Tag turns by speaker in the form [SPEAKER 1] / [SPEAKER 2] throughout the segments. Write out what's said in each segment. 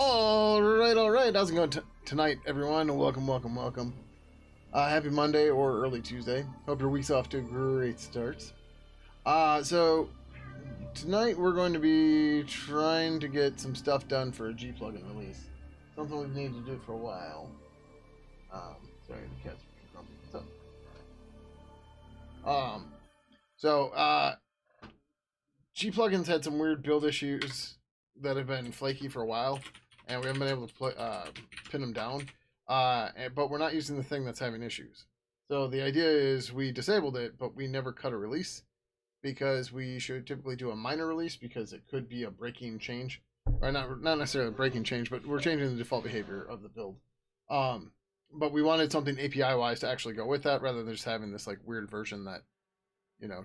[SPEAKER 1] All right. How's it going tonight, everyone? Welcome. Happy Monday or early Tuesday. Hope your week's off to a great start. So tonight we're going to be trying to get some stuff done for a G plugin release. Something we've needed to do for a while. Sorry, the cat's being grumpy. What's up? G plugins had some weird build issues that have been flaky for a while, and we haven't been able to pin them down. But we're not using the thing that's having issues. So the idea is we disabled it, but we never cut a release because we should typically do a minor release because it could be a breaking change, or not necessarily a breaking change, but we're changing the default behavior of the build. But we wanted something API wise to actually go with that rather than just having this like weird version that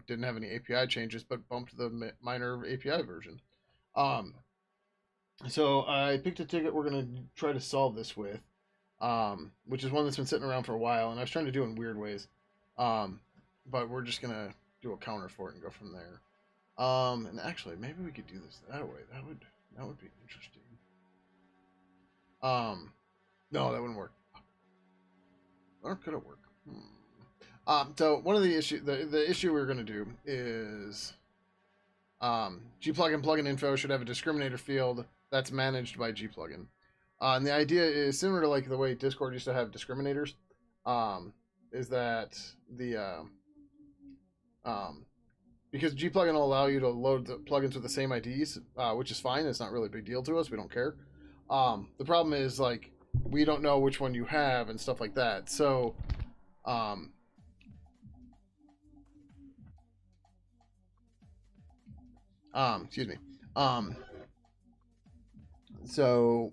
[SPEAKER 1] didn't have any API changes but bumped the minor API version. So I picked a ticket we're going to try to solve this with, which is one that's been sitting around for a while, and I was trying to do it in weird ways. But we're just going to do a counter for it and go from there. And actually, maybe we could do this that way. That would be interesting. No, that wouldn't work. Or could it work? So one of the issue we're going to do is gplugin plugin info should have a discriminator field that's managed by gplugin. And the idea is similar to like the way Discord used to have discriminators. Is that the because gplugin will allow you to load the plugins with the same IDs, which is fine. It's not really a big deal to us. We don't care. The problem is like we don't know which one you have and stuff like that. So excuse me. So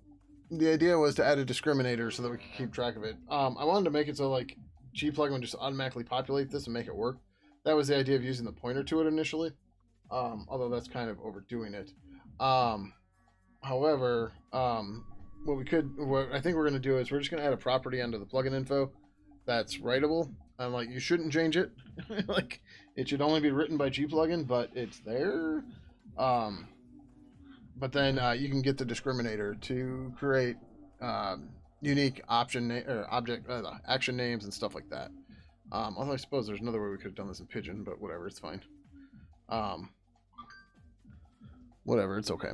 [SPEAKER 1] the idea was to add a discriminator so that we could keep track of it. I wanted to make it so like gplugin would just automatically populate this and make it work. That was the idea of using the pointer to it initially. Although that's kind of overdoing it. However, what I think we're going to do is we're just going to add a property under the plugin info that's writable. And like you shouldn't change it. Like it should only be written by gplugin, but it's there. But then you can get the discriminator to create unique action names and stuff like that. Although I suppose there's another way we could have done this in Pidgin, but whatever, it's fine. Whatever, it's okay.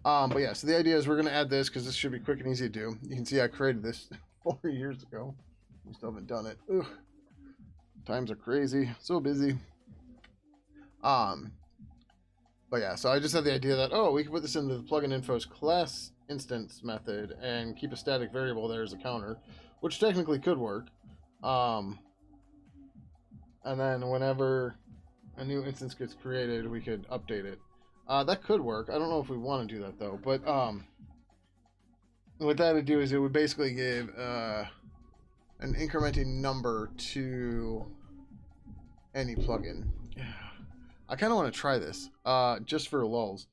[SPEAKER 1] But yeah, so the idea is we're going to add this because this should be quick and easy to do. You can see I created this 4 years ago. We still haven't done it. Ugh. Times are crazy. So busy. But yeah, so I just had the idea that, we can put this into the plugin info's class instance method and keep a static variable there as a counter, which technically could work. And then whenever a new instance gets created, we could update it. That could work. I don't know if we want to do that though, but what that would do is it would basically give an incrementing number to any plugin. Yeah. I kind of want to try this, just for lulz.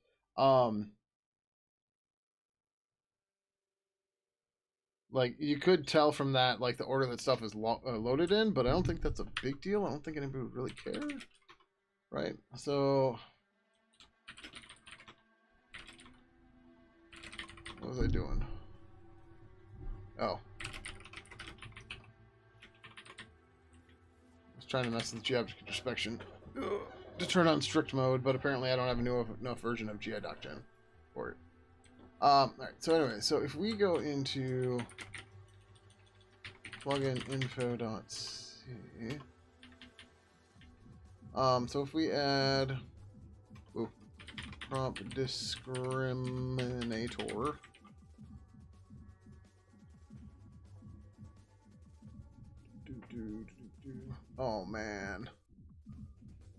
[SPEAKER 1] Like, you could tell from that, like, the order that stuff is loaded in, but I don't think that's a big deal. I don't think anybody would really care. Right? So, what was I doing? Oh. I was trying to mess with geometry introspection to turn on strict mode, but apparently I don't have enough version of gi.gen for it. Alright, so anyway, so if we go into plugininfo.c, so if we add prompt discriminator, oh man.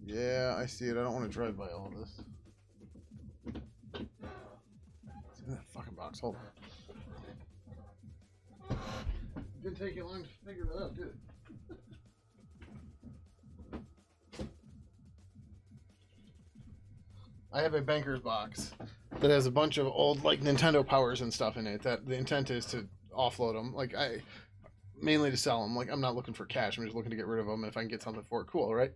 [SPEAKER 1] Yeah, I see it. I don't want to drive by all of this. It's in that fucking box. Hold on. Didn't take you long to figure that out, did it? I have a banker's box that has a bunch of old like Nintendo powers and stuff in it that the intent is to offload them. Like mainly to sell them. Like I'm not looking for cash. I'm just looking to get rid of them. And if I can get something for it, cool, right?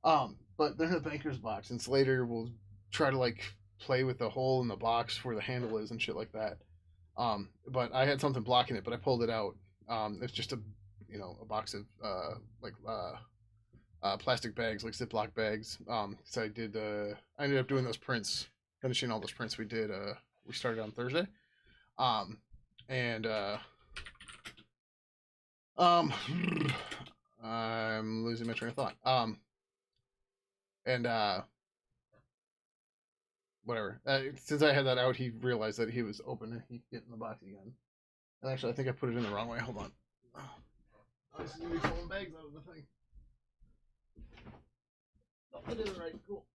[SPEAKER 1] But they're in a banker's box, and Slater will try to like play with the hole in the box where the handle is and shit like that. But I had something blocking it, but I pulled it out. It's just a, a box of like plastic bags, like Ziploc bags. So I ended up doing those prints, finishing all those prints we did. We started on Thursday. Um, and um, I'm losing my train of thought. And whatever. Since I had that out, he realized that he was open and he get in the box again. And actually, I think I put it in the wrong way. Hold on. I was going to be pulling bags out of the thing. Oh, I did it right. Cool.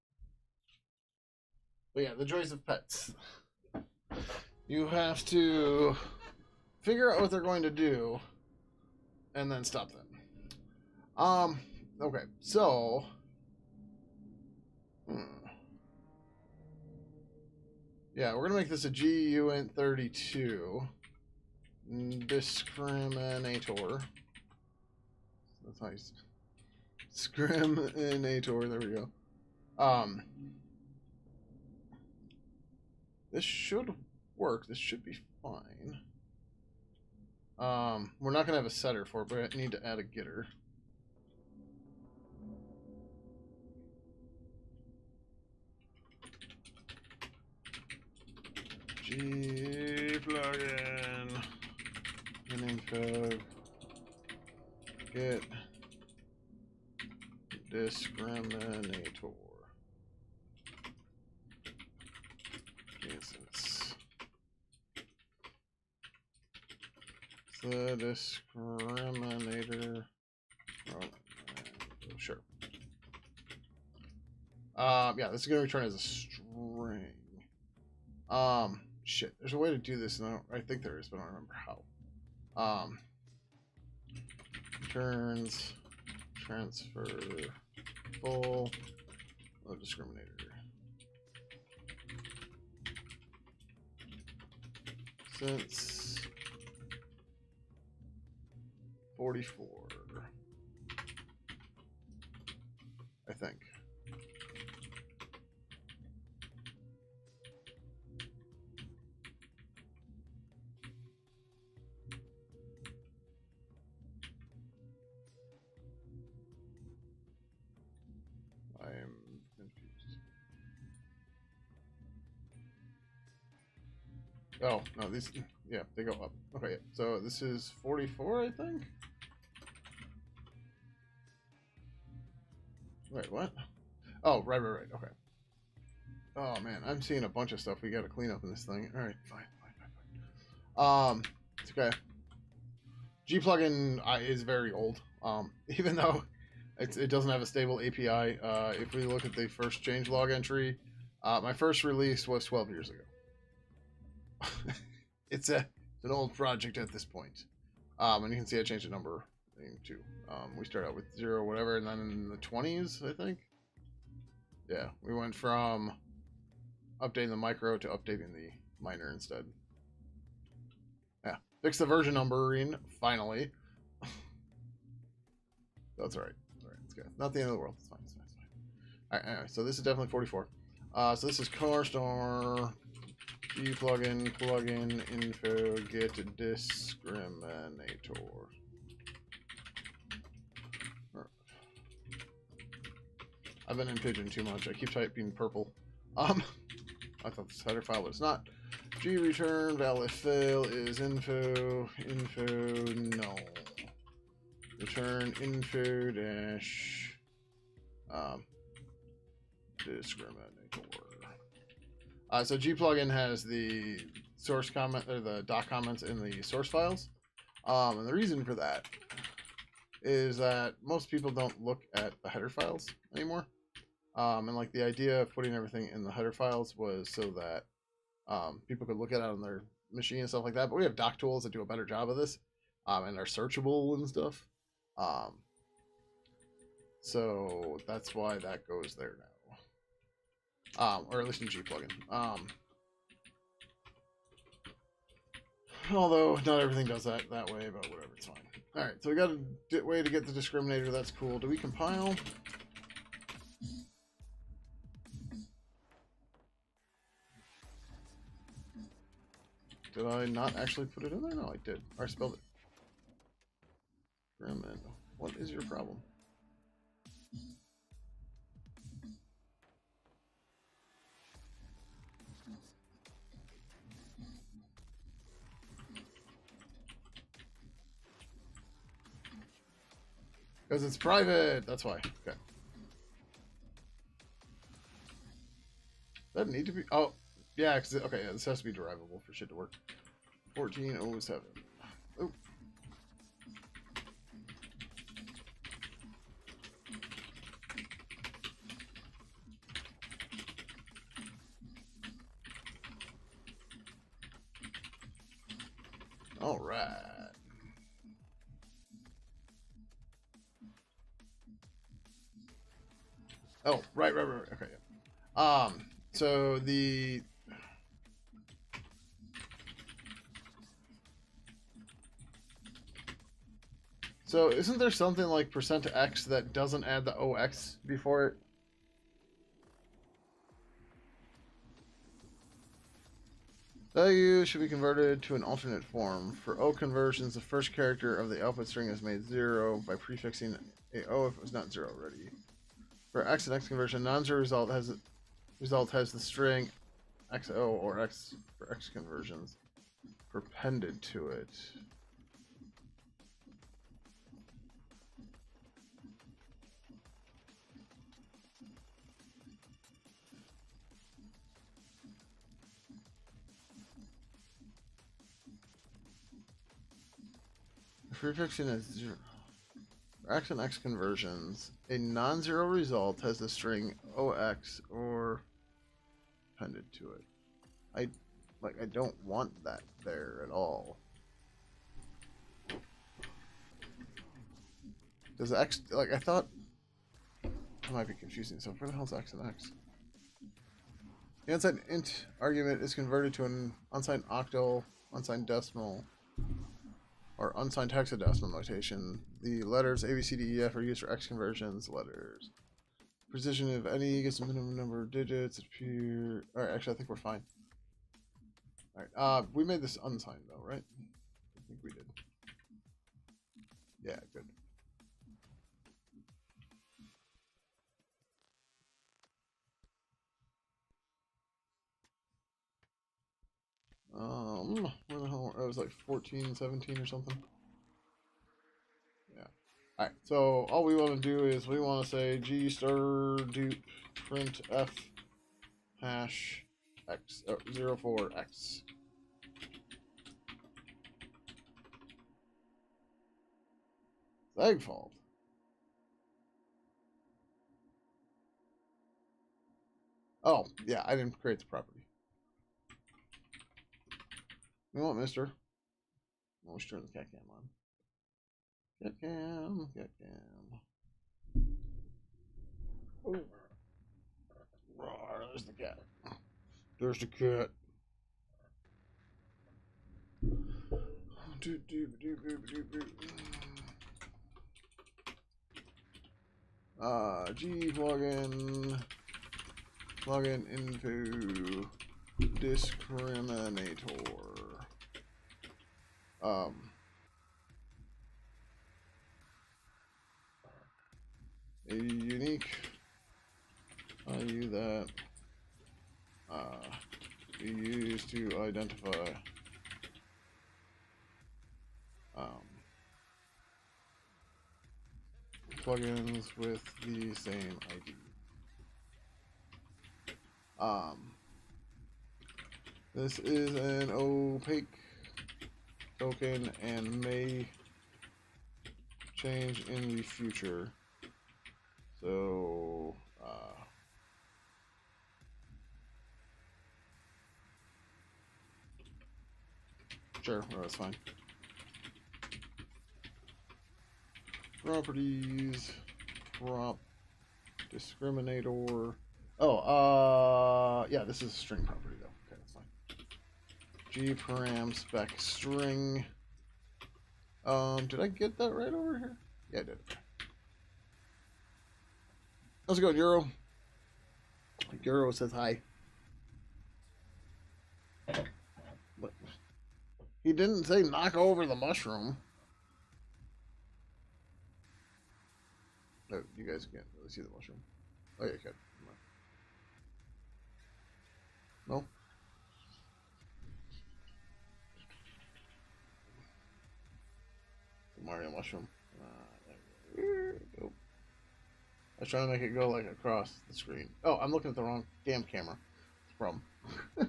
[SPEAKER 1] But yeah, the joys of pets. You have to figure out what they're going to do and then stop them. Okay, so yeah, we're gonna make this a GUNT 32 discriminator. That's nice. Discriminator, there we go. This should work. This should be fine. We're not gonna have a setter for it, but I need to add a getter. G plugin info get discriminator. Jesus. The discriminator. Oh, sure. Yeah, this is gonna return as a string. Shit. There's a way to do this, and I think there is, but I don't remember how. Returns transfer full no discriminator. Since 44, I think. I am confused. Oh, no, these, yeah, they go up. Okay, so this is 44, I think? Wait, what? Oh, right, okay. Oh, man, I'm seeing a bunch of stuff we gotta clean up in this thing. Alright, fine. It's okay. G plugin is very old. Even though it doesn't have a stable API. If we look at the first changelog entry, my first release was 12 years ago. It's an old project at this point. And you can see I changed the number too. We start out with 0 whatever, and then in the 20s, I think. Yeah, we went from updating the micro to updating the minor instead. Yeah, fix the version numbering finally. That's all right. All right, it's good. Not the end of the world. It's fine. It's fine. All right. Anyway, so this is definitely 44. So this is CarStar G plugin info get discriminator. I've been in Pidgin too much. I keep typing purple. I thought this header file, but it's not. G return valid fail is info no. Return info dash discriminator. So G plugin has the source comment or the doc comments in the source files, and the reason for that is that most people don't look at the header files anymore. And like the idea of putting everything in the header files was so that people could look at it on their machine and stuff like that. But we have doc tools that do a better job of this, and are searchable and stuff. So that's why that goes there now. Or at least in G plugin. Although not everything does that way, but whatever, it's fine. All right, so we got a way to get the discriminator. That's cool. Do we compile? Did I not actually put it in there? No, I did. I spelled it. Gremlin. What is your problem? Because it's private. That's why. Okay. That need to be. Oh, yeah. Cause okay, yeah, this has to be derivable for shit to work. 1407. Oh. All right. Oh, right. Okay. Yeah. So the isn't there something like %x that doesn't add the OX before it? Value should be converted to an alternate form. For O conversions, the first character of the output string is made 0 by prefixing a O if it was not 0 already. For X and X conversion, non-zero result has the string XO or X for X conversions appended to it. Prefixing is 0. For X and X conversions, a non-zero result has the string OX or appended to it. I don't want that there at all. Does X, like, I thought, I might be confusing, so where the hell's X and X? The unsigned int argument is converted to an unsigned octal, unsigned decimal, or unsigned hexadecimal notation. The letters A, B, C, D, E, F are used for X conversions. Letters. Precision of any gets a minimum number of digits. Appear. Alright, actually, I think we're fine. Alright, we made this unsigned, though, right? I think we did. Yeah, good. Where the hell? It was like 14, 17 or something. Yeah. All right. So all we want to do is we want to say g star dupe print f hash x 04x. Egg fault. Oh yeah, I didn't create the property. You know what, Mister? Oh, we should turn the cat cam on. Cat cam, cat cam. Oh, there's the cat. There's the cat. G plugin into discriminator. A unique value that we use to identify plugins with the same ID. This is an opaque token and may change in the future. So, sure, well, that's fine. Properties, prop, discriminator. Oh, yeah, this is a string property though. Okay, that's fine. G param spec string. Did I get that right over here? Yeah, I did. How's it going, Euro? Euro says hi. What? He didn't say knock over the mushroom. No, you guys can't really see the mushroom. Oh, yeah, you can. No? The Mario mushroom. There we go. I was trying to make it go like across the screen. Oh, I'm looking at the wrong damn camera. It's from.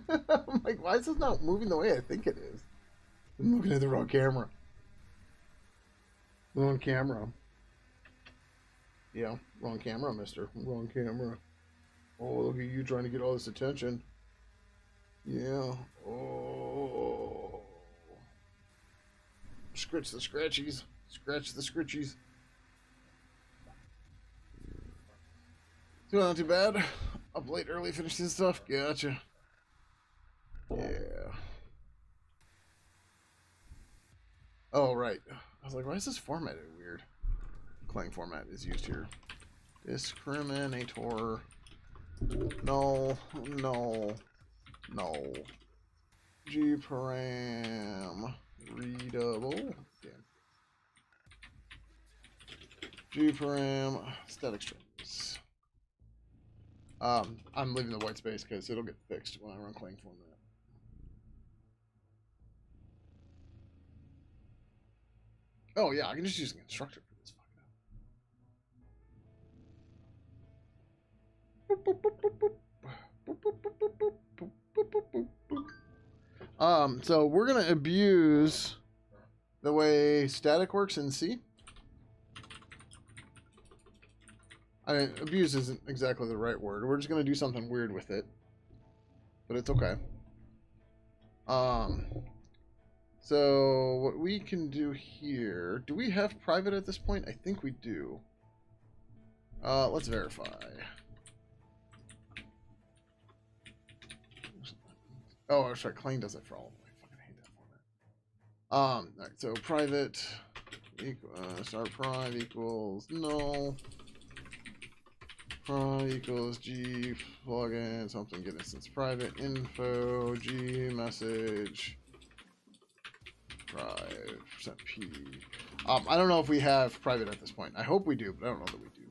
[SPEAKER 1] I'm like, why is this not moving the way I think it is? I'm looking at the wrong camera. Wrong camera. Yeah, wrong camera, mister. Wrong camera. Oh, look at you trying to get all this attention. Yeah. Oh. Scratch the scratchies. Scratch the scritchies. Not too bad. Up late early finishing stuff. Gotcha. Yeah. Oh, right. I was like, why is this formatted weird? Clang format is used here. Discriminator. No. No. No. Gparam. Readable. Damn. Gparam. Static strings. I'm leaving the white space because it'll get fixed when I run Clang format. Oh yeah, I can just use an constructor for this fucking. So we're gonna abuse the way static works in C. I mean, abuse isn't exactly the right word. We're just gonna do something weird with it, but it's okay. So what we can do here, do we have private at this point? I think we do. Let's verify. Oh, that's right. Clang does it for all of them. I fucking hate that format. All right. So private start priv equals null. Priv equals g plugin something get instance private info g message priv %p. I don't know if we have private at this point. I hope we do, but I don't know that we do.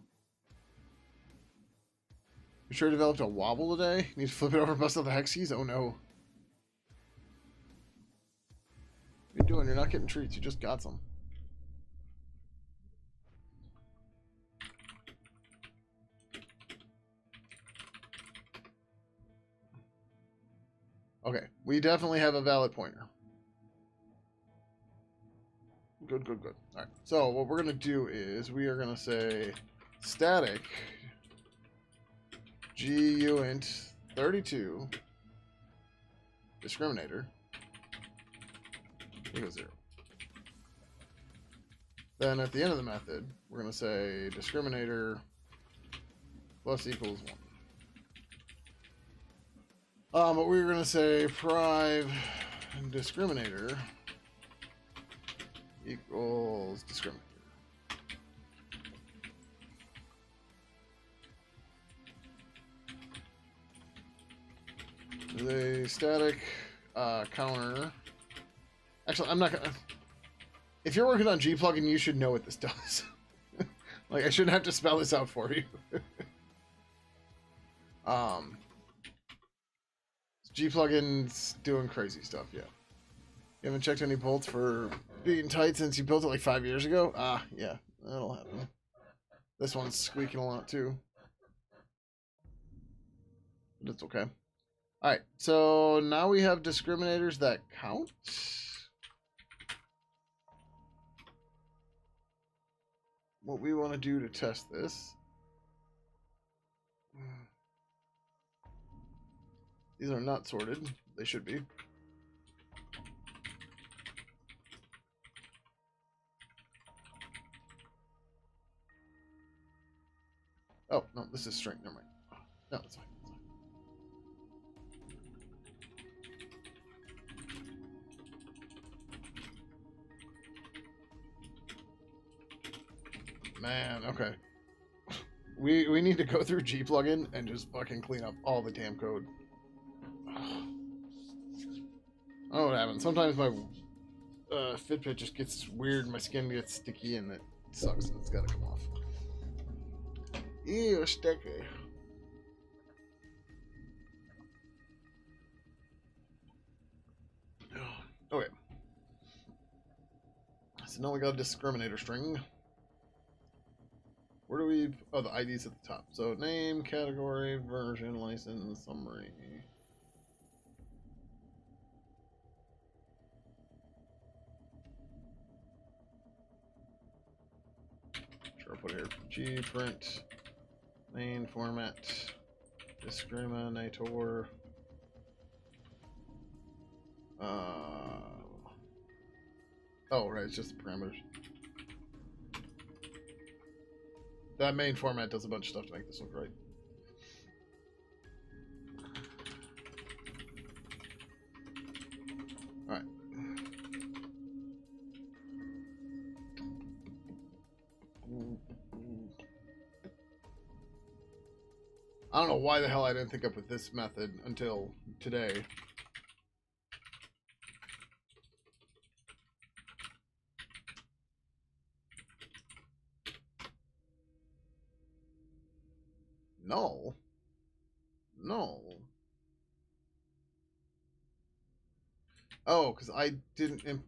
[SPEAKER 1] You sure developed a wobble today? Need to flip it over and bust out the hex keys? Oh no. What are you doing? You're not getting treats. You just got some. Okay, we definitely have a valid pointer. Good, good, good. All right, so what we're going to do is we are going to say static guint 32 discriminator equals 0. Then at the end of the method, we're going to say discriminator plus equals 1. But we're going to say priv discriminator equals discriminator. The static counter. Actually, I'm not gonna. If you're working on G plugin, you should know what this does. Like, I shouldn't have to spell this out for you. G plugin's doing crazy stuff. Yeah. You haven't checked any bolts for being tight since you built it like 5 years ago? Ah, yeah, that'll happen. This one's squeaking a lot too. But it's okay. Alright, so now we have discriminators that count. What we want to do to test this. These are not sorted. They should be. Oh, no, this is string. Never mind. No, it's fine. Man, okay. We need to go through G plugin and just fucking clean up all the damn code. I don't know what happens. Sometimes my fit pit just gets weird. My skin gets sticky and it sucks and it's gotta come off. Ew, sticky. Okay. So now we got a discriminator string. Where do we... Oh, the ID's at the top. So name, category, version, license, summary. Sure, I'll put it here. Gprint, main format, discriminator. Oh, right, it's just the parameters. That main format does a bunch of stuff to make this look right. Alright. I don't know why the hell I didn't think up with this method until today. No. No. Oh, because I didn't...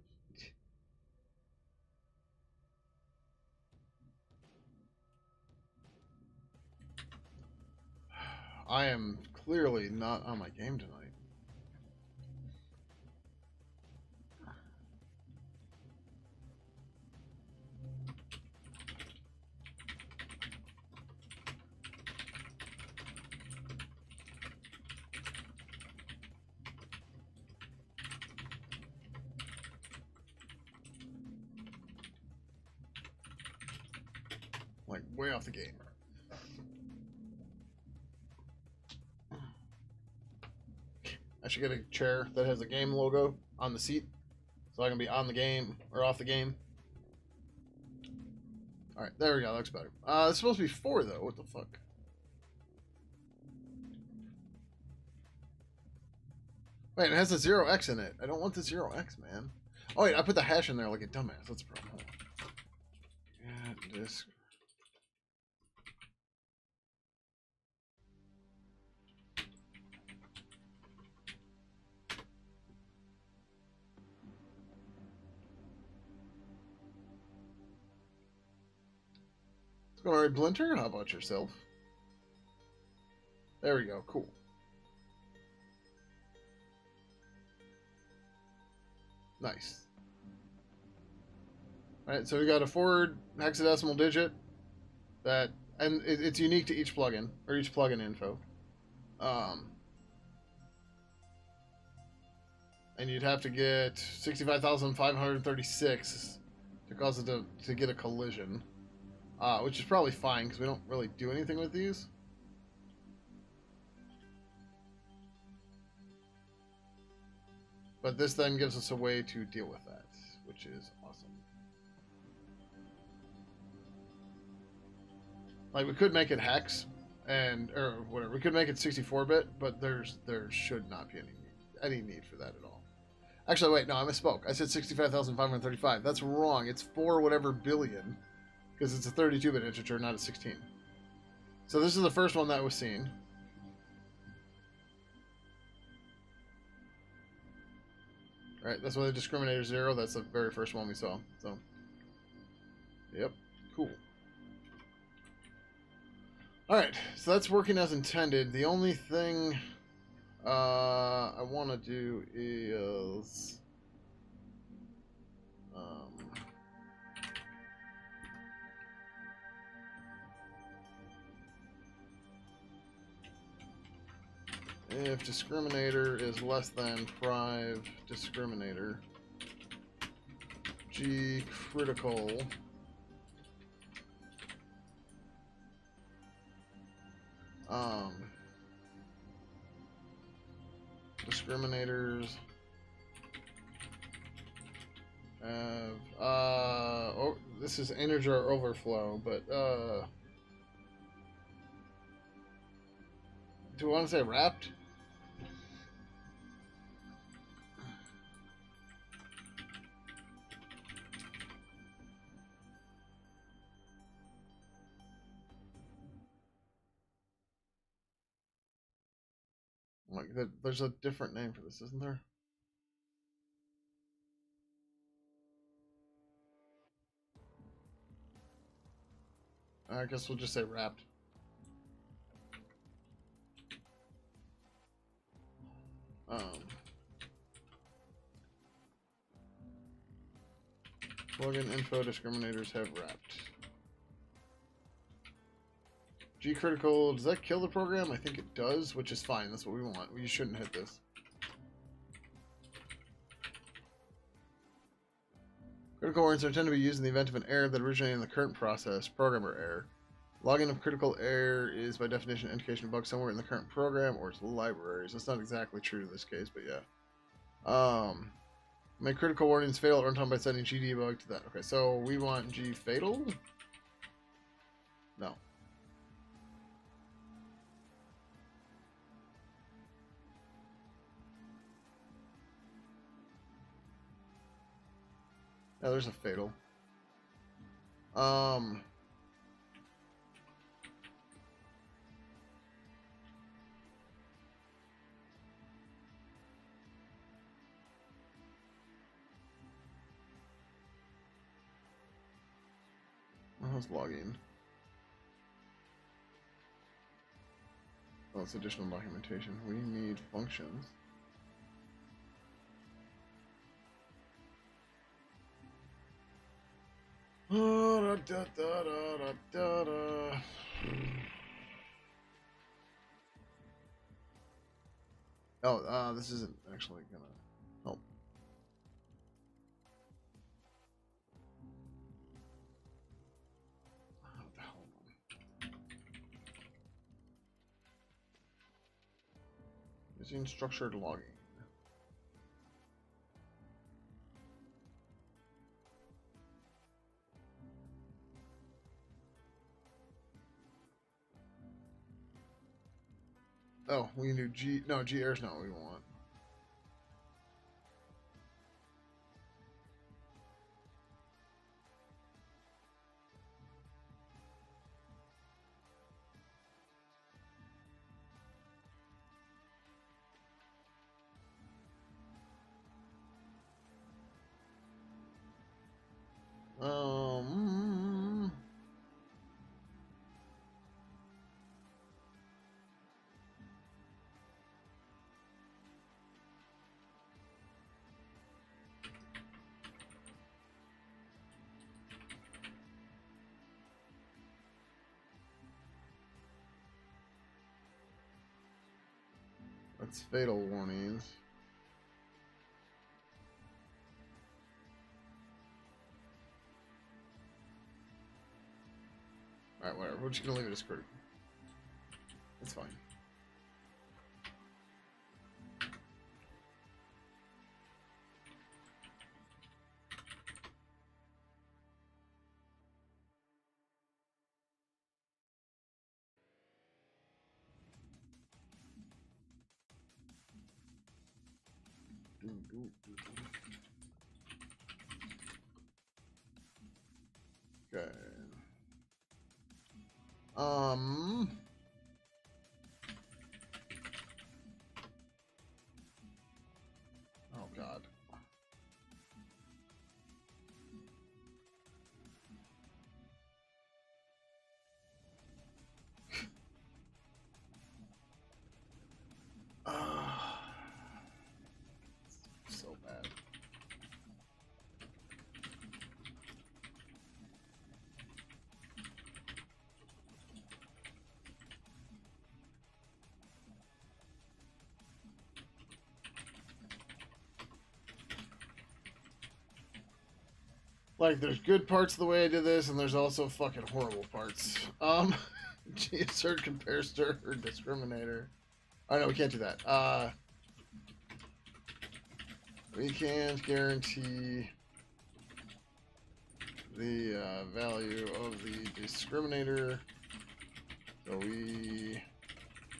[SPEAKER 1] I am clearly not on my game tonight. Like, way off the game. I should get a chair that has a game logo on the seat, so I can be on the game or off the game. Alright, there we go, that looks better. It's supposed to be 4, though. What the fuck? Wait, it has a 0x in it. I don't want the 0x, man. Oh, wait, I put the hash in there like a dumbass. That's a problem. Yeah, disk. Alright, Blinter, how about yourself? There we go, cool. Nice. Alright, so we got a forward hexadecimal digit that, and it's unique to each plugin, or each plugin info. And you'd have to get 65,536 to cause it to get a collision. Which is probably fine, because we don't really do anything with these. But this then gives us a way to deal with that, which is awesome. Like, we could make it hex, or whatever. We could make it 64-bit, but there should not be any need for that at all. Actually, wait, no, I misspoke. I said 65,535. That's wrong. It's 4 whatever billion. Because it's a 32-bit integer, not a 16. So this is the first one that was seen. Alright, that's why the discriminator 0. That's the very first one we saw. So, yep, cool. Alright, so that's working as intended. The only thing I want to do is... if discriminator is less than priv discriminator, G critical discriminators have oh, this is integer overflow, but do we want to say wrapped? Like, there's a different name for this, isn't there? I guess we'll just say wrapped. Plugin info discriminators have wrapped. G critical, does that kill the program? I think it does, which is fine. That's what we want. We shouldn't hit this. Critical warnings are intended to be used in the event of an error that originated in the current process, programmer error. Logging of critical error is by definition an indication of bug somewhere in the current program or its libraries. That's not exactly true to this case, but yeah. Make critical warnings fatal at runtime by setting GDebug to that. Okay, so we want G fatal? No. Yeah, there's a fatal. How's logging? Oh, it's additional documentation. We need functions. Oh, this isn't actually gonna help. What the hell? Using structured logging. Oh, we can do G. No, G error's not what we want. Um. That's fatal warnings. Alright, whatever. We're just gonna leave it as critical. It's fine. Okay. Oh God. So bad. Like, there's good parts of the way I did this, and there's also fucking horrible parts. Assert comparator or discriminator. Oh no, we can't do that. We can't guarantee the value of the discriminator, so we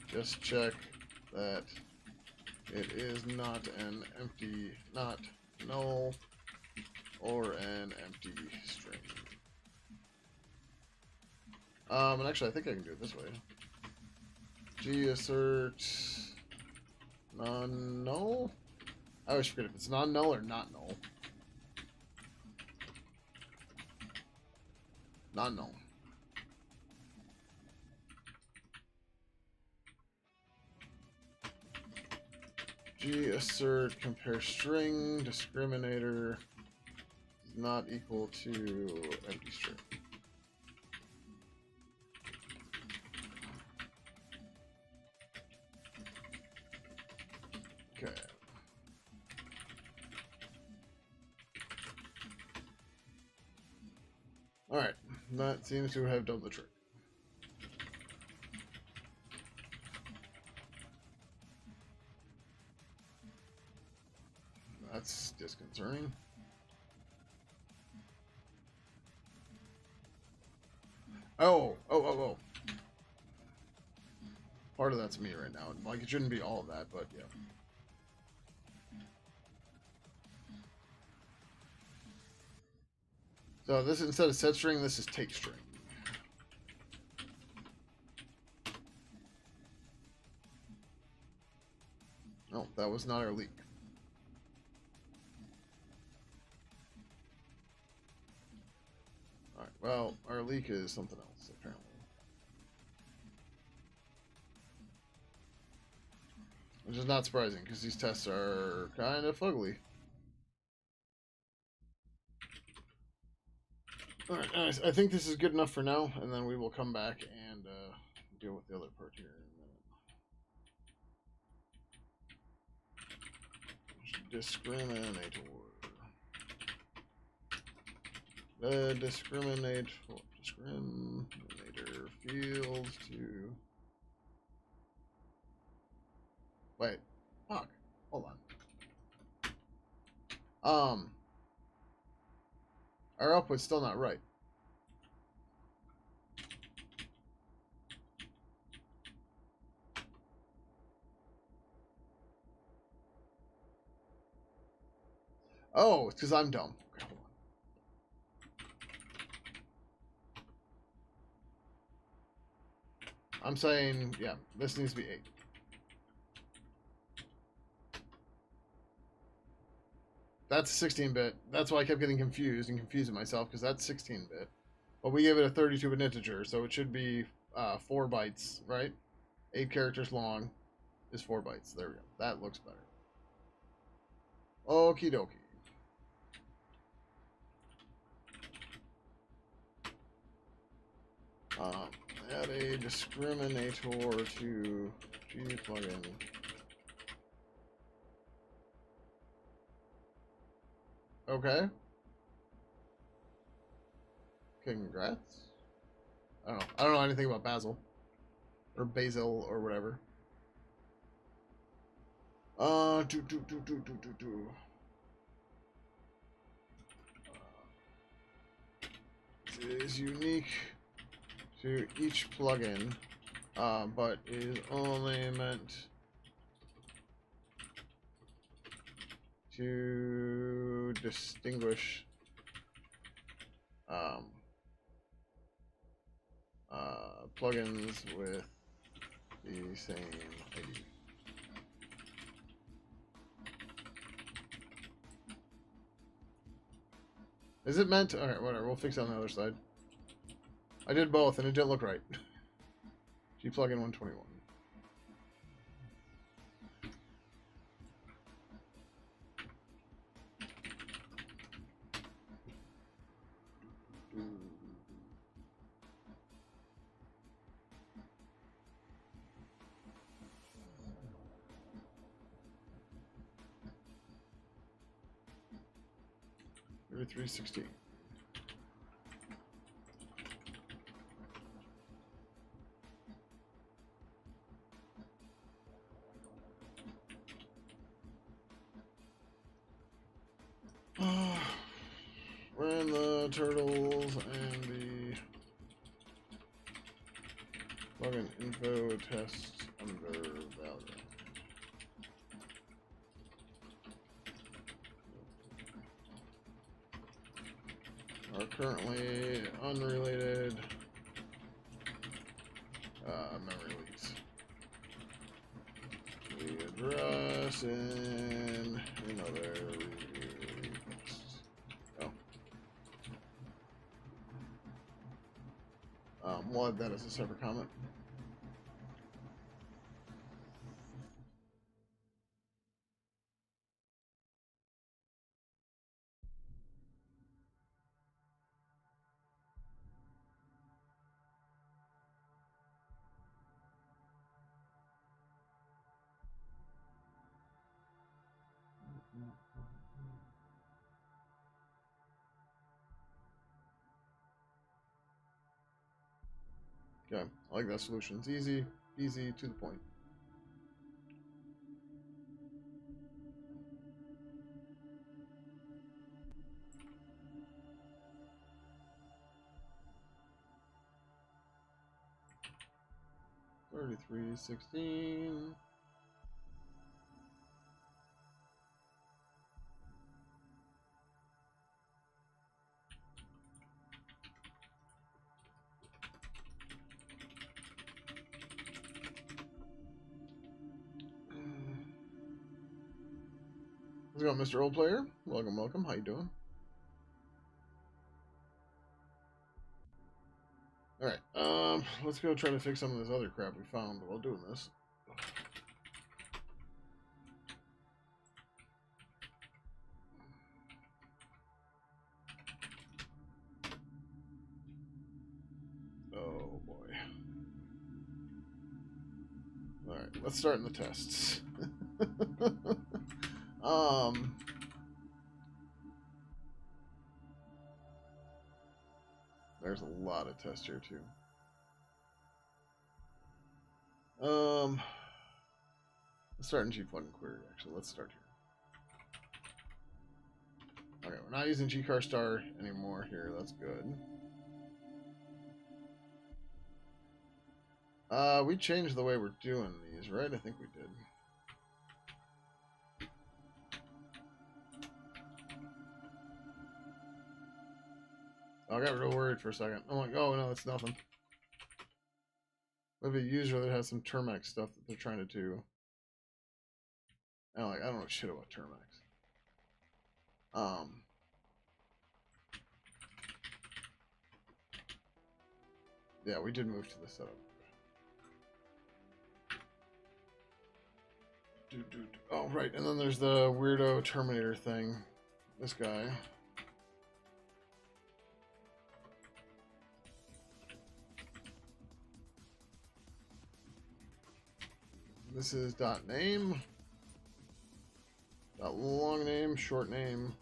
[SPEAKER 1] just check that it is not an empty, not null, or an empty string. And actually, I think I can do it this way. G assert Non-null? I always forget if it's non-null or not null. Non-null. G assert compare string discriminator is not equal to empty string. Okay. Alright, that seems to have done the trick. That's disconcerting. Oh. Part of that's me right now. Like, it shouldn't be all of that, but yeah. So this, instead of set string, this is take string. No, that was not our leak. Alright, well, our leak is something else, apparently. Which is not surprising, because these tests are kind of fugly. Alright, nice. I think this is good enough for now, and then we will come back and deal with the other part here in a minute. Discriminator. The discriminator fields to... Wait. Fuck. Hold on. Our output's still not right. Oh, it's because I'm dumb. Okay, hold on. I'm saying, yeah, this needs to be 8. That's 16-bit. That's why I kept getting confused and confusing myself, because that's 16-bit. But we gave it a 32-bit integer, so it should be 4 bytes, right? 8 characters long is 4 bytes. There we go. That looks better. Okie dokie. Add a discriminator to G plugin. Okay. Congrats. I don't know anything about Basil. Or Basil or whatever. It is unique to each plugin, but is only meant to distinguish plugins with the same ID. Is it meant? Alright, whatever. We'll fix it on the other side. I did both, and it didn't look right. G plugin 121. Maybe 316. Ran the turtles and the plugin info tests under value. Are currently unrelated memory leaks. We address in another. Oh. We'll add that as a separate comment. Okay, I like that solution. It's easy, to the point. $33.16. How's it going, Mr. Old Player? Welcome, welcome. How you doing? Alright, let's go try to fix some of this other crap we found while doing this. Oh boy. Alright, let's start in the tests. There's a lot of tests here too. Let's start in G-plugin query. Actually, let's start here. Okay, we're not using gcar star anymore here. That's good. We changed the way we're doing these, right? I think we did. Oh, I got real worried for a second. I'm like, oh no, it's nothing. Maybe a user that has some Termex stuff that they're trying to do. And I'm like, I don't know shit about Termex. Yeah, we did move to the setup. Oh, right, and then there's the weirdo Terminator thing. This guy. This is .name. .long name, short name.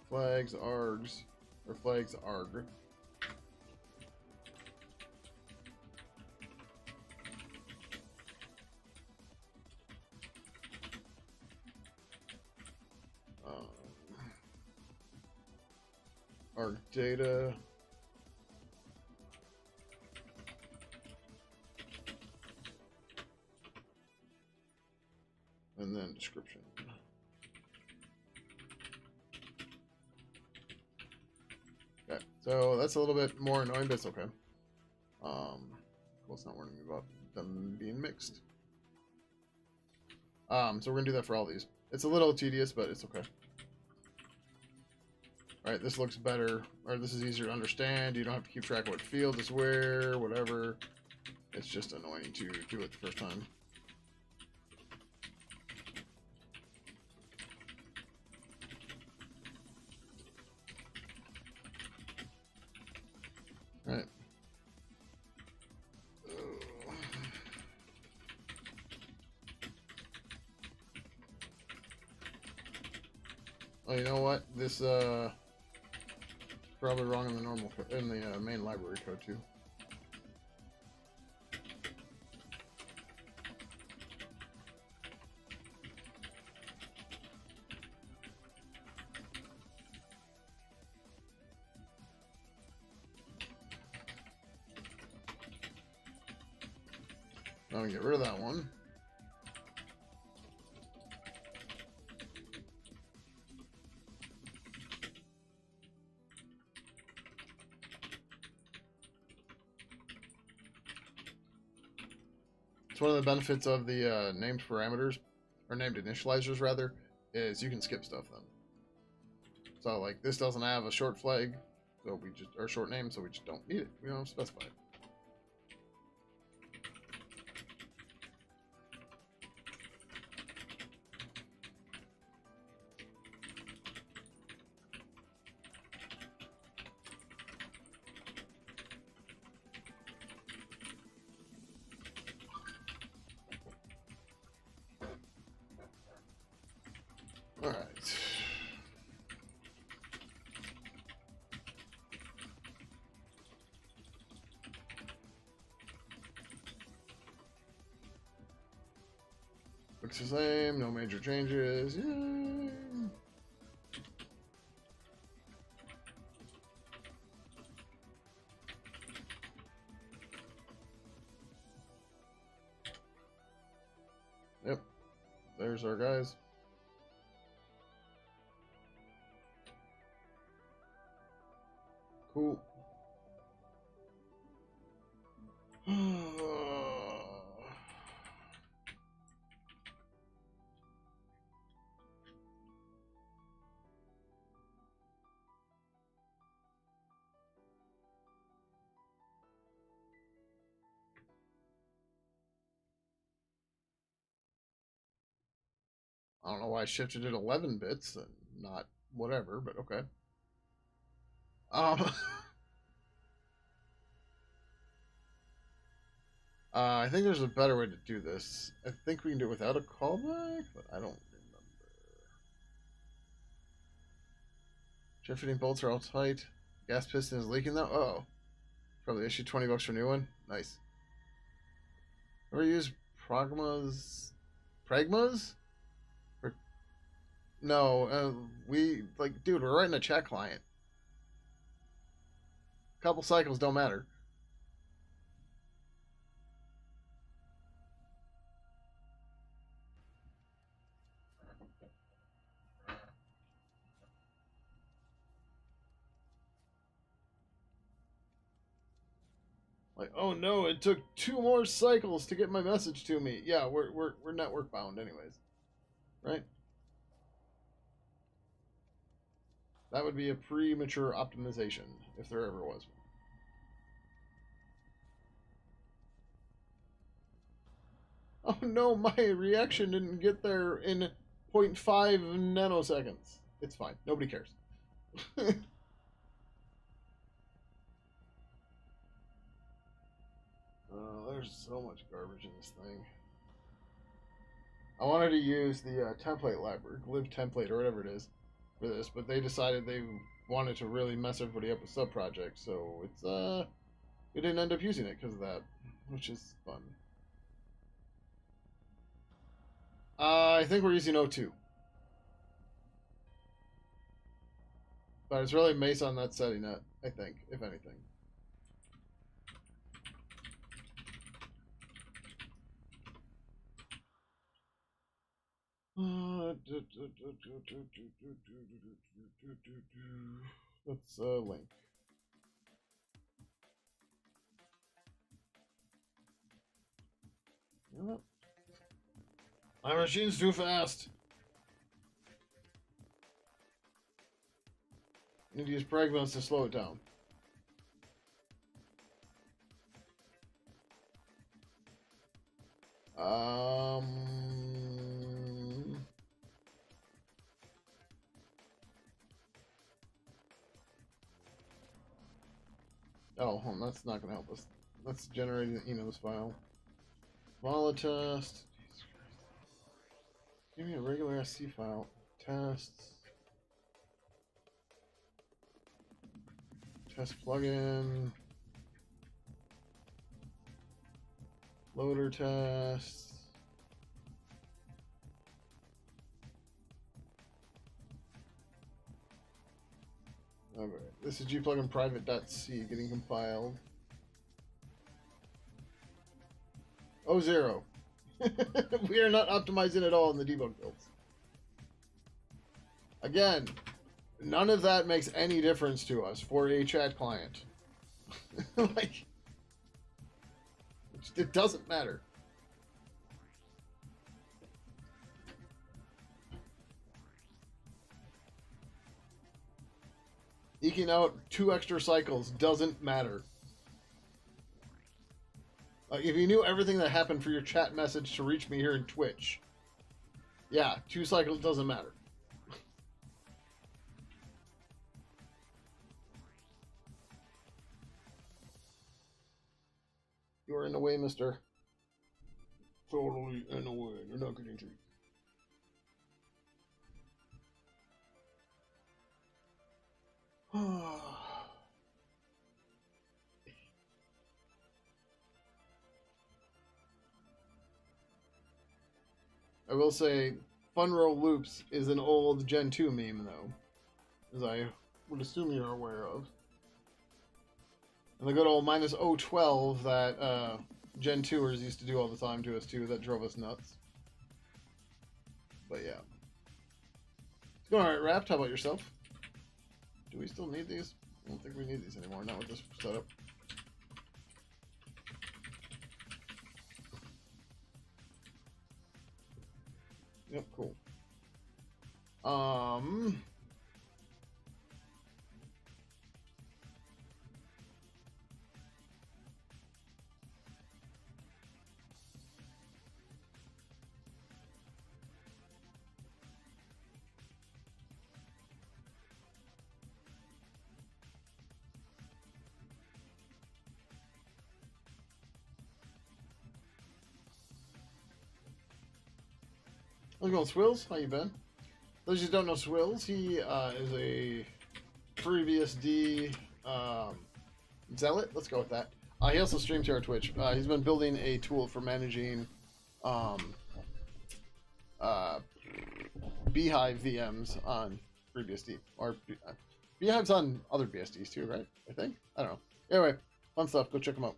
[SPEAKER 1] Flags args, or flags arg. Arg data. And then description. Okay, so that's a little bit more annoying, but it's okay. Well, it's not warning me about them being mixed. So we're gonna do that for all these. It's a little tedious, but it's okay. Alright, this looks better, or this is easier to understand. You don't have to keep track of what field is where, whatever. It's just annoying to do it the first time. Alright. Oh, you know what? This probably wrong in the normal in the main library code too. I'm gonna get rid of that one. It's one of the benefits of the named parameters, or named initializers rather, is you can skip stuff then. So like this doesn't have a short flag, so we just or short name, so we just don't need it. We don't specify it. All right. Looks the same, no major changes. Yay! Yep, there's our guys. Cool. I don't know why I shifted it 11 bits and not whatever, but okay. I think there's a better way to do this. I think we can do it without a callback, but I don't remember. Jet fitting bolts are all tight. Gas piston is leaking though. Oh, probably issued $20 for a new one. Nice. Ever use Pragmas? Or, no, dude, we're writing a chat client. Couple cycles don't matter. Like, oh no, it took 2 more cycles to get my message to me. Yeah, we're network bound anyways, right? That would be a premature optimization if there ever was one. Oh no, my reaction didn't get there in 0.5 nanoseconds. It's fine. Nobody cares. There's so much garbage in this thing. I wanted to use the template library, live template or whatever it is, for this, but they decided they wanted to really mess everybody up with sub projects, so it's we didn't end up using it because of that, which is fun. I think we're using O2, but it's really Mace on that setting net, I think, if anything. Let's link. Yep. My machine's too fast. Need to use Pragmas to slow it down. Oh, that's not going to help us. Let's generate an Enos file. Volatest. Give me a regular SC file. Tests. Test plugin. Loader tests. Okay, this is gplugin private.c getting compiled. 0. We are not optimizing at all in the debug builds. Again, none of that makes any difference to us for a chat client. Like, it doesn't matter. Eking out 2 extra cycles doesn't matter. Like, if you knew everything that happened for your chat message to reach me here in Twitch, yeah, 2 cycles doesn't matter. You're in the way, mister. Totally in the way. You're not getting to. I will say, Fun Roll Loops is an old Gen 2 meme, though, as I would assume you're aware of. And the good old minus 012 that Gen 2ers used to do all the time to us, too, that drove us nuts. But yeah. It's going alright, Rapt. How about yourself? Do we still need these? I don't think we need these anymore, not with this setup. Yep, cool. How's it going, Swills? How you been? Those who don't know Swills, he is a FreeBSD zealot. Let's go with that. He also streams here on Twitch. He's been building a tool for managing Beehive VMs on FreeBSD. Or Beehive's on other BSDs too, right? I think? I don't know. Anyway, fun stuff. Go check him out.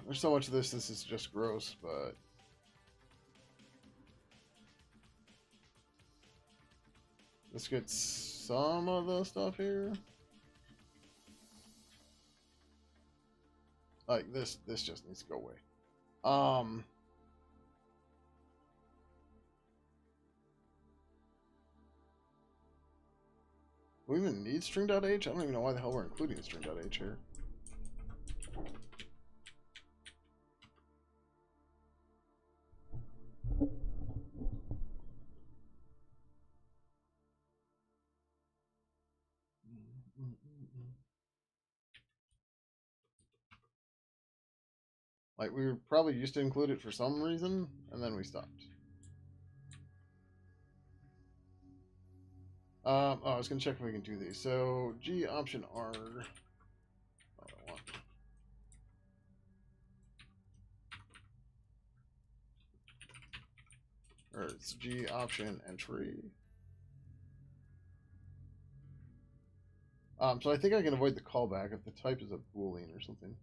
[SPEAKER 1] There's so much of this is just gross, but let's get some of the stuff here. Like this just needs to go away. Do we even need string.h? I don't even know why the hell we're including string.h here. Like, we probably used to include it for some reason, and then we stopped. Oh, I was going to check if we can do these. So, G option R. Oh, I want. Or it's G option entry. So I think I can avoid the callback if the type is a Boolean or something.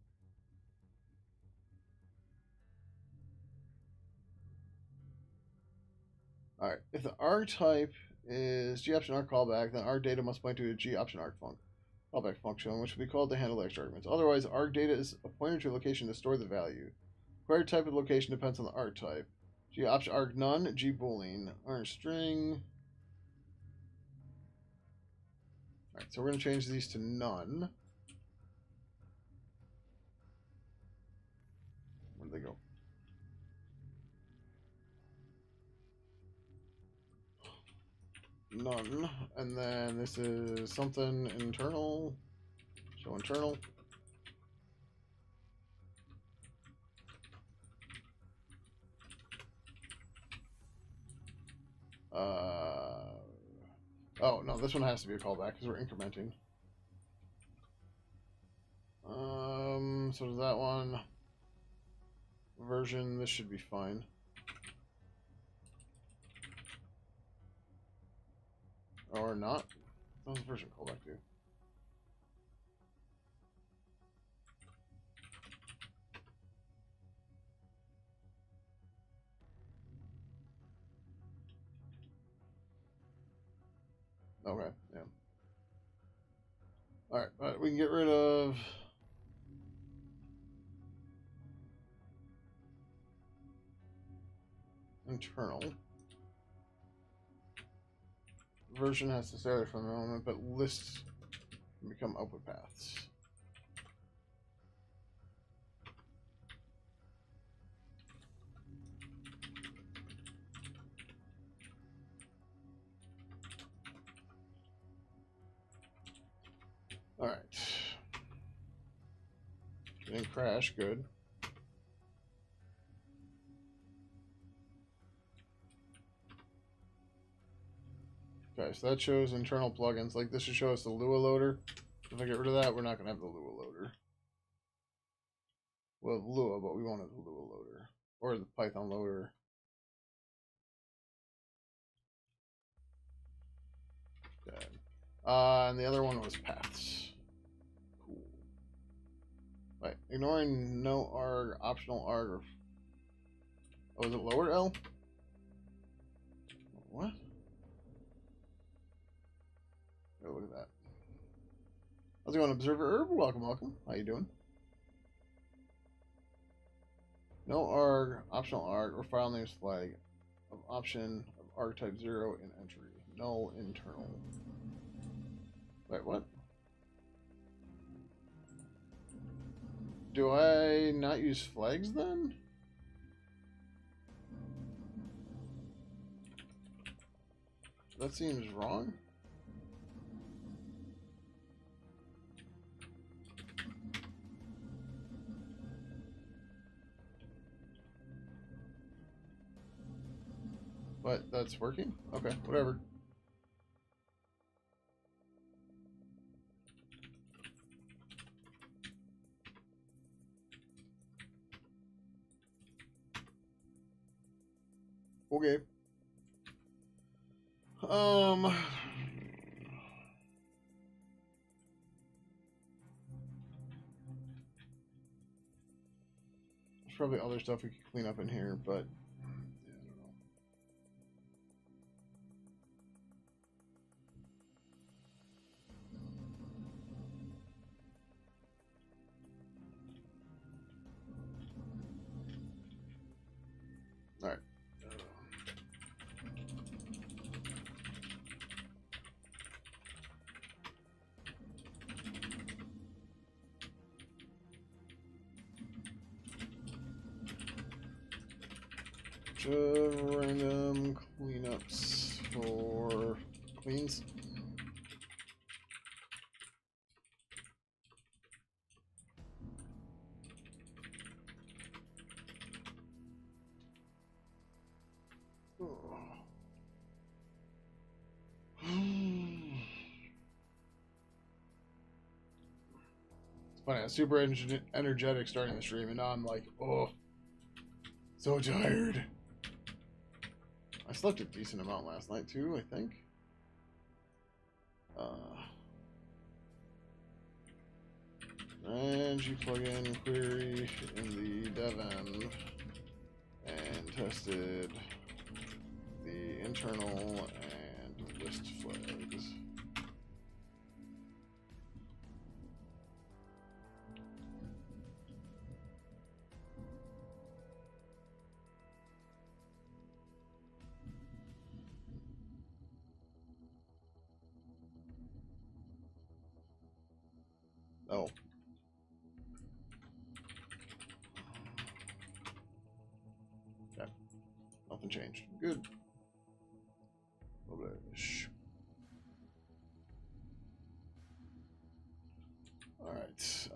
[SPEAKER 1] Alright, if the arg type is G option arg callback, then arg data must point to a G option arg callback function, which will be called to handle extra arguments. Otherwise, arg data is a pointer to a location to store the value. Required type of location depends on the arg type. G option arg none, G boolean, arg string. Alright, so we're going to change these to none. Where did they go? None. And then this is something internal. Show internal. Oh, no, this one has to be a callback because we're incrementing. So does that one. Version, this should be fine. Or not. What does version callback do? Okay, yeah. Alright, we can get rid of... internal. Version has to stay there for the moment, but lists can become output paths. All right. Didn't crash. Good. Okay, so that shows internal plugins. Like this should show us the Lua loader. If I get rid of that, we're not gonna have the Lua loader. We'll have Lua, but we won't have the Lua loader or the Python loader. Okay. And the other one was paths. Cool. Right, ignoring no arg, optional arg, or oh, is it lower L? What? Oh, look at that. How's it going, Observer Herb? Welcome, welcome. How you doing? No arg, optional arg, or file names flag of option of arg type 0 in entry. Null internal. Wait, what? Do I not use flags then? That seems wrong. But that's working? Okay, whatever. Okay. There's probably other stuff we could clean up in here, but yeah, I don't know. All right. Random cleanups for cleans. It's funny, I was super energetic starting the stream, and now I'm like, oh, so tired. I slept a decent amount last night too, I think. And you plug in query in the dev and tested the internal and list flags. Oh. Okay. Nothing changed. Good. Publish. All right.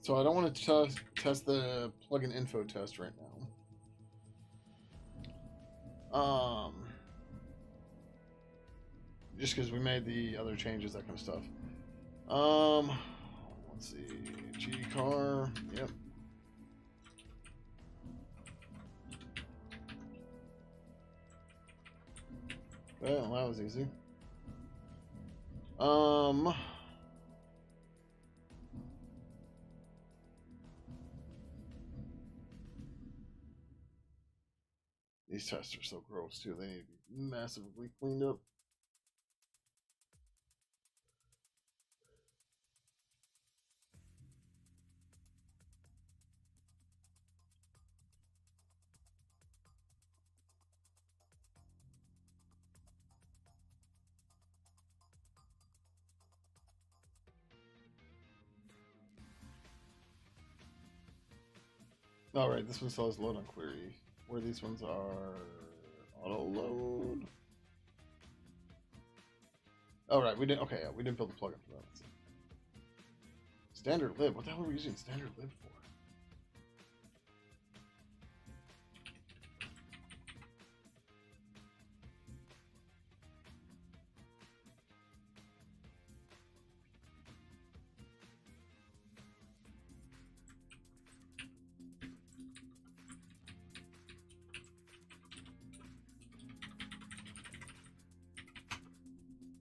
[SPEAKER 1] So I don't want to test the plugin info test right now. Just because we made the other changes, that kind of stuff. Let's see. G-car. Yep. Well, that was easy. These tests are so gross too. They need to be massively cleaned up. All right, this one still has load on query. Where these ones are auto load. All right, we didn't. Okay, yeah, we didn't build a plugin for that. Let's see. Standard lib. What the hell are we using standard lib for?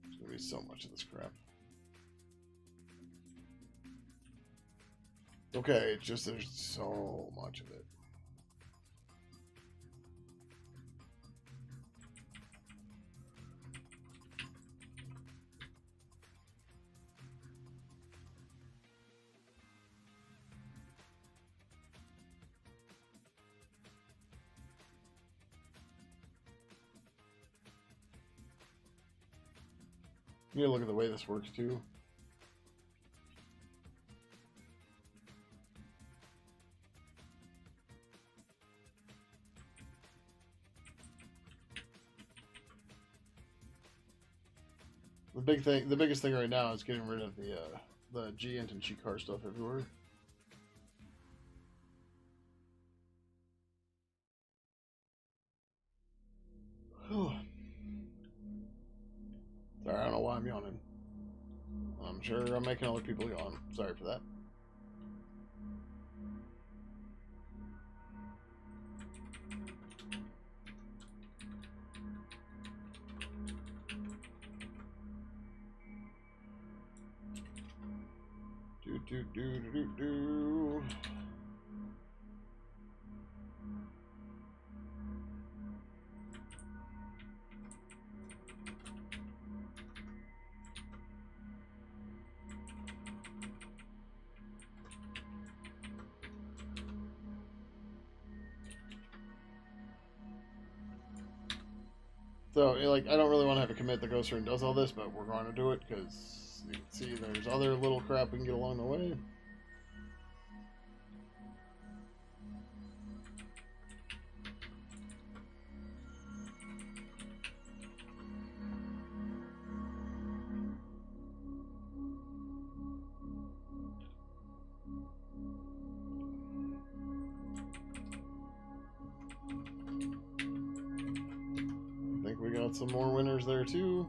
[SPEAKER 1] There's gonna be so much of this crap. Okay, it's just there's so much of it. You gotta look at the way this works too. The biggest thing right now is getting rid of the G-int and G-car stuff everywhere. Sorry, I don't know why I'm yawning. I'm sure I'm making other people yawn. Sorry for that. Do. So, like, I don't really want to have a commit that goes through and does all this, but we're going to do it because you can see there's other little crap we can get along the way. I think we got some more winners there too.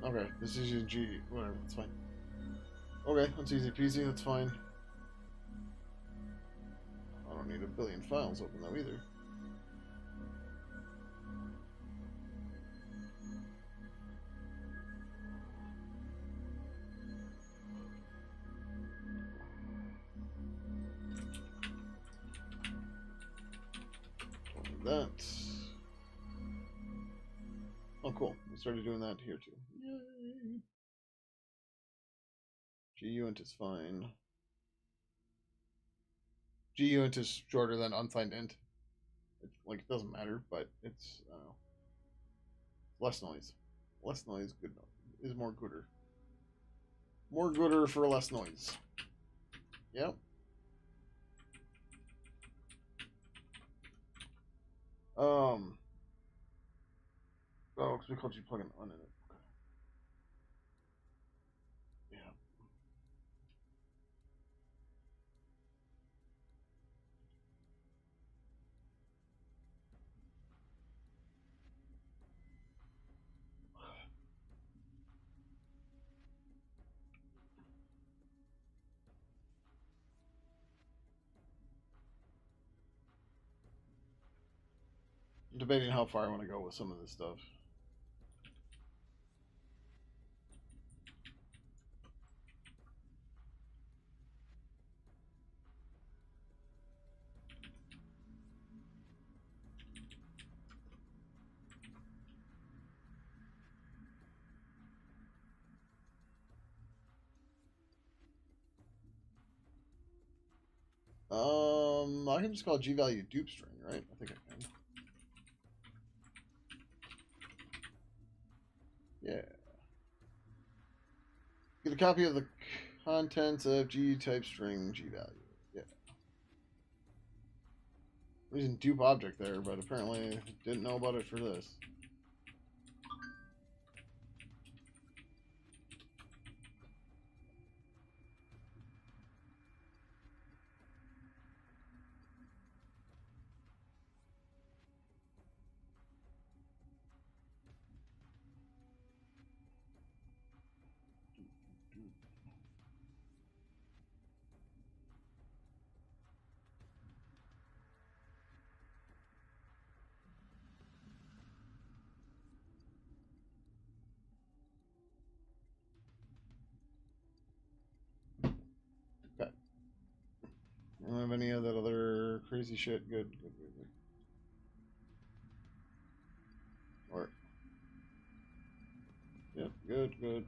[SPEAKER 1] Okay, this is using G, whatever, that's fine. Okay, that's easy peasy, that's fine. I don't need a billion files open though either. That. Oh, cool. We started doing that here too. Yay! GUint is fine. GUint is shorter than unsigned int. It doesn't matter, but it's I don't know, less noise. Less noise, good noise is more gooder. More gooder for less noise. Yep. Oh, because we called you plug an un in it. Okay. Yeah. I'm debating how far I want to go with some of this stuff. I can just call G value dupe string, right? I think I can. Yeah. Get a copy of the contents of G type string G value. Yeah. I'm using dupe object there, but apparently didn't know about it for this. Okay. I don't have any of that other crazy shit. Good, good, good, good. Or, yep, good, good.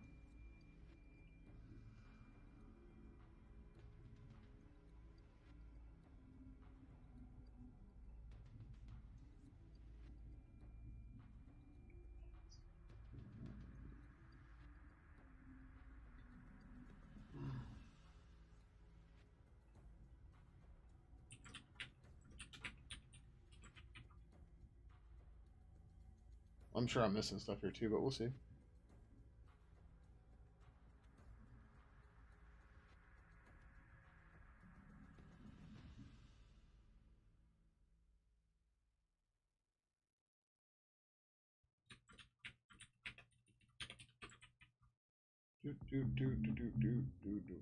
[SPEAKER 1] I'm sure I'm missing stuff here too, but we'll see. Do, do, do, do, do, do, do, do, do.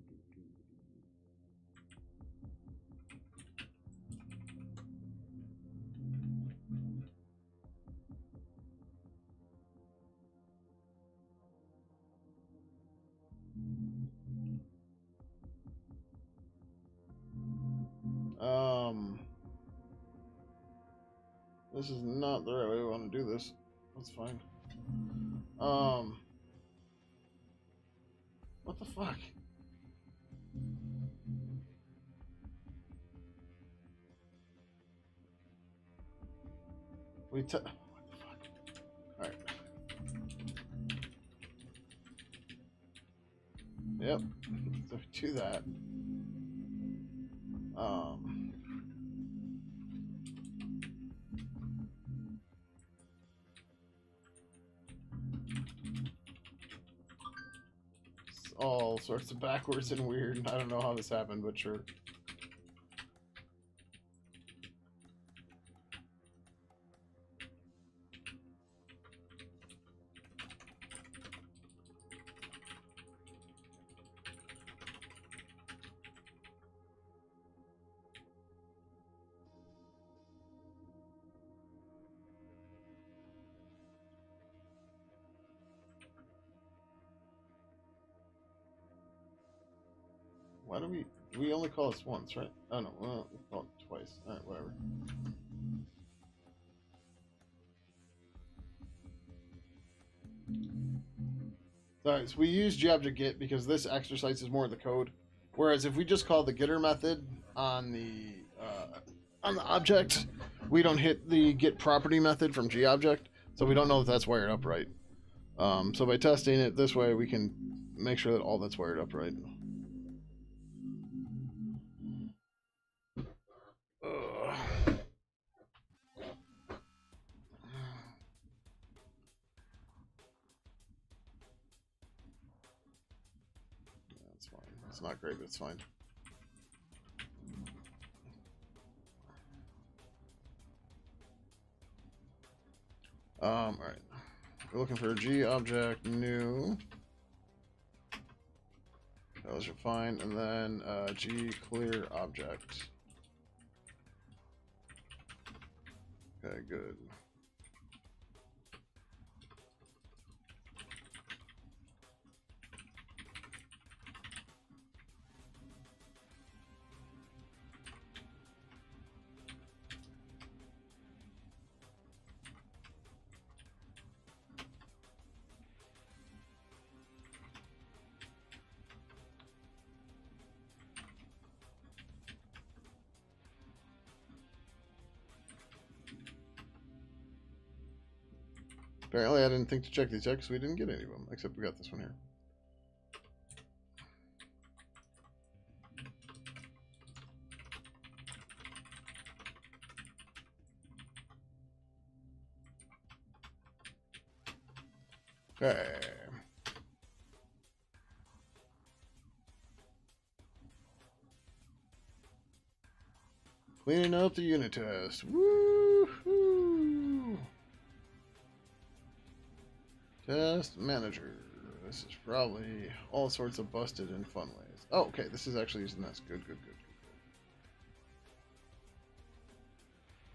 [SPEAKER 1] This is not the right way we want to do this. That's fine. What the fuck? What the fuck? Alright. Yep. So do that. Um. It's all sorts of backwards and weird. I don't know how this happened, but sure. Why do we only call this once, right? Oh no, we call it twice. Alright, whatever. Alright, so we use GObject_get because this exercises more of the code. Whereas if we just call the getter method on the object, we don't hit the get property method from GObject, so we don't know if that's wired up right. So by testing it this way, we can make sure that all that's wired up right. That's fine. It's not great, but it's fine. All right. We're looking for a GObject new. Those are fine, and then gclear object. Okay, good. Apparently, I didn't think to check these yet because we didn't get any of them, except we got this one here. Okay. Cleaning up the unit test. Woo-hoo! Test manager. This is probably all sorts of busted in fun ways. Oh, okay. This is actually using this. Good, good, good.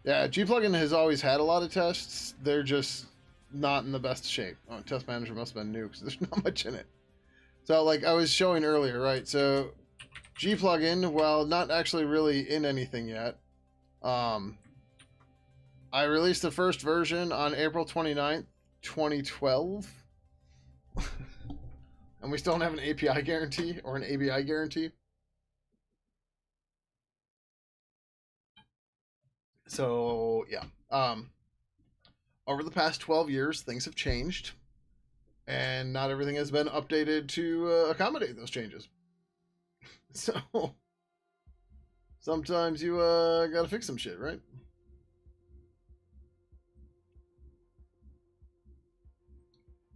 [SPEAKER 1] Yeah, G plugin has always had a lot of tests. They're just not in the best shape. Oh, test manager must have been new because there's not much in it. So, like I was showing earlier, right? So, G plugin, while not actually really in anything yet, I released the first version on April 29th, 2012. And we still don't have an API guarantee or an ABI guarantee. So, yeah. Over the past 12 years, things have changed. And not everything has been updated to accommodate those changes. So, sometimes you gotta fix some shit, right?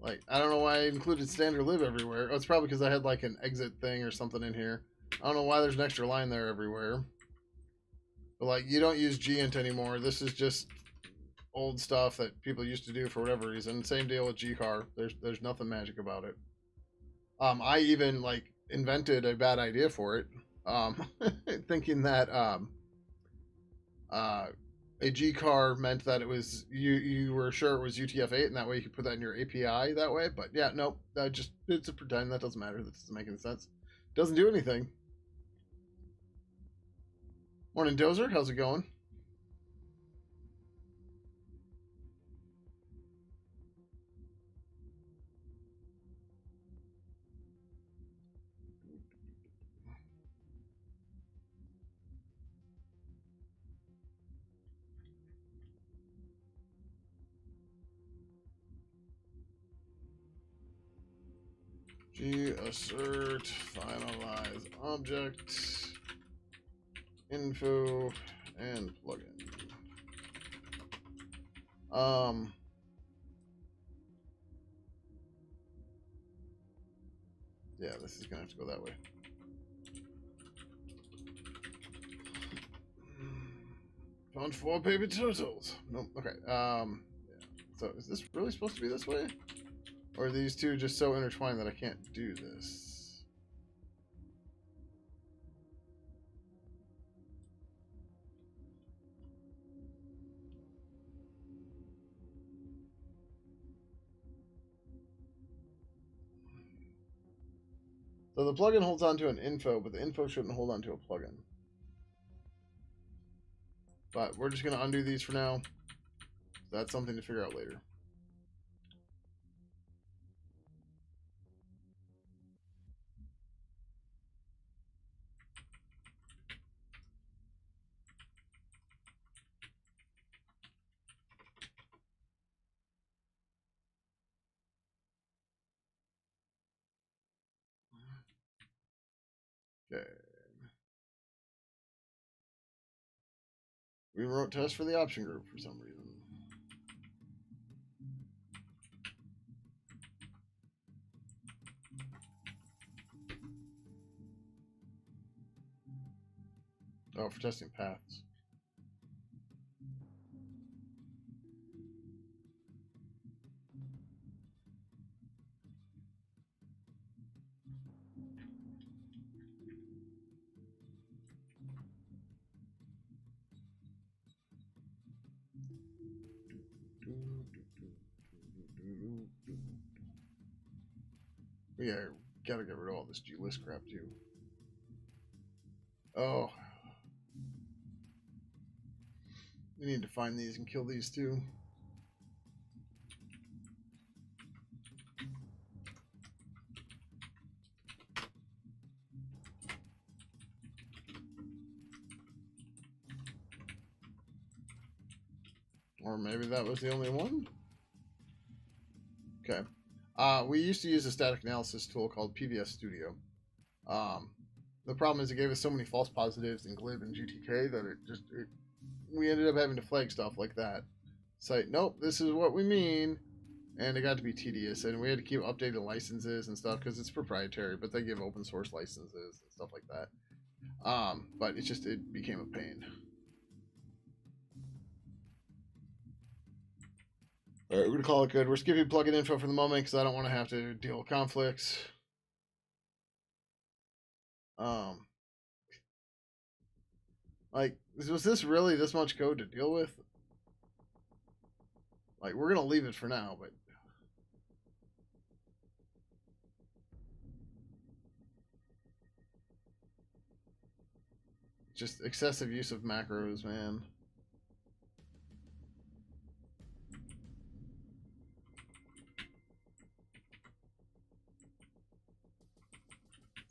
[SPEAKER 1] Like, I don't know why I included standard lib everywhere. Oh, it's probably because I had like an exit thing or something in here. I don't know why there's an extra line there everywhere. But like, you don't use gint anymore. This is just old stuff that people used to do for whatever reason. Same deal with gcar. There's nothing magic about it. I even like invented a bad idea for it, thinking that a gcar meant that it was you were sure it was UTF-8, and that way you could put that in your API that way. But yeah, nope. Just it's a pretend. That doesn't matter. That doesn't make any sense. Doesn't do anything. Morning, Dozer. How's it going? G assert finalize object info and plugin. Yeah, this is gonna have to go that way. Found 4 baby turtles. Nope. Okay. Yeah. So is this really supposed to be this way? Or are these two just so intertwined that I can't do this? So the plugin holds onto an info, but the info shouldn't hold onto a plugin. But we're just going to undo these for now. That's something to figure out later. Okay. We wrote tests for the option group for some reason. Oh, for testing paths. Yeah, gotta get rid of all this glist crap too. Oh. We need to find these and kill these too. Or maybe that was the only one? Okay. We used to use a static analysis tool called PVS Studio. Um, the problem is it gave us so many false positives in glib and GTK that we ended up having to flag stuff like that. It's like, nope, this is what we mean. And it got to be tedious, and we had to keep updating licenses and stuff because it's proprietary, but they give open source licenses and stuff like that. But it became a pain. All right, we're gonna call it good. We're skipping plugin info for the moment because I don't want to have to deal with conflicts. Like, was this really this much code to deal with? Like, we're gonna leave it for now, but just excessive use of macros, man.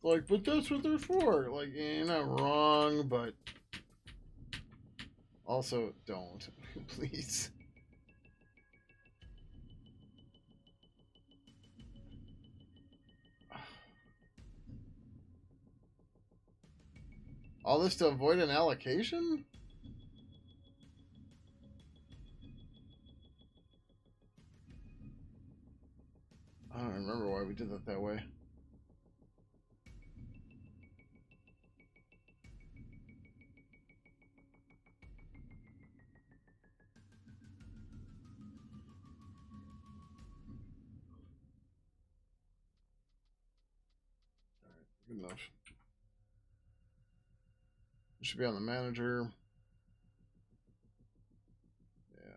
[SPEAKER 1] Like, but that's what they're for. Like, you're not wrong, but also don't, please. All this to avoid an allocation? I don't remember why we did that way. Good enough. It should be on the manager. Yeah.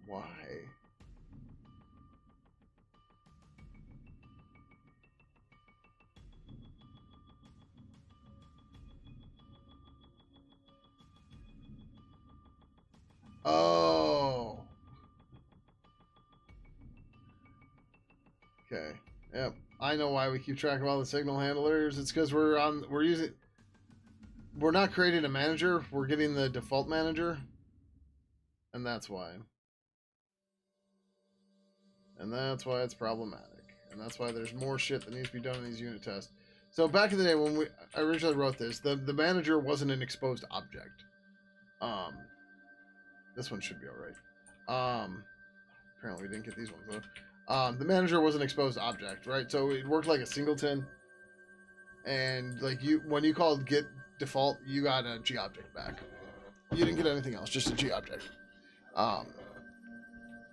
[SPEAKER 1] Why? Oh. Okay. Yep. I know why we keep track of all the signal handlers. It's because we're not creating a manager. We're getting the default manager, and that's why. And that's why it's problematic. And that's why there's more shit that needs to be done in these unit tests. So back in the day when I originally wrote this, the manager wasn't an exposed object. Um, this one should be all right. Apparently we didn't get these ones though. The manager was an exposed object, right? So it worked like a singleton, and like when you called get default, you got a G object back. You didn't get anything else, just a G object. Um,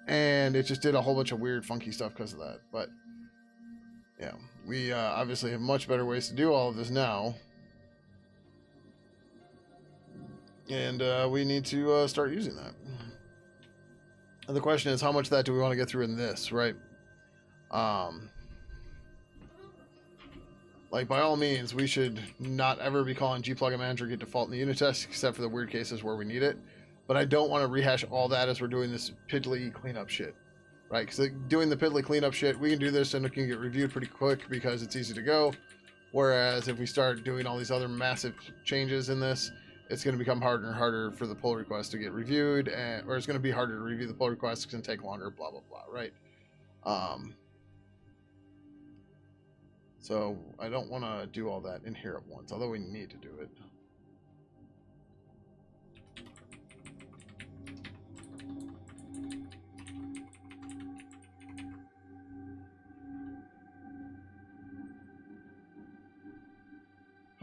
[SPEAKER 1] and it just did a whole bunch of weird, funky stuff because of that. But yeah, we obviously have much better ways to do all of this now, and we need to start using that. And the question is, how much of that do we want to get through in this, right? Like, by all means, we should not ever be calling gplugin manager get default in the unit test, except for the weird cases where we need it. But I don't want to rehash all that as we're doing this piddly cleanup shit, right? Because doing the piddly cleanup shit, we can do this and it can get reviewed pretty quick because it's easy to go. Whereas if we start doing all these other massive changes in this, it's going to become harder and harder for the pull request to get reviewed, or it's going to be harder to review the pull request. It's going to take longer, blah, blah, blah, right? So I don't want to do all that in here at once, although we need to do it.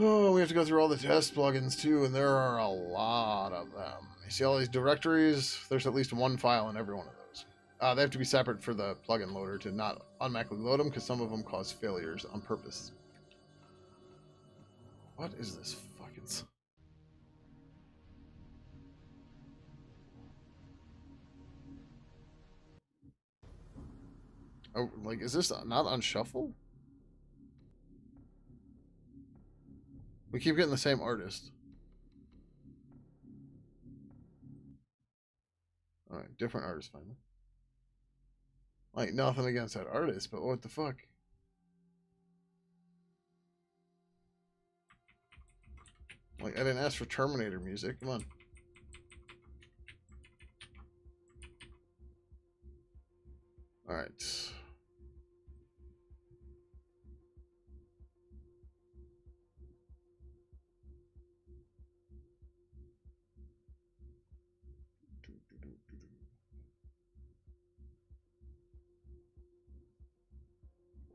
[SPEAKER 1] Oh, we have to go through all the test plugins too, and there are a lot of them. You see all these directories? There's at least one file in every one of those. They have to be separate for the plugin loader to not automatically load them because some of them cause failures on purpose. What is this fucking... Oh, like, is this not on shuffle? We keep getting the same artist. All right, different artist finally. Like nothing against that artist, but what the fuck? Like I didn't ask for Terminator music. Come on. All right.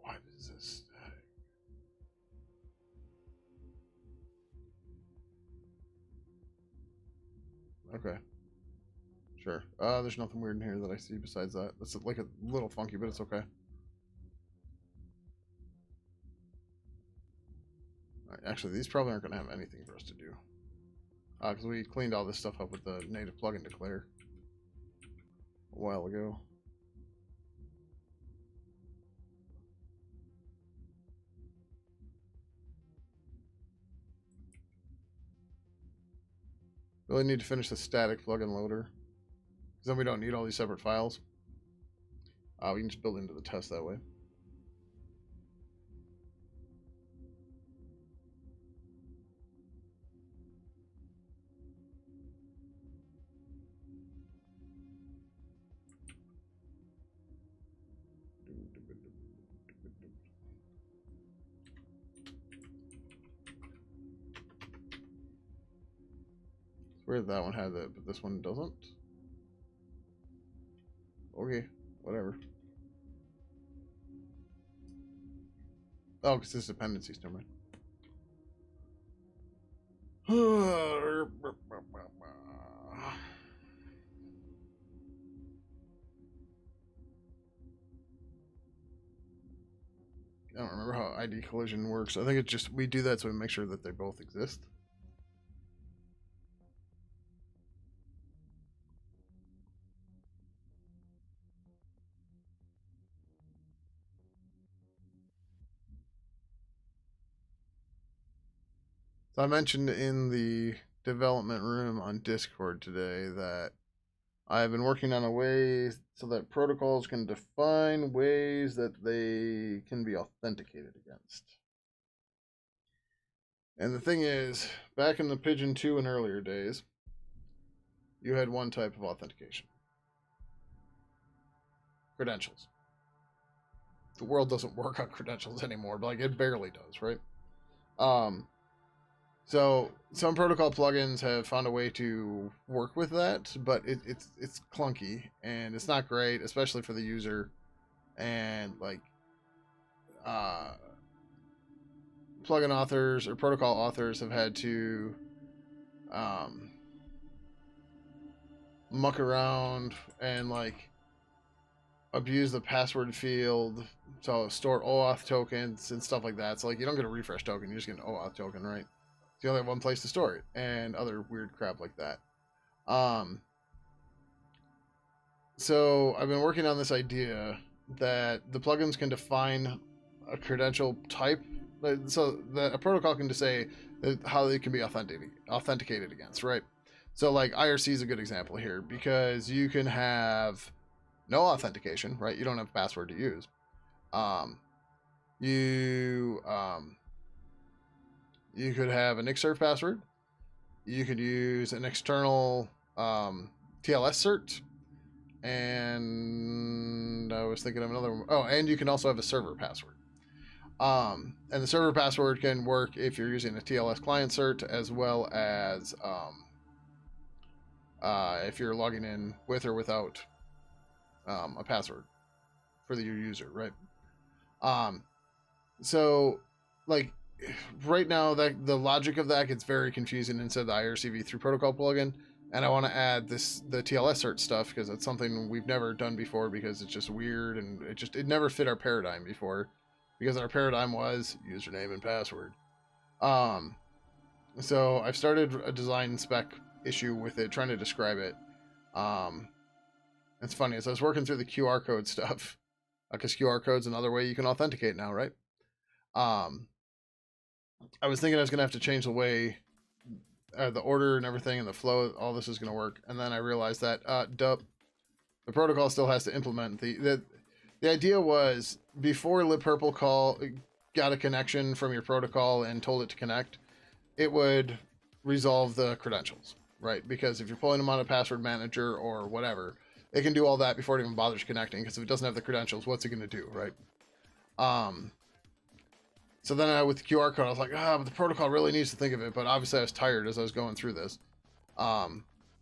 [SPEAKER 1] What is this? Okay. Sure. There's nothing weird in here that I see besides that. It's like a little funky, but it's okay. All right, actually, these probably aren't going to have anything for us to do. Because we cleaned all this stuff up with the native plugin declare a while ago. Really need to finish the static plugin loader. Because then we don't need all these separate files. We can just build into the test that way. It's weird that one had that, but this one doesn't. Okay, whatever. Oh, because this dependencies, never mind. I don't remember how ID collision works. I think it's just we do that so we make sure that they both exist. So I mentioned in the development room on Discord today that I've been working on a way so that protocols can define ways that they can be authenticated against. And the thing is, back in the Pidgin 2 and earlier days, you had one type of authentication. Credentials. The world doesn't work on credentials anymore, but like it barely does, right? Um, so some protocol plugins have found a way to work with that, but it's clunky and it's not great, especially for the user. And like uh, plugin authors or protocol authors have had to um, muck around and like abuse the password field, so store OAuth tokens and stuff like that. So like you don't get a refresh token, you just get an OAuth token, right? So you only have one place to store it, and other weird crap like that. So I've been working on this idea that the plugins can define a credential type, so that a protocol can just say how they can be authenticated against, right? So like IRC is a good example here because you can have no authentication, right? You don't have a password to use. Um, you you could have an Xserve password. You could use an external TLS cert, and I was thinking of another one. Oh, and you can also have a server password. And the server password can work if you're using a TLS client cert as well as if you're logging in with or without a password for your user, right? Um, so like right now that the logic of that gets very confusing inside the IRCv3 protocol plugin, and I want to add the TLS cert stuff because it's something we've never done before because it's just weird and it never fit our paradigm before because our paradigm was username and password. So I've started a design spec issue with it, trying to describe it. It's funny as I was working through the QR code stuff because QR code's another way you can authenticate now, right? I was thinking I was gonna have to change the way the order and everything and the flow, all this is gonna work, and then I realized that The protocol still has to implement the idea was before libpurple got a connection from your protocol and told it to connect, it would resolve the credentials, right? Because if you're pulling them on a password manager or whatever, it can do all that before it even bothers connecting. Because if it doesn't have the credentials, what's it going to do, right? So then with the QR code, I was like, but the protocol really needs to think of it. But obviously, I was tired as I was going through this,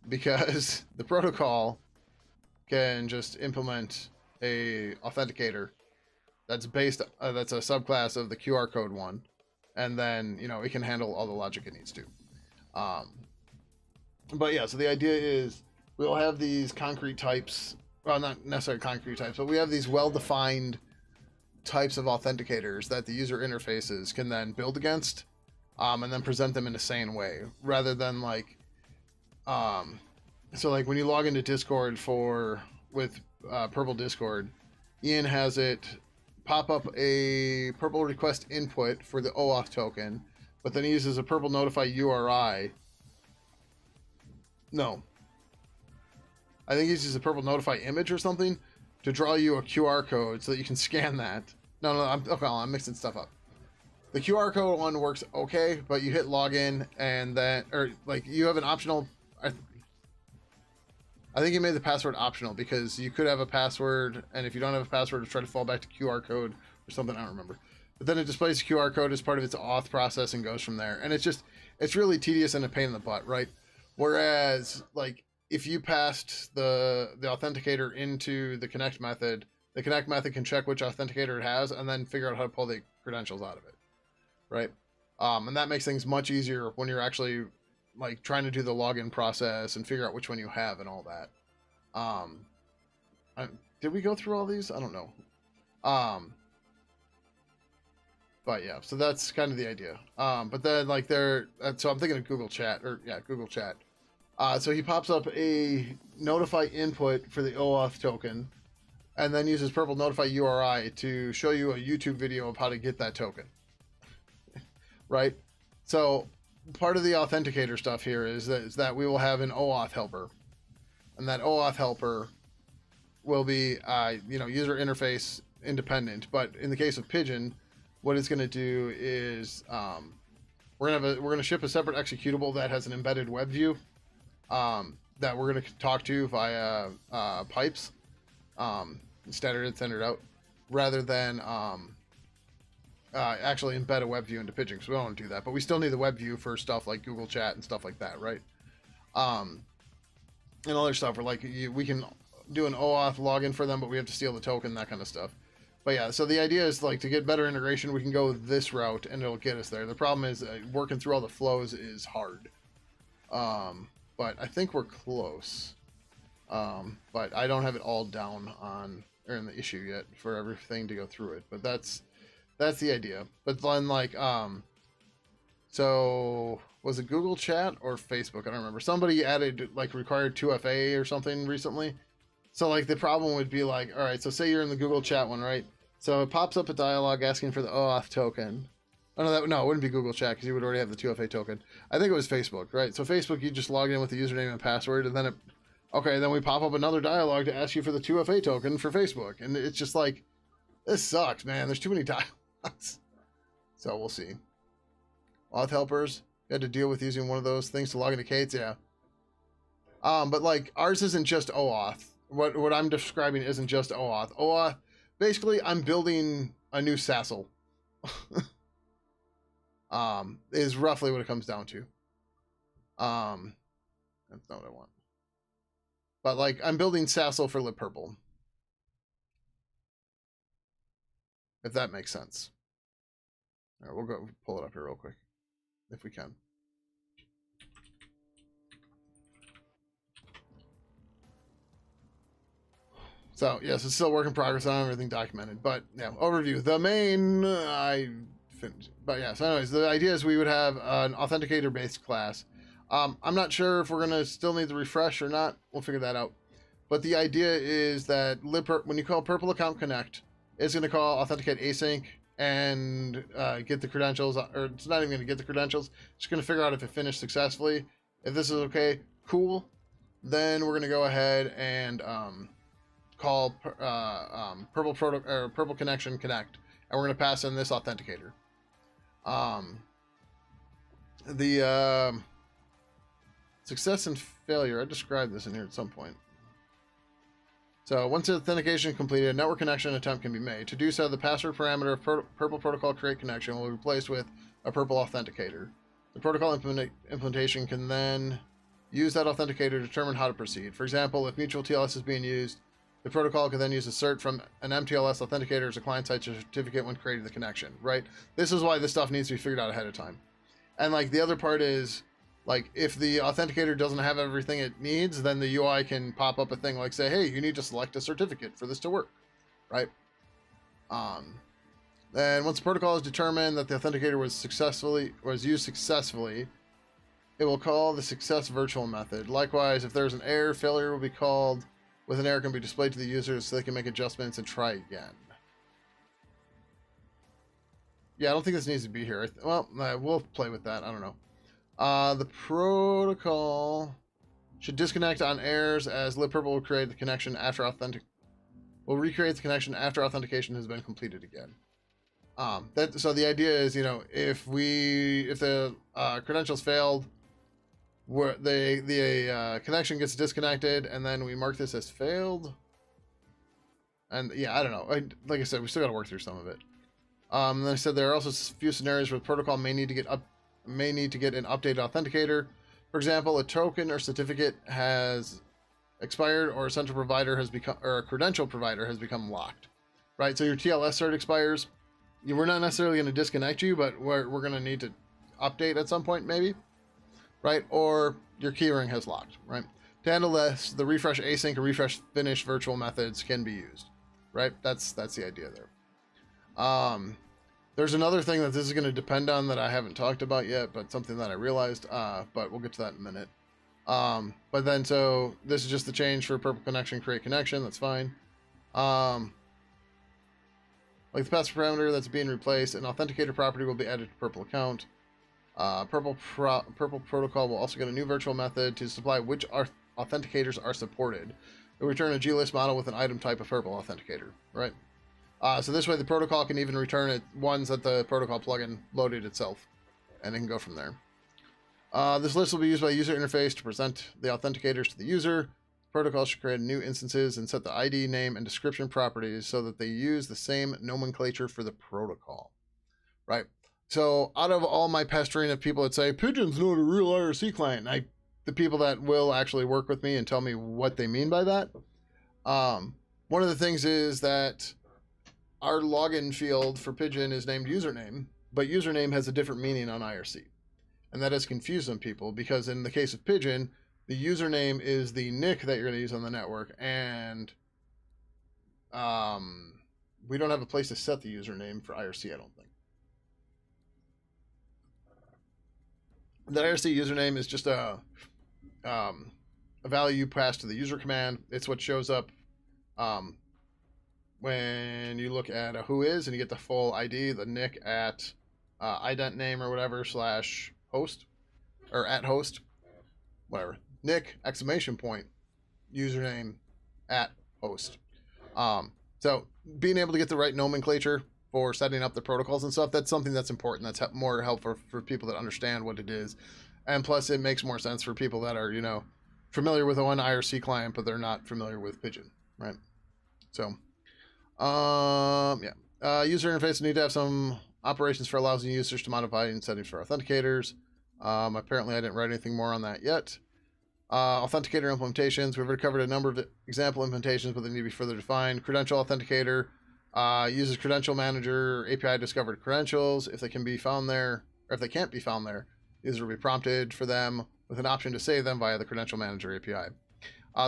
[SPEAKER 1] because the protocol can just implement a authenticator that's that's a subclass of the QR code one, and then it can handle all the logic it needs to. But yeah, so the idea is we'll have these concrete types, well, not necessarily concrete types, but we have these well-defined types of authenticators that the user interfaces can then build against, and then present them in a sane way, rather than so like when you log into Discord with Purple Discord, Ian has it pop up a Purple request input for the OAuth token, but then he uses a Purple notify URI. No, I think he uses a Purple notify image or something to draw you a QR code so that you can scan that. No, I'm mixing stuff up. The QR code one works okay, but you hit login and then, you have an optional. I think you made the password optional because you could have a password, and if you don't have a password, try to fall back to QR code or something. I don't remember. But then it displays the QR code as part of its auth process and goes from there. And it's really tedious and a pain in the butt, right? Whereas, if you passed the authenticator into the connect method, the connect method can check which authenticator it has and then figure out how to pull the credentials out of it, right? And that makes things much easier when you're actually trying to do the login process and figure out which one you have and all that. Did we go through all these? I don't know. But yeah, so that's kind of the idea. But then so I'm thinking of Google Chat, Google Chat. So he pops up a notify input for the OAuth token, and then uses Purple notify URI to show you a YouTube video of how to get that token. Right? So part of the authenticator stuff here is that we will have an OAuth helper, and that OAuth helper will be user interface independent. But in the case of Pidgin, what it's going to do is we're going to ship a separate executable that has an embedded web view that we're going to talk to via pipes, standard in, standard out, rather than actually embed a web view into Pidgin, because we don't want to do that. But we still need the web view for stuff like Google Chat and stuff like that, right? And other stuff where we can do an OAuth login for them, but we have to steal the token, that kind of stuff. But yeah, so the idea is to get better integration, we can go this route and it'll get us there. The problem is working through all the flows is hard. But I think we're close. But I don't have it all down in the issue yet for everything to go through it. But that's the idea. But then so was it Google Chat or Facebook? I don't remember. Somebody added required 2FA or something recently. So the problem would be all right, so say you're in the Google Chat one, right? So it pops up a dialog asking for the OAuth token. Oh, no, it wouldn't be Google Chat because you would already have the 2FA token. I think it was Facebook, right? So Facebook, you just log in with the username and password, and then then we pop up another dialog to ask you for the 2FA token for Facebook. And it's just this sucks, man. There's too many dialogs. So we'll see. Auth helpers, you had to deal with using one of those things to log into Kate's, yeah. But ours isn't just OAuth. What I'm describing isn't just OAuth. OAuth, basically, I'm building a new SASL. Is roughly what it comes down to. That's not what I want. But I'm building SASL for libpurple. If that makes sense. All right, we'll go pull it up here real quick, if we can. So yes, it's still a work in progress. I don't have everything documented, but yeah, overview. The main but yeah. So anyways, the idea is we would have an authenticator-based class. I'm not sure if we're gonna still need the refresh or not. We'll figure that out. But the idea is that when you call Purple Account Connect, it's gonna call authenticate async and get the credentials, or it's not even gonna get the credentials. It's gonna figure out if it finished successfully. If this is okay, cool. Then we're gonna go ahead and call purple connection connect, and we're going to pass in this authenticator. The success and failure, I described this in here at some point. So once the authentication is completed, a network connection attempt can be made. To do so, the password parameter of purple protocol create connection will be replaced with a purple authenticator. The protocol implementation can then use that authenticator to determine how to proceed. For example, if mutual TLS is being used, the protocol can then use a cert from an MTLS authenticator as a client-side certificate when creating the connection, right? This is why this stuff needs to be figured out ahead of time. And like the other part is, like, if the authenticator doesn't have everything it needs, then the UI can pop up a thing like, say, hey, you need to select a certificate for this to work, right? Then once the protocol is determined that the authenticator was used successfully, it will call the success virtual method. Likewise, if there's an error, failure will be called with an error can be displayed to the users so they can make adjustments and try again. Yeah, I don't think this needs to be here. Well, we'll play with that. I don't know. The protocol should disconnect on errors as libpurple will create the connection after will recreate the connection after authentication has been completed again. So the idea is, you know, if the credentials failed, where the connection gets disconnected, and then we mark this as failed. And yeah, I don't know. Like I said, we still got to work through some of it. And then I said there are also a few scenarios where the protocol may need to get an updated authenticator. For example, a token or certificate has expired, or a central provider has become, or a credential provider has become locked. Right. So your TLS cert expires. We're not necessarily going to disconnect you, but we're going to need to update at some point, maybe. Right. Or your keyring has locked. Right. To handle this, the refresh async and refresh finish virtual methods can be used. Right. That's the idea there. There's another thing that this is going to depend on that I haven't talked about yet, but something that I realized, but we'll get to that in a minute. But then, so this is just the change for purple connection, create connection. That's fine. Like the password parameter that's being replaced, an authenticator property will be added to purple account. Purple protocol will also get a new virtual method to supply which authenticators are supported. It will return a glist model with an item type of purple authenticator, right? So this way the protocol can even return ones that the protocol plugin loaded itself, and it can go from there. This list will be used by the user interface to present the authenticators to the user. The protocol should create new instances and set the ID, name, and description properties so that they use the same nomenclature for the protocol, right? So out of all my pestering of people that say, Pidgin's not a real IRC client, the people that will actually work with me and tell me what they mean by that, one of the things is that our login field for Pidgin is named username, but username has a different meaning on IRC. And that has confused some people because in the case of Pidgin, the username is the nick that you're going to use on the network. And we don't have a place to set the username for IRC, I don't think. The IRC username is just a value you pass to the user command. It's what shows up when you look at a whois and you get the full ID, the nick at ident name or whatever / host or at host, whatever, nick exclamation point username at host. So being able to get the right nomenclature for setting up the protocols and stuff, that's something that's important. That's more helpful for people that understand what it is. And plus it makes more sense for people that are, you know, familiar with one IRC client, but they're not familiar with Pidgin, right? So user interface need to have some operations for allowing users to modify and settings for authenticators. Apparently I didn't write anything more on that yet. Authenticator implementations, we've already covered a number of example implementations, but they need to be further defined. Credential authenticator uses credential manager API discovered credentials. If they can be found there, or if they can't be found there, user will be prompted for them with an option to save them via the credential manager API.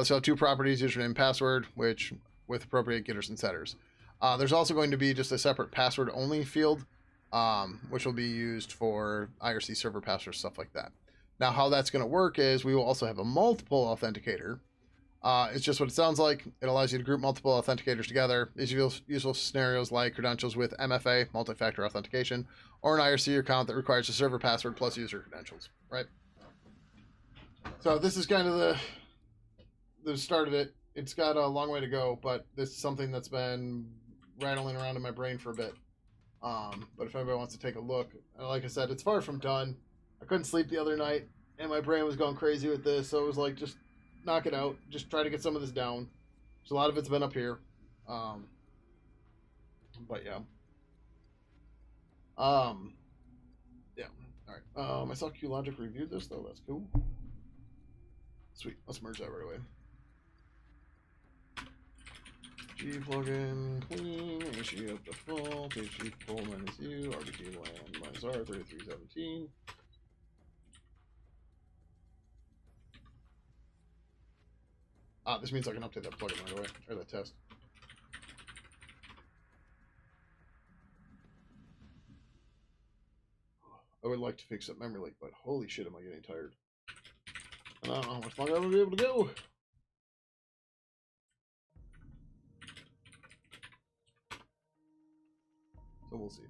[SPEAKER 1] So two properties, username and password, which with appropriate getters and setters. There's also going to be just a separate password only field, which will be used for IRC server passwords, stuff like that. Now, how that's going to work is we will also have a multiple authenticator. It's just what it sounds like. It allows you to group multiple authenticators together. It's useful scenarios like credentials with MFA, multi-factor authentication, or an IRC account that requires a server password plus user credentials, right? So this is kind of the start of it. it's got a long way to go, but this is something that's been rattling around in my brain for a bit. But if anybody wants to take a look, like I said, it's far from done. I couldn't sleep the other night, and my brain was going crazy with this, so it was like, just knock it out. Just try to get some of this down. So a lot of it's been up here. But yeah. Yeah. All right. I saw QLogic reviewed this, though. That's cool. Sweet. Let's merge that right away. G plugin clean, issue up default, issue pull minus U, RBT land minus R 3317. This means I can update that plugin right away, or that test. I would like to fix that memory leak, but holy shit, am I getting tired. I don't know how much longer I'm going to be able to go. So we'll see.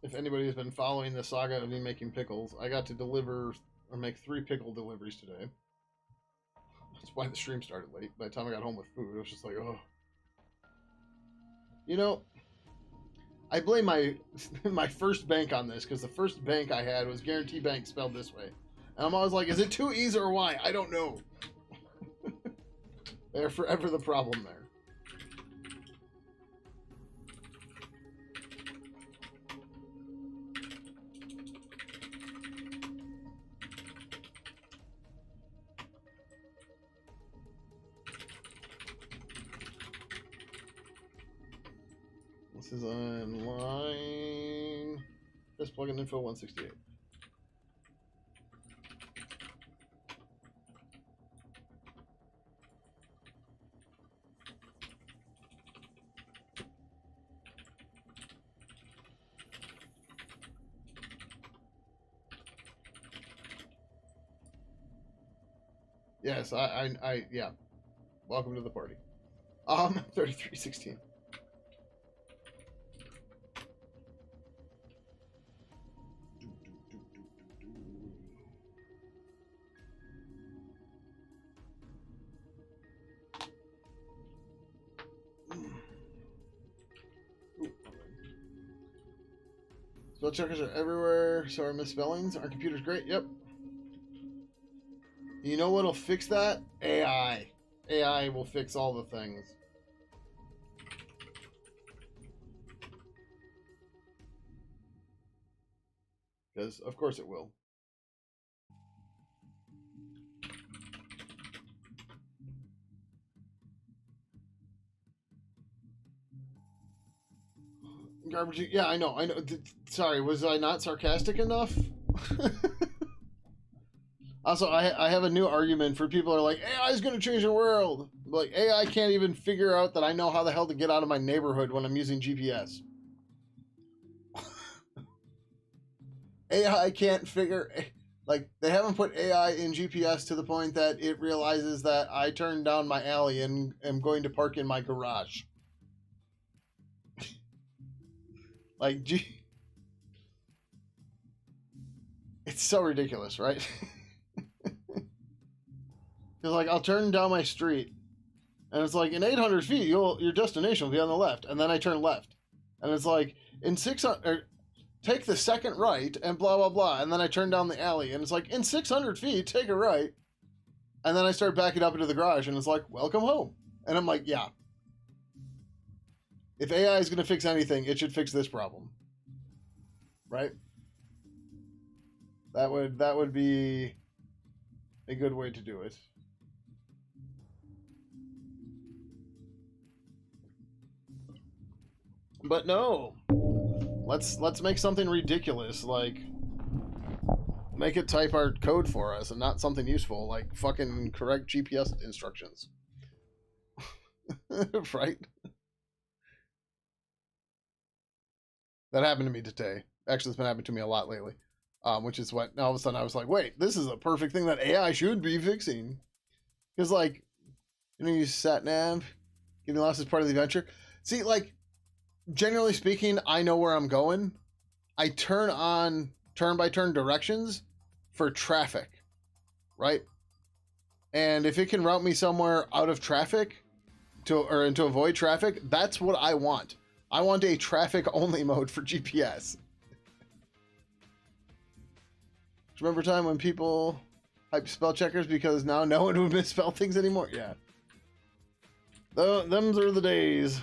[SPEAKER 1] If anybody has been following the saga of me making pickles, I got to deliver or make 3 pickle deliveries today. That's why the stream started late. By the time I got home with food, I was just like, oh. You know, I blame my first bank on this, because the first bank I had was Guarantee Bank spelled this way. And I'm always like, is it 2 E's or Y? I don't know. They're forever the problem there. This is online. Just plugin info 168. Yes, yeah. Welcome to the party. 3316. Spell checkers are everywhere, so our misspellings. Our computer's great. Yep. You know what'll fix that? AI. AI will fix all the things. Because, of course it will. Garbage. Yeah, I know. Sorry, was I not sarcastic enough? Also, I have a new argument for people who are like, AI is going to change the world. Like, AI can't even figure out that I know how the hell to get out of my neighborhood when I'm using GPS. AI can't figure... Like, they haven't put AI in GPS to the point that it realizes that I turned down my alley and am going to park in my garage. Like, it's so ridiculous, right? Because, like, I'll turn down my street, and it's like, in 800 feet, your destination will be on the left, and then I turn left. And it's like, in 600... take the second right, and blah, blah, blah, and then I turn down the alley, and it's like, in 600 feet, take a right, and then I start backing up into the garage, and it's like, welcome home. And I'm like, yeah. If AI is going to fix anything, it should fix this problem. Right? That would be a good way to do it. But no. Let's make something ridiculous, like make it type our code for us and not something useful, like fucking correct GPS instructions. Right? That happened to me today. Actually, it's been happening to me a lot lately. Which is what, all of a sudden I was like, wait, this is a perfect thing that AI should be fixing. Because, like, you know, you sat nav, getting lost is part of the adventure. See, like, generally speaking, I know where I'm going. I turn on turn by turn directions for traffic, right? And if it can route me somewhere out of traffic to avoid traffic, that's what I want. I want a traffic only mode for GPS. Remember time when people hype spell checkers because now no one would misspell things anymore? Yeah. Them's are the days.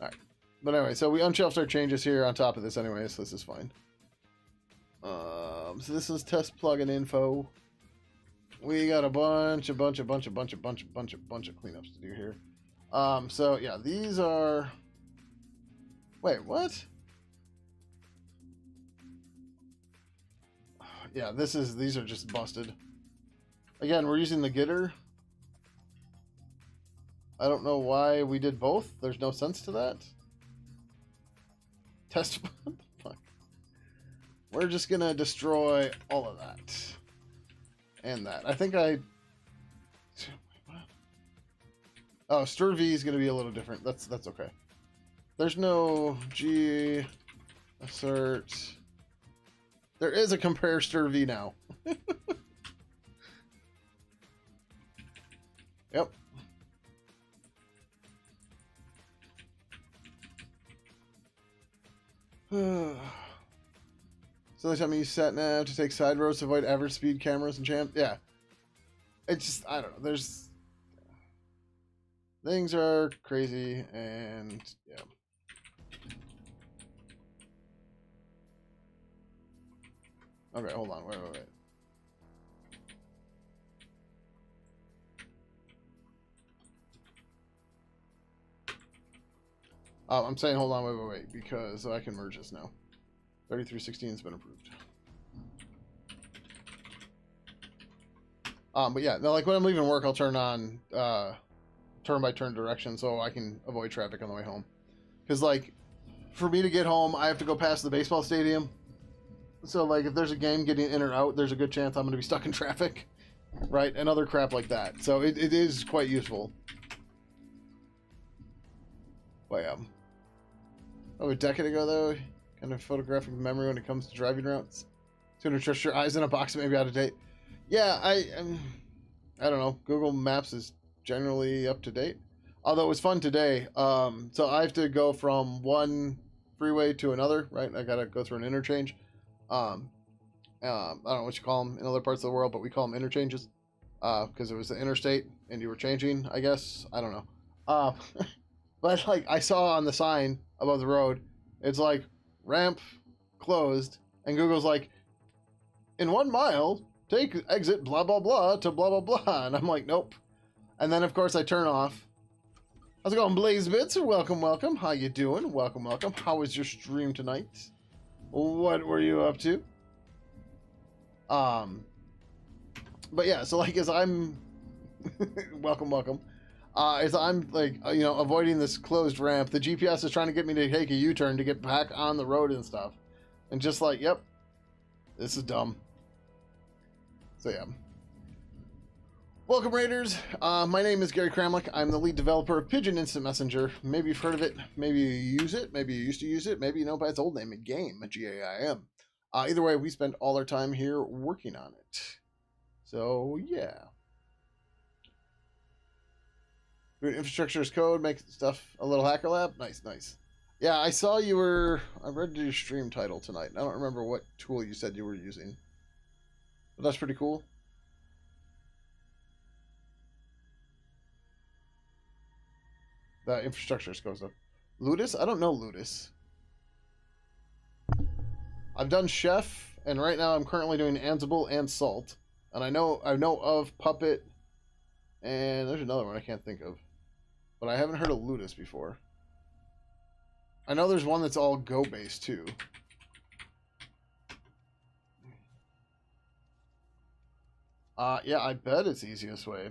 [SPEAKER 1] Alright. But anyway, so we unshelved our changes here on top of this anyway, so this is fine. So this is test plugin info. We got a bunch of cleanups to do here. So yeah, these are... Wait, what? Yeah, these are just busted. Again, we're using the getter. I don't know why we did both. There's no sense to that. Test. What the fuck? We're just gonna destroy all of that. And that. I think I... Oh, stir V is gonna be a little different. That's okay. There's no G assert. There is a compare stir V now. Yep. So they tell me you sat nav to take side roads to avoid average speed cameras and champ. Yeah. It's just, I don't know. There's... Things are crazy and yeah. Okay, hold on. Wait. Oh, I'm saying hold on, wait, because I can merge this now. 3316 has been approved. But yeah, no, like when I'm leaving work, I'll turn on turn-by-turn direction so I can avoid traffic on the way home. Because, like, for me to get home, I have to go past the baseball stadium. So, like, if there's a game getting in or out, there's a good chance I'm going to be stuck in traffic, right? And other crap like that. So it is quite useful. But yeah. Oh, a decade ago, though, kind of photographic memory when it comes to driving routes. Sooner trust your eyes in a box, maybe out of date. Yeah, I don't know. Google Maps is generally up to date. Although it was fun today. So I have to go from one freeway to another, right? I gotta go through an interchange. I don't know what you call them in other parts of the world, but we call them interchanges. Because it was the interstate and you were changing, I guess. I don't know. But like I saw on the sign above the road, it's like ramp closed, and Google's like, in 1 mile, take exit blah blah blah to blah blah blah, and I'm like, nope. And then of course I turn off. How's it going, Blaze Bits? Welcome. How you doing? Welcome. How was your stream tonight? What were you up to? But yeah, so like as I'm welcome. As I'm like avoiding this closed ramp, the GPS is trying to get me to take a U-turn to get back on the road and stuff, and just like, yep, this is dumb. So yeah. Welcome, Raiders. My name is Gary Kramlich. I'm the lead developer of Pidgin Instant Messenger. Maybe you've heard of it. Maybe you use it. Maybe you used to use it. Maybe you know by its old name, a game, GAIM. Either way, we spend all our time here working on it. So yeah. Infrastructure as code, make stuff a little hacker lab. Nice. Yeah, I saw you were. I read your stream title tonight. I don't remember what tool you said you were using, but that's pretty cool. The infrastructure as code stuff. Ludus? I don't know Ludus. I've done Chef, and right now I'm currently doing Ansible and Salt, and I know of Puppet, and there's another one I can't think of. But I haven't heard of Ludus before. I know there's one that's all Go based too. Yeah, I bet it's the easiest way.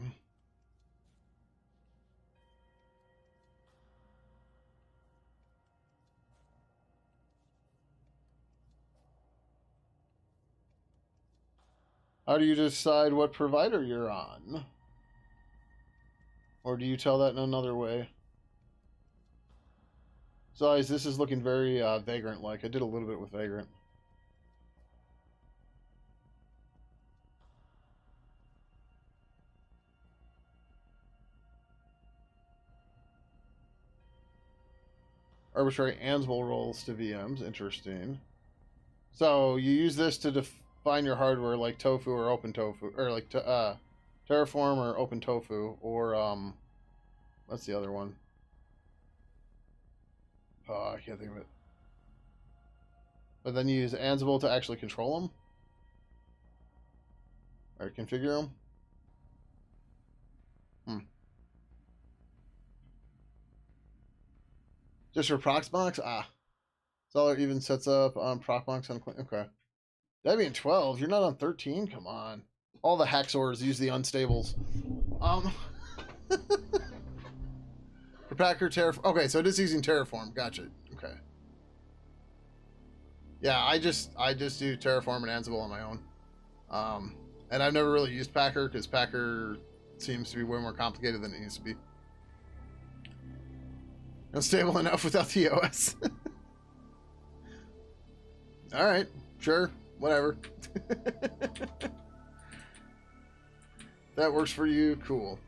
[SPEAKER 1] How do you decide what provider you're on? Or do you tell that in another way? So guys, this is looking very Vagrant-like. I did a little bit with Vagrant. Arbitrary Ansible roles to VMs. Interesting. So you use this to define your hardware like Tofu or OpenTofu, or like Terraform or OpenTofu, or what's the other one? Oh, I can't think of it. But then you use Ansible to actually control them or configure them. Just for Proxmox? Ah. Seller even sets up on Proxmox on okay. Debian 12, you're not on 13? Come on. All the hacksaws use the unstables. For Packer Terraform. Okay, so it is using Terraform. Gotcha. Okay. Yeah, I just do Terraform and Ansible on my own. And I've never really used Packer because Packer seems to be way more complicated than it needs to be. Unstable enough without the OS. All right, sure, whatever. That works for you, cool.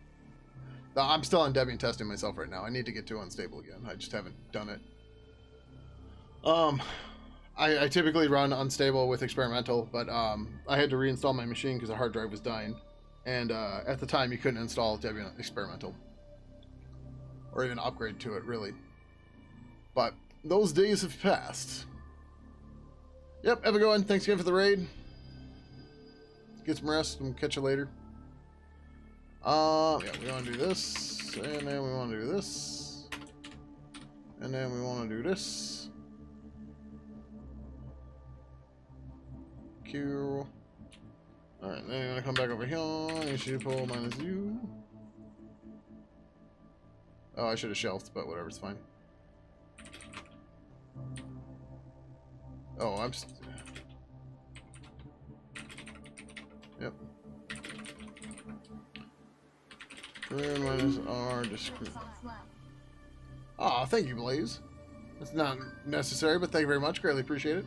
[SPEAKER 1] I'm still on Debian testing myself right now. I need to get to unstable again. I just haven't done it. I typically run unstable with experimental, but I had to reinstall my machine because the hard drive was dying, and at the time you couldn't install Debian experimental or even upgrade to it really. But those days have passed. Yep, have a good one. Thanks again for the raid. Get some rest and catch you later. Yeah, we want to do this, and then we want to do this, and then we want to do this. Q. Alright, then you're going to come back over here. You should pull minus U. Oh, I should have shelved, but whatever, it's fine. Oh, yep. Clear minus R discrete. Aw, thank you, Blaze. That's not necessary, but thank you very much. Greatly appreciate it.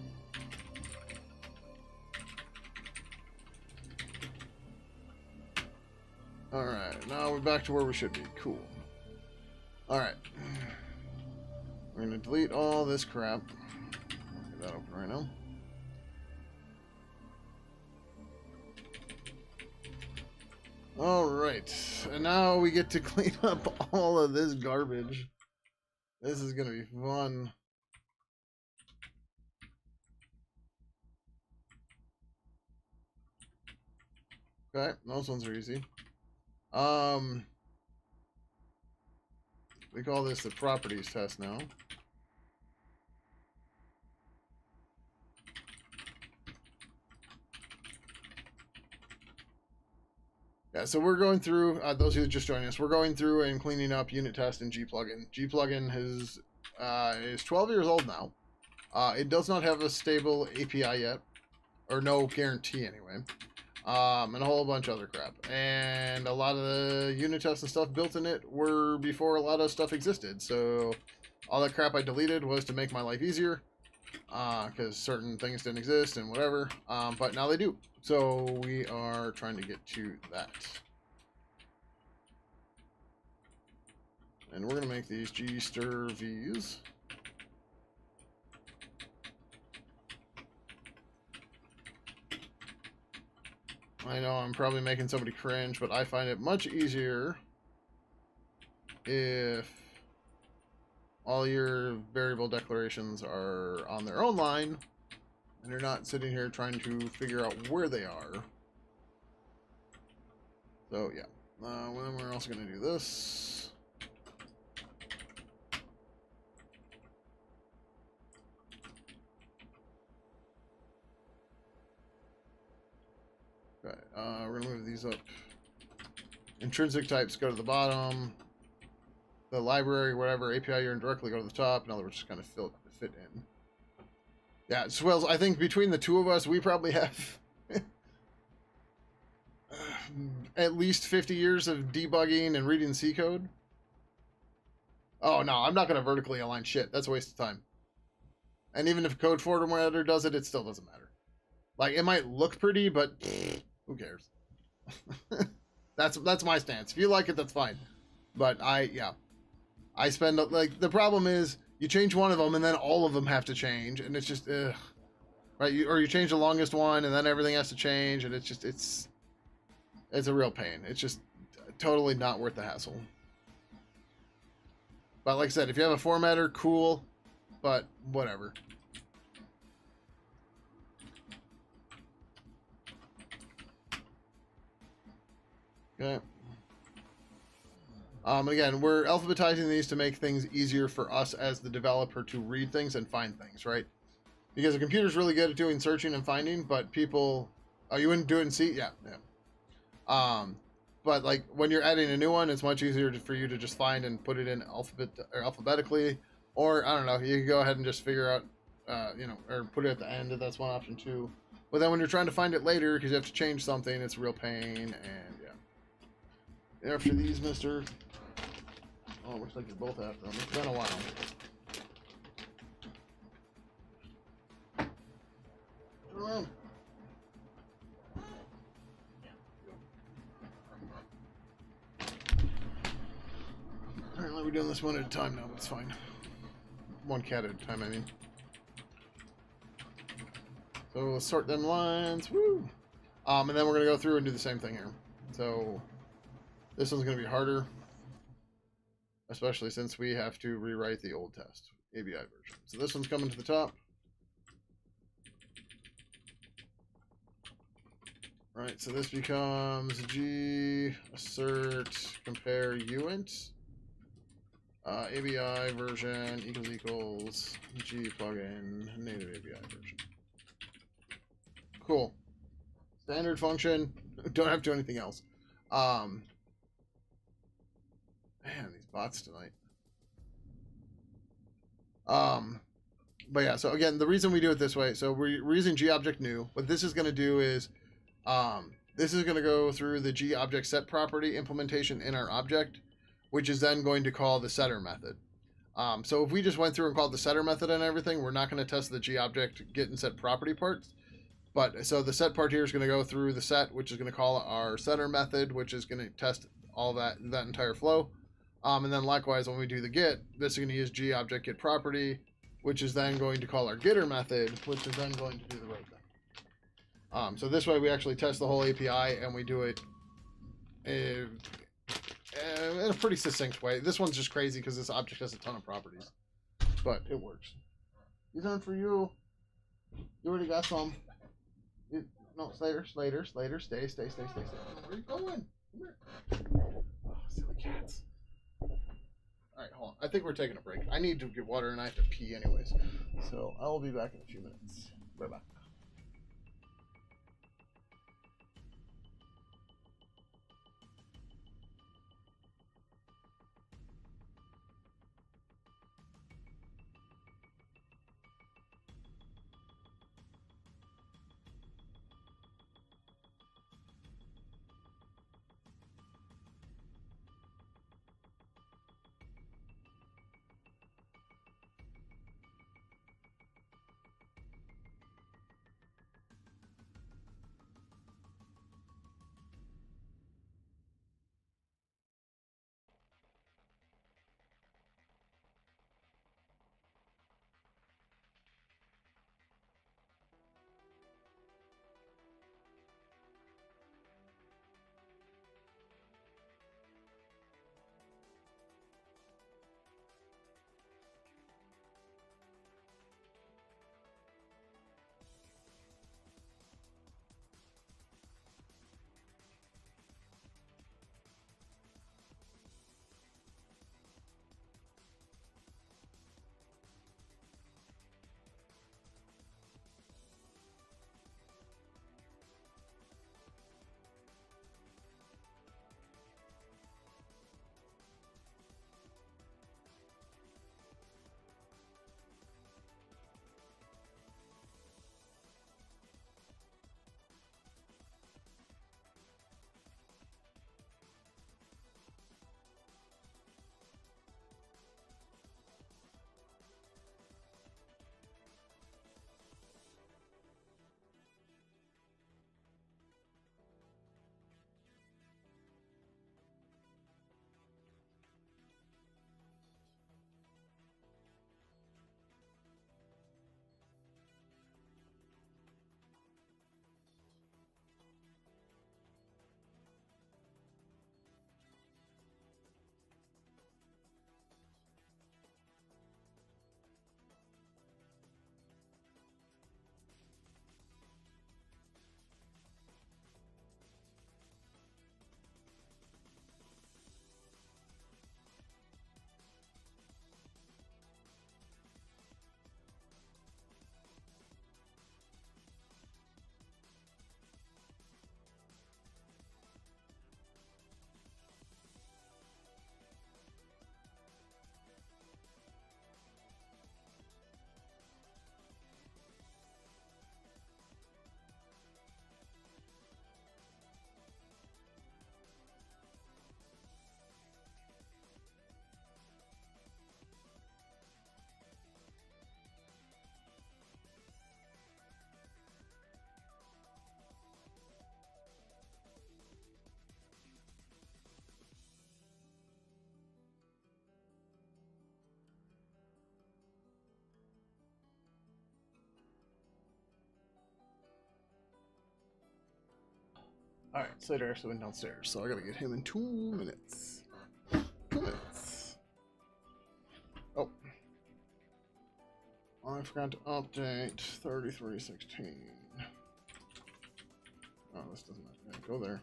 [SPEAKER 1] Alright, now we're back to where we should be. Cool. Alright. We're going to delete all this crap. Get that open right now. Alright, and now we get to clean up all of this garbage. This is gonna be fun. Okay, those ones are easy. We call this the properties test now. Yeah, so we're going through, those who just joined us, we're going through and cleaning up unit test in G-Plugin. G-Plugin is 12 years old now. It does not have a stable API yet, or no guarantee anyway, and a whole bunch of other crap. And a lot of the unit tests and stuff built in it were before a lot of stuff existed, so all that crap I deleted was to make my life easier, because certain things didn't exist and whatever, but now they do. So we are trying to get to that. And we're going to make these G-stir Vs. I know I'm probably making somebody cringe, but I find it much easier if all your variable declarations are on their own line and you're not sitting here trying to figure out where they are. So yeah, then we're also going to do this. Okay, we're going to move these up. Intrinsic types go to the bottom. The library, whatever API you're in directly, go to the top. In other words, just kind of fit in. Yeah, Swells, I think between the two of us, we probably have at least 50 years of debugging and reading C code. Oh no, I'm not going to vertically align shit. That's a waste of time. And even if a code formatter does it, it still doesn't matter. Like, it might look pretty, but who cares? That's my stance. If you like it, that's fine. But I spend, like, the problem is you change one of them and then all of them have to change, and it's just ugh. Right? Or you change the longest one and then everything has to change, and it's a real pain. It's just totally not worth the hassle. But like I said, if you have a formatter, cool, but whatever. Okay. Again, we're alphabetizing these to make things easier for us as the developer to read things and find things, right? Because the computer's really good at doing searching and finding, but people... Oh, you wouldn't do it in C? Yeah. But like when you're adding a new one, it's much easier for you to just find and put it in alphabetically, or I don't know, you can go ahead and just figure out, or put it at the end. That's one option too. But then when you're trying to find it later because you have to change something, it's a real pain. And yeah. After these, Mister. Oh, looks like you're both after them. It's been a while. Turn around. Apparently we're doing this one at a time now, but it's fine. One cat at a time, I mean. So we'll sort them lines. Woo! And then we're going to go through and do the same thing here. So this one's going to be harder, especially since we have to rewrite the old test, ABI version. So this one's coming to the top. Right, so this becomes G assert compare uint. ABI version equals G plugin native ABI version. Cool. Standard function. Don't have to do anything else. Man, these bots tonight. But yeah, so again, the reason we do it this way, so we're using GObject new. What this is going to do is, this is going to go through the GObject set property implementation in our object, which is then going to call the setter method. So if we just went through and called the setter method and everything, we're not going to test the GObject get and set property parts. But so the set part here is going to go through the set, which is going to call our setter method, which is going to test all that entire flow. And then likewise, when we do the get, this is going to use GObject get property, which is then going to call our getter method, which is then going to do the right thing. So this way we actually test the whole API and we do it in a pretty succinct way. This one's just crazy because this object has a ton of properties, but it works. These aren't for you. You already got some. No, Slater, stay. Where are you going? Come here. Oh, silly cats. Alright, hold on. I think we're taking a break. I need to get water and I have to pee anyways. So I will be back in a few minutes. Bye-bye. Alright, Slater actually went downstairs, so I gotta get him in 2 minutes. 2 minutes. Oh. I forgot to update 3316. Oh, this doesn't go there.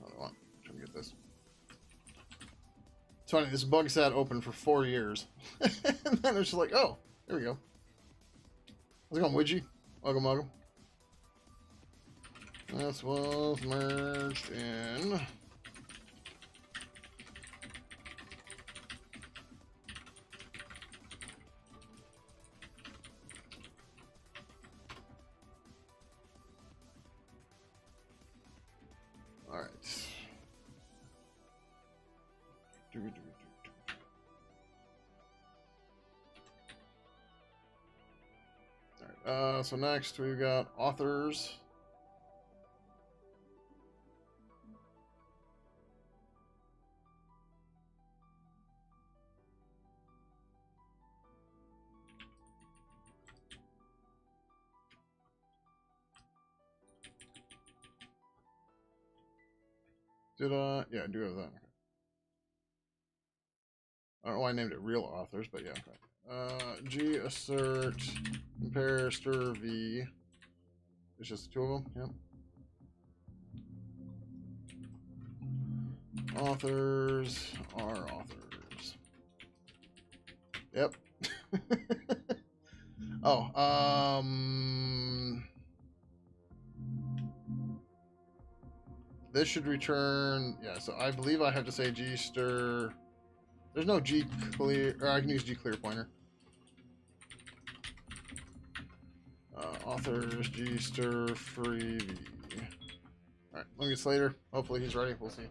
[SPEAKER 1] I'm trying to get this. It's funny, this bug sat open for 4 years. And then it's just like, oh, there we go. How's it going, Widgie? Welcome, welcome. This was merged in. All right. All right. So next we've got authors. Did I? Yeah, I do have that. Okay. I don't know why I named it real authors, but yeah. Okay. G assert compare stir V. It's just the 2 of them. Yep. Authors are authors. Yep. Oh, this should return, yeah, so I believe I have to say G stir. There's no G clear, or I can use G clear pointer. Authors G stir free V. Alright, let me get Slater. Hopefully he's ready. We'll see.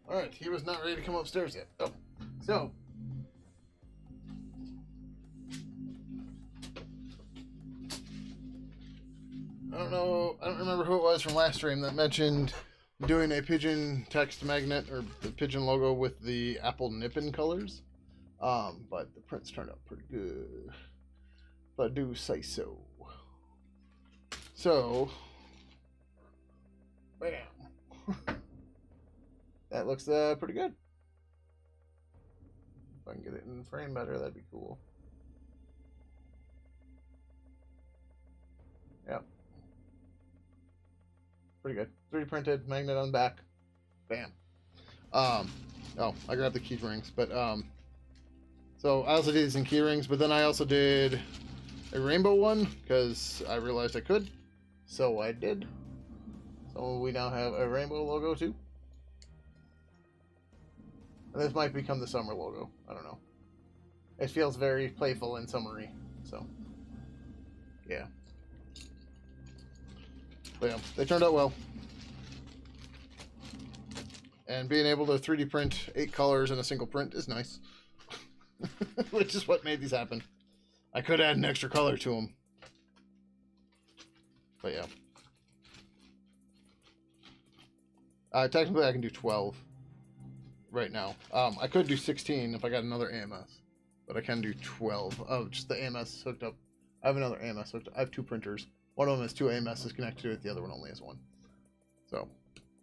[SPEAKER 1] Alright, he was not ready to come upstairs yet. Oh, so. I don't know, I don't remember who it was from last stream that mentioned doing a Pidgin text magnet or the Pidgin logo with the Apple Nippin colors. But the prints turned out pretty good. If I do say so. So, bam. That looks pretty good. If I can get it in frame better, that'd be cool. Yep. Pretty good. 3D printed, magnet on the back. Bam. Oh, I grabbed the key rings, but so I also did these in key rings, but then I also did a rainbow one because I realized I could. So I did. So we now have a rainbow logo too. And this might become the summer logo. I don't know. It feels very playful and summery. So, yeah. But yeah, they turned out well. And being able to 3D print 8 colors in a single print is nice. Which is what made these happen. I could add an extra color to them. But yeah. Technically I can do 12 right now. I could do 16 if I got another AMS. but I can do 12. Oh, just the AMS hooked up. I have another AMS hooked up. I have 2 printers. One of them has 2 AMSs connected to it. The other one only has 1. So,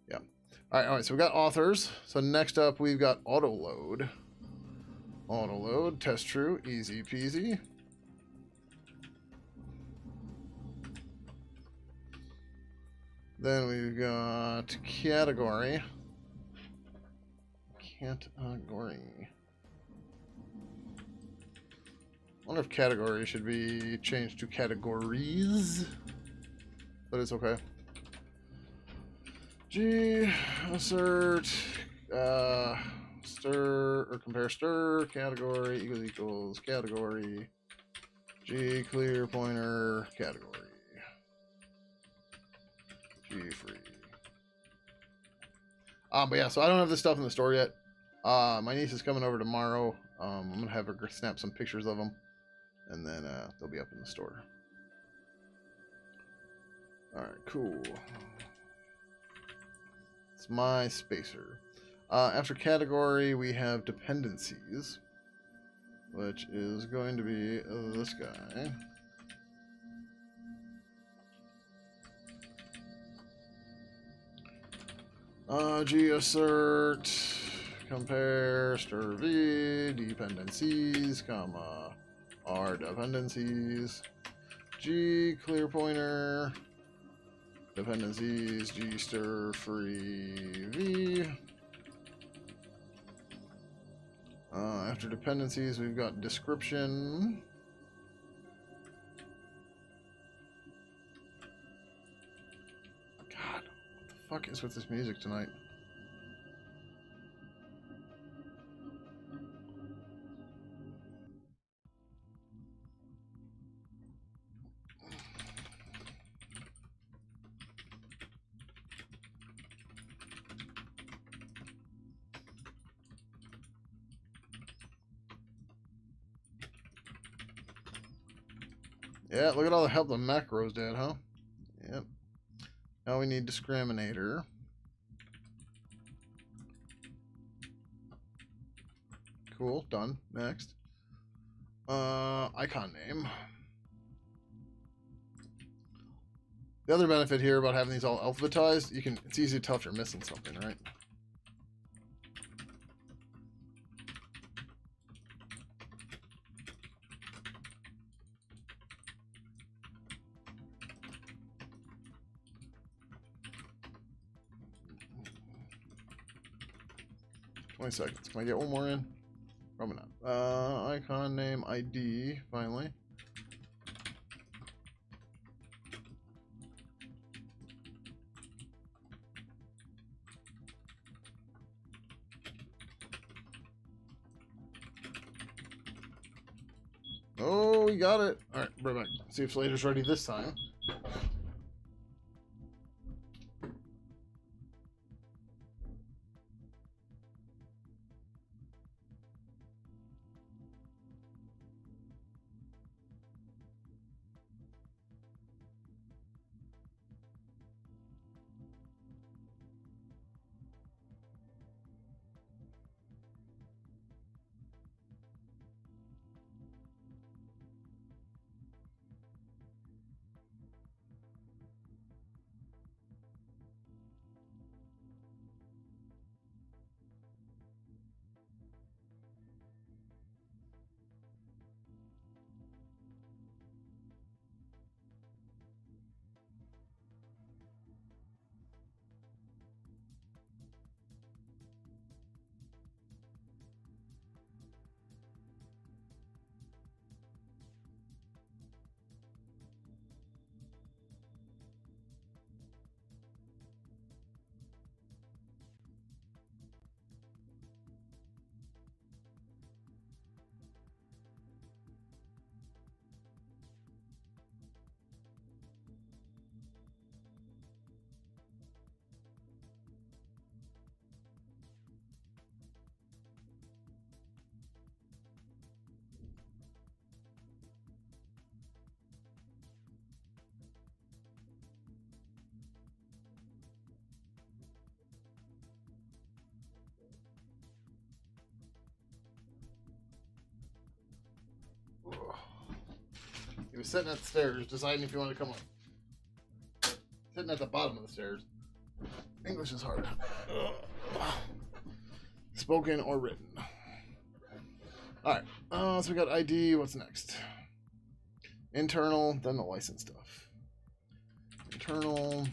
[SPEAKER 1] yeah. All right. So we got authors. So next up, we've got auto load. Auto load, test true, easy peasy. Then we've got category. Category. I wonder if category should be changed to categories, but it's okay. G assert stir or compare stir category equals category G clear pointer category G free. But yeah, so I don't have this stuff in the store yet. My niece is coming over tomorrow. I'm gonna have her snap some pictures of them, and then they'll be up in the store. All right, cool. It's my spacer. After category, we have dependencies, which is going to be this guy. G assert compare stir v dependencies, comma R dependencies, G clear pointer dependencies, G stir free v. After dependencies, we've got description. God, what the fuck is with this music tonight? Yeah, look at all the help the macros did, huh? Yep. Now we need discriminator. Cool, done. Next. Icon name. The other benefit here about having these all alphabetized, it's easy to tell if you're missing something, right? Seconds. Can I get one more in? Probably not. Icon name ID, finally. Oh, we got it. All right, right back. See if Slater's ready this time. He was sitting at the stairs, deciding if he wanted to come up. Sitting at the bottom of the stairs. English is hard. Spoken or written. Alright, so we got ID. What's next? Internal, then the license stuff. Internal.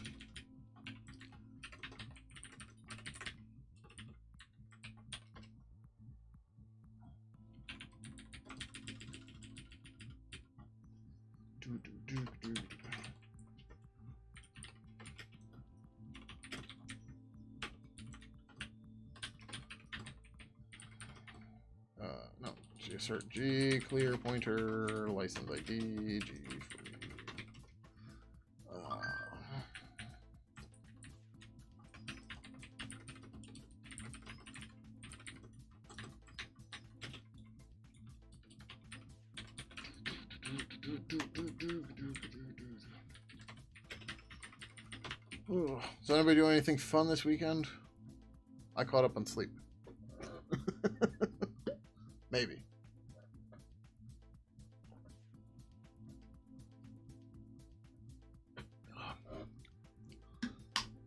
[SPEAKER 1] No. Assert G, clear pointer, license ID, G free. Is anybody doing anything fun this weekend? I caught up on sleep. Maybe.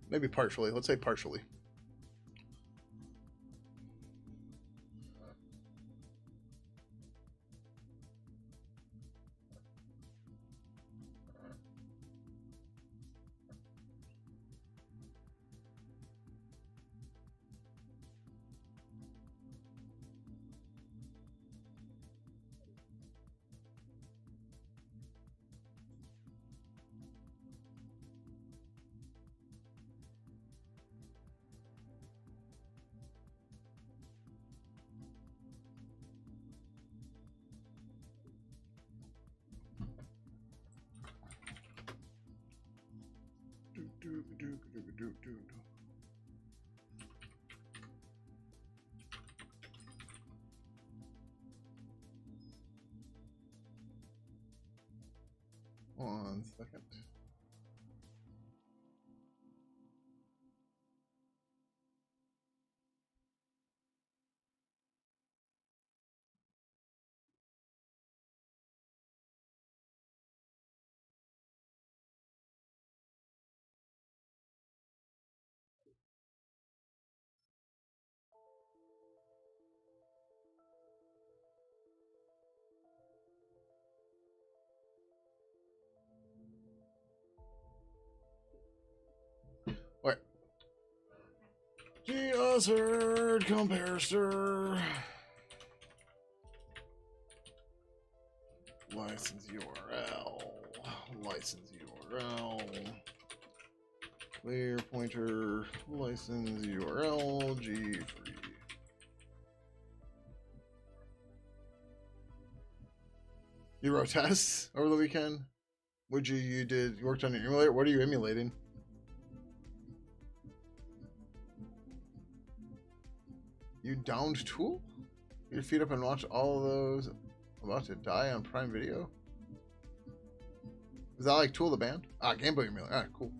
[SPEAKER 1] Maybe partially. Let's say partially. One second. Wait. G-Assert Comparester. License URL. License URL. Clear pointer. License URL. G free. You wrote tests over the weekend? You worked on your emulator? What are you emulating? You downed Tool? Your feet up and watch all of those about to die on Prime Video? Is that like Tool the band? Ah, Game Boy emulator. Ah, cool.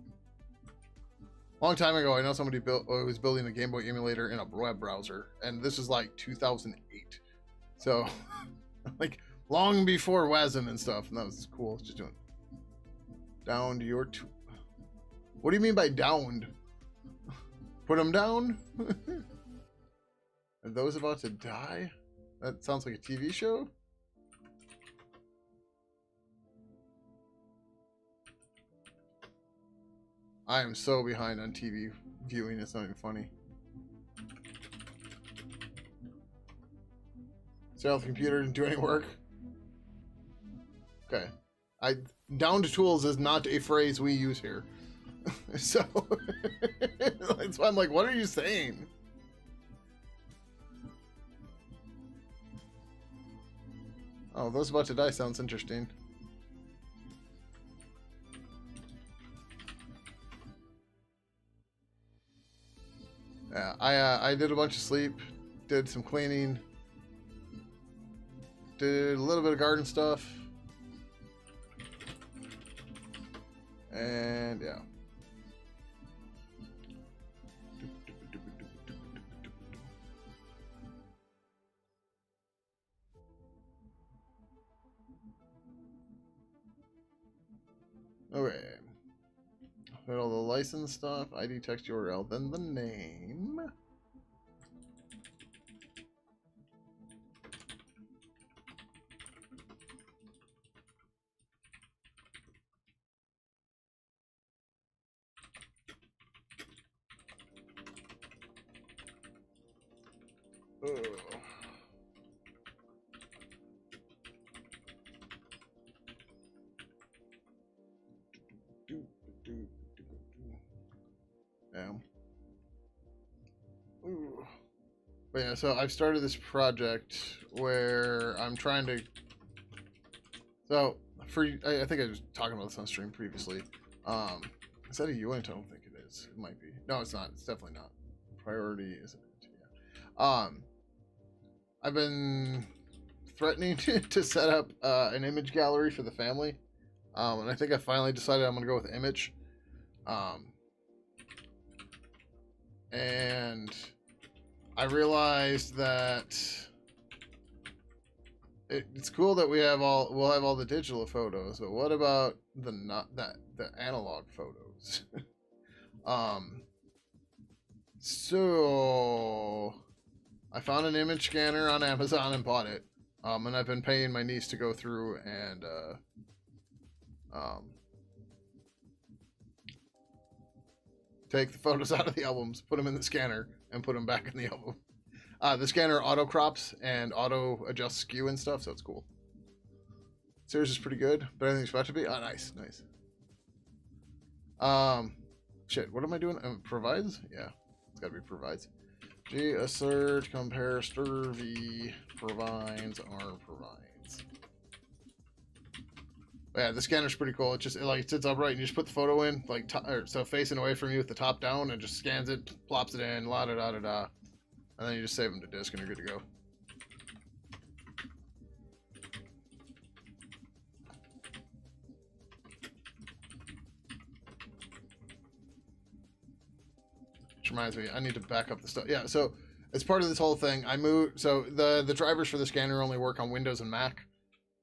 [SPEAKER 1] Long time ago, I know somebody was building a Game Boy emulator in a web browser, and this was like 2008. So, like, long before WASM and stuff, and that was cool. Just doing downed your Tool. What do you mean by downed? Put them down? Are those about to die? That sounds like a TV show. I am so behind on TV viewing, it's not even funny. Stay off the computer, didn't do any work. Okay. Downed tools is not a phrase we use here. So that's why I'm like, what are you saying? Oh, those about to die sounds interesting. Yeah, I did a bunch of sleep, did some cleaning, did a little bit of garden stuff, and yeah. Okay. Put all the license stuff, ID, text, URL, then the name. Oh. Yeah. Ooh. But yeah, so I've started this project where I'm trying to. So I think I was talking about this on stream previously. Is that a UInt? I don't think it is. It might be. No, it's not. It's definitely not. Priority isn't it? Yeah. I've been threatening to set up an image gallery for the family. And I think I finally decided I'm gonna go with image. Um, and I realized that it's cool that we'll have all the digital photos, but what about the analog photos? um, so I found an image scanner on Amazon and bought it. And I've been paying my niece to go through and take the photos out of the albums, put them in the scanner, and put them back in the album. The scanner auto crops and auto adjusts skew and stuff, so it's cool. Series is pretty good. Better than it's about to be. Oh, nice, nice. Shit. What am I doing? Provides? Yeah, it's gotta be provides. G assert compare stir v provides r provides. But yeah, the scanner's pretty cool. It just it sits upright and you just put the photo in so facing away from you with the top down and just scans it, plops it in, la da da da da. And then you just save them to disk and you're good to go. Which reminds me, I need to back up the stuff. Yeah, so as part of this whole thing, I moved. So the drivers for the scanner only work on Windows and Mac.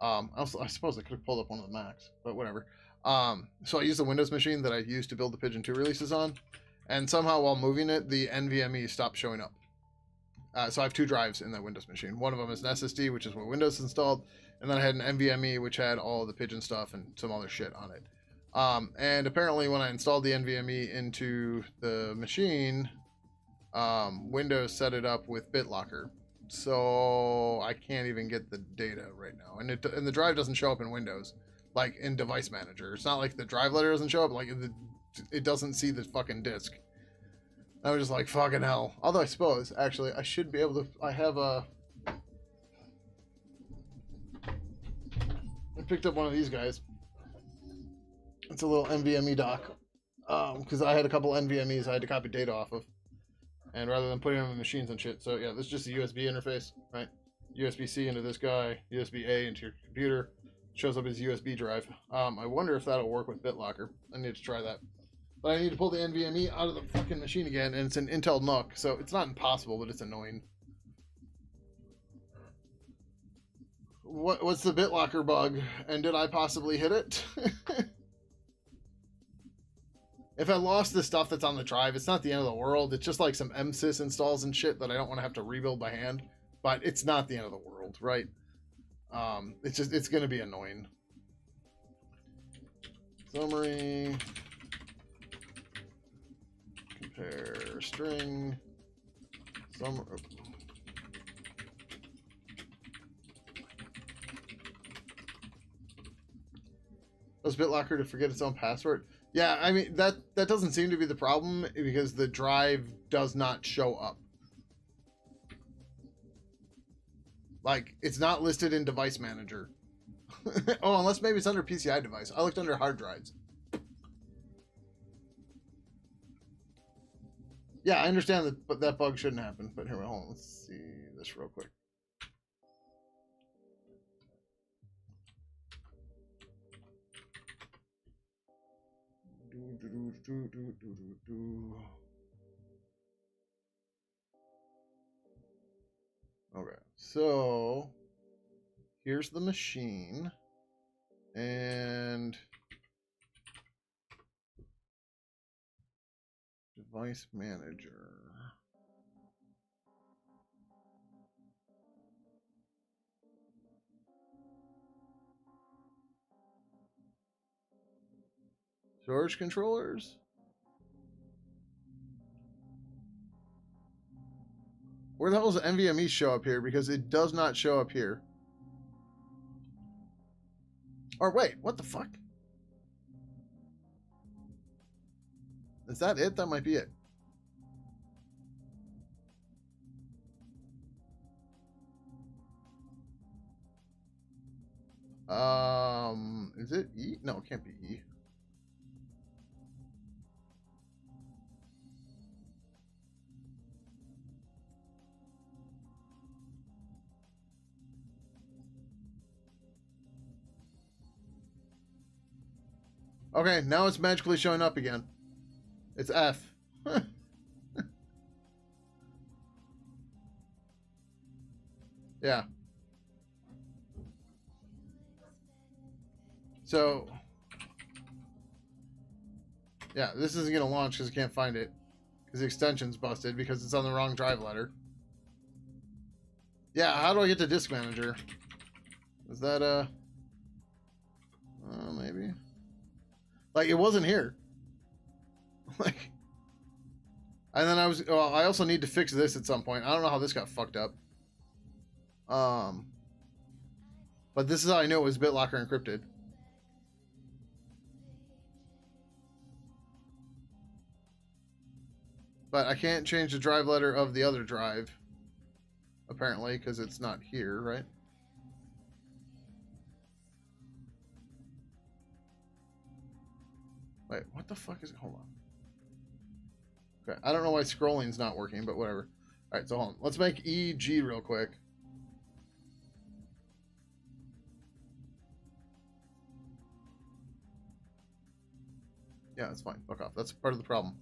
[SPEAKER 1] I suppose I could have pulled up one of the Macs, but whatever. So I used the Windows machine that I used to build the Pidgin 2 releases on, and somehow while moving it, the NVMe stopped showing up. So I have two drives in that Windows machine. One of them is an SSD, which is what Windows installed, and then I had an NVMe, which had all the Pidgin stuff and some other shit on it. And apparently, when I installed the NVMe into the machine, Windows set it up with BitLocker, so I can't even get the data right now. And the drive doesn't show up in Windows, like in Device Manager. It's not like the drive letter doesn't show up, like it doesn't see the fucking disk. I was just like, fucking hell. Although I suppose, actually, I should be able to. I picked up one of these guys. It's a little NVMe dock. Because I had a couple NVMEs I had to copy data off of. And rather than putting them in machines and shit. So yeah, this is just a USB interface, right? USB-C into this guy, USB-A into your computer. Shows up as USB drive. I wonder if that'll work with BitLocker. I need to try that. But I need to pull the NVMe out of the fucking machine again, and it's an Intel NUC, so it's not impossible, but it's annoying. What's the BitLocker bug, and did I possibly hit it? If I lost the stuff that's on the drive, it's not the end of the world. It's just like some MSys installs and shit that I don't want to have to rebuild by hand. But it's not the end of the world, right? It's going to be annoying. Summary. Compare string. Was BitLocker to forget its own password? Yeah, I mean that doesn't seem to be the problem because the drive does not show up. Like it's not listed in Device Manager. Oh, unless maybe it's under PCI device. I looked under hard drives. Yeah, I understand that, but that bug shouldn't happen. But here, hold on. Let's see this real quick. Okay, so here's the machine, and Device manager. Storage controllers? Where the hell does NVMe show up here? Because it does not show up here. Or wait, what the fuck? Is that it? That might be it. Is it E? No, it can't be E. Okay, now it's magically showing up again. It's F. Yeah. So, yeah, this isn't going to launch because I can't find it. Because the extension's busted because it's on the wrong drive letter. Yeah, how do I get to Disk Manager? Is that, maybe? Like, it wasn't here. Like, and then I also need to fix this at some point. I don't know how this got fucked up. But this is how I know it was BitLocker encrypted. But I can't change the drive letter of the other drive. Apparently, because it's not here, right? Wait, what the fuck is it? Hold on. Okay, I don't know why scrolling's not working, but whatever. Alright, so hold on. Let's make EG real quick. Yeah, that's fine. Fuck off. That's part of the problem.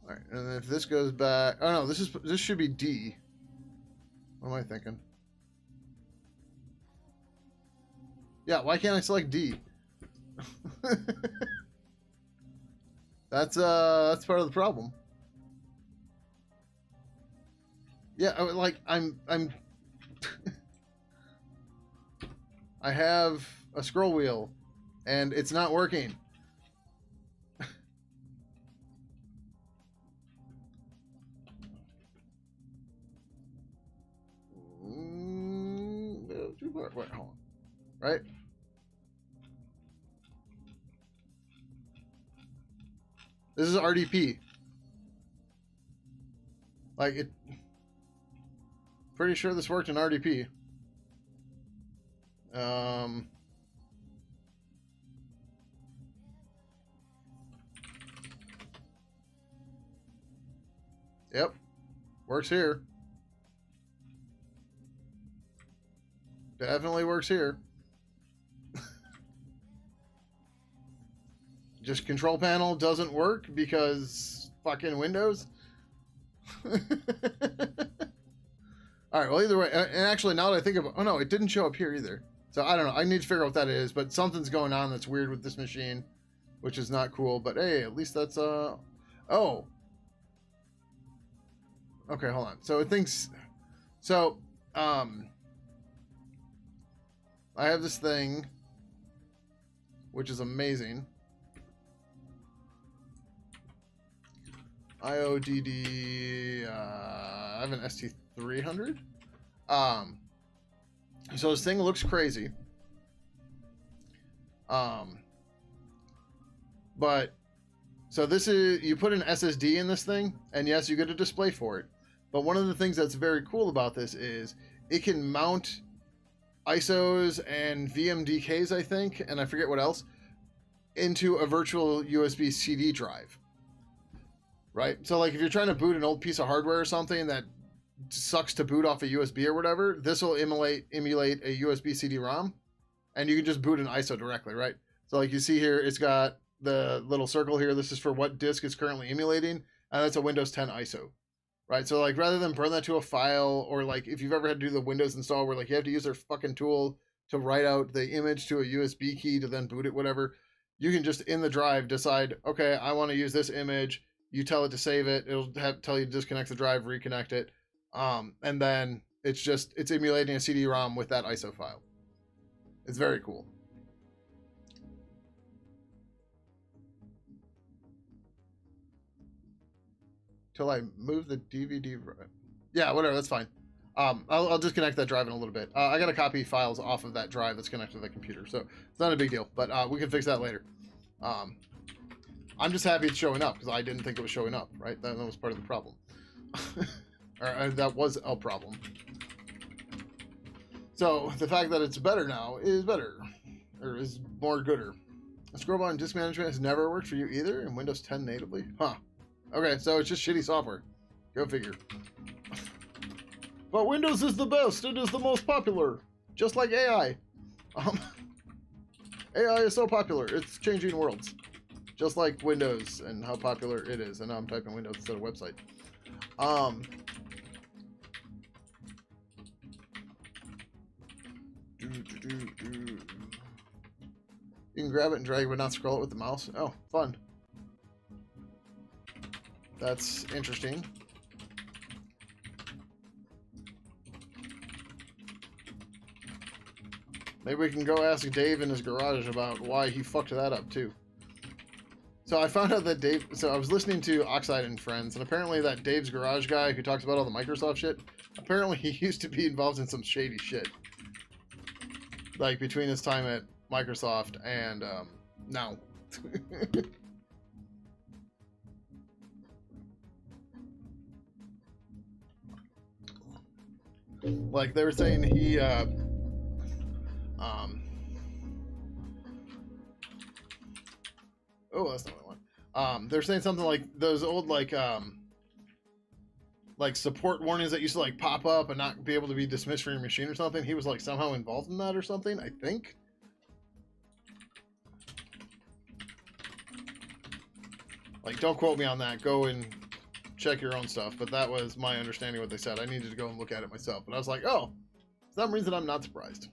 [SPEAKER 1] Alright, and if this goes back... Oh, no, this should be D. What am I thinking? Yeah, why can't I select D? That's part of the problem. Yeah, like I'm I have a scroll wheel and it's not working. Wait, hold on. Right? This is RDP. Like it. Pretty sure this worked in RDP. Yep. Works here. Definitely works here. Just control panel doesn't work because fucking Windows. Alright, well either way, and actually now that I think of it, oh no, it didn't show up here either. So I don't know, I need to figure out what that is, but something's going on that's weird with this machine, which is not cool, but hey, at least that's, oh. Okay, hold on. So it thinks, so, I have this thing, which is amazing. IODD, I have an ST300. So this thing looks crazy. But, so this is, you put an SSD in this thing, and yes, you get a display for it. But one of the things that's very cool about this is it can mount ISOs and VMDKs, I think, and I forget what else, into a virtual USB CD drive. Right? So like if you're trying to boot an old piece of hardware or something that sucks to boot off a USB or whatever, this will emulate a USB CD-ROM, and you can just boot an ISO directly, right? So like you see here, it's got the little circle here. This is for what disk it's currently emulating, and that's a Windows 10 ISO, right? So like rather than burn that to a file, or like if you've ever had to do the Windows install where like you have to use their fucking tool to write out the image to a USB key to then boot it, whatever, you can just in the drive decide, okay, I want to use this image. You tell it to save it. It'll tell you to disconnect the drive, reconnect it, and then it's emulating a CD-ROM with that ISO file. It's very cool. Till I move the DVD. Yeah, whatever. That's fine. I'll disconnect that drive in a little bit. I got to copy files off of that drive that's connected to the computer, so it's not a big deal. But we can fix that later. I'm just happy it's showing up because I didn't think it was showing up. Right, that was part of the problem, or that was a problem. So the fact that it's better now is better, or is more gooder. Scroll bar and disk management has never worked for you either in Windows 10 natively, huh? Okay, so it's just shitty software. Go figure. But Windows is the best. It is the most popular. Just like AI. AI is so popular. It's changing worlds. Just like Windows and how popular it is. And now I'm typing Windows instead of website. You can grab it and drag it but not scroll it with the mouse. Oh, fun. That's interesting. Maybe we can go ask Dave in his garage about why he fucked that up too. So I found out that I was listening to Oxide and Friends, and apparently that Dave's garage guy who talks about all the Microsoft shit, apparently he used to be involved in some shady shit. Like between his time at Microsoft and now. Like they were saying he oh, that's not what I want. They're saying something like those old like support warnings that used to like pop up and not be able to be dismissed from your machine or something. He was like somehow involved in that or something, I think. Like, don't quote me on that. Go and check your own stuff. But that was my understanding of what they said. I needed to go and look at it myself. But I was like, oh, for some reason I'm not surprised.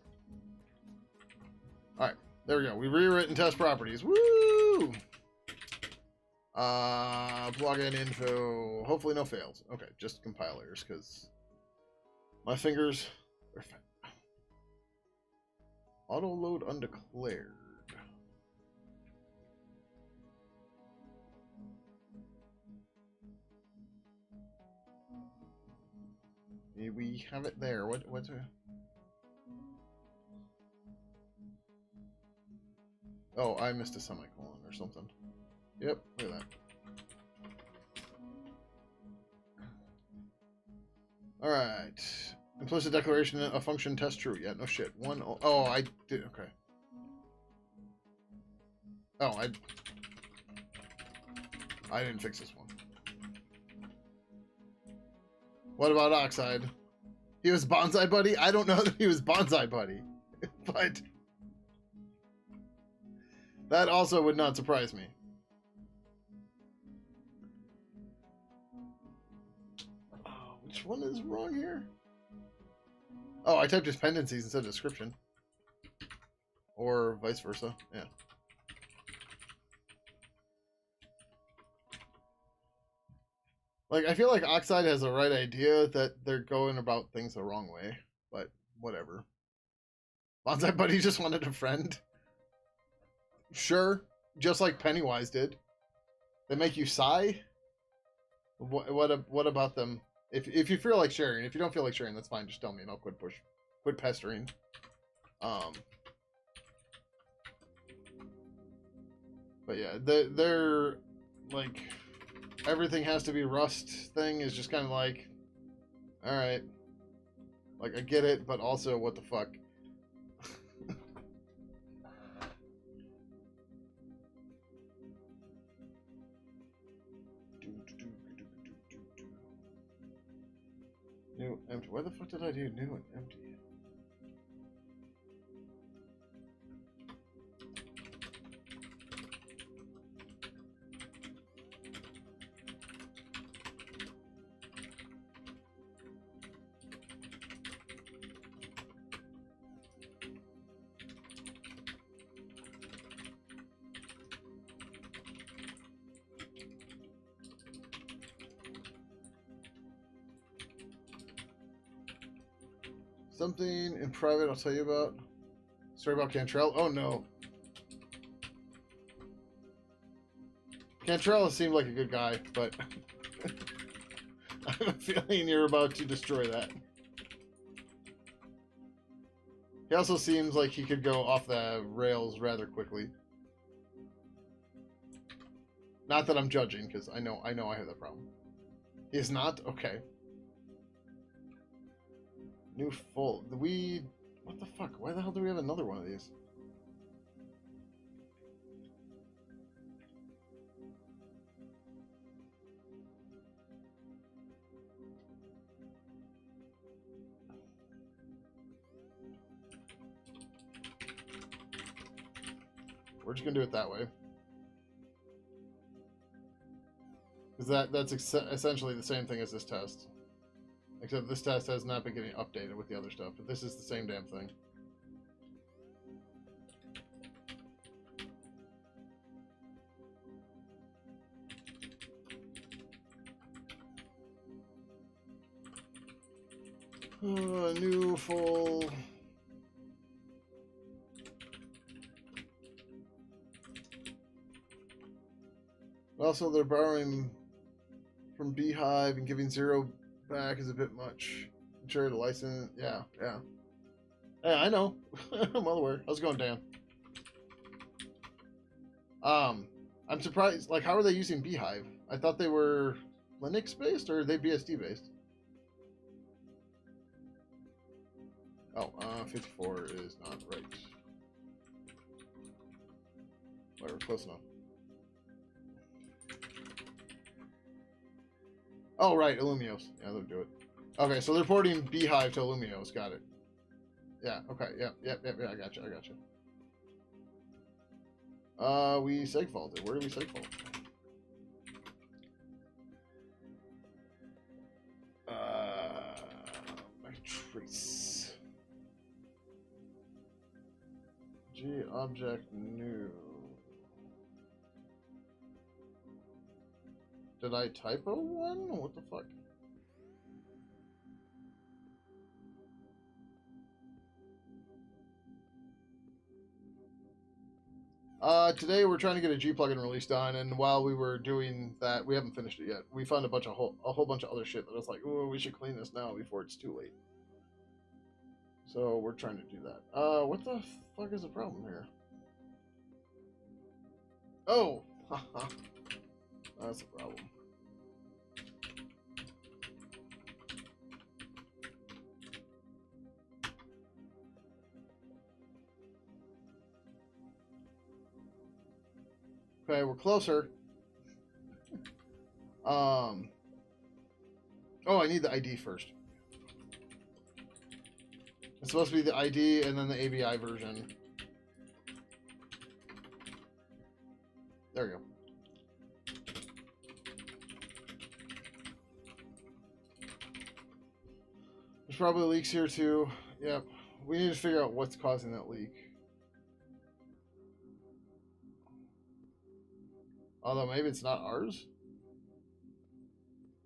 [SPEAKER 1] All right, there we go. We rewritten test properties. Woo! Plugin info. Hopefully no fails. Okay, just compile errors because my fingers are fat. Auto load undeclared. We have it there. What's it? Oh, I missed a semicolon or something. Yep, look at that. Alright. Implicit declaration, a function test true. Yeah, no shit. Oh, I did. Okay. Oh, I didn't fix this one. What about Oxide? He was Bonsai Buddy? I don't know that he was Bonsai Buddy. But that also would not surprise me. Oh, which one is wrong here? Oh, I typed dependencies instead of description. Or vice versa. Yeah. Like, I feel like Oxide has the right idea that they're going about things the wrong way, but whatever. Bonsai Buddy just wanted a friend. Sure, just like Pennywise did. They make you sigh. What about them? If you feel like sharing, if you don't feel like sharing, that's fine. Just tell me and I'll quit pestering. But yeah, they're like, everything has to be Rust thing is just kind of like, all right, like I get it, but also what the fuck. New empty. Why the fuck did I do new and empty? Something in private I'll tell you about. Story about Cantrell? Oh no. Cantrell seemed like a good guy, but I have a feeling you're about to destroy that. He also seems like he could go off the rails rather quickly. Not that I'm judging, because I know I have that problem. He is not? Okay. New full. What the fuck? Why the hell do we have another one of these? We're just gonna do it that way. Because that's essentially the same thing as this test. Except this test has not been getting updated with the other stuff, but this is the same damn thing. New full. Also, they're borrowing from Beehive and giving 0 back is a bit much. Ensure the license. Yeah. Hey, I know. I'm well aware. How's it going, Dan? I'm surprised. Like, how are they using Beehive? I thought they were Linux based, or are they BSD based? Oh, 54 is not right. Whatever, close enough. Oh, right, Illumios. Yeah, they'll do it. Okay, so they're porting Beehive to Illumios. Got it. Yeah, okay, yep, I got you. We segfaulted. Where do we segfault? Matrice. G object new. Did I typo one? What the fuck? Today we're trying to get a G plugin release done, and while we were doing that, we haven't finished it yet. We found a whole bunch of other shit that was like, oh, we should clean this now before it's too late. So we're trying to do that. What the fuck is the problem here? Oh, that's a problem. Okay, we're closer. Oh, I need the ID first. It's supposed to be the ID and then the ABI version. There we go. There's probably leaks here too. Yep. We need to figure out what's causing that leak. Although maybe it's not ours.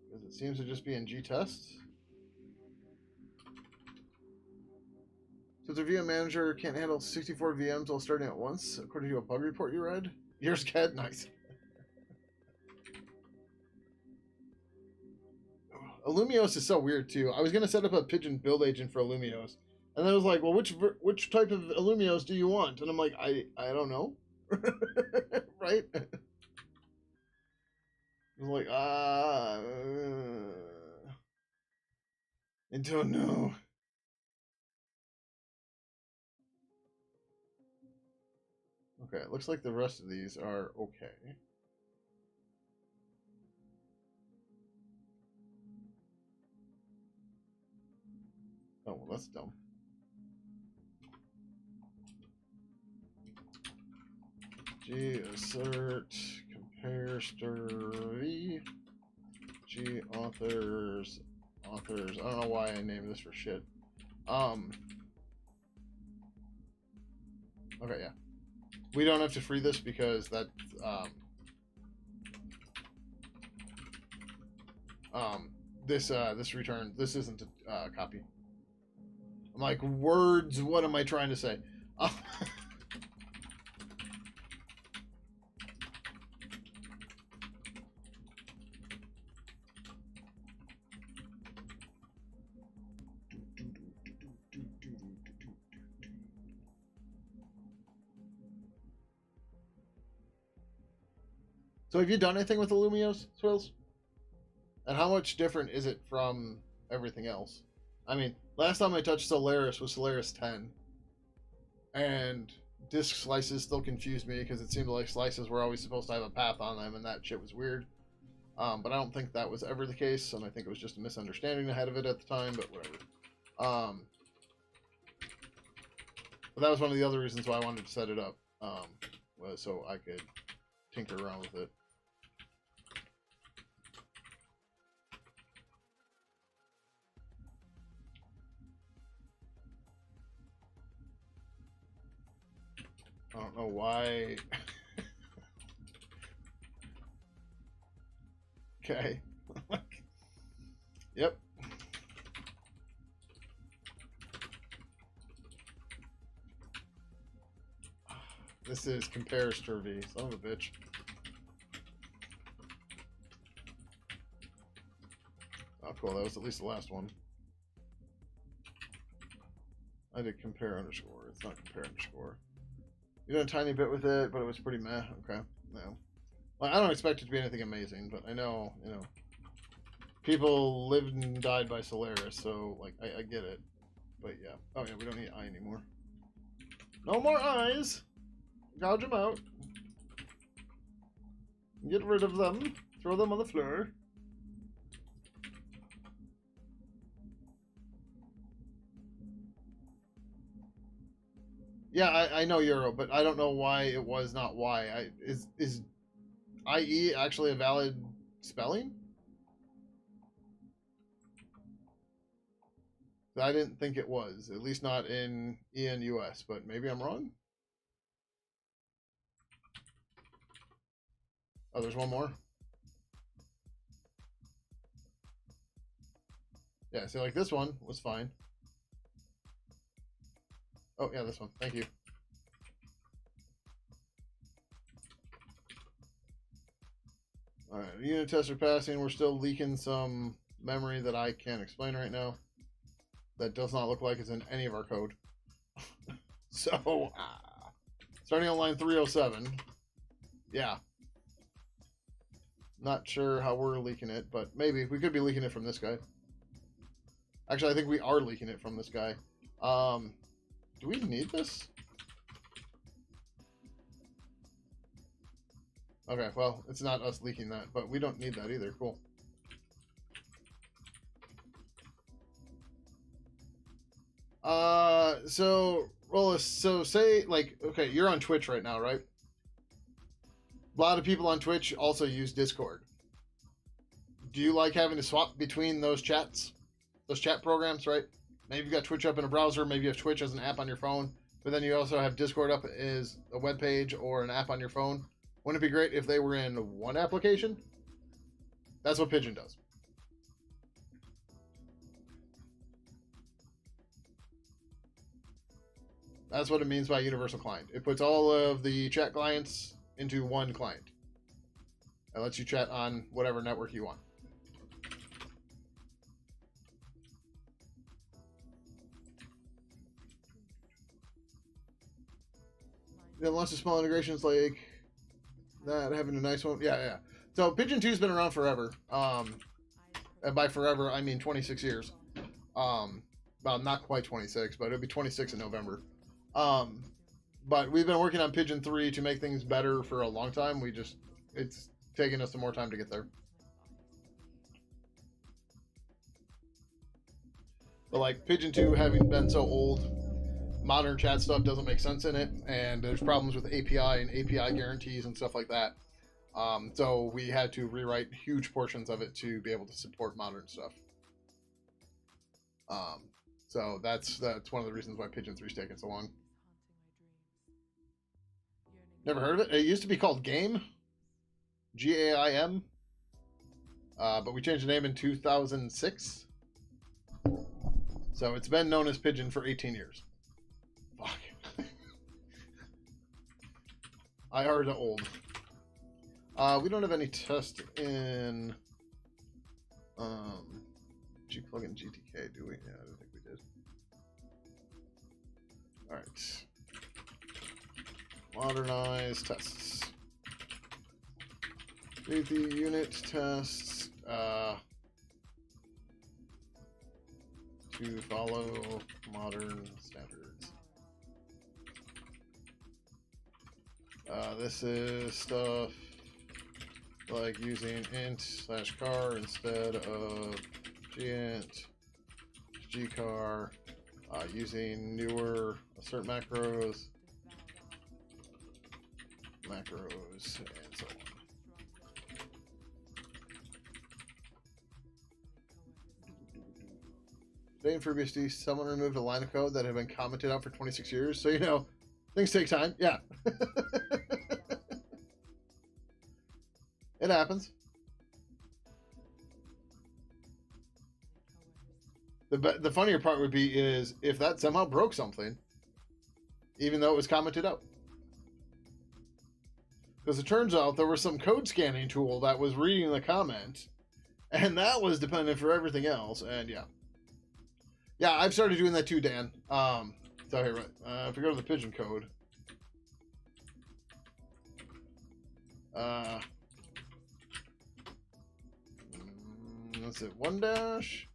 [SPEAKER 1] Because it seems to just be in G tests. So the VM manager can't handle 64 VMs while starting at once, according to a bug report you read. Yours, Cat? Nice. Illumios is so weird too. I was gonna set up a Pidgin build agent for Illumios, and then I was like, well, which type of Illumios do you want? And I'm like, I don't know, right? I'm like, I don't know. Okay, it looks like the rest of these are okay. Oh, well, that's dumb. G assert compare story. G authors. I don't know why I named this for shit. Okay, yeah. We don't have to free this because that this return, this isn't a copy. I'm like, words, what am I trying to say? So have you done anything with the Lumios, Swills? And how much different is it from everything else? I mean, last time I touched Solaris was Solaris 10. And disk slices still confused me because it seemed like slices were always supposed to have a path on them, and that shit was weird. But I don't think that was ever the case, and I think it was just a misunderstanding ahead of it at the time, but whatever. But that was one of the other reasons why I wanted to set it up, was so I could tinker around with it. I don't know why. Okay. Yep. This is compare Sturvy, son of a bitch. Oh, cool. That was at least the last one. I did compare underscore. It's not compare underscore. You did a tiny bit with it, but it was pretty meh. Okay. No. Well, I don't expect it to be anything amazing, but I know, you know, people lived and died by Solaris, so, like, I get it. But, yeah. Oh, yeah, we don't need eye anymore. No more eyes! Gouge them out. Get rid of them. Throw them on the floor. Yeah, I know Euro, but I don't know why it was not Y. Is IE actually a valid spelling? I didn't think it was, at least not in ENUS, but maybe I'm wrong. Oh, there's one more. Yeah, so like this one was fine. Oh, yeah, this one. Thank you. All right, unit tests are passing. We're still leaking some memory that I can't explain right now. That does not look like it's in any of our code. So, starting on line 307. Yeah. Not sure how we're leaking it, but maybe. We could be leaking it from this guy. Actually, I think we are leaking it from this guy. Do we need this? Okay, well, it's not us leaking that, but we don't need that either. Cool. So, Rollis, so say, like, okay, you're on Twitch right now, right? A lot of people on Twitch also use Discord. Do you like having to swap between those chats? Those chat programs, right? Maybe you've got Twitch up in a browser, maybe you have Twitch as an app on your phone, but then you also have Discord up as a web page or an app on your phone. Wouldn't it be great if they were in one application? That's what Pidgin does. That's what it means by universal client. It puts all of the chat clients into one client. It lets you chat on whatever network you want. Then lots of small integrations like that, having a nice one. Yeah. So Pidgin 2's been around forever. And by forever, I mean 26 years. Well, not quite 26, but it'll be 26 in November. But we've been working on Pidgin 3 to make things better for a long time. It's taking us some more time to get there. But like Pidgin 2 having been so old, modern chat stuff doesn't make sense in it, and there's problems with API and API guarantees and stuff like that. So we had to rewrite huge portions of it to be able to support modern stuff. So that's one of the reasons why Pidgin 3 is taking so long. Never heard of it? It used to be called Game. GAIM. But we changed the name in 2006. So it's been known as Pidgin for 18 years. Fuck. IR to old. We don't have any test in G-plugin GTK, do we? Yeah, I don't think we did. Alright. Modernize tests. Read the unit tests to follow modern standards. This is stuff like using int/car instead of gint, gcar, using newer assert macros, and so on. Today in FreeBSD, someone removed a line of code that had been commented on for 26 years, so you know, things take time. Yeah. It happens. The funnier part would be is if that somehow broke something, even though it was commented out. Because it turns out there was some code scanning tool that was reading the comment, and that was dependent for everything else, and yeah. Yeah, I've started doing that too, Dan. So here, right. If we go to the Pidgin code, that's it. 1-.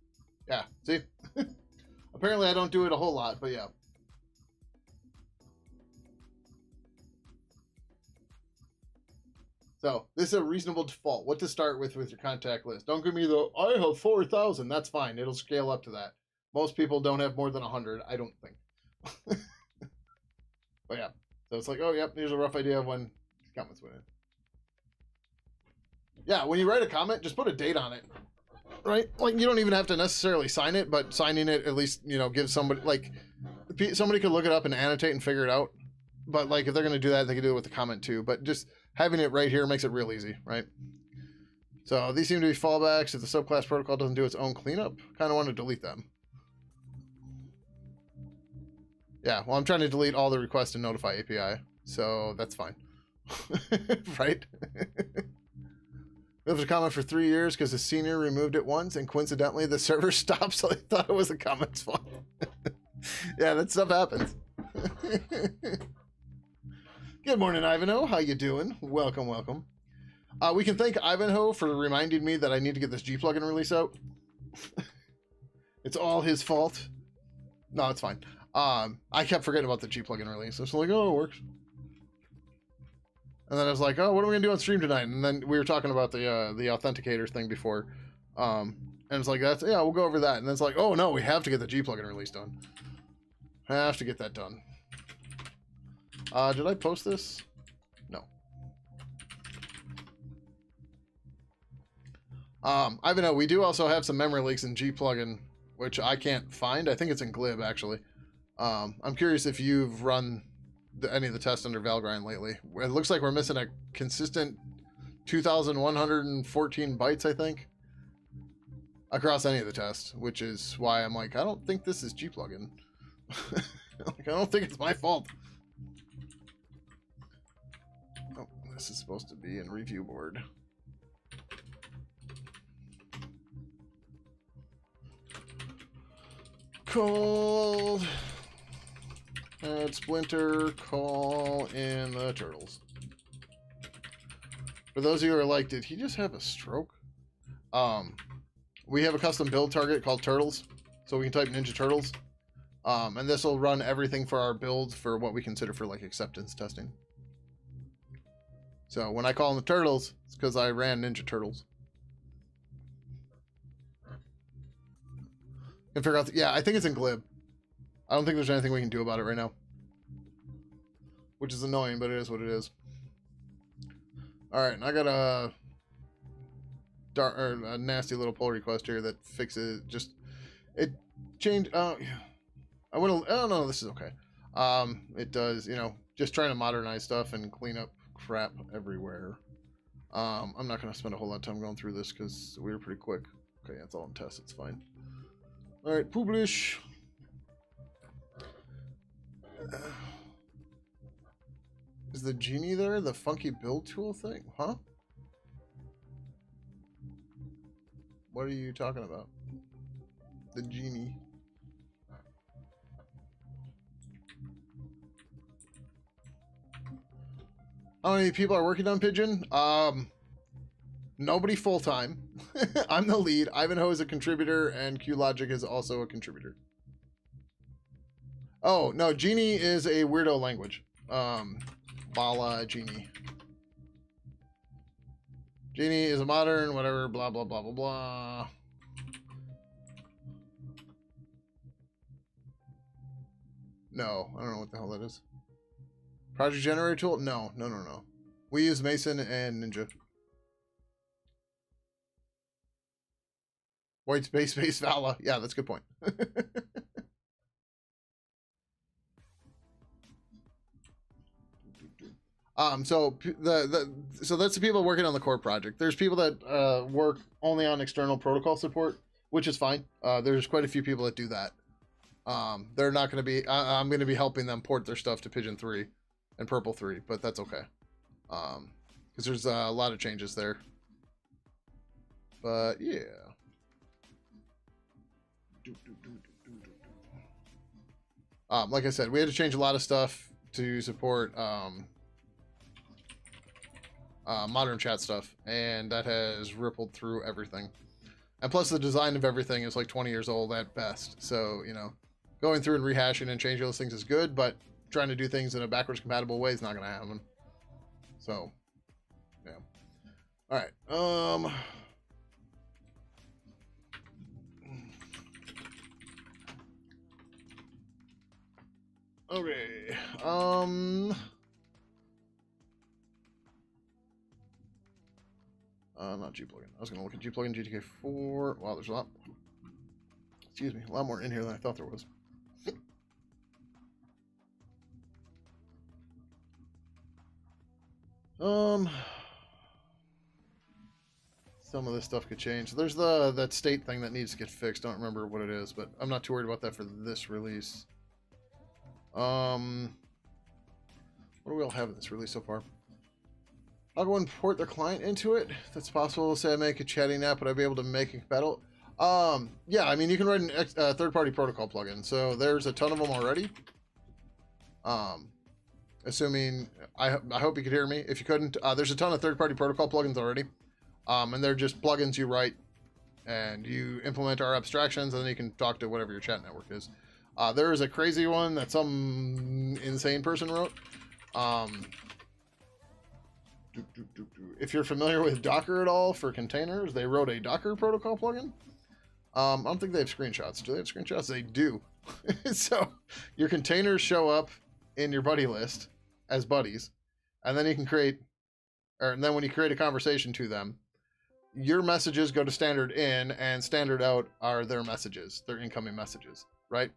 [SPEAKER 1] Yeah, see? Apparently I don't do it a whole lot, but yeah. So, this is a reasonable default. What to start with your contact list. Don't give me the, I have 4,000. That's fine. It'll scale up to that. Most people don't have more than 100, I don't think. But yeah. So it's like, oh, yep, here's a rough idea of when comments went in. Yeah, when you write a comment, just put a date on it. Right? Like, you don't even have to necessarily sign it, but signing it at least, you know, gives somebody, like, somebody could look it up and annotate and figure it out. But, like, if they're going to do that, they can do it with the comment, too. But just having it right here makes it real easy, right? So, these seem to be fallbacks. If the subclass protocol doesn't do its own cleanup, kind of want to delete them. Yeah, well, I'm trying to delete all the request and notify API, so that's fine. Right? It was a comment for 3 years because the senior removed it once, and coincidentally the server stopped, so they thought it was a comment's fault. Yeah, that stuff happens. Good morning, Ivanhoe. How you doing? Welcome, welcome. We can thank Ivanhoe for reminding me that I need to get this G plugin release out. It's all his fault. No, it's fine. I kept forgetting about the G plugin release. I was like, oh, it works. And then I was like, oh, what are we gonna do on stream tonight? And then we were talking about the authenticator thing before. And it's like, yeah, we'll go over that. And then it's like, oh no, we have to get the G plugin release done. Have to get that done. Did I post this? No. Ivanhoe, we do also have some memory leaks in G plugin, which I can't find. I think it's in glib actually. I'm curious if you've run any of the tests under Valgrind lately. It looks like we're missing a consistent 2,114 bytes, I think, across any of the tests, which is why I'm like, I don't think this is G plugin. Like, I don't think it's my fault. Oh, this is supposed to be in review board. Cold. Add Splinter, call in the turtles. For those of you who are like, did he just have a stroke? We have a custom build target called turtles. So we can type Ninja Turtles. And this will run everything for our builds for what we consider for like acceptance testing. So when I call in the turtles, it's because I ran Ninja Turtles. Can figure out, yeah, I think it's in glib. I don't think there's anything we can do about it right now. Which is annoying, but it is what it is. Alright, and I got a nasty little pull request here that fixes just, it changed, oh no, this is okay. It does, you know, just trying to modernize stuff and clean up crap everywhere. I'm not going to spend a whole lot of time going through this because we were pretty quick. Okay, that's all in test, it's fine. Alright, publish. Is the genie there? The funky build tool thing? Huh? What are you talking about? The genie. How many people are working on Pidgin? Nobody full-time. I'm the lead. Ivanhoe is a contributor, and QLogic is also a contributor. Oh, no, Genie is a weirdo language. Bala Genie. Genie is a modern, whatever, blah, blah, blah, blah, blah. No, I don't know what the hell that is. Project generator tool? No. We use Mason and Ninja. White space Vala. Yeah, that's a good point. So so that's the people working on the core project. There's people that work only on external protocol support, which is fine. There's quite a few people that do that. They're not going to be. I'm going to be helping them port their stuff to Pidgin 3 and Purple 3, but that's okay. Because there's a lot of changes there. But yeah. Like I said, we had to change a lot of stuff to support modern chat stuff, and that has rippled through everything. And plus, the design of everything is like 20 years old at best. So, you know, going through and rehashing and changing those things is good, but trying to do things in a backwards compatible way is not going to happen. So, yeah. All right. Okay. Not G plugin. I was gonna look at G plugin GTK 4. Wow, there's a lot. Excuse me, a lot more in here than I thought there was. Some of this stuff could change. There's that state thing that needs to get fixed. Don't remember what it is, but I'm not too worried about that for this release. What do we all have in this release so far? I'll go and port their client into it. That's possible. Say I make a chatting app, would I be able to make a compatible? Yeah, I mean, you can write a third-party protocol plugin. So there's a ton of them already. Assuming, I hope you could hear me. If you couldn't, there's a ton of third-party protocol plugins already. And they're just plugins you write, and you implement our abstractions, and then you can talk to whatever your chat network is. There is a crazy one that some insane person wrote. If you're familiar with Docker at all for containers, they wrote a Docker protocol plugin. I don't think they have screenshots. Do they have screenshots? They do. So your containers show up in your buddy list as buddies, and then you can create, and then when you create a conversation to them, your messages go to standard in, and standard out are their messages, their incoming messages, right?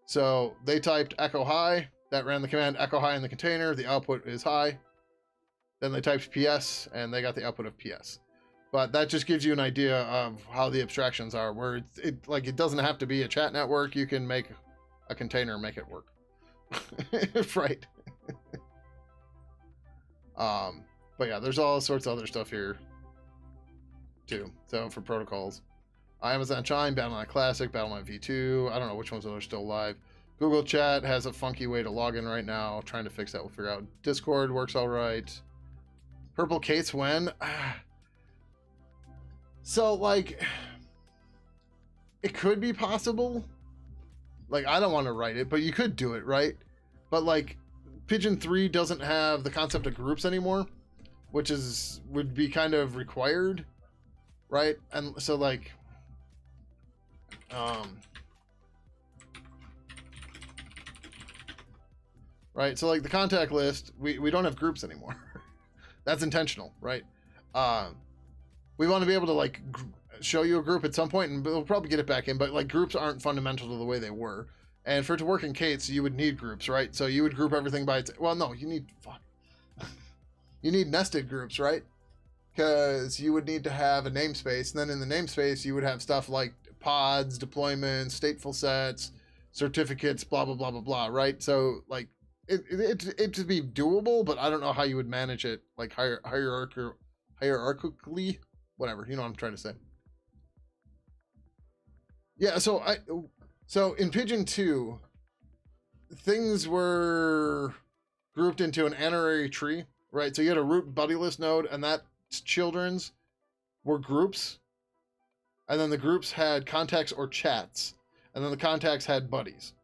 [SPEAKER 1] So they typed echo hi, that ran the command echo hi in the container, the output is hi. Then they typed PS, and they got the output of PS. But that just gives you an idea of how the abstractions are, where it doesn't have to be a chat network. You can make a container and make it work. Right. But yeah, there's all sorts of other stuff here too. So for protocols, Amazon Chime, Battle.net Classic, Battle.net V2. I don't know which ones are still live. Google Chat has a funky way to log in right now. Trying to fix that. We'll figure out. Discord works all right. Purple Kate's when? So, like, it could be possible. Like, I don't want to write it, but you could do it, right? But, like, Pidgin 3 doesn't have the concept of groups anymore, which would be kind of required, right? And so, like, right? So, like, the contact list, we don't have groups anymore. That's intentional, right? We want to be able to, like, show you a group at some point, and we'll probably get it back in, but, like, groups aren't fundamental to the way they were. And for it to work in Kate's, you would need groups, right? So you would group everything by its... Well, no, you need... Fuck. You need nested groups, right? Because you would need to have a namespace, and then in the namespace, you would have stuff like pods, deployments, stateful sets, certificates, blah blah blah blah blah, right? So like it to be doable, but I don't know how you would manage it like hierarchically, whatever, you know what I'm trying to say. Yeah, so in Pidgin 2, things were grouped into an honorary tree, right? So you had a root buddy list node, and that children's were groups, and then the groups had contacts or chats, and then the contacts had buddies.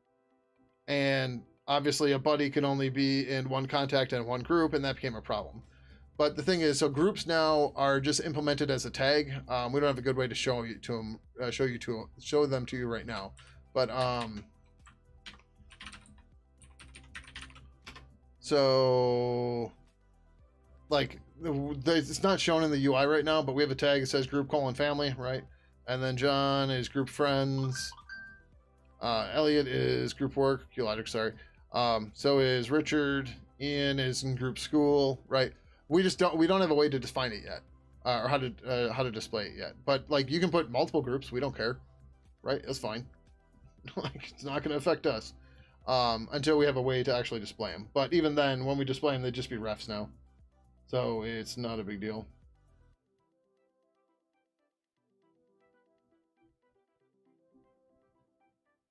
[SPEAKER 1] And obviously a buddy could only be in one contact and one group, and that became a problem. But the thing is, so groups now are just implemented as a tag. We don't have a good way to show them to you right now. But so like it's not shown in the UI right now, but we have a tag that says group : family, right? And then John is group friends. Elliot is group work, Geologic, sorry. So is Richard. Ian is in group school, right? We don't have a way to define it yet, or how to display it yet. But like you can put multiple groups, we don't care, right? That's fine. Like it's not going to affect us until we have a way to actually display them. But even then, when we display them, they'd just be refs now, so it's not a big deal.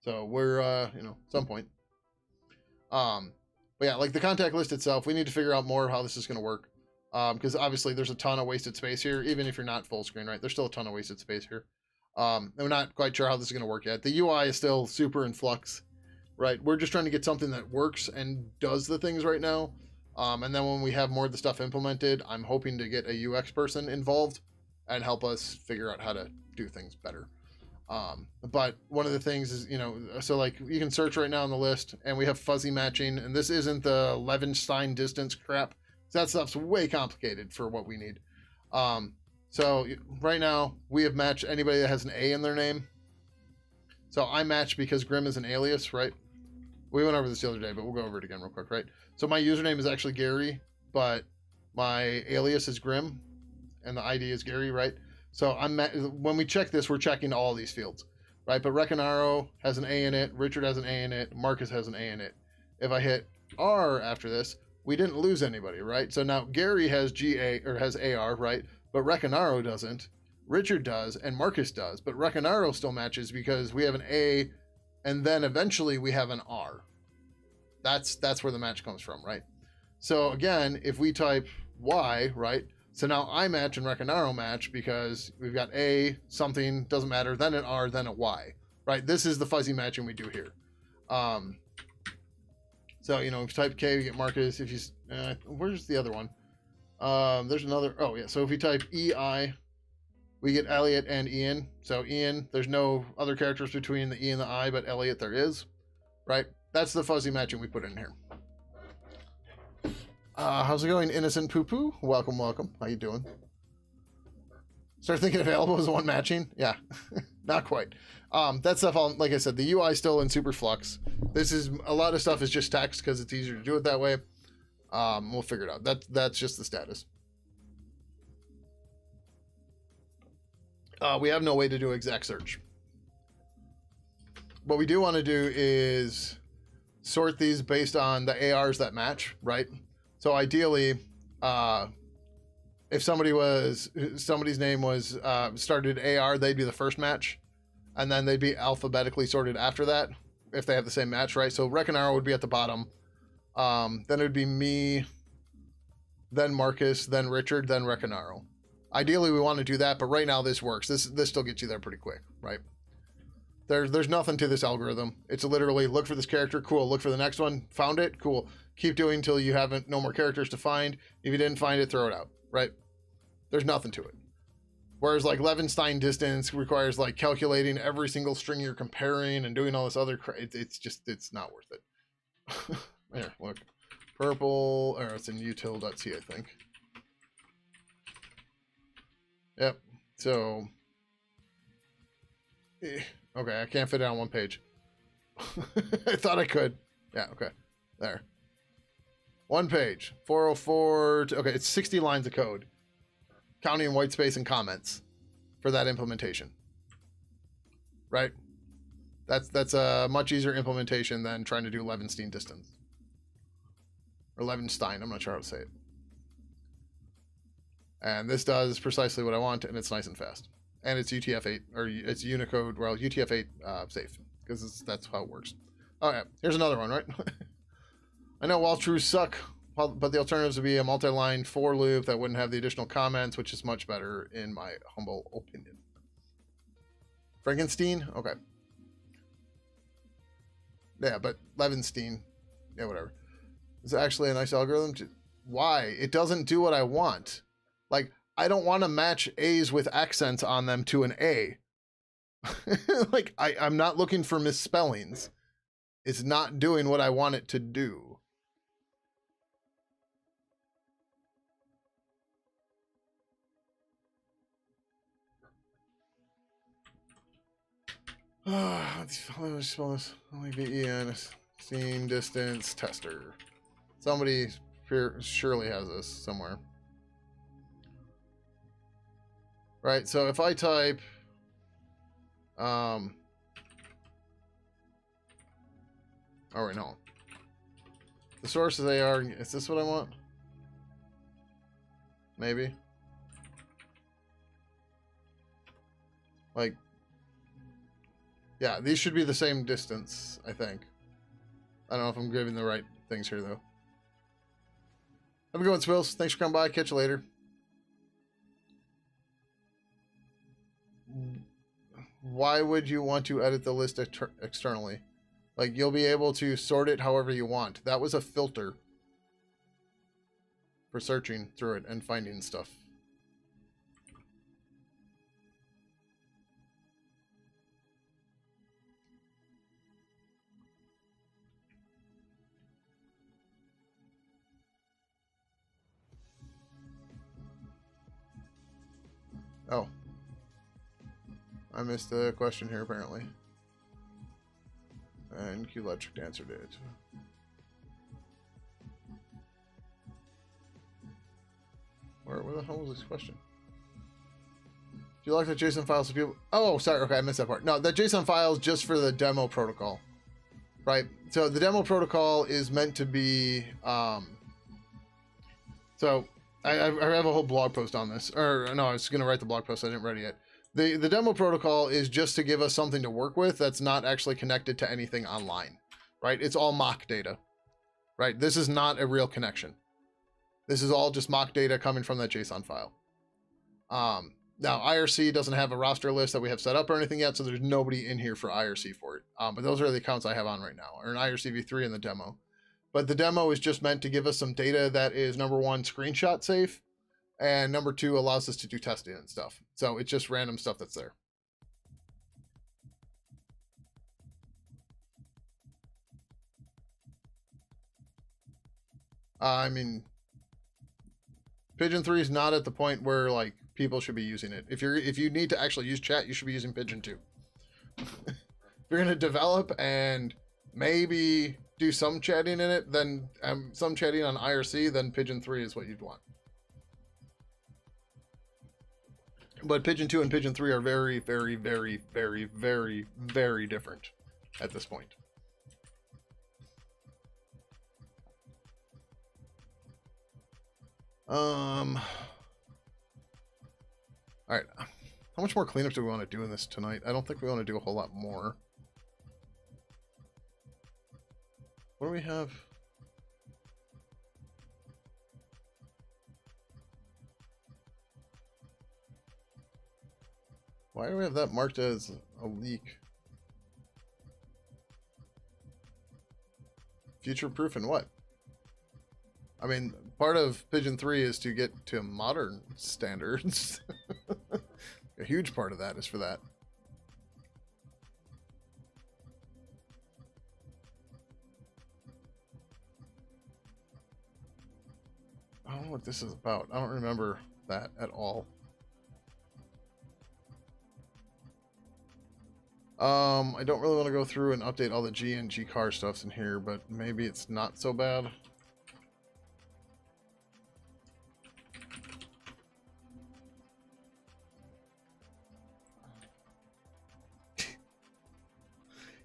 [SPEAKER 1] So we're some point. But yeah, like the contact list itself, we need to figure out more how this is going to work. Because obviously there's a ton of wasted space here, even if you're not full screen, right? There's still a ton of wasted space here. And we're not quite sure how this is going to work yet. The UI is still super in flux, right? We're just trying to get something that works and does the things right now. And then when we have more of the stuff implemented, I'm hoping to get a UX person involved and help us figure out how to do things better. But one of the things is, so like you can search right now on the list, and we have fuzzy matching, and this isn't the Levenstein distance crap. That stuff's way complicated for what we need. So right now we have matched anybody that has an A in their name. So I match because Grim is an alias, right? We went over this the other day, but we'll go over it again real quick, right? So my username is actually Gary, but my alias is Grim, and the ID is Gary, right? So when we check this, we're checking all these fields, right? But Reconaro has an A in it, Richard has an A in it, Marcus has an A in it. If I hit R after this, we didn't lose anybody, right? So now Gary has has AR, right? But Reconaro doesn't. Richard does, and Marcus does, but Reconaro still matches because we have an A, and then eventually we have an R. That's where the match comes from, right? So again, if we type Y, right? So now I match and Reconaro match because we've got A, something, doesn't matter, then an R, then a Y, right? This is the fuzzy matching we do here. So, if you type K, we get Marcus. If you, where's the other one? There's another, oh yeah. So if we type EI, we get Elliot and Ian. So Ian, there's no other characters between the E and the I, but Elliot there is, right? That's the fuzzy matching we put in here. How's it going, Innocent Poo Poo? Welcome, welcome. How you doing? Start thinking available as one matching? Yeah, not quite. That stuff, like I said, the UI is still in super flux. This is, a lot of stuff is just text because it's easier to do it that way. We'll figure it out. That's just the status. We have no way to do exact search. What we do want to do is sort these based on the ARs that match, right? So ideally, if somebody's name was started AR, they'd be the first match, and then they'd be alphabetically sorted after that if they have the same match, right? So Reconaro would be at the bottom. Then it would be me, then Marcus, then Richard, then Reconaro. Ideally, we want to do that, but right now this works. This still gets you there pretty quick, right? There's nothing to this algorithm. It's literally look for this character, cool. Look for the next one, found it, cool. Keep doing until you haven't no more characters to find. If you didn't find it, throw it out, right? There's nothing to it. Whereas like Levenstein distance requires like calculating every single string you're comparing and doing all this other it's not worth it. There, look. Purple, or it's in util.c, I think. Yep. So, okay, I can't fit it on one page. I thought I could. Yeah, okay. There. One page. 404. Okay, it's 60 lines of code. Counting white space and comments for that implementation. Right? That's a much easier implementation than trying to do Levenstein distance. Or Levenstein, I'm not sure how to say it. And this does precisely what I want, and it's nice and fast. And it's UTF-8, or it's Unicode, well, UTF-8 safe, because that's how it works. Oh yeah, here's another one, right? I know while trues suck, but the alternatives would be a multi-line for loop that wouldn't have the additional comments, which is much better in my humble opinion. Frankenstein? Okay. Yeah, but Levenstein, yeah, whatever. It's actually a nice algorithm. Why? It doesn't do what I want. Like, I don't want to match A's with accents on them to an A. Like, I'm not looking for misspellings. It's not doing what I want it to do. How do I spell this? Only VEN, scene distance tester. Somebody surely has this somewhere. Right, so if I type oh wait, no. The sources they are, is this what I want? Maybe. Like, yeah, these should be the same distance, I think. I don't know if I'm giving the right things here, though. Have a good one, Spills. Thanks for coming by. Catch you later. Why would you want to edit the list externally? Like, you'll be able to sort it however you want. That was a filter for searching through it and finding stuff. Oh. I missed the question here, apparently. And Q-Electric answered it. Where the hell was this question? Do you like the JSON files? People? Oh, sorry. Okay, I missed that part. No, the JSON file is just for the demo protocol, right? So the demo protocol is meant to be. So I have a whole blog post on this. Or no, I was going to write the blog post. I didn't write it yet. The demo protocol is just to give us something to work with that's not actually connected to anything online, right? It's all mock data, right? This is not a real connection. This is all just mock data coming from that JSON file. Now, IRC doesn't have a roster list that we have set up or anything yet, so there's nobody in here for IRC for it. But those are the accounts I have on right now, or an IRC v3 in the demo. But the demo is just meant to give us some data that is, number one, screenshot safe, and number two, allows us to do testing and stuff. So it's just random stuff that's there. I mean, Pidgin 3 is not at the point where like people should be using it. If you need to actually use chat, you should be using Pidgin 2. If you're gonna develop and maybe do some chatting in it, then some chatting on IRC, then Pidgin 3 is what you'd want. But Pidgin 2 and Pidgin 3 are very, very, very, very, very, very different at this point. All right. How much more cleanup do we want to do in this tonight? I don't think we want to do a whole lot more. What do we have? Why do we have that marked as a leak? Future-proof and what? I mean, part of Pidgin 3 is to get to modern standards. A huge part of that is for that. I don't know what this is about. I don't remember that at all. I don't really want to go through and update all the G and G car stuffs in here, but maybe it's not so bad.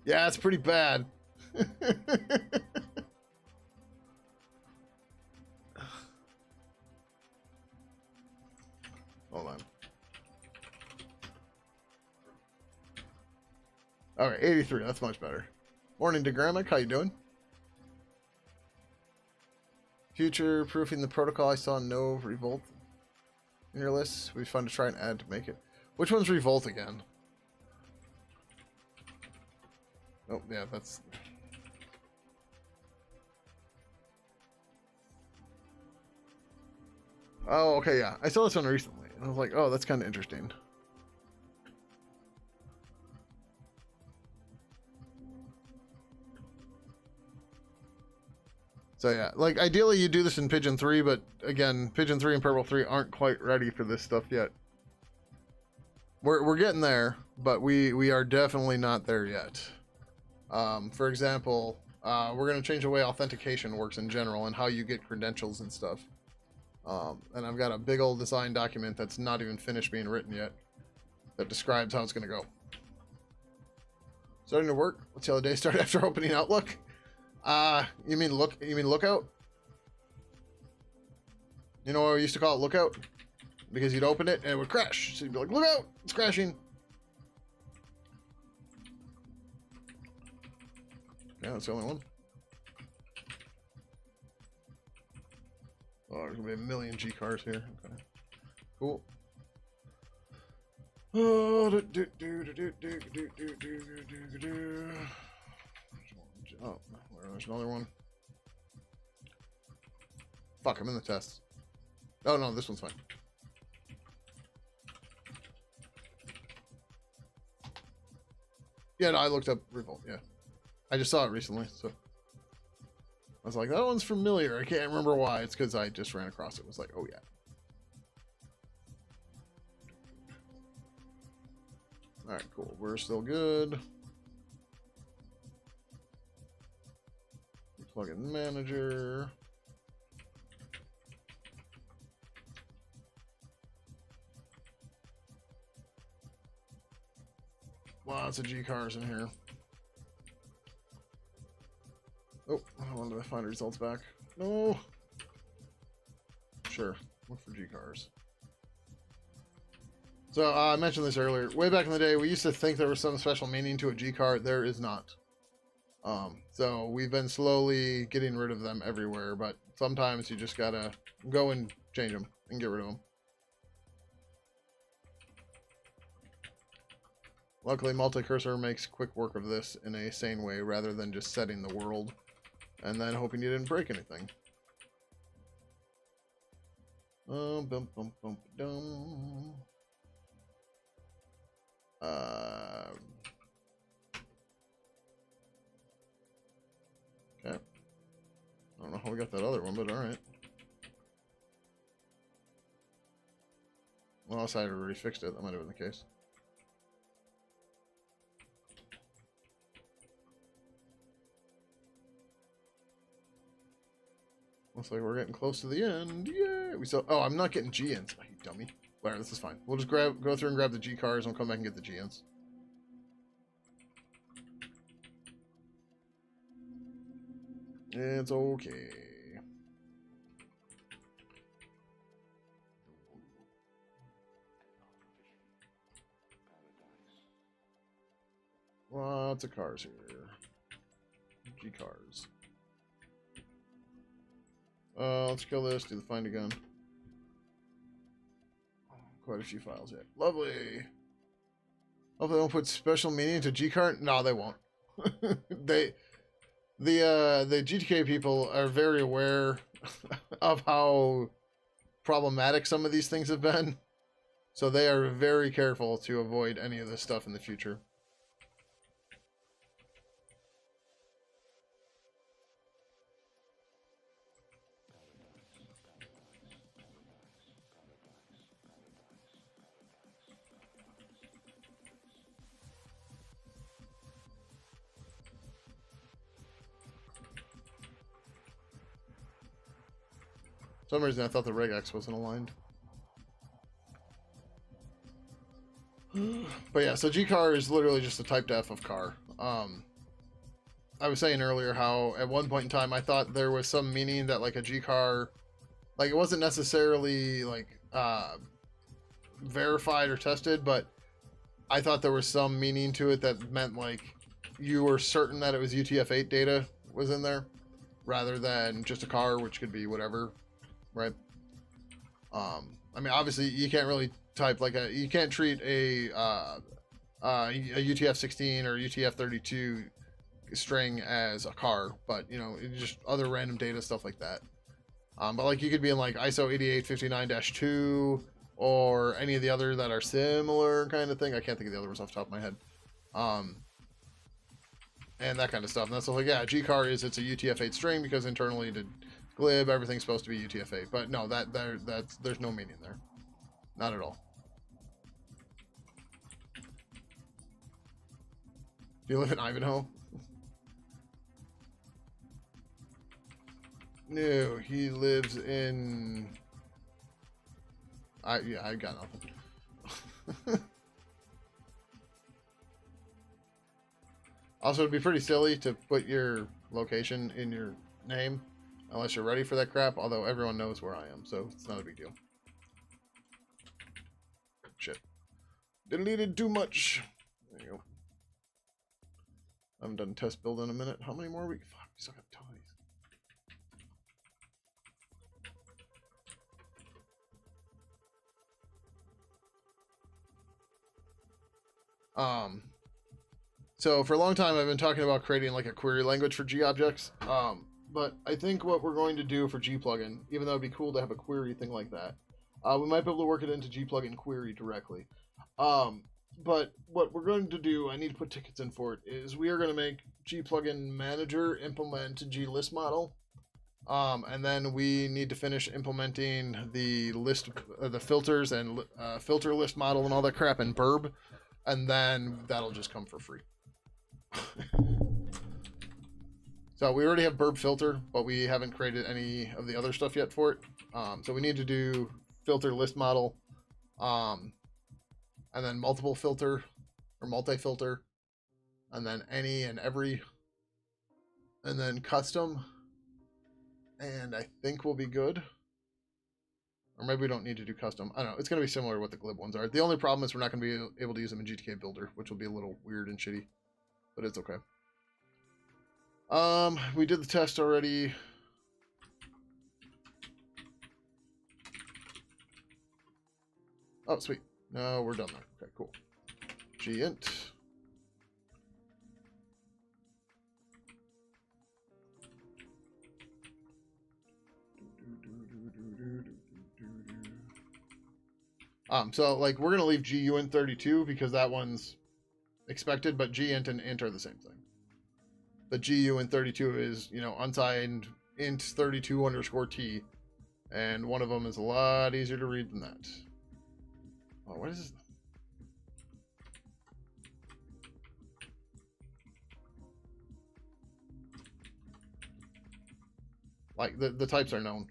[SPEAKER 1] Yeah, it's pretty bad. Hold on. Alright, 83. That's much better. Morning, Degramic. How you doing? Future proofing the protocol. I saw no revolt in your list. We fun to try and add to make it. Which one's revolt again? Oh, yeah, that's... Oh, okay, yeah. I saw this one recently. And I was like, oh, that's kind of interesting. So yeah, like ideally you do this in Pidgin 3, but again, Pidgin 3 and Purple 3 aren't quite ready for this stuff yet. We're getting there, but we are definitely not there yet. For example, we're going to change the way authentication works in general and how you get credentials and stuff. And I've got a big old design document that's not even finished being written yet that describes how it's going to go. Starting to work. Let's see how the day started after opening Outlook. You mean Lookout? You know what we used to call it, Lookout? Because you'd open it and it would crash. So you'd be like, look out, it's crashing. Yeah, that's the only one. Oh, there's gonna be a million G cars here. Okay. Cool. Oh, oh, there's another one. Fuck, I'm in the test. Oh no, this one's fine. Yeah, no, I looked up Revolt, yeah. I just saw it recently, so. I was like, that one's familiar. I can't remember why. It's because I just ran across it. It was like, oh yeah. Alright, cool. We're still good. Plugin manager. Lots of G cars in here. Oh, I wanted to find results back. No. Sure. Look for G cars. So I mentioned this earlier. Way back in the day, we used to think there was some special meaning to a G car. There is not. So we've been slowly getting rid of them everywhere, but sometimes you just gotta go and change them and get rid of them. Luckily, multi-cursor makes quick work of this in a sane way rather than just setting the world and then hoping you didn't break anything. Bum, bum, bum, dum. Okay. I don't know how we got that other one, but alright. Well, unless I had already fixed it, that might have been the case. Looks like we're getting close to the end. Yeah, we still. Oh, I'm not getting G-ins. Oh, you dummy. Whatever, this is fine. We'll just go through and grab the G cars, and we'll come back and get the G-ins. It's okay. Lots of cars here. G cars. Let's kill this, do the find a gun. Quite a few files yet. Lovely. Hope they won't put special meaning into G card. No, they won't. The GTK people are very aware of how problematic some of these things have been. So they are very careful to avoid any of this stuff in the future. For some reason I thought the regex wasn't aligned. But yeah, so G car is literally just a typed F of car. I was saying earlier how at one point in time I thought there was some meaning that like a G car, like it wasn't necessarily like verified or tested, but I thought there was some meaning to it that meant like you were certain that it was UTF-8 data was in there rather than just a car, which could be whatever, right? I mean, obviously you can't really type like you can't treat a UTF-16 or UTF-32 string as a car, but you know, just other random data stuff like that. But like you could be in like ISO 8859-2 or any of the other that are similar kind of thing. I can't think of the other ones off the top of my head. And that kind of stuff. And that's like, yeah, G car is it's a UTF-8 string because internally to glib everything's supposed to be UTF-8. But no, that's there's no meaning there, not at all. Do you live in Ivanhoe? No, he lives in. Yeah, I got nothing. Also, it'd be pretty silly to put your location in your name unless you're ready for that crap. Although everyone knows where I am, so it's not a big deal. Shit, deleted too much. There you go. I haven't done test build in a minute. How many more we? Fuck, we still got a ton of these. So for a long time I've been talking about creating like a query language for G objects. But I think what we're going to do for G plugin, even though it'd be cool to have a query thing like that, we might be able to work it into G plugin query directly. But what we're going to do, I need to put tickets in for it, is we are going to make G plugin manager implement G list model. And then we need to finish implementing the list, the filters and filter list model and all that crap in Burb. And then that'll just come for free. So we already have Burb filter, but we haven't created any of the other stuff yet for it. So we need to do filter list model, and then multiple filter or multi-filter, and then any and every, and then custom, and I think we'll be good. Or maybe we don't need to do custom. I don't know. It's going to be similar to what the glib ones are. The only problem is we're not going to be able to use them in GTK Builder, which will be a little weird and shitty. But it's okay. We did the test already. Oh, sweet. No, we're done there. Okay, cool. Gint. So like we're gonna leave GUINT32 because that one's expected, but GINT and int are the same thing. The GUINT32 is, you know, unsigned int 32 underscore t, and one of them is a lot easier to read than that. Oh, what is this? Like the types are known.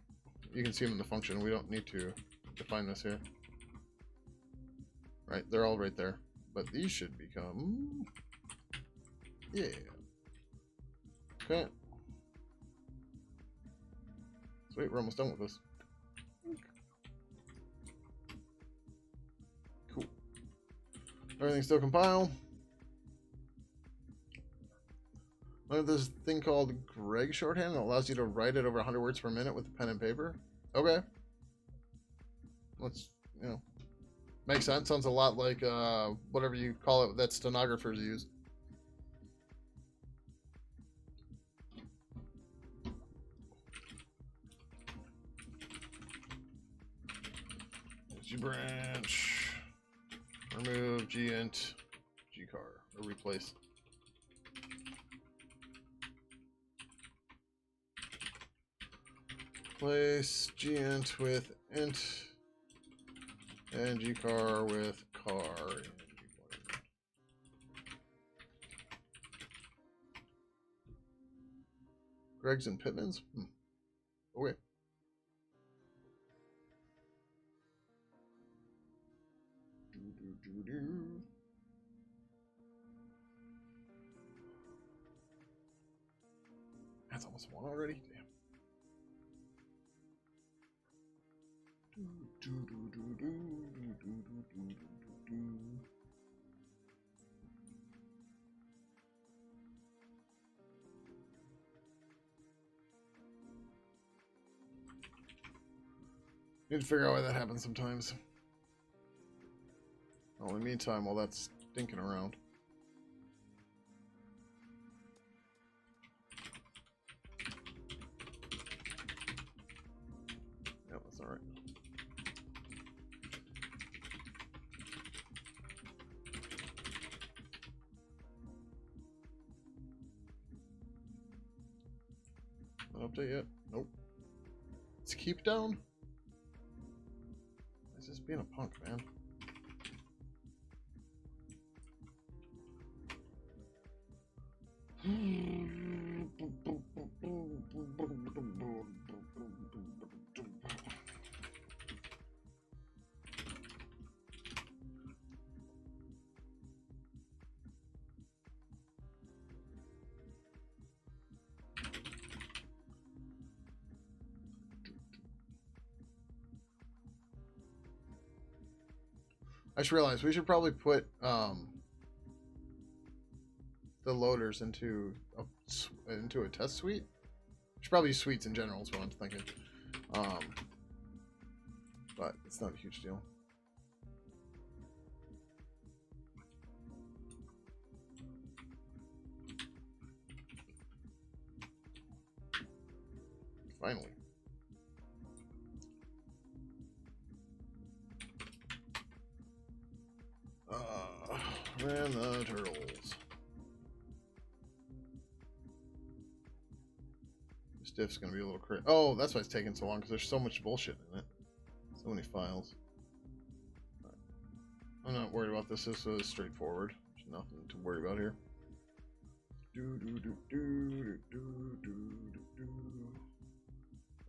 [SPEAKER 1] You can see them in the function. We don't need to define this here. Right, they're all right there. But these should become... Yeah. Okay. Sweet, we're almost done with this. Cool. Everything's still compiled. There's this thing called Greg shorthand that allows you to write it over 100 words per minute with a pen and paper. Okay. Let's, you know, makes sense. Sounds a lot like whatever you call it that stenographers use. Gbranch, remove gint, gcar, or replace. Replace gint with int and gcar with car. Greg's and Pittman's? Okay. it's almost 1 already. Damn. Need to figure out why that happens sometimes. Well, in the meantime, while that's stinking around. Yeah, that's alright. Not update yet? Nope. Let's keep down. Why is this being a punk, man? I just realized we should probably put the loaders into a test suite. Should probably use suites in general is what I'm thinking. But it's not a huge deal. Finally. Ran the turtles. This diff's gonna be a little crit. Oh, that's why it's taking so long, because there's so much bullshit in it. So many files. Right. I'm not worried about this. This is straightforward. There's nothing to worry about here.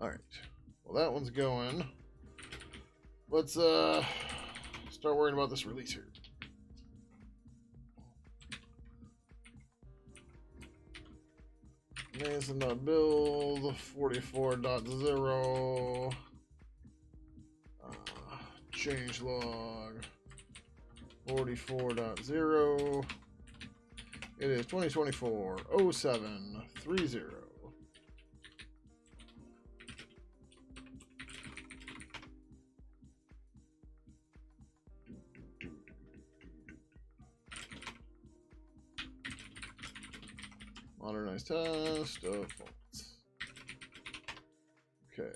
[SPEAKER 1] Alright. Well, that one's going. Let's start worrying about this release here. Mason.build 44.0 changelog 44.0. It is 2024-07-30. Modernized test defaults. Okay,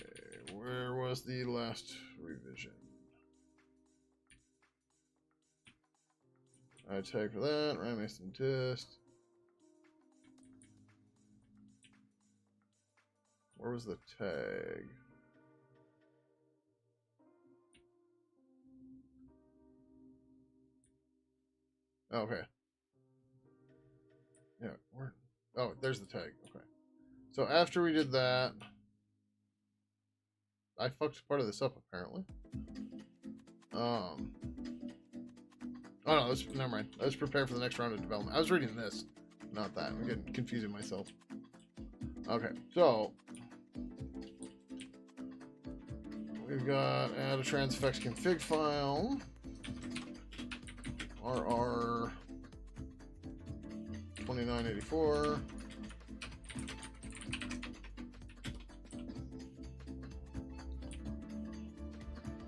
[SPEAKER 1] where was the last revision? I tag for that, RAM Mason test. Where was the tag? Oh, okay. Yeah, where? Oh, there's the tag. Okay. So after we did that, I fucked part of this up apparently. Oh no, never mind. Let's prepare for the next round of development. I was reading this, not that. I'm getting confusing myself. Okay, so we've got add a transfex config file. RR 2984.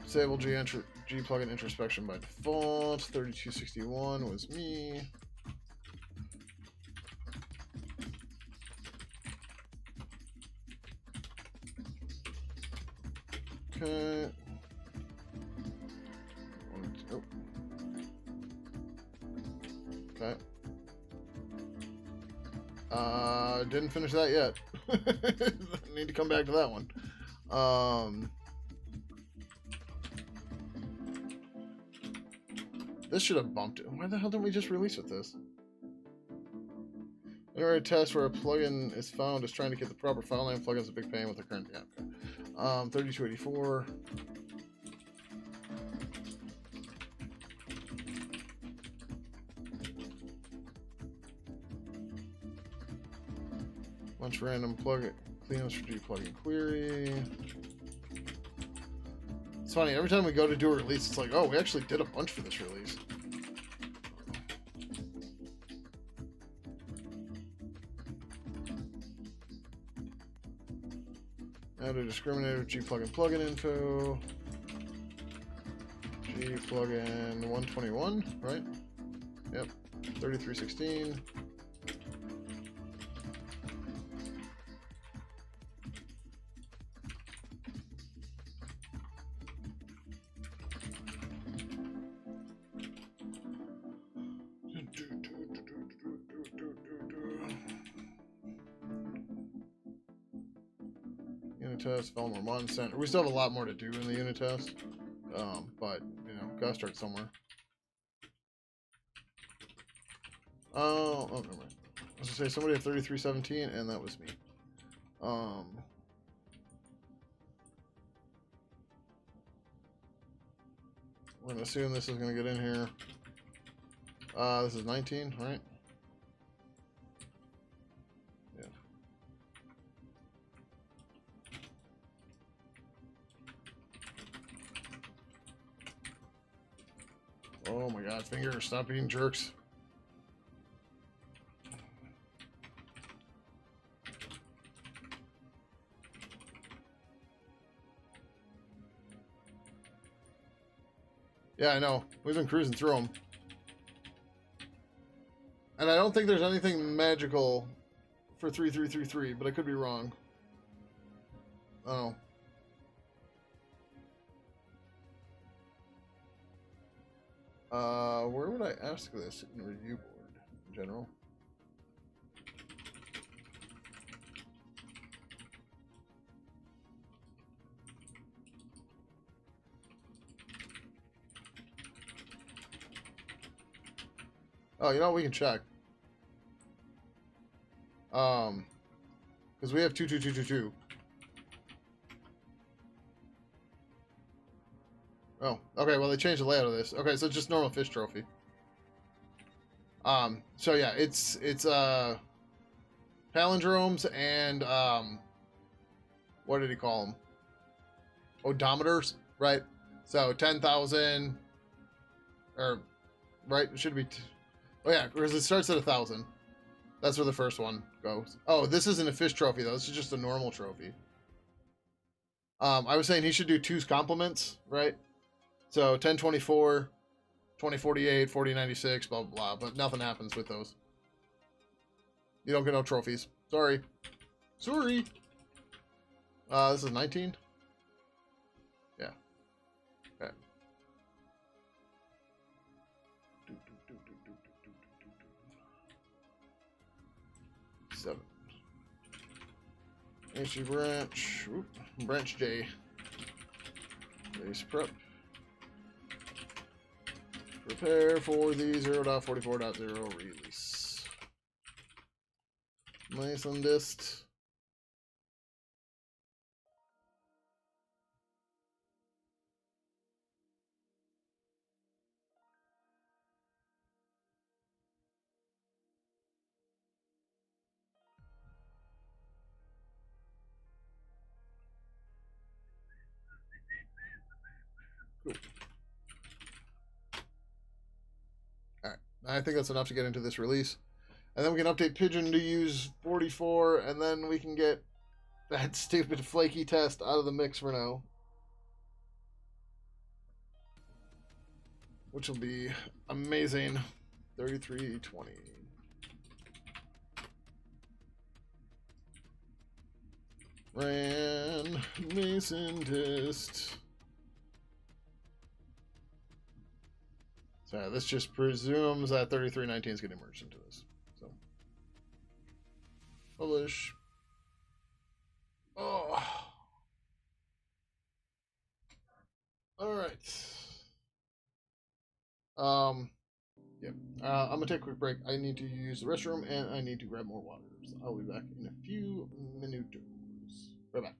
[SPEAKER 1] Disable G plugin introspection by default. 3261 was me. Okay. Oh. Okay. Didn't finish that yet. Need to come back to that one. This should have bumped it. Why the hell didn't we just release with this? Enter a test where a plugin is found is trying to get the proper file name. Plugin's a big pain with the current. Yeah, okay. 3284. Bunch of random plug cleanups for G plugin query. It's funny, every time we go to do a release, it's like, oh, we actually did a bunch for this release. How to discriminate with G plugin info. G plugin 121, right? Yep. 3316. Unit test, Velmore Mon Center. We still have a lot more to do in the unit test. But, you know, gotta start somewhere. Oh, never mind. I was gonna say somebody had 3317, and that was me. I'm gonna assume this is gonna get in here. This is 19, right? Yeah. Oh my god, fingers, stop being jerks. Yeah, I know. We've been cruising through them. And I don't think there's anything magical for 3333, but I could be wrong. Oh. Where would I ask this in the review board in general? Oh, you know what? We can check. Because we have 22222. Oh, okay. Well, they changed the layout of this. Okay, so it's just normal fish trophy. So yeah, it's palindromes and what did he call them? Odometers, right? So 10,000, or right? It should be. Oh yeah, because it starts at 1,000. That's where the first one goes. Oh, this isn't a fish trophy though. This is just a normal trophy. I was saying he should do 2's compliments, right? So 1024, 2048, 4096, blah blah blah. But nothing happens with those. You don't get no trophies. Sorry. Sorry. This is 19. Yeah. Okay. 7. HG branch. Oop. Branch J. Base prep. Prepare for the 0.44.0 release. Nice on dist. Cool. Alright, I think that's enough to get into this release. And then we can update Pidgin to use 44, and then we can get that stupid flaky test out of the mix for now. Which will be amazing. 3320. Ran Mason test. So this just presumes that 3319 is getting merged into this. So publish. Oh. All right. Yeah. I'm gonna take a quick break. I need to use the restroom and I need to grab more water. So I'll be back in a few minutes. Right back.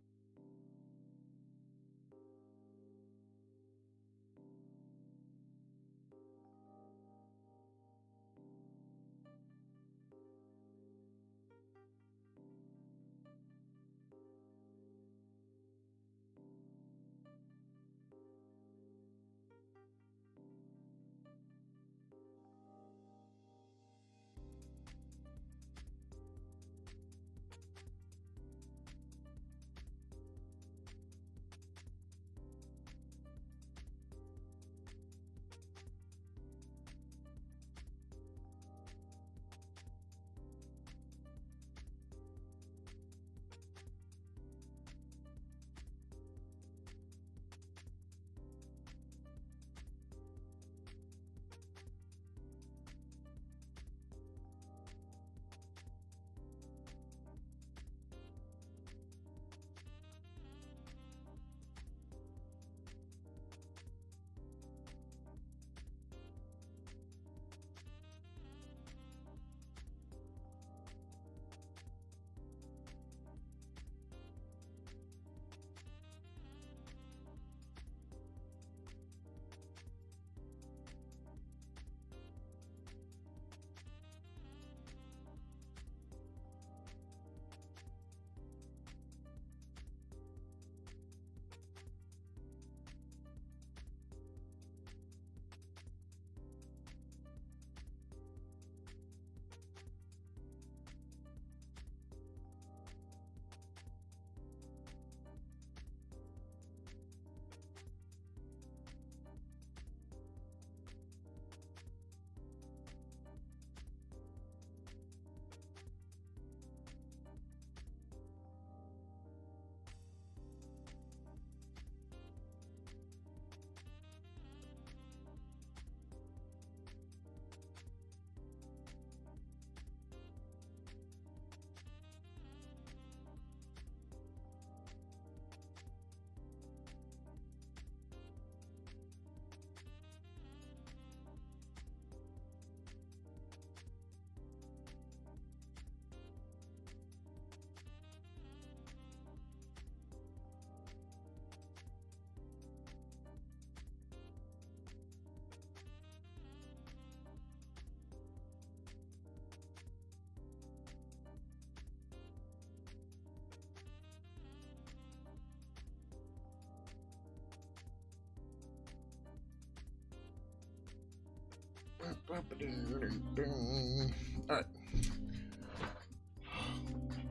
[SPEAKER 1] Alright.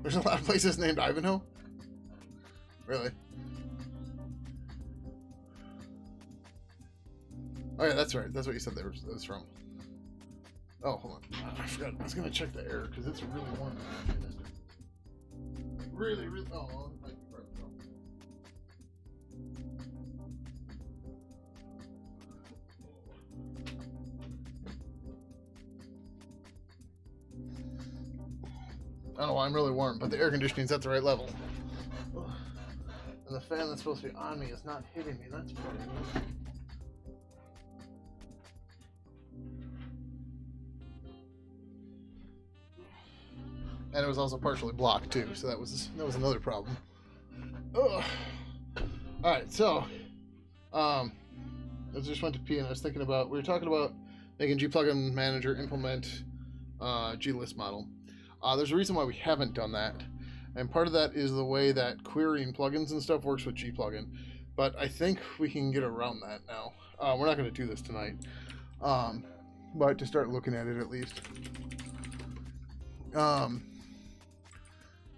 [SPEAKER 1] There's a lot of places named Ivanhoe? Really? Oh yeah, that's right. That's what you said that was from. Oh, hold on. I forgot. I was gonna check the air because it's really warm. Really, really. Oh, well, it might be part of the problem. I don't know why I'm really warm, but the air conditioning's at the right level. And the fan that's supposed to be on me is not hitting me. That's funny. And it was also partially blocked too, so that was another problem. Ugh. All right, so I just went to pee and I was thinking about we were talking about making gplugin manager implement glist model. There's a reason why we haven't done that, and part of that is the way that querying plugins and stuff works with gplugin. But I think we can get around that now. We're not going to do this tonight, but to start looking at it at least.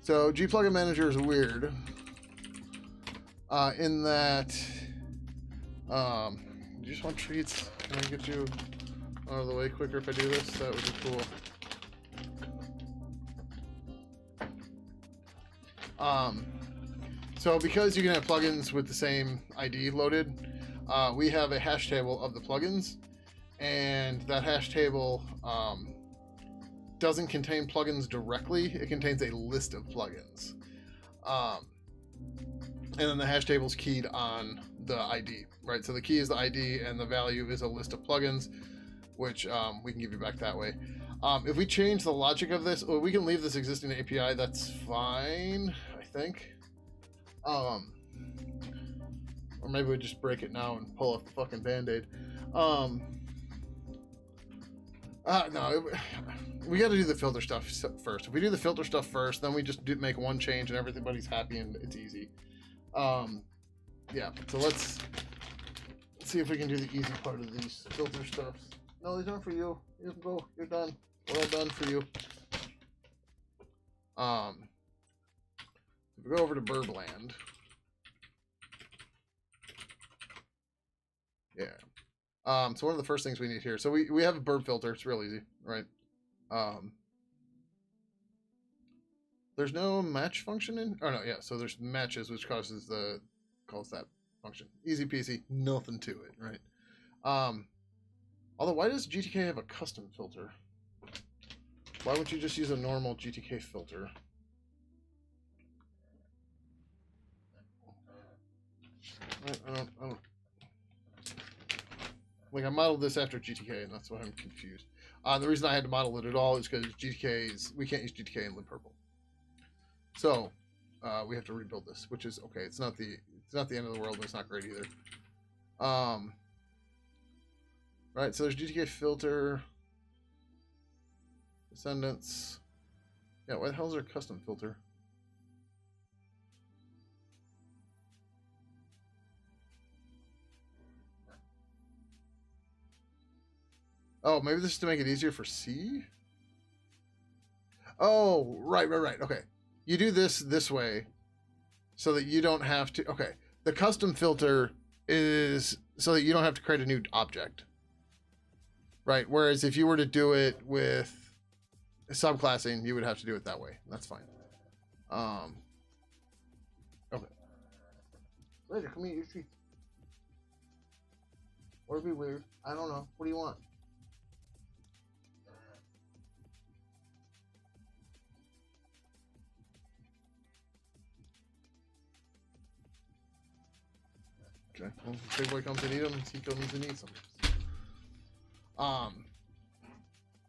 [SPEAKER 1] So gplugin manager is weird in that you just want treats. Can I get you out of the way quicker if I do this? That would be cool. So because you can have plugins with the same ID loaded, we have a hash table of the plugins, and that hash table doesn't contain plugins directly. It contains a list of plugins. And then the hash table is keyed on the ID, right? So the key is the ID and the value is a list of plugins, which we can give you back that way. If we change the logic of this, or we can leave this existing API, that's fine, I think. Or maybe we just break it now and pull off the fucking Band-Aid. No, we got to do the filter stuff first. If we do the filter stuff first, then we just make one change and everybody's happy and it's easy. Yeah, so let's see if we can do the easy part of these filter stuffs. No, these aren't for you. You can go. You're done. We're all done for you. If we go over to Burbland. Yeah. So one of the first things we need here. So we have a burb filter. It's real easy, right? There's no match function in. Oh no, yeah. So there's matches, which calls that function. Easy peasy. Nothing to it, right? Although, why does GTK have a custom filter? Why wouldn't you just use a normal GTK filter? I don't. Like, I modeled this after GTK, and that's why I'm confused. The reason I had to model it at all is because we can't use GTK in libpurple. So, we have to rebuild this, which is okay. It's not the end of the world, but it's not great either. Right, so there's GTK filter, descendants. Yeah, why the hell is there a custom filter? Oh, maybe this is to make it easier for C? Oh, right. Okay. You do this way so that you don't have to... Okay. The custom filter is so that you don't have to create a new object. Right? Whereas if you were to do it with subclassing, you would have to do it that way. That's fine. Okay. Later, come eat your treats. Or be weird. I don't know. What do you want? Okay. Well, big boy comes and eat them, and he comes and eats them.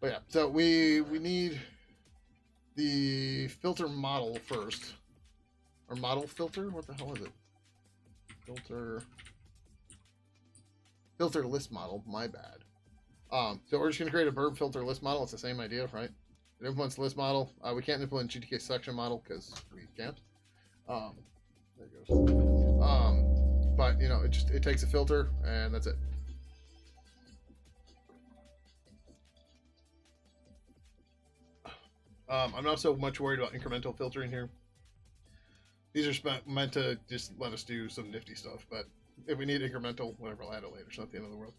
[SPEAKER 1] But yeah, so we need the filter model first. Or model filter? What the hell is it? Filter list model, my bad. So we're just gonna create a burb filter list model. It's the same idea, right? It implements list model. We can't implement GTK selection model because we can't. There it goes. But it takes a filter and that's it. I'm not so much worried about incremental filtering here. These are meant to just let us do some nifty stuff, but if we need incremental, whatever, I'll add it later. It's not the end of the world.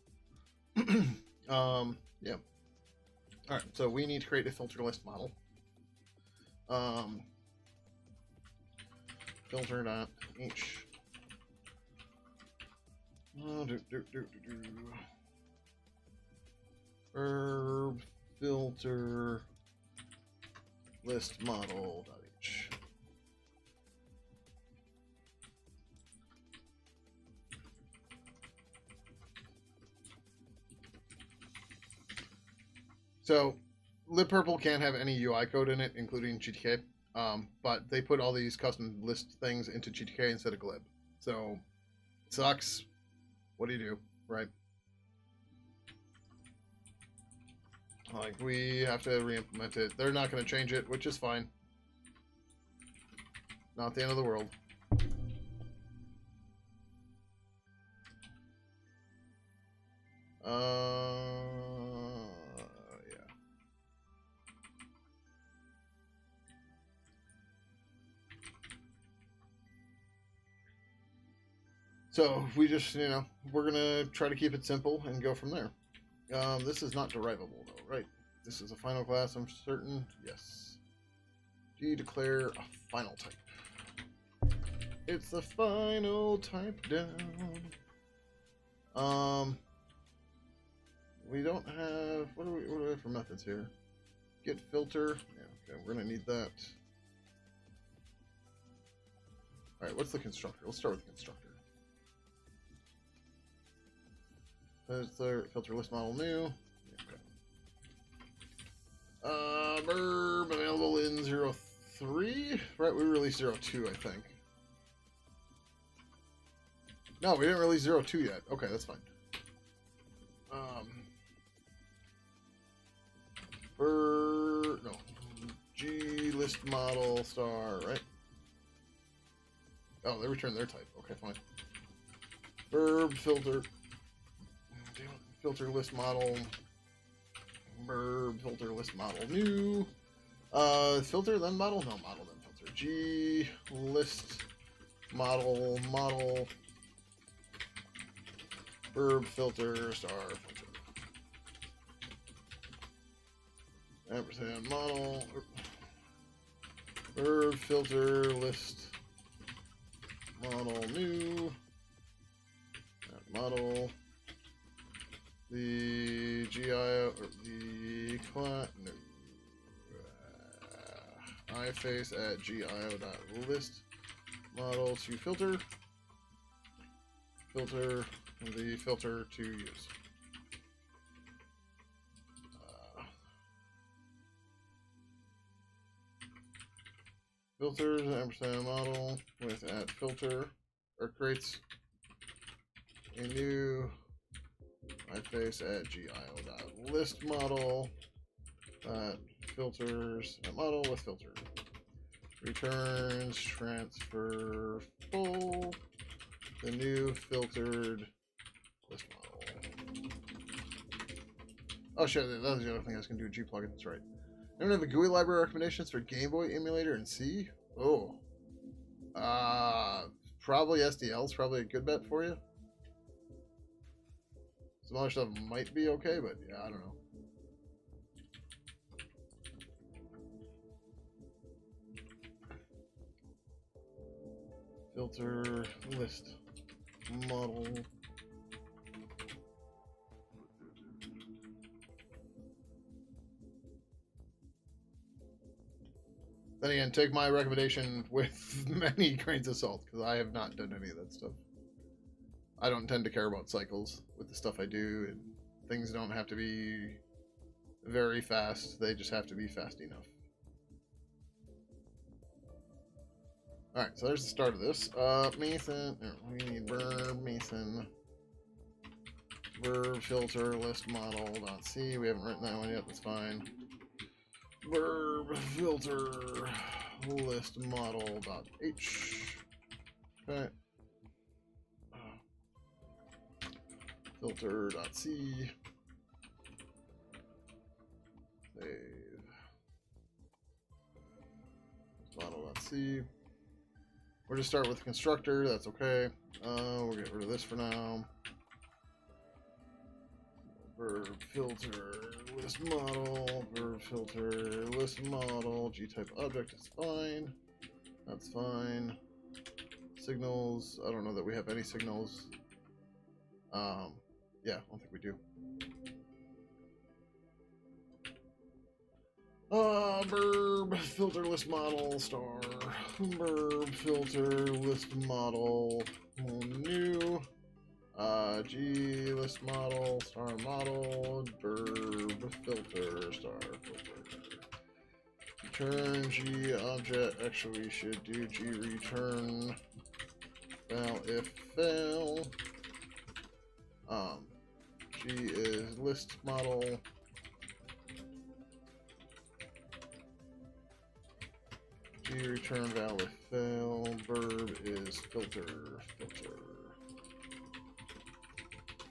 [SPEAKER 1] Yeah. All right, so we need to create a filter list model. Filter.h. Verb filter list model.h. So, libpurple can't have any UI code in it, including GTK. But they put all these custom list things into GTK instead of glib. So, it sucks. What do you do, right? Like, we have to re-implement it. They're not going to change it, which is fine. Not the end of the world. Yeah. So we just, we're gonna try to keep it simple and go from there. This is not derivable though, right? This is a final class, I'm certain. Yes. Do you declare a final type? It's the final type down. We don't have, what do we have for methods here? Get filter. Yeah, okay, we're gonna need that. All right, what's the constructor? Let's start with the constructor. Filter list model new. Okay. Verb available in 03. Right, we released 02, I think. No, we didn't release 02 yet. Okay, that's fine. No. G list model star, right? Oh, they returned their type. Okay, fine. Verb filter. Filter list model. Verb filter list model new. Filter then model? No, model then filter. G list model. Verb filter star filter. Ampersand model. Verb filter list model new. Model. The GIO or the class no. iFace at GIO.list model to filter. Filter the filter to use. Filters ampersand model with add filter or creates a new iFace at GIO.list model that filters a model with filter. Returns transfer full the new filtered list model. Oh shit, that was the other thing I was gonna do with G plugin, that's right. Anyone have a GUI library recommendations for Game Boy emulator and C? Oh. Probably SDL is probably a good bet for you. Some other stuff might be okay, but yeah, I don't know. Filter list model. Then again, take my recommendation with many grains of salt, because I have not done any of that stuff. I don't tend to care about cycles with the stuff I do, and things don't have to be very fast, they just have to be fast enough. Alright, so there's the start of this. Mason, we need verb, Mason, verb filter list model dot C. We haven't written that one yet, that's fine. Verb filter list model dot H. Okay. Filter dot C. Save. see. We'll just start with the constructor. That's okay. We'll get rid of this for now. Verb filter list model. Verb filter list model. G type object is fine. That's fine. Signals. I don't know that we have any signals. Yeah, I don't think we do. Verb filter list model star. Verb filter list model new. G list model star model. Verb filter star filter. Return G object. Actually, we should do G return. Well, if fail. G is list model. G return val if fail. Verb is filter.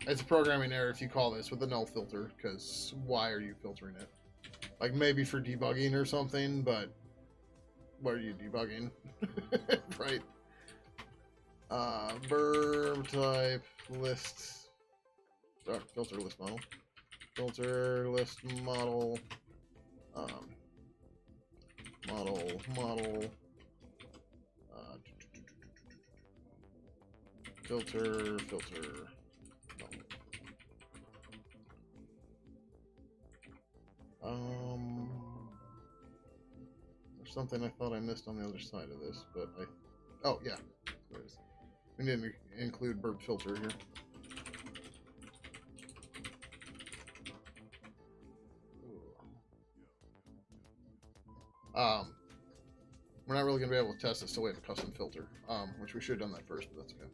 [SPEAKER 1] It's a programming error if you call this with a null filter, because why are you filtering it? Like maybe for debugging or something, but what are you debugging? Right. Verb type list. Filter list model. Filter list model. Model. Filter. There's something I thought I missed on the other side of this, but oh yeah, there it is. We didn't include verb filter here. We're not really gonna be able to test this till we have a custom filter, which we should have done that first, but that's okay.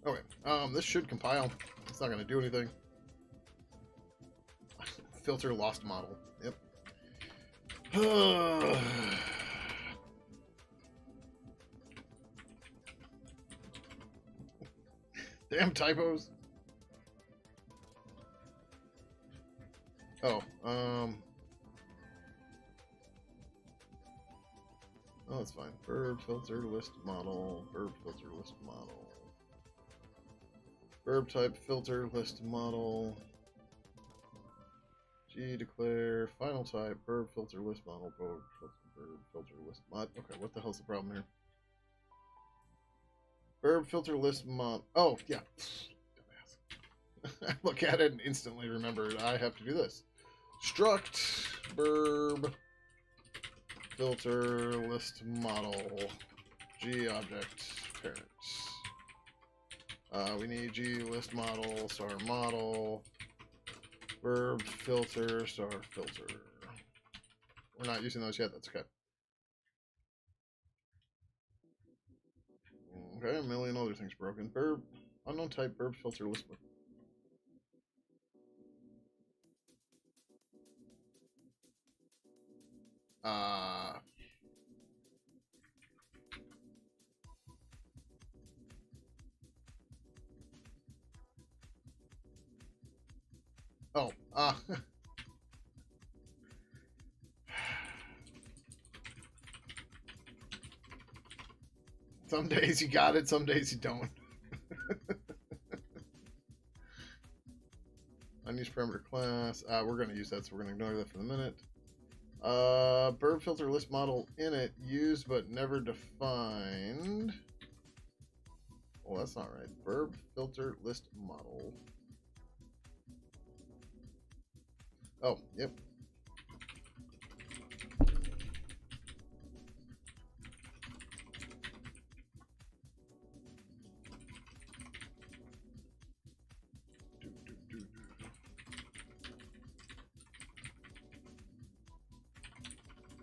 [SPEAKER 1] Okay, this should compile. It's not gonna do anything. Filter lost model. Yep. Damn typos. Oh, oh, that's fine. Verb filter list model. Verb filter list model. Verb type filter list model. G declare final type. Verb filter list model. Verb filter list mod. Okay, what the hell's the problem here? Verb filter list mod. Oh, yeah. Dumbass. I look at it and instantly remember I have to do this. Struct verb filter list model G object parents. We need G list model star model verb filter star filter. We're not using those yet. That's okay. Okay, a million other things broken. Verb unknown type verb filter list. Oh, some days you got it, some days you don't. Unused parameter class. We're going to use that, so we're going to ignore that for the minute. Verb filter list model init used but never defined. Well, that's not right. Verb filter list model. Oh, yep.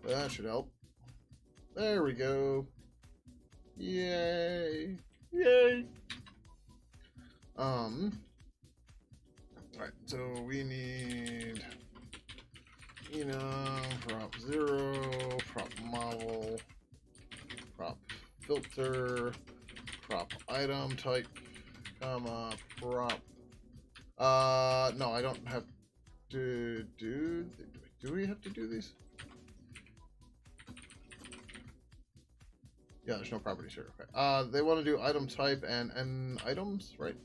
[SPEAKER 1] That should help. There we go. Yay. Yay. Alright, so we need prop 0, prop model, prop filter, prop item type, comma, prop No, I don't have to do. Do we have to do these? Yeah, there's no properties here. Okay. They want to do item type and items, right?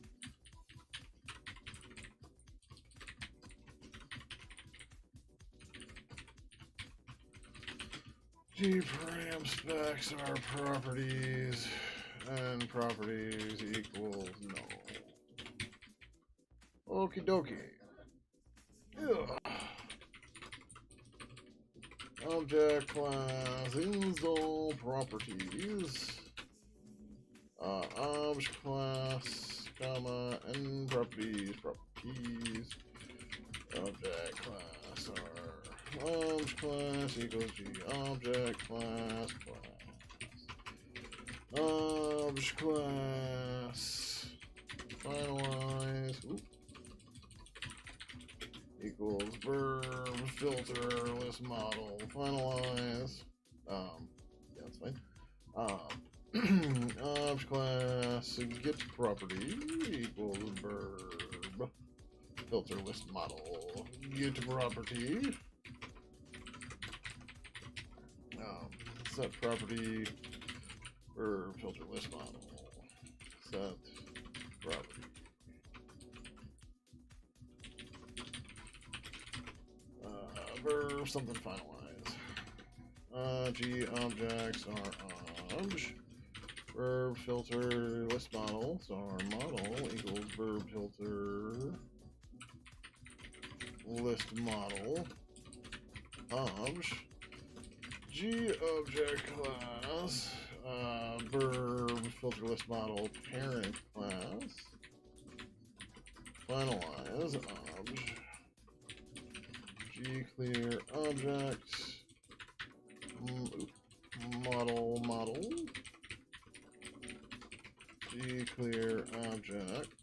[SPEAKER 1] G param specs are properties, and properties equals no. Okie dokie. Ugh. Object class install properties. Object class, comma, and properties. Object class are object class equals G object class object class finalize. Ooh. Equals verb filter list model finalize. Yeah, that's fine. Object class get property equals verb filter list model get property. Set property verb filter list model set property. Verb something finalize. G objects are obj. Verb filter list model. So our model equals verb filter list model obj. G object class verb filter list model parent class finalize obj. G clear object model G clear object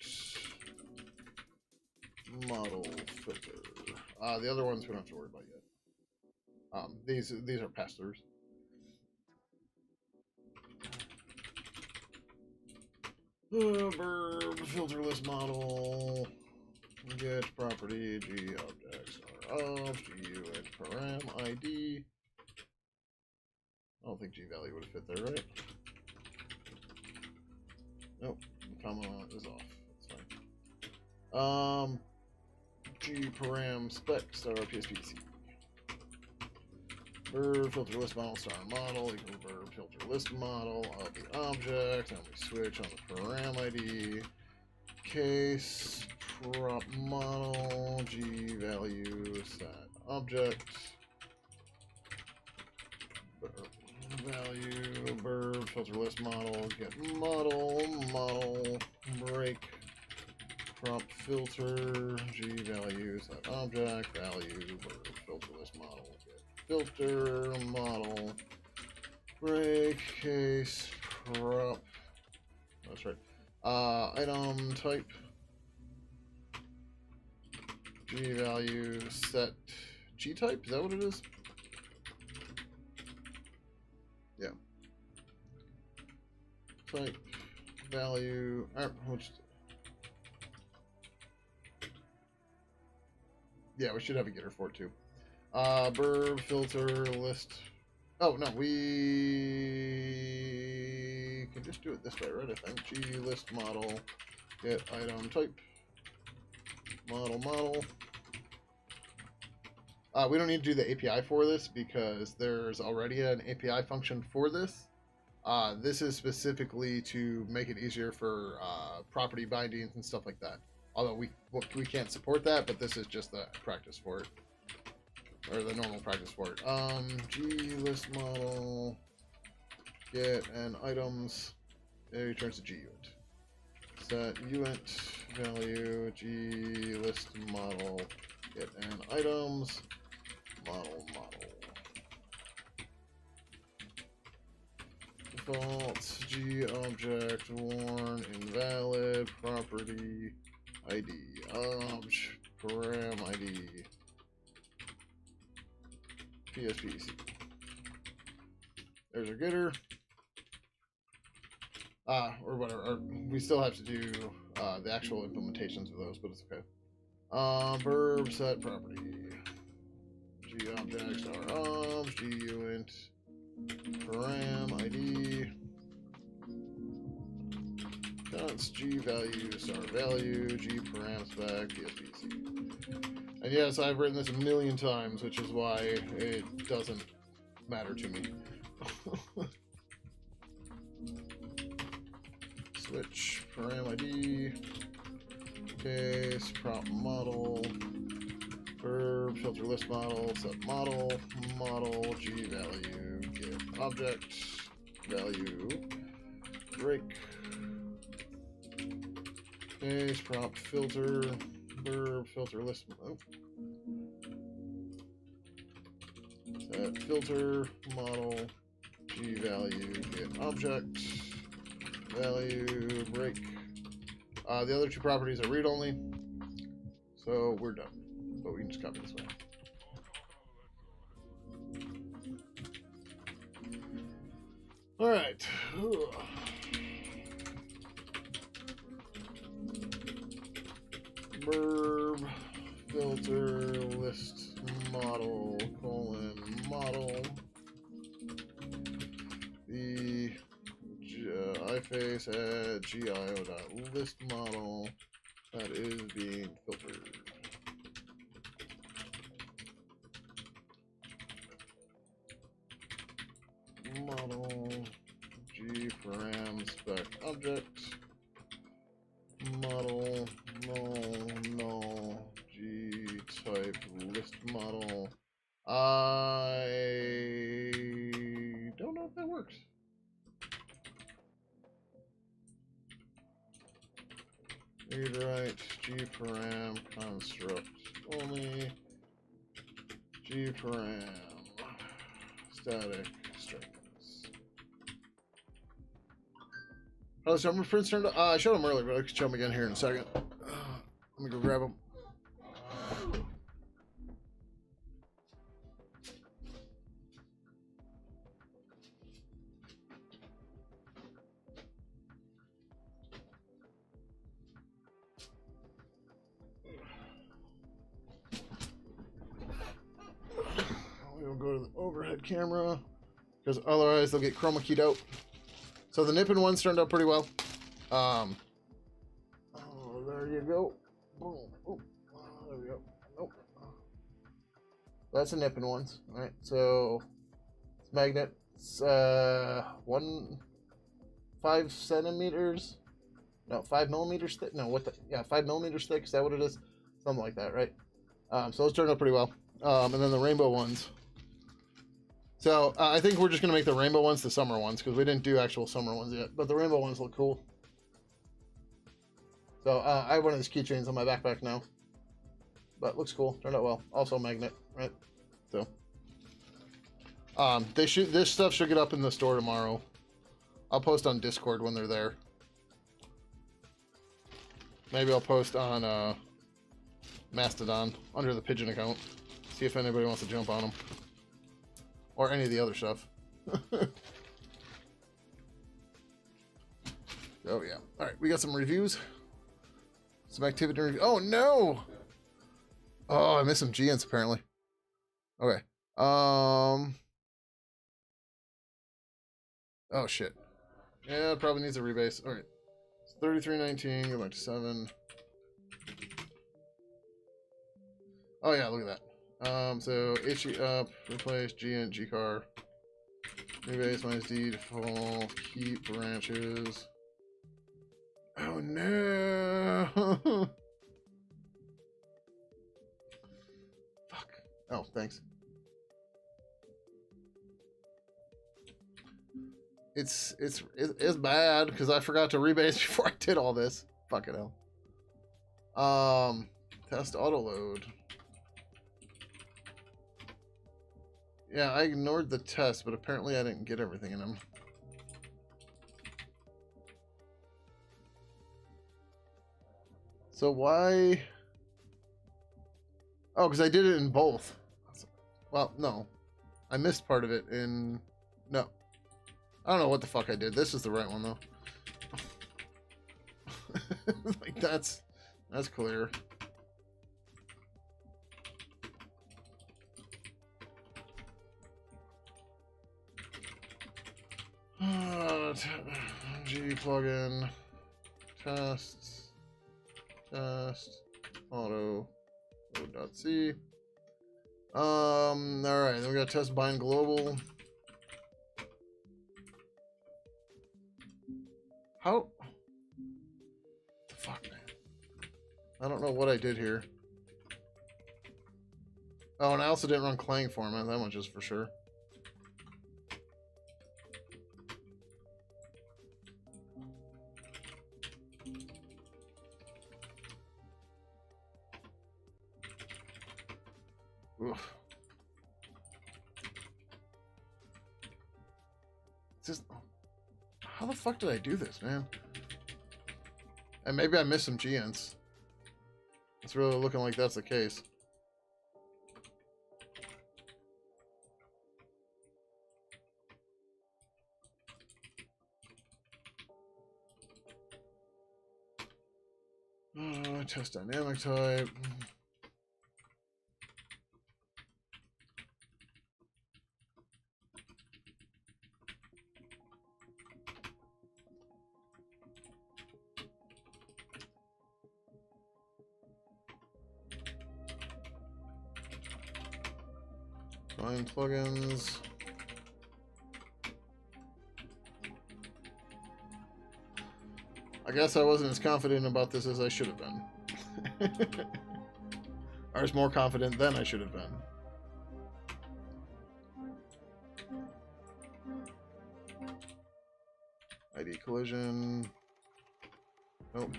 [SPEAKER 1] model filter. The other ones we don't have to worry about yet. These are pass-throughs. Verb filter list model get property G objects are of G and param ID. I don't think G value would have fit there, right? Nope, comma is off. That's fine. G param specs are PSPC. Verb filter list model star model equals verb filter list model of the object, and we switch on the param ID. Case prop model G value set object value verb filter list model get model break prop filter G value set object value verb filter list model get filter model break case prop. That's right. Item type G value set G type. Is that what it is? Yeah. Type value. Yeah, we should have a getter for it too. Verb filter list. Oh no, we can just do it this way, right? I think G list model get item type model. We don't need to do the API for this because there's already an API function for this. This is specifically to make it easier for property bindings and stuff like that. Although we can't support that, but this is just the practice for it, or the normal practice for it. G list model get and items. It returns a G uint. Set uint value G list model get and items model. Default G object warn invalid property ID obj param ID PSPC. There's our getter. Or whatever. We still have to do the actual implementations of those, but it's okay. Verb set property. G objects are arms. G uint. Param ID. Const G values are value. G param spec. PSPC. And yes, I've written this a million times, which is why it doesn't matter to me. Switch param ID. Case prompt model. Verb filter list model. Set model. Model G value. Get object value. Break. Case prompt filter. Verb filter list. Oh. Set filter model G value. Get object value. Break. The other two properties are read only, so we're done. But we can just copy this way. All right. Verb filter list model model. The iFace at gio.list model that is being filtered. Model G param spec object model null G type list model. I don't know if that works. Read write G param construct only G param static strings. Oh, so my friends turned. I showed them earlier, but I can show them again here in a second. Let me go grab them. We'll go to the overhead camera because otherwise they'll get chroma keyed out. So the nipping ones turned out pretty well. Oh, there you go. Boom. Oh, there we go. Nope. That's the nipping ones. All right. So it's magnet. It's 5 centimeters. No, 5 millimeters thick. No, what the? Yeah, 5 millimeters thick. Is that what it is? Something like that, right? So those turned out pretty well. And then the rainbow ones. So I think we're just going to make the rainbow ones the summer ones because we didn't do actual summer ones yet. But the rainbow ones look cool. So I have one of these keychains on my backpack now. But looks cool. Turned out well. Also magnet, right? So this stuff should get up in the store tomorrow. I'll post on Discord when they're there. Maybe I'll post on Mastodon under the Pidgin account. See if anybody wants to jump on them. Or any of the other stuff. Oh, yeah. All right, we got some reviews. Some activity review. Oh, no! Oh, I missed some GNs, apparently. Okay. Oh, shit. Yeah, it probably needs a rebase. All right. It's 3319. Go back to 7. Oh, yeah, look at that. So HE up, replace G and G car, rebase minus D default, keep branches. Oh no! Fuck. Oh, thanks. It's bad because I forgot to rebase before I did all this. Fucking hell. Test auto load. Yeah, I ignored the test, but apparently I didn't get everything in them. So why? Oh, because I did it in both. Well, no. I missed part of it in... No. I don't know what the fuck I did. This is the right one, though. Like, that's clear. G plugin test auto load.c. All right, then we got test bind global. How the fuck, man? I don't know what I did here. Oh, and I also didn't run Clang format. That much is for sure. Oof. It's just, how the fuck did I do this, man? And maybe I missed some GINTs. It's really looking like that's the case. Test dynamic type. Find plugins. I guess I wasn't as confident about this as I should have been. I was more confident than I should have been. ID collision. Nope.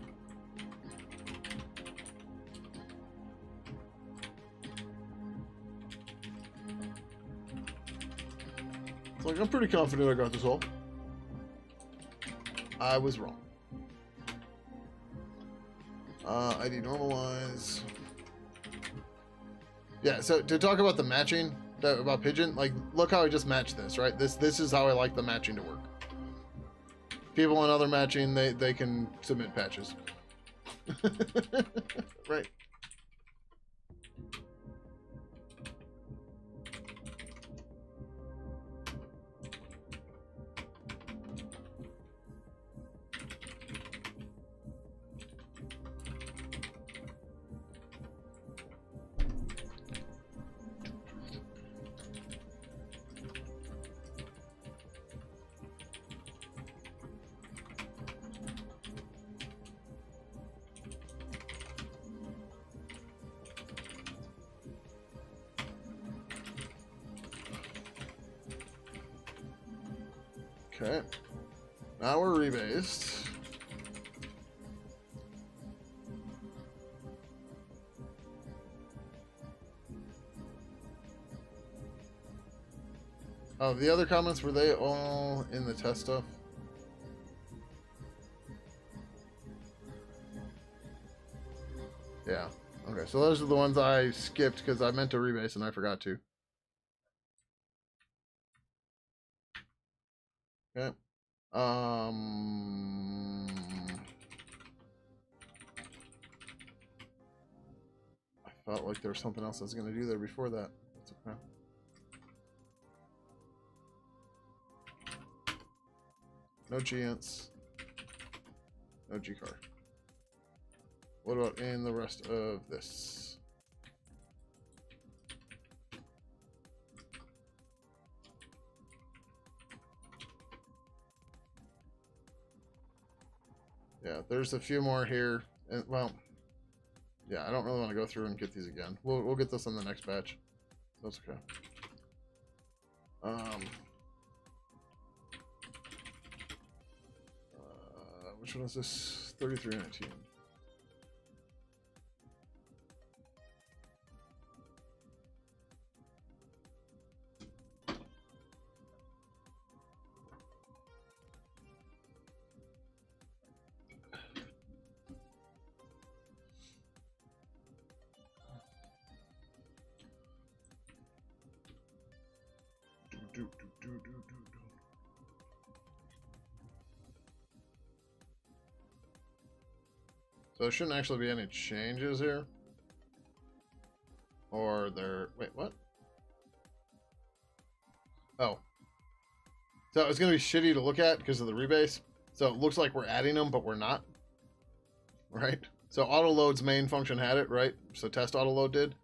[SPEAKER 1] It's like, I'm pretty confident I got this all. I was wrong. ID normalize. Yeah, so to talk about the matching, about Pidgin, like, look how I just matched this, right? This is how I like the matching to work. People on other matching, they can submit patches. Right. Okay, now we're rebased. Oh, the other comments, were they all in the test stuff? Yeah, okay, so those are the ones I skipped because I meant to rebase and I forgot to. Okay. I felt like there was something else I was going to do there before that. That's okay. No GINTs. No G card. What about in the rest of this? Yeah, there's a few more here. And, well, yeah, I don't really want to go through and get these again. We'll get this on the next batch. That's okay. Which one is this? 3319. So there shouldn't actually be any changes here. Or there... Wait, what? Oh. So it's going to be shitty to look at because of the rebase. So it looks like we're adding them, but we're not. Right? So auto load's main function had it, right? So test auto load did.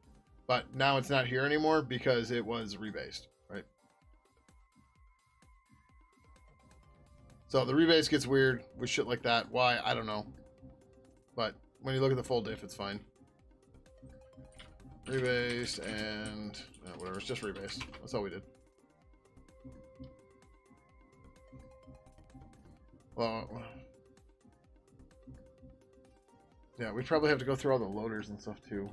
[SPEAKER 1] But now it's not here anymore because it was rebased, right? So the rebase gets weird with shit like that. Why? I don't know. But when you look at the full diff, it's fine. Rebased and whatever. It's just rebased. That's all we did. Well, yeah, we probably have to go through all the loaders and stuff too.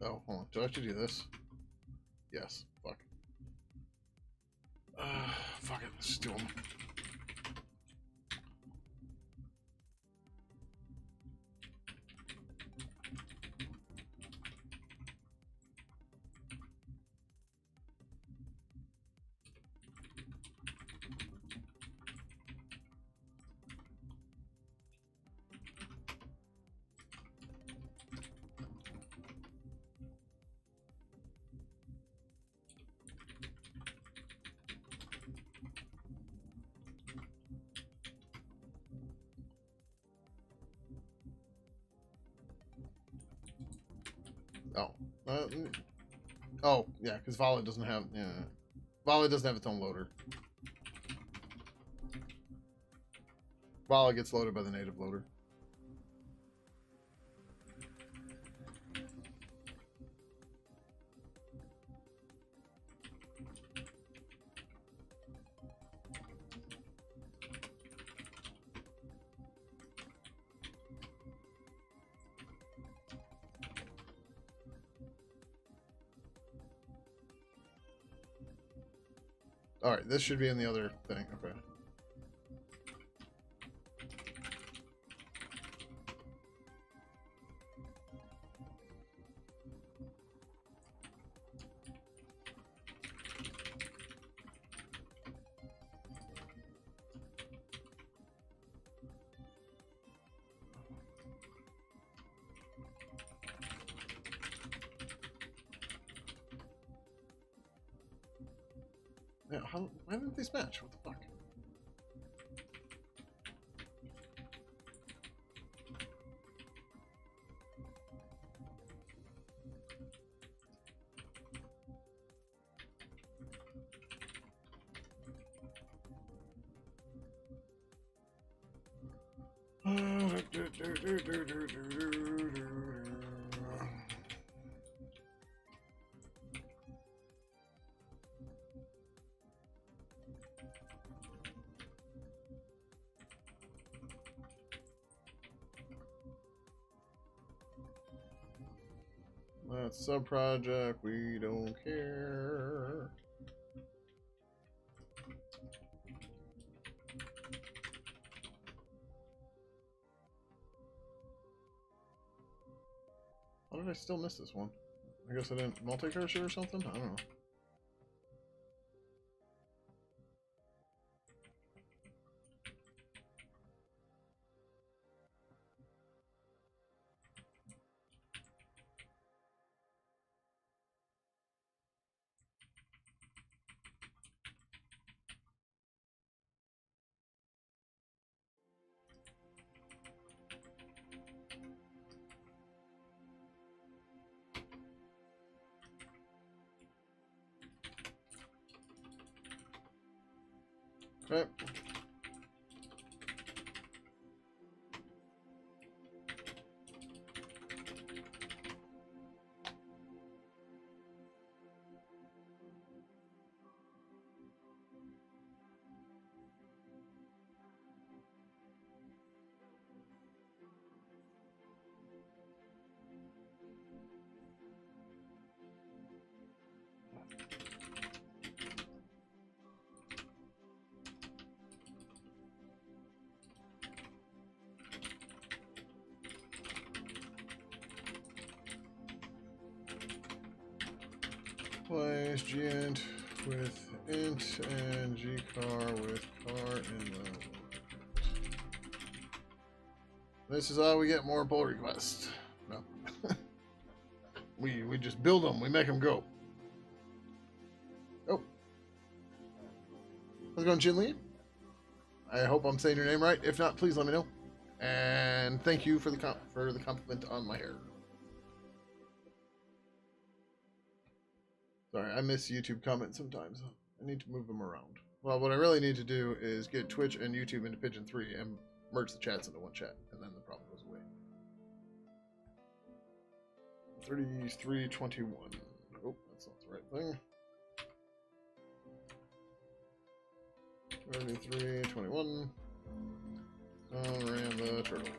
[SPEAKER 1] Oh, hold on. Do I have to do this? Yes. Fuck. Fuck it. Let's just do them. Oh. Oh, yeah, because Vala doesn't have... Yeah. Vala doesn't have its own loader. Vala gets loaded by the native loader. Alright, this should be in the other thing. Okay. Yeah, why didn't these match? What the fuck? That's sub-project, we don't care. How did I still miss this one? I guess I didn't multi-cursor or something? I don't know. Okay. Replace gint with int and gcar with car in the. This is how we get more pull requests. No. we just build them. We make them go. Oh. How's it going, Jinli? I hope I'm saying your name right. If not, please let me know. And thank you for the compliment on my hair. Sorry, I miss YouTube comments sometimes. I need to move them around. Well, what I really need to do is get Twitch and YouTube into Pidgin 3 and merge the chats into one chat, and then the problem goes away. 3321. Oh, that's not the right thing. 3321. Ran the turtles.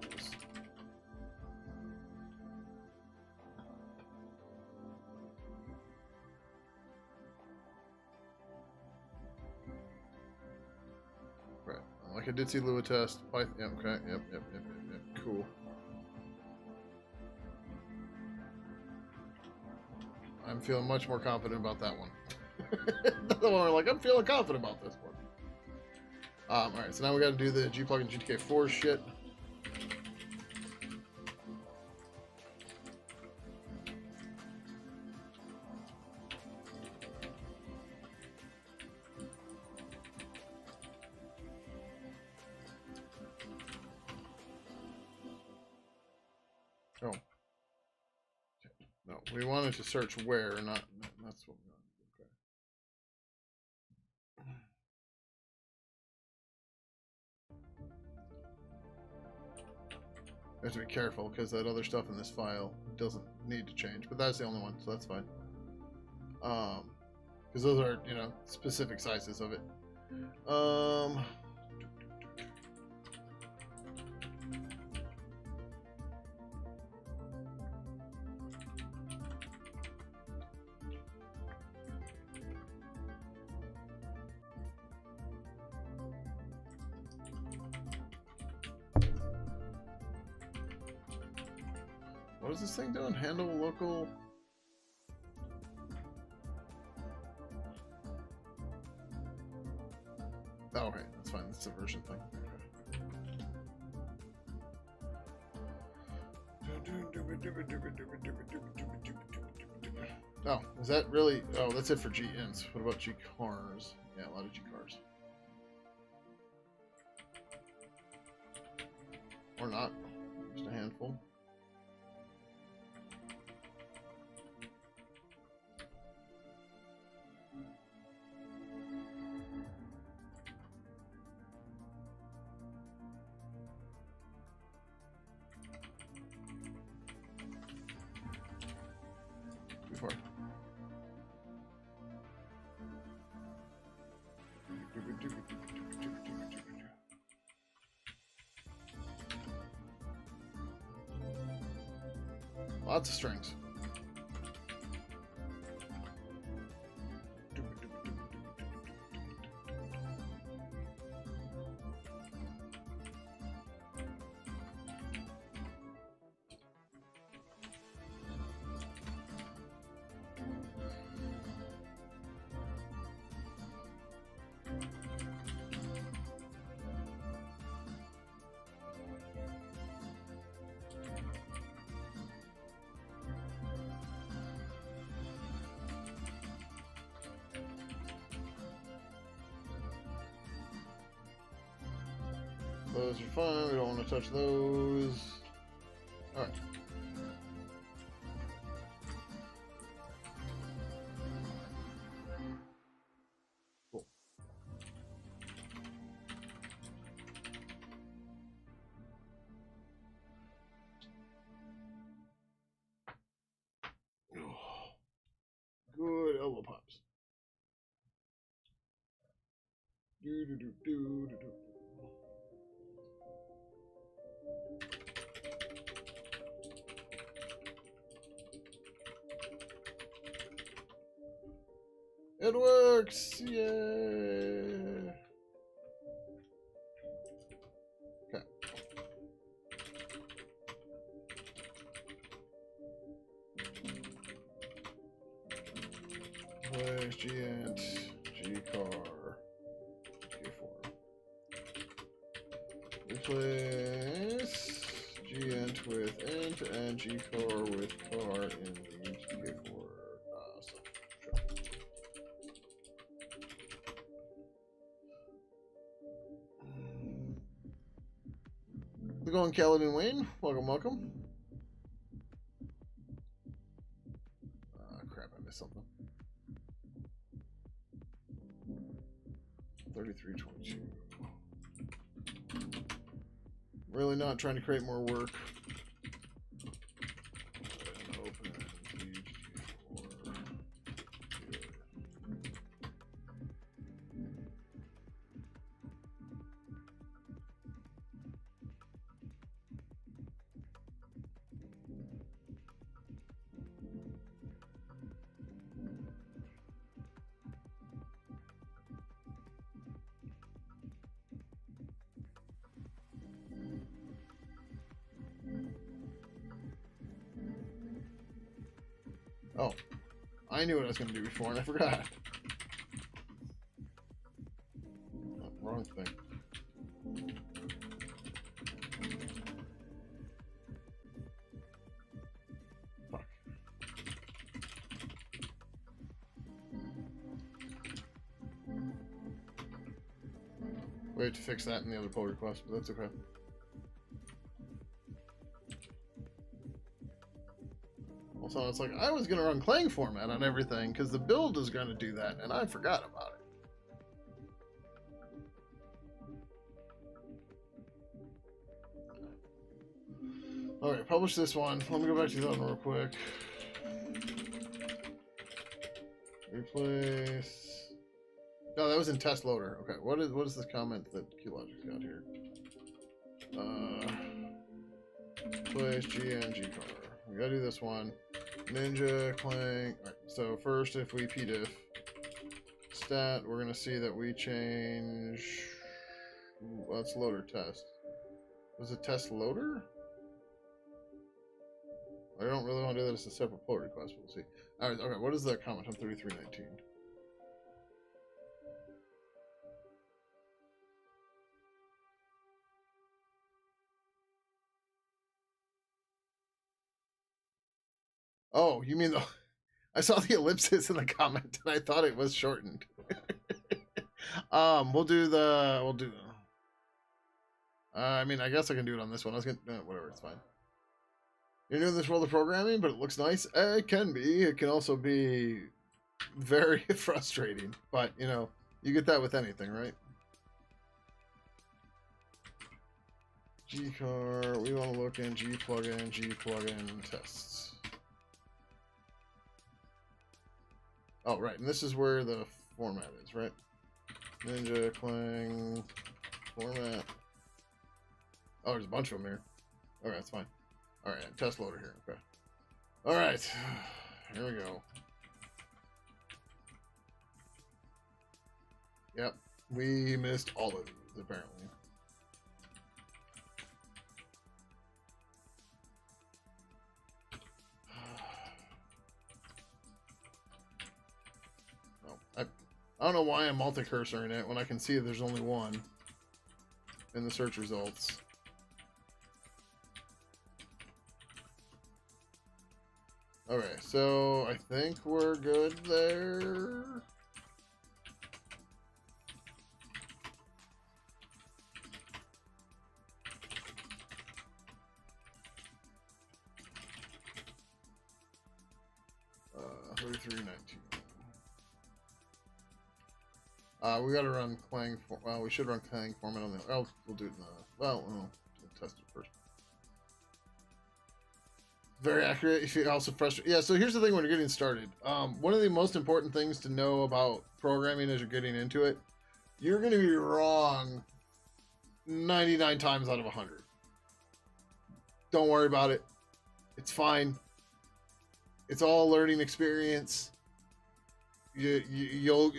[SPEAKER 1] Right. Like I did see Lua test. Python. Yep, okay. Yep. Cool. I'm feeling much more confident about that one. The one where like, I'm feeling confident about this one. Alright, so now we got to do the G plugin GTK 4 shit. Oh. No, we wanted to search where, not that's what we wanted. Okay. I have to be careful because that other stuff in this file doesn't need to change, but that's the only one, so that's fine. Because those are, you know, specific sizes of it. What is this thing doing? Handle local. Oh, okay, that's fine. That's a version thing. Oh, is that really? Oh, that's it for G ints. What about G cars? Yeah, a lot of G cars. Or not. Just a handful. Before. Lots of strings. Those are fine. We don't want to touch those. All right. Cool. Good elbow pops. Do do do do do do. It works! Yeah! Okay. Replace gint gcar K4. Replace gint with int and gcar with car in the GTK4 stuff. How's it going, Calvin and Wayne? Welcome, welcome. Crap, I missed something. 3322. Really not trying to create more work. Open GTK4. Oh, I knew what I was going to do before and I forgot. Oh, wrong thing. Fuck. We have to fix that in the other pull request, but that's okay. So it's like, I was going to run Clang format on everything because the build is going to do that, and I forgot about it. Alright, publish this one. Let me go back to the other one real quick. Replace... No, that was in test loader. Okay, what is this comment that QLogic's got here? Replace GN car. We gotta do this one. Ninja, Clang. Right, so first, if we pdiff stat, we're gonna see that we change. Ooh, that's loader test. Was it test loader? I don't really want to do that as a separate pull request, but we'll see. Alright, okay, what is that comment on 3319? Oh, you mean the... I saw the ellipsis in the comment and I thought it was shortened. We'll do the... I mean, I guess I can do it on this one. I was gonna... whatever, it's fine. You're new in this world of programming, but it looks nice. It can be. It can also be very frustrating. But, you know, you get that with anything, right? Gcar, we want to look in G plugin tests. Oh, right, and this is where the format is, right? Ninja, Clang, format. Oh, there's a bunch of them here. Okay, that's fine. Alright, test loader here, okay. Alright, here we go. Yep, we missed all of these, apparently. I don't know why I'm multi-cursoring it when I can see there's only one in the search results. Okay, so I think we're good there. Uh, 3319. We gotta run Clang. Well, we should run Clang format on the. Oh, we'll do it in the. Well, we'll test it first. Very accurate. If you're also frustrated. Yeah. So here's the thing: when you're getting started, one of the most important things to know about programming as you're getting into it, you're going to be wrong 99 times out of 100. Don't worry about it. It's fine. It's all a learning experience. You'll.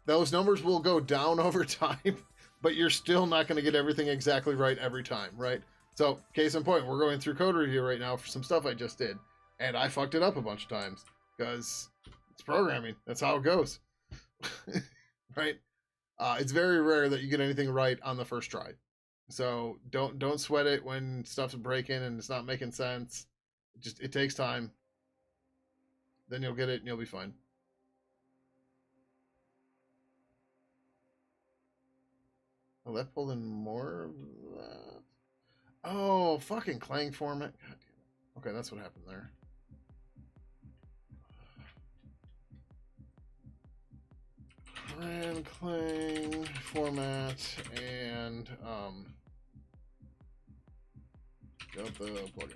[SPEAKER 1] Those numbers will go down over time, but you're still not going to get everything exactly right every time, right? So, case in point, we're going through code review right now for some stuff I just did, and I fucked it up a bunch of times because It's programming. That's how it goes. Right? It's very rare that you get anything right on the first try. So don't sweat it when stuff's breaking and it's not making sense. It takes time. Then you'll get it and you'll be fine. Oh, that pulled in more of that. Oh, fucking Clang format. God damn it. Okay, that's what happened there. And Clang format and got the plugin.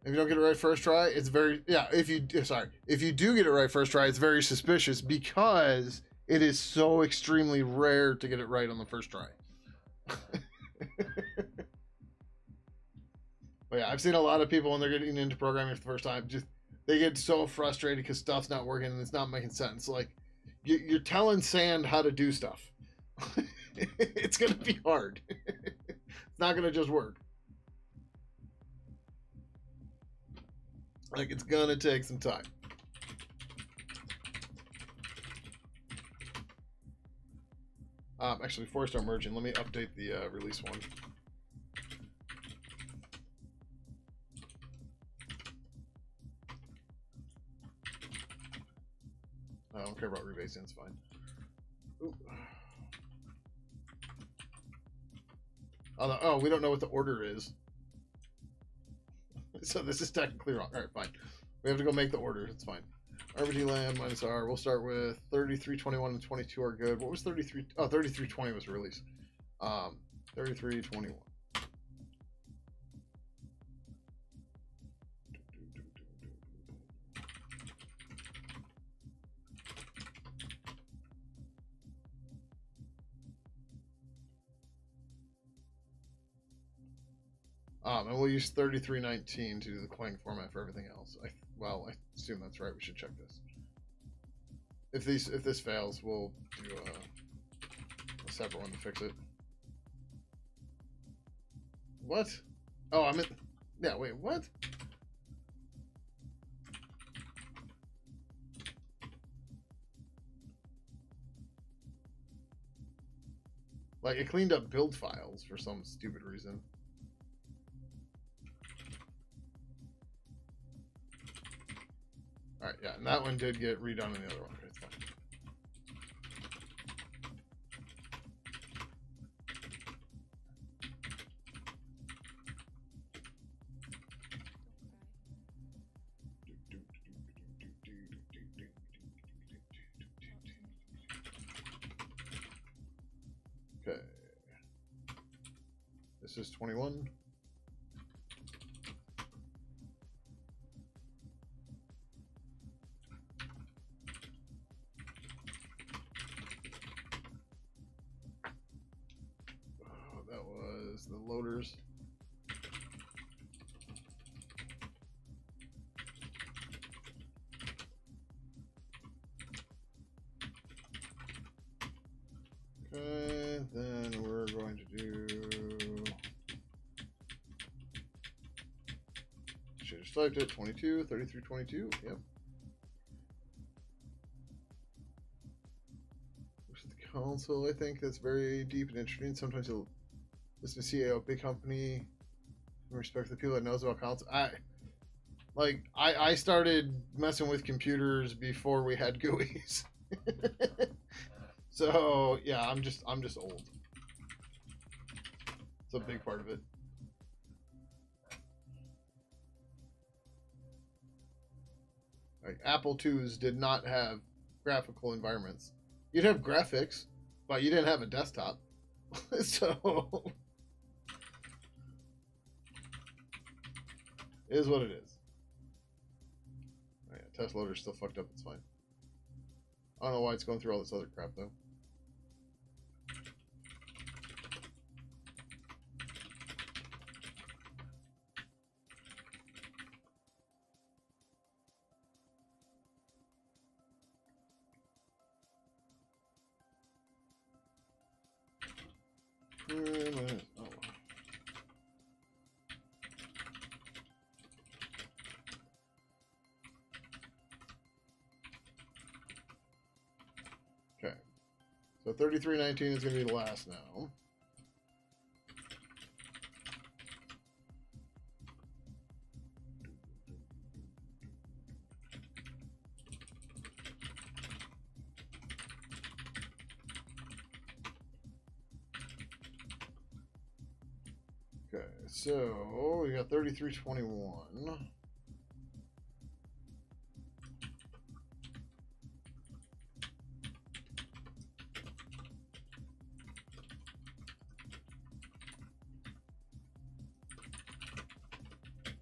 [SPEAKER 1] If you don't get it right first try, it's very if you do get it right first try, it's very suspicious because it is so extremely rare to get it right on the first try. But yeah, I've seen a lot of people when they're getting into programming for the first time, they get so frustrated because stuff's not working and it's not making sense. Like you're telling sand how to do stuff. It's gonna be hard. It's not gonna just work. Like it's gonna take some time. Actually, before I start merging, let me update the release one. I don't care about rebasing, it's fine. Ooh. Oh, we don't know what the order is. So this is technically wrong. All right, fine. We have to go make the order. It's fine. RBG land minus R. We'll start with 33, 21, and 22 are good. What was 33? Oh, 33, 20 was released. 33, 21. And we'll use 3319 to do the Clang format for everything else. I assume that's right. We should check this. If this fails, we'll do a separate one to fix it. What? Oh, I'm in. Yeah, wait, what? Like, it cleaned up build files for some stupid reason. Alright, yeah, and that one did get redone in the other one. Okay, it's fine. Okay. This is 21. That was the loaders. Okay, then we're going to do. Should have just typed it 22, 33, 22. Yep. The console, I think that's very deep and interesting. Sometimes you'll listen to CEO of a big company, respect the people that knows about console. I started messing with computers before we had GUIs. So yeah, I'm just old. It's a big part of it. Like Apple IIs did not have graphical environments. You'd have graphics, but you didn't have a desktop. So it is what it is. Oh, yeah, test loader's still fucked up. It's fine. I don't know why it's going through all this other crap though. Oh. So 3319 is going to be the last now. Okay, so we got 3321.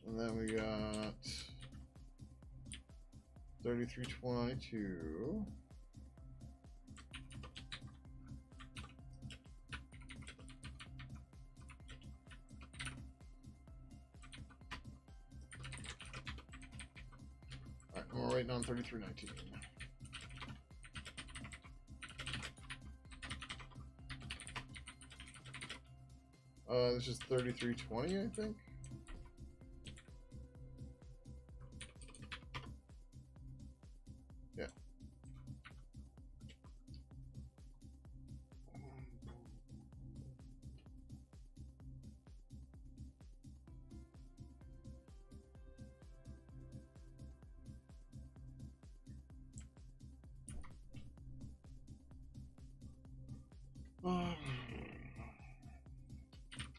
[SPEAKER 1] And then we got 3322. Alright, and we're waiting on 3319. This is 3320, I think. Yeah.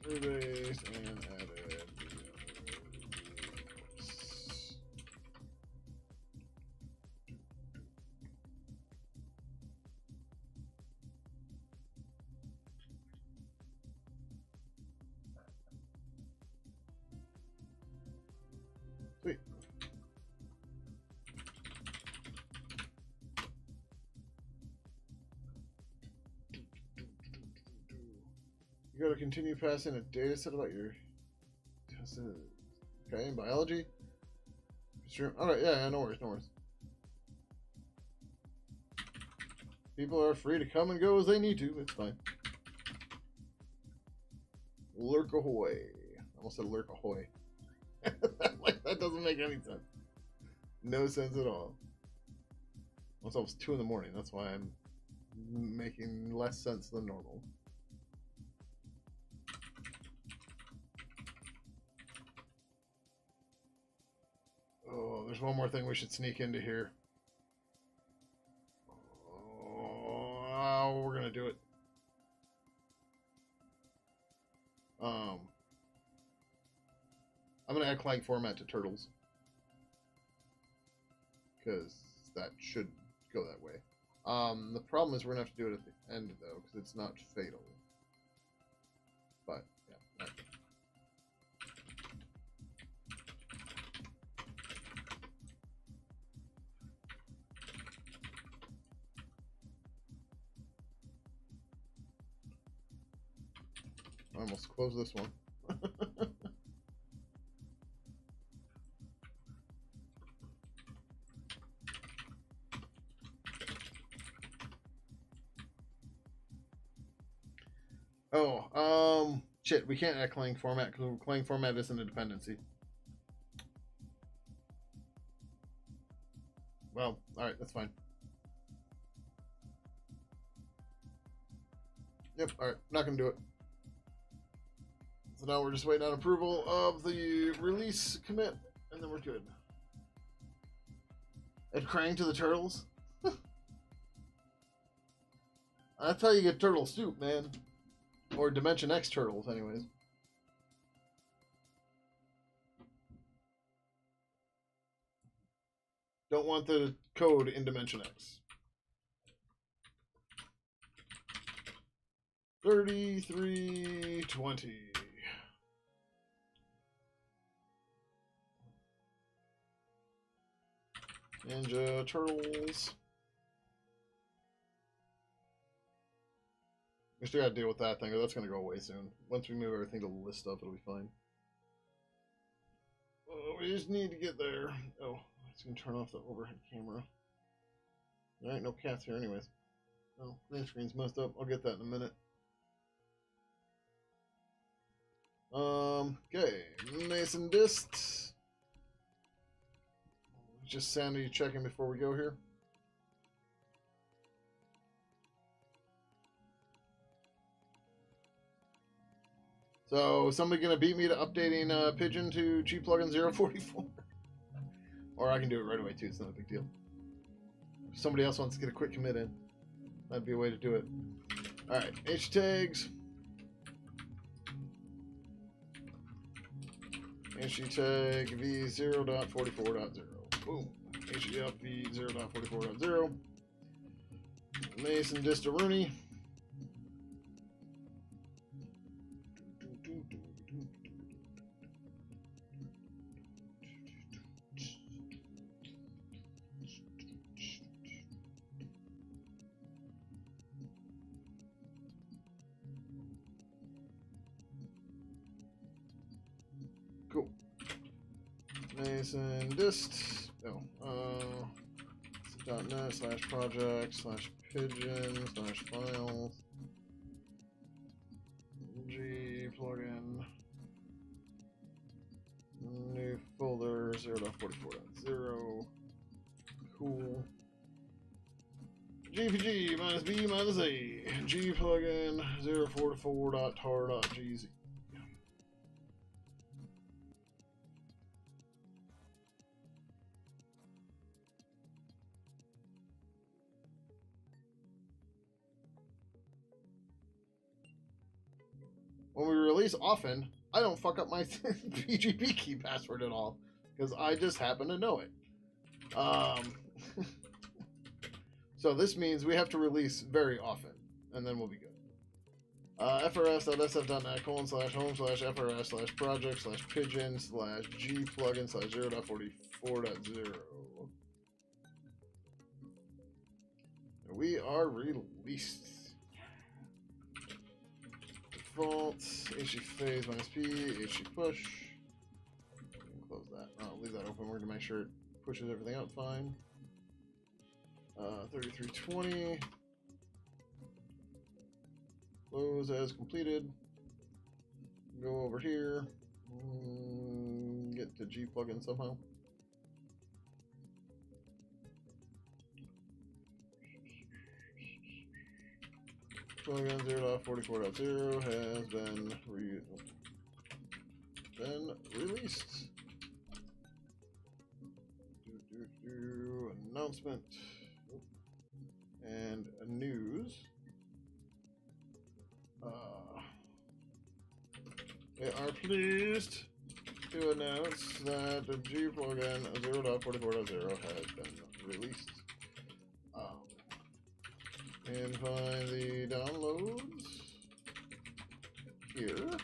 [SPEAKER 1] Erased and added. Sweet. You gotta continue passing a data set about your okay, biology. Sure. Alright, yeah, no worries, no worries. People are free to come and go as they need to, it's fine. Lurk ahoy. I almost said lurk ahoy. Like, that doesn't make any sense. No sense at all. It's almost 2 in the morning, that's why I'm making less sense than normal. Oh, there's one more thing we should sneak into here. Oh, we're gonna do it. I'm gonna add clank format to turtles because that should go that way. The problem is we're gonna have to do it at the end though because it's not fatal. But yeah. I almost closed this one. Oh, shit, we can't add clang format because clang format isn't a dependency. Well, alright, that's fine. Yep, alright, not gonna do it. So now we're just waiting on approval of the release commit, and then we're good. Add Krang to the turtles? That's how you get turtle soup, man. Or Dimension X turtles, anyways. Don't want the code in Dimension X. 3320. Ninja Turtles. We still gotta deal with that thing, or that's gonna go away soon. Once we move everything to the list stuff, it'll be fine. Oh, we just need to get there. Oh, it's gonna turn off the overhead camera. There ain't no cats here anyways. Oh, green screen's messed up. I'll get that in a minute. Okay, Mason Dist. Just sanity checking before we go here. So somebody gonna beat me to updating Pidgin to G plugin 044? Or I can do it right away too. It's not a big deal. If somebody else wants to get a quick commit in, that'd be a way to do it. All right, H tags. HG tag v0.44.0. Boom. HG up v0.44.0. Mason Dista Rooney. Cool. Mason dist. No. .net / project / Pidgin / files. G plugin. New folder 0.44.0. Cool. GPG -B -A. G plugin 0.44.tar.gz. When we release often, I don't fuck up my PGP key password at all because I just happen to know it. So this means we have to release very often, and then we'll be good. frs.sf.net / home / frs / project / Pidgin / G plugin / 0.44.0. We are released. Default, HG phase -P, HG push. Close that. I'll leave that open. We're going to make sure it pushes everything out fine. 3320. Close as completed. Go over here. Get to G plugin somehow. Plugin 0.44.0 has been released. Announcement and news. We are pleased to announce that the G plugin 0.44.0 has been released. And find the downloads here.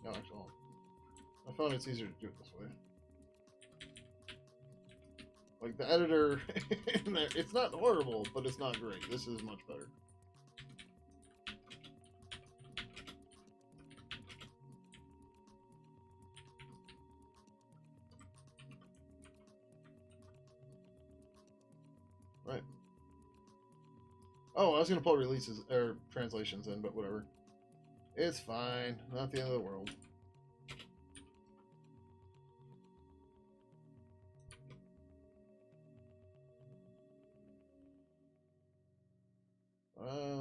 [SPEAKER 1] No, actually, I found it's easier to do it this way. Like the editor, it's not horrible, but it's not great. This is much better. Right. Oh, I was gonna pull releases or translations in, but whatever. It's fine. Not the end of the world.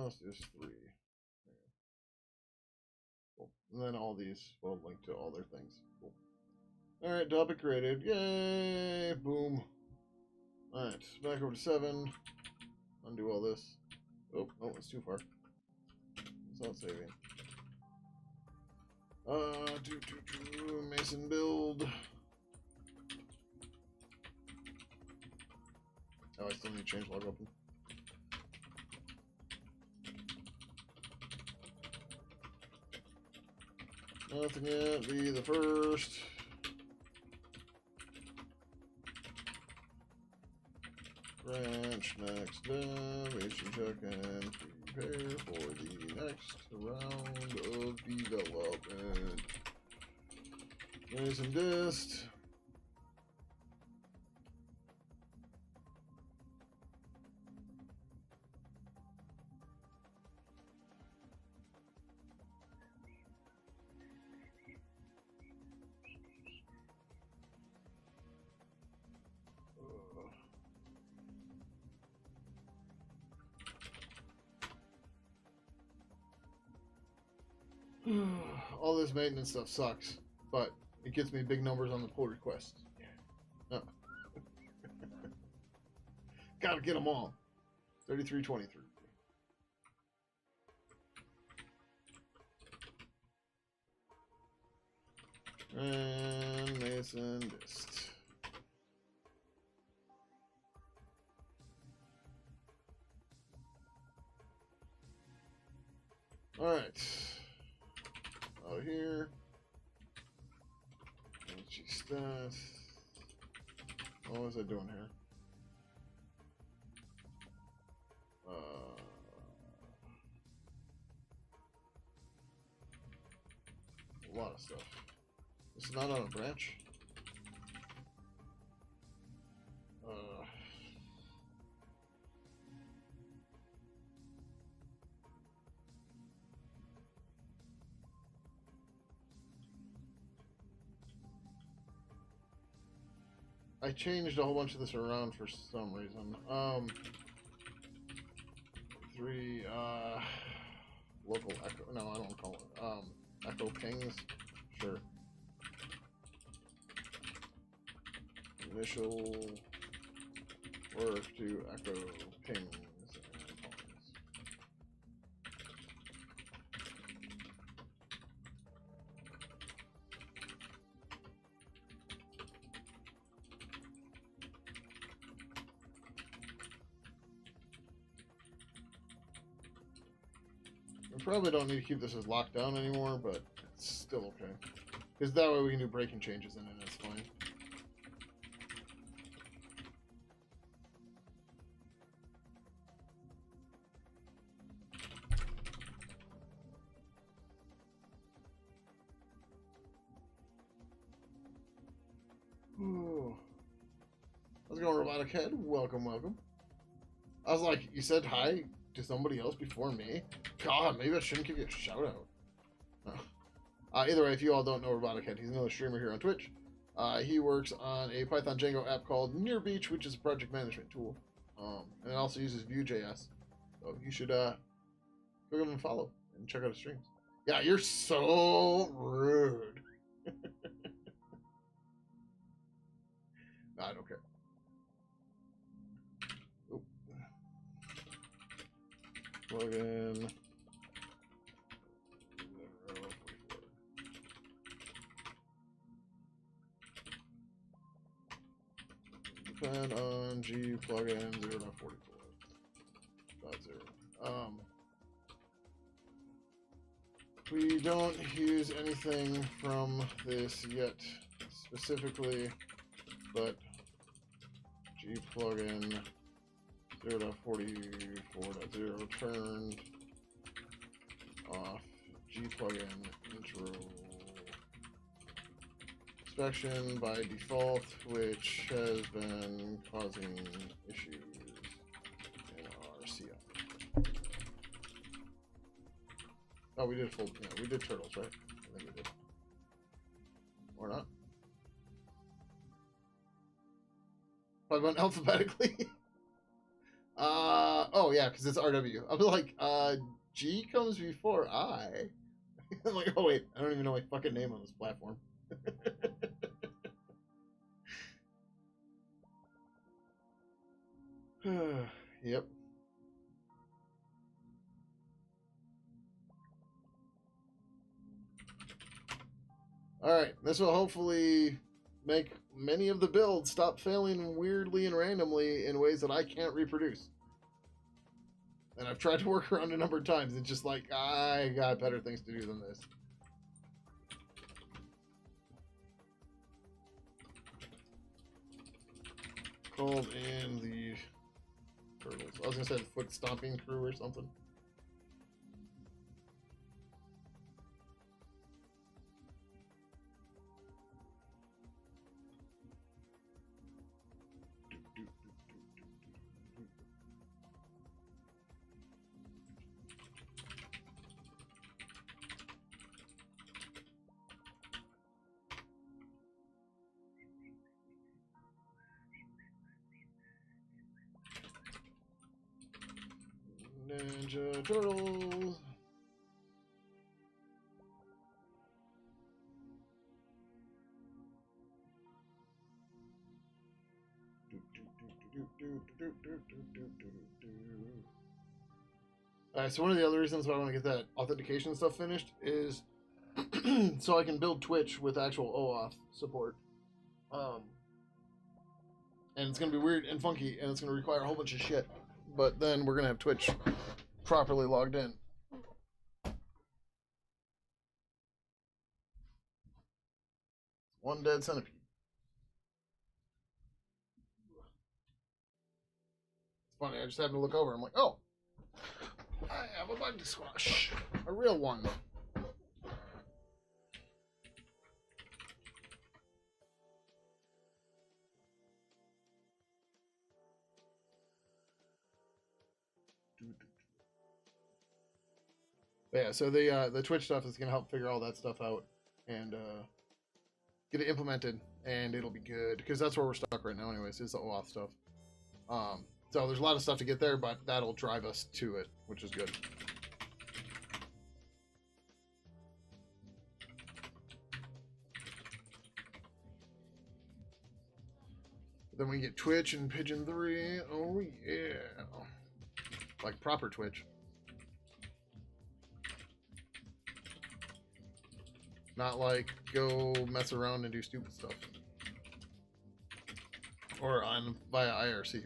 [SPEAKER 1] Let's do 3. Cool. And then all these will link to all their things. Cool. Alright, topic created. Yay! Boom. Alright, back over to 7. Undo all this. Oh, no, it's too far. It's not saving. Mason build. Oh, I still need to change log open. Nothing yet. Be the first. Branch next check and prepare for the next round of development. There's some dist. All this maintenance stuff sucks, but it gets me big numbers on the pull requests. Oh. Gotta get them all. 3323. And Mason Dist. Alright. Out here. Stat. What was I doing here? A lot of stuff. This is not on a branch. I changed a whole bunch of this around for some reason. 3 local echo. No, I don't call it. Echo pings. Sure. Initial work to echo pings and pings. We probably don't need to keep this as locked down anymore, but it's still okay. Because that way we can do breaking changes in it, and it's fine. Ooh. How's it going, Robotic Head? Welcome, welcome. I was like, you said hi to somebody else before me? God, maybe I shouldn't give you a shout out. Either way, if you all don't know Robotic Head, he's another streamer here on Twitch. He works on a Python Django app called Near Beach, which is a project management tool. And it also uses Vue.js. So you should go give him a follow and check out his streams. Yeah, you're so rude. No, I don't care. Oop. Plug in. Depend on G plugin 0.44.0. We don't use anything from this yet specifically, but G plugin 0.44.0 turned off. G plugin intro inspection by default, which has been causing issues in our CI. Oh, we did full. Yeah, we did turtles, right? I think we did. Or not? Probably went alphabetically. Oh yeah, because it's RW. I was like, G comes before I. I'm like, oh wait, I don't even know my fucking name on this platform. Yep. Alright, this will hopefully make many of the builds stop failing weirdly and randomly in ways that I can't reproduce. And I've tried to work around a number of times. It's just like, I got better things to do than this. Called in the turtles. I was gonna say the foot stomping crew or something. Ninja Turtles. Alright, so one of the other reasons why I want to get that authentication stuff finished is so I can build Twitch with actual OAuth support. And it's going to be weird and funky, and it's going to require a whole bunch of shit. But then we're going to have Twitch properly logged in. One dead centipede. It's funny, I just happened to look over. I'm like, oh, I have a bug to squash. A real one. But yeah, so the Twitch stuff is going to help figure all that stuff out and get it implemented, and it'll be good, because that's where we're stuck right now anyways, is the OAuth stuff. So there's a lot of stuff to get there, but that'll drive us to it, which is good. Then we get Twitch and Pidgin 3. Oh yeah. Like proper Twitch. Not like go mess around and do stupid stuff. Or on via IRC.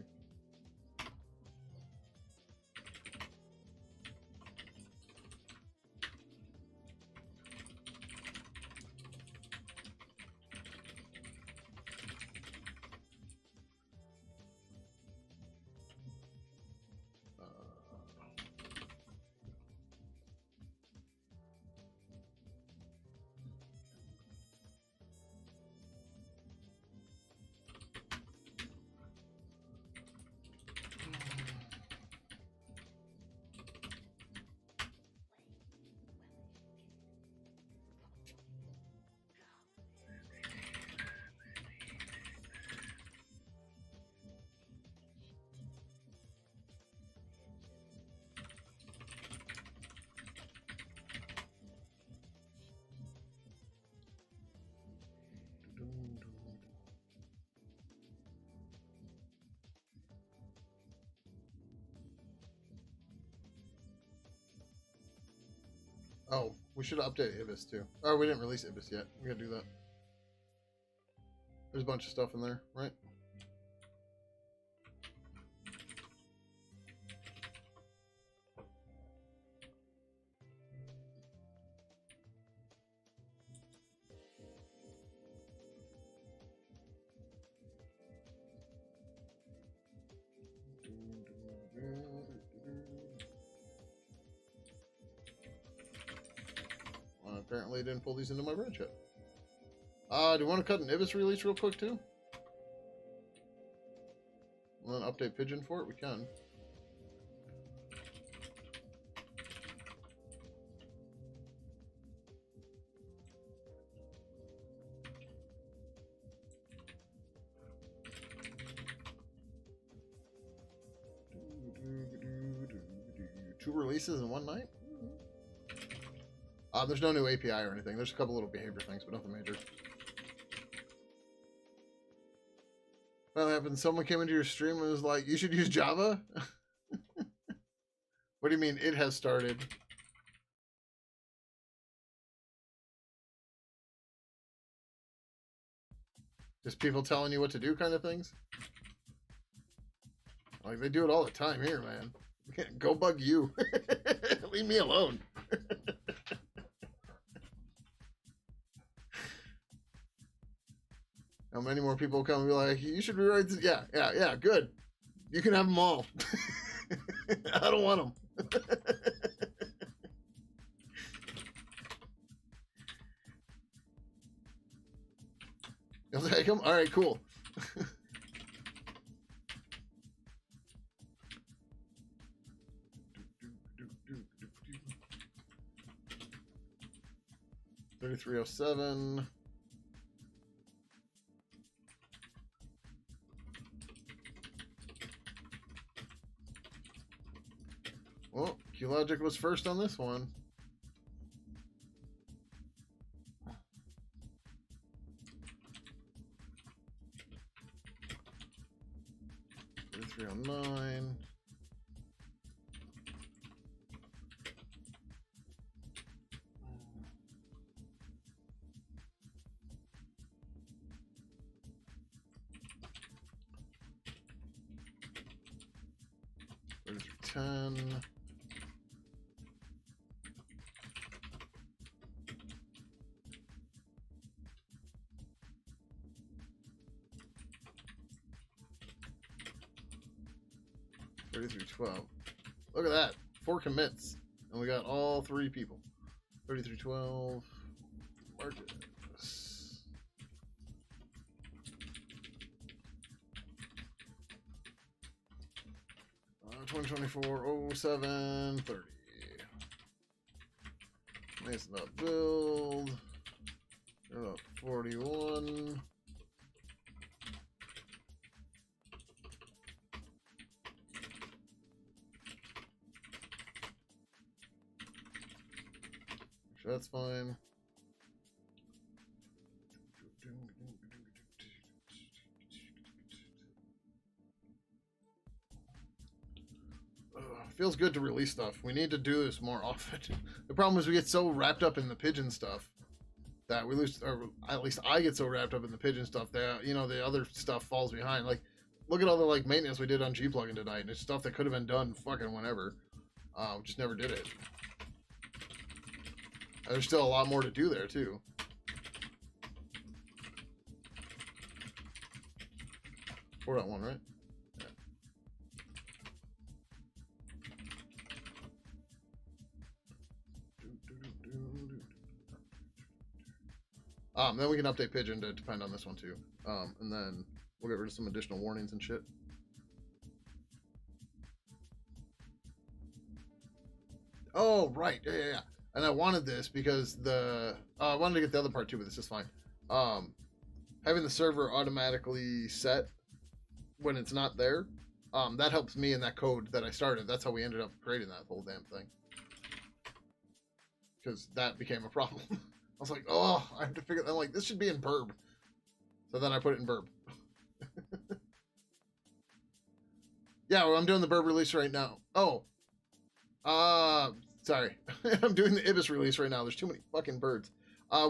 [SPEAKER 1] Oh, we should update Ibis too. Oh, we didn't release Ibis yet. We gotta do that. There's a bunch of stuff in there, right? Apparently I didn't pull these into my branch yet. Do you want to cut an Ibis release real quick too? And then update Pidgin for it? We can. Two releases in one night? There's no new API or anything. There's a couple little behavior things, but nothing major. What happened? Someone came into your stream and was like, you should use Java? What do you mean, it has started? Just people telling you what to do kind of things? Like, they do it all the time here, man. Go bug you. Leave me alone. How many more people come and be like, you should rewrite this? Yeah, good. You can have them all. I don't want them. You'll take them? All right, cool. $33.07. Well, Q-Logic was first on this one. $33.09. $33.10. $33.12. Look at that. 4 commits. And we got all 3 people. $33.12. Marcus. 2024 07 30. Mason up build. They're up 41. Sure, that's fine. Feels good to release stuff. We need to do this more often. The problem is we get so wrapped up in the Pidgin stuff that we lose, or at least I get so wrapped up in the Pidgin stuff that, you know, the other stuff falls behind. Like, look at all the, like, maintenance we did on G-Plugin tonight, and it's stuff that could have been done fucking whenever. We just never did it. And there's still a lot more to do there, too. Four point one, right? Then we can update Pidgin to depend on this one too. And then we'll get rid of some additional warnings and shit. Oh, right. Yeah. And I wanted this because I wanted to get the other part too, but this is fine. Having the server automatically set when it's not there, that helps me in that code that I started. That's how we ended up creating that whole damn thing. Because that became a problem. I was like, oh, I have to figure. I'm like, this should be in Burb. So then I put it in Burb. Yeah, well, I'm doing the Burb release right now. Oh, sorry, I'm doing the Ibis release right now. There's too many fucking birds.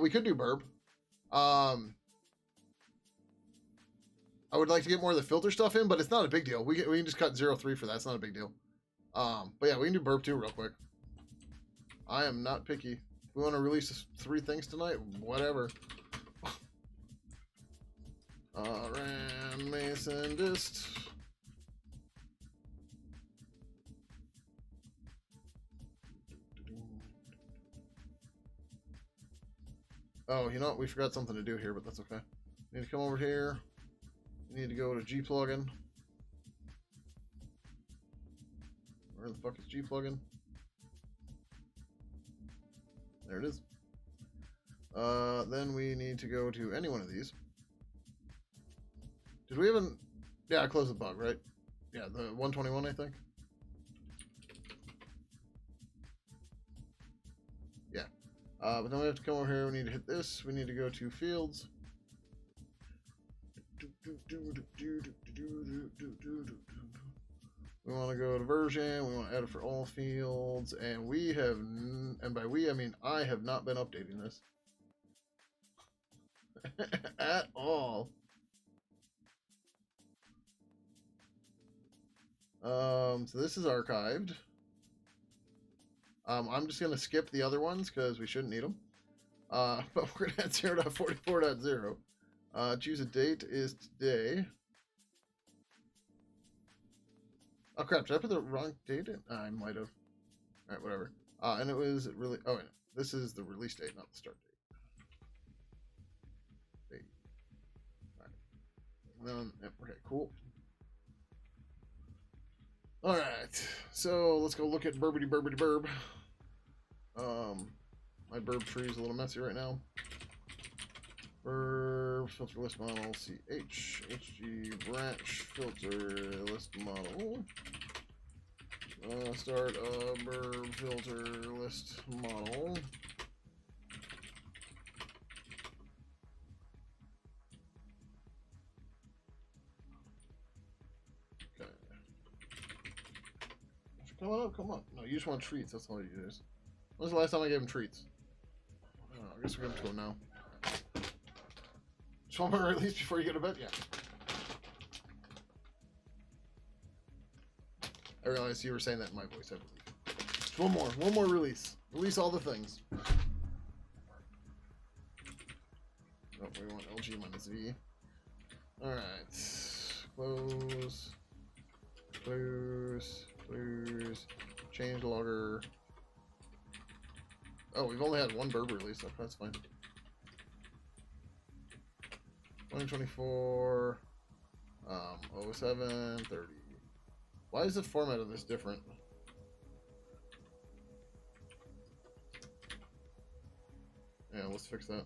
[SPEAKER 1] We could do Burb. I would like to get more of the filter stuff in, but it's not a big deal. We can just cut 0.3 for that. It's not a big deal. But yeah, we can do Burb too real quick. I am not picky. We want to release 3 things tonight? Whatever. Ram Mason Dist. Oh, you know what? We forgot something to do here, but that's okay. We need to come over here. We need to go to G-Plugin. Where the fuck is G-Plugin? There it is. Then we need to go to any one of these. Did we even... Yeah, I closed the bug, right? Yeah, the 121, I think. Yeah. But then we have to come over here. We need to hit this. We need to go to fields. We want to go to version. We want to add it for all fields. And we have... And by we, I mean I have not been updating this. At all. So this is archived. I'm just going to skip the other ones because we shouldn't need them. But we're going to add 0.44.0. Choose a date is today. Oh crap! Did I put the wrong date in? I might have. All right, whatever. And it was really. Oh wait, this is the release date, not the start date. All right. Then okay, cool. All right, so let's go look at Burbity Burbity Burb. My burb tree is a little messy right now. Burb filter list model CH HG branch filter list model. Start a burb filter list model. Okay. Come on, come on. No, you just want treats. That's all you use. When's the last time I gave him treats? Oh, I guess we give him to him now. Just want more release before you go to bed? Yeah. I realized you were saying that in my voice, I believe. Just one more release. Release all the things. Oh, we want LG minus V. Alright. Close. Close. Close. Change logger. Oh, we've only had one burb release. Okay, that's fine. 2024. 07, 30. Why is the format of this different? Yeah, let's fix that.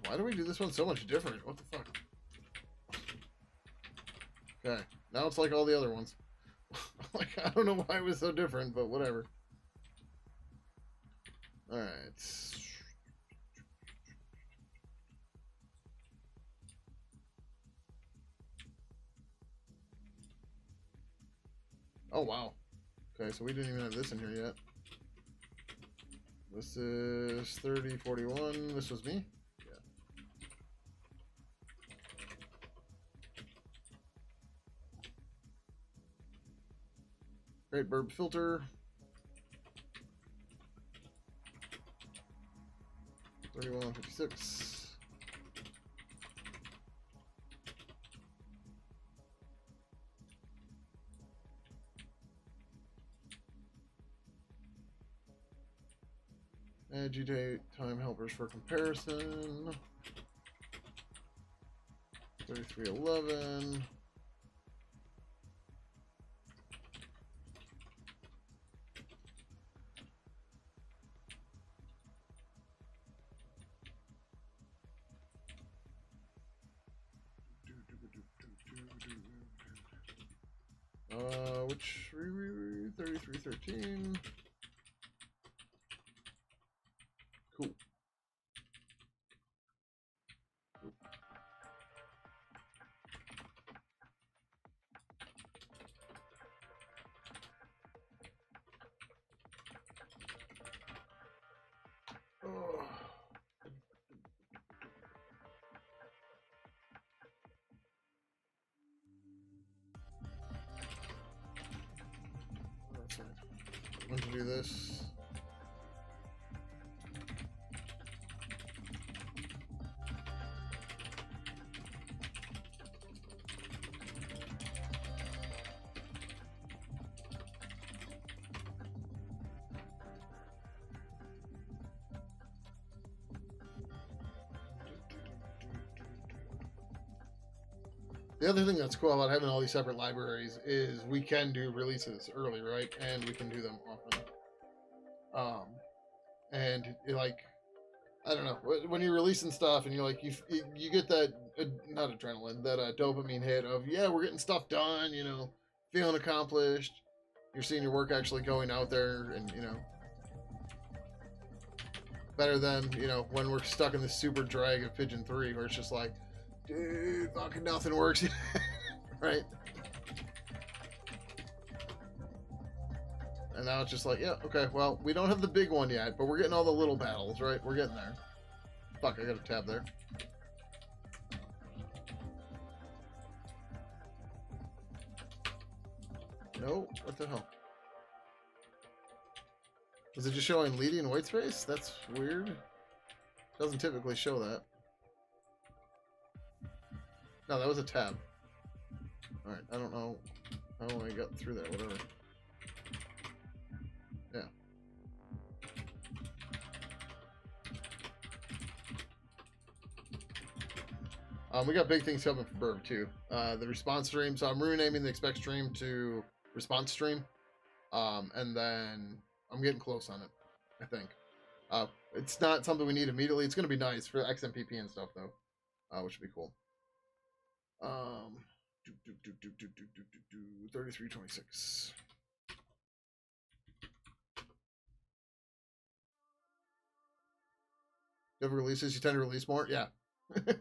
[SPEAKER 1] Why do we do this one so much different? What the fuck? Okay, now it's like all the other ones. Like, I don't know why it was so different, but whatever. Alright. Oh, wow. Okay, so we didn't even have this in here yet. This is 3041. This was me? Yeah. Great burb filter. 3156. And GTK time helpers for comparison. 3311. Which 3313. Cool. Oh. That's right. I'm going to do this. The other thing that's cool about having all these separate libraries is we can do releases early, right? And we can do them often. And like, I don't know, when you're releasing stuff and you're like, you get that, not adrenaline, that dopamine hit of, yeah, we're getting stuff done, you know, feeling accomplished. You're seeing your work actually going out there and, you know, better than, you know, when we're stuck in this super drag of Pidgin 3 where it's just like, dude, fucking nothing works. Right? And now it's just like, yeah, okay, well, we don't have the big one yet, but we're getting all the little battles, right? We're getting there. Fuck, I got a tab there. No, what the hell? Is it just showing leading white space? That's weird. Doesn't typically show that. No, that was a tab. Alright, I don't know how I got through that, whatever. Yeah. We got big things coming for Burb too. The response stream. So I'm renaming the expect stream to response stream. And then I'm getting close on it, I think. It's not something we need immediately. It's going to be nice for XMPP and stuff though, which would be cool. 3326. You ever releases, you tend to release more? Yeah. Did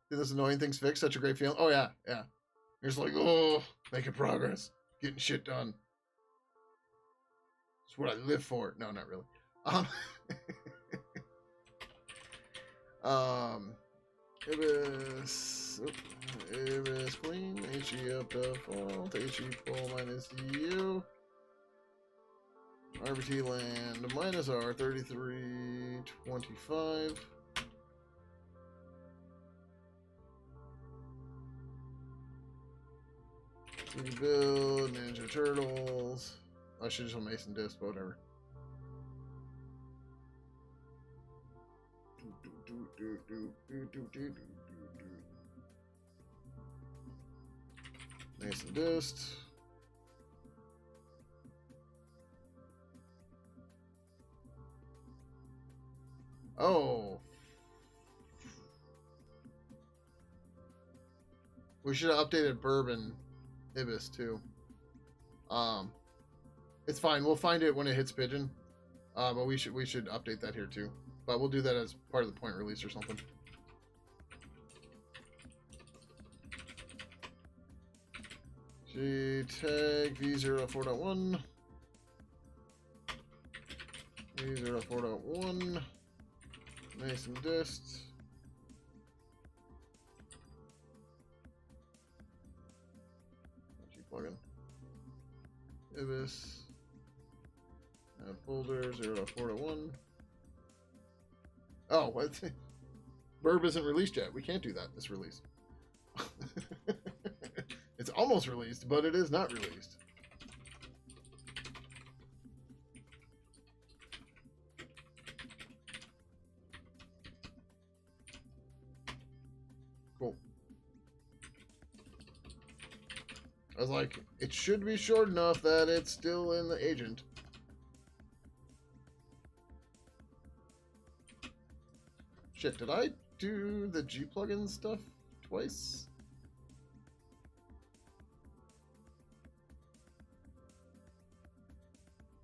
[SPEAKER 1] those annoying things fix? Such a great feeling. Oh yeah, yeah. You're just like, oh, making progress, getting shit done. It's what I live for. No, not really. Ibis, Ibis clean, HE up default, HE pull minus U. RBT land minus R 3325. Build Ninja Turtles. I should just Mason Disc, but whatever. Mason Disc. Oh. We should have updated Bourbon Ibis too. It's fine. We'll find it when it hits Pidgin. But we should update that here too. But we'll do that as part of the point release or something. GTK V04.1. V04.1. Mason Disc. Plugin. Ibis. Add folder 0.4.1. Oh, what? Burb isn't released yet. We can't do that this release. It's almost released, but it is not released. Cool. I was like, it should be short enough that it's still in the agent. Shit, did I do the G plugin stuff twice?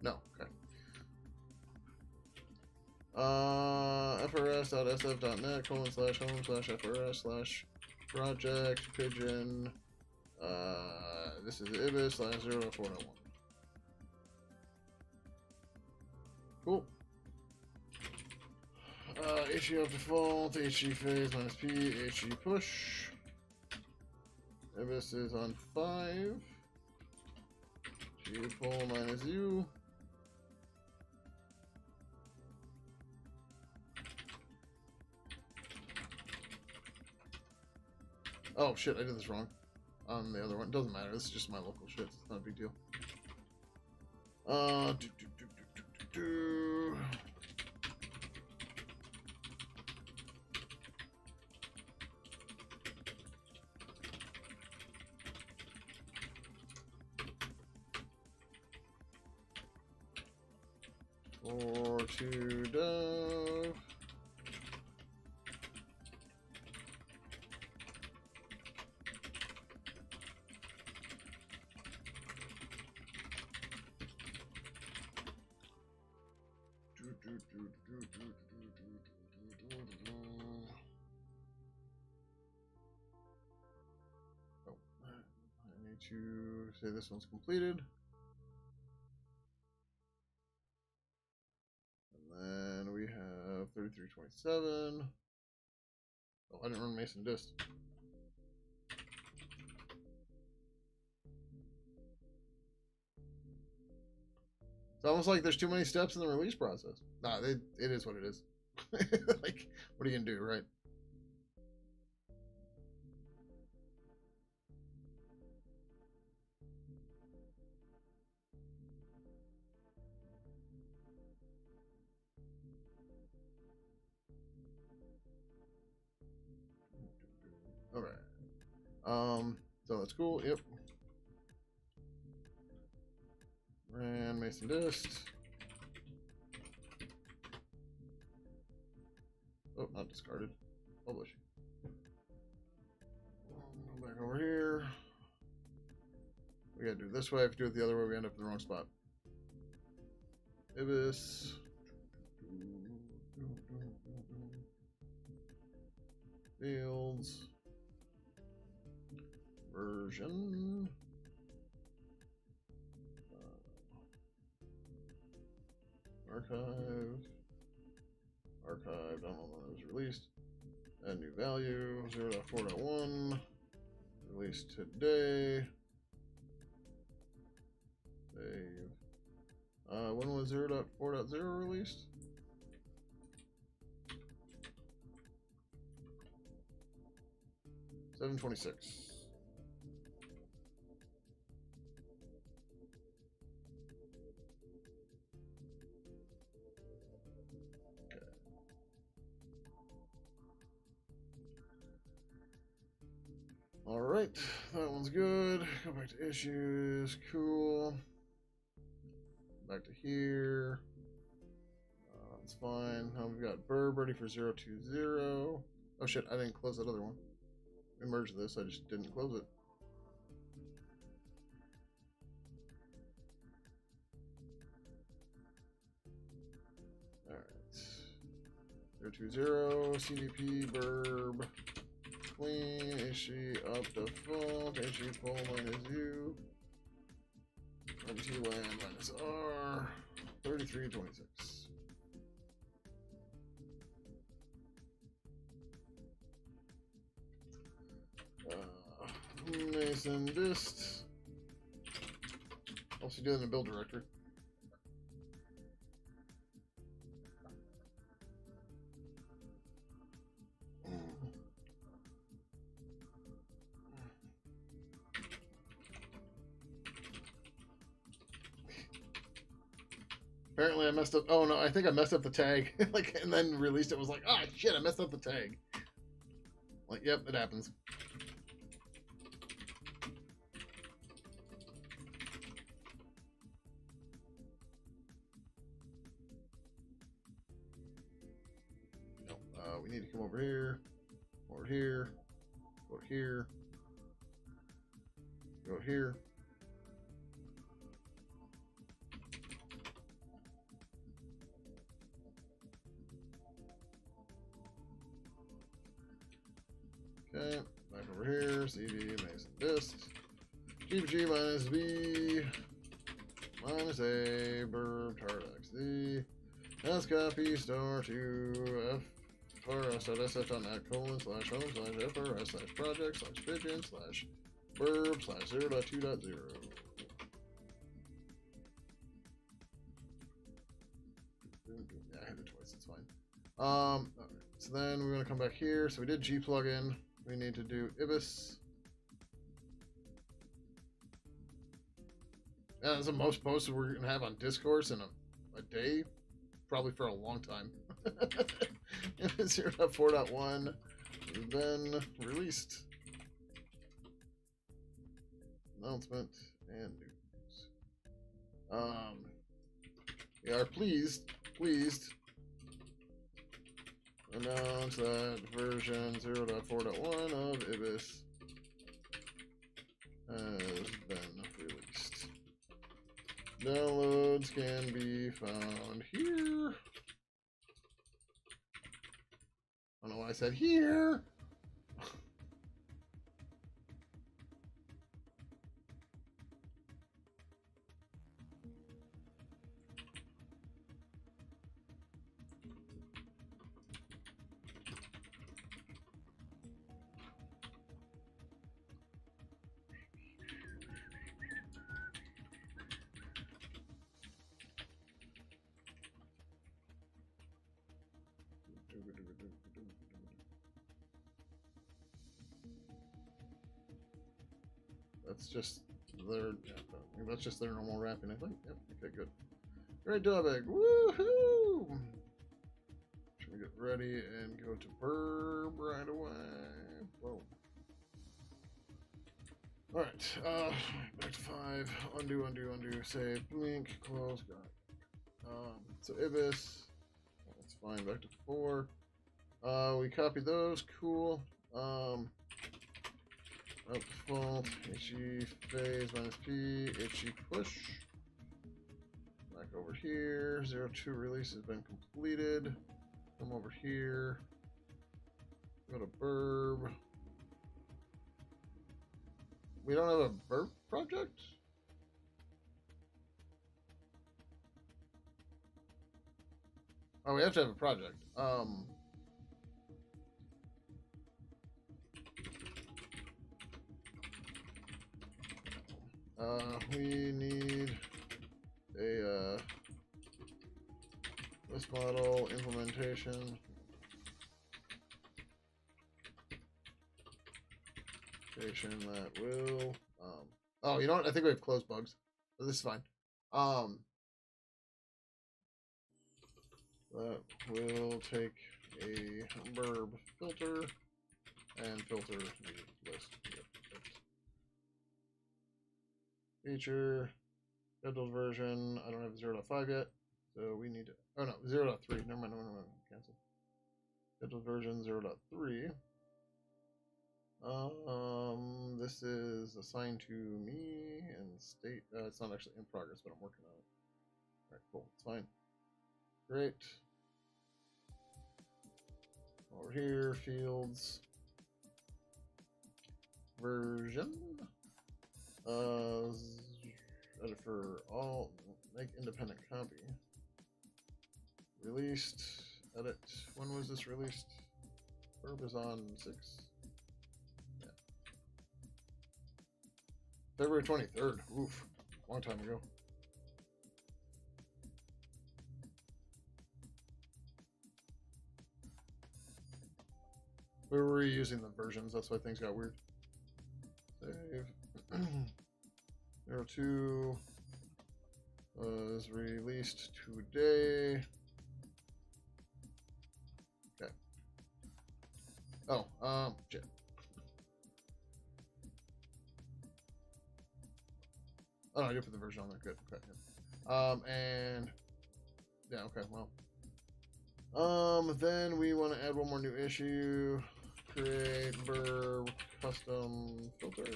[SPEAKER 1] No, okay. frs.sf.net:/home/frs/project Pidgin. This is ibis /0401. Cool. HE of default, HE phase minus P, HE push. Ibis is on 5. HE pull minus U. Oh shit, I did this wrong. On the other one. Doesn't matter, this is just my local shit. It's not a big deal. Or to dev. Oh, I need to say this one's completed. And then we have 3327. Oh, I didn't run Mason Disc. It's almost like there's too many steps in the release process. Nah, it is what it is. Like, what are you gonna do, right? All right. So that's cool. Yep. Ran Mason Dist. Oh, not discarded. Publish. Go back over here. We gotta do it this way. If we do it the other way, we end up in the wrong spot. Ibis. Fields. Version. Archive. Archive. I don't know when it was released. Add new value. 0.4.1. Released today. Save. When was 0.4.0 released? $7.26. Okay. All right, that one's good. Go back to issues. Cool. Back to here. That's fine. Now we've got Burb ready for 0.20. Oh shit, I didn't close that other one. We merged this, I just didn't close it. Alright. 0.20, CDP, Burb. Clean, issue up default, issue pull minus U. RBT land minus R. 33.26. Mason Dist. Also do it in the build directory. Apparently I messed up. Oh no, I think I messed up the tag. Like, and then released it. Was like, ah, shit, I messed up the tag. Like, yep, it happens. No, we need to come over here, over here, go here, go here. Okay, back over here, CD, Mason Dist, GPG minus B, minus A, Burb, Tardax D, S copy star to FRS.sf.net /FRS/project/Pidgin/Burb/0.2.0. Yeah, I hit it twice, it's fine. Alright, so then we're gonna come back here. So we did G plugin. We need to do Ibis. Yeah, that's the most posted we're gonna have on Discourse in a day, probably for a long time. Ibis 0.4.1 has been released. Announcement and news. We are pleased announce that version 0.4.1 of Ibis has been released. Downloads can be found here. I don't know why I said here. That's just their. Yeah, that's just their normal wrapping, I think. Yep. Okay, good. Great job, egg. Woohoo! Should we get ready and go to burb right away? Whoa. Alright, back to 5. Undo, undo, undo. Save, blink, close, got it. So Ibis. That's fine. Back to 4. We copied those. Cool. Up default. HE phase minus P. HE push. Back over here. 02 release has been completed. Come over here. Go to burb. We don't have a burp project? Oh, we have to have a project. We need a list model implementation. That will oh, you know what? I think we have closed bugs. So this is fine. That will take a burb filter and filter the list. Feature scheduled version. I don't have 0.5 yet, so we need to. Oh no, 0.3. Never mind. Cancel. Scheduled version 0.3. This is assigned to me and state. It's not actually in progress, but I'm working on it. All right, cool. It's fine. Great. Over here, fields. Version. Edit for all. Make independent copy. Released. Edit. When was this released? Verb is on 6. February 23rd. Oof. Long time ago. We were reusing the versions. That's why things got weird. Save. 02 was released today. Okay. Oh, shit. Oh, no, I did put the version on there. Good. Okay. Yeah. And yeah. Okay. Well. Then we want to add one more new issue. Create burb custom filter.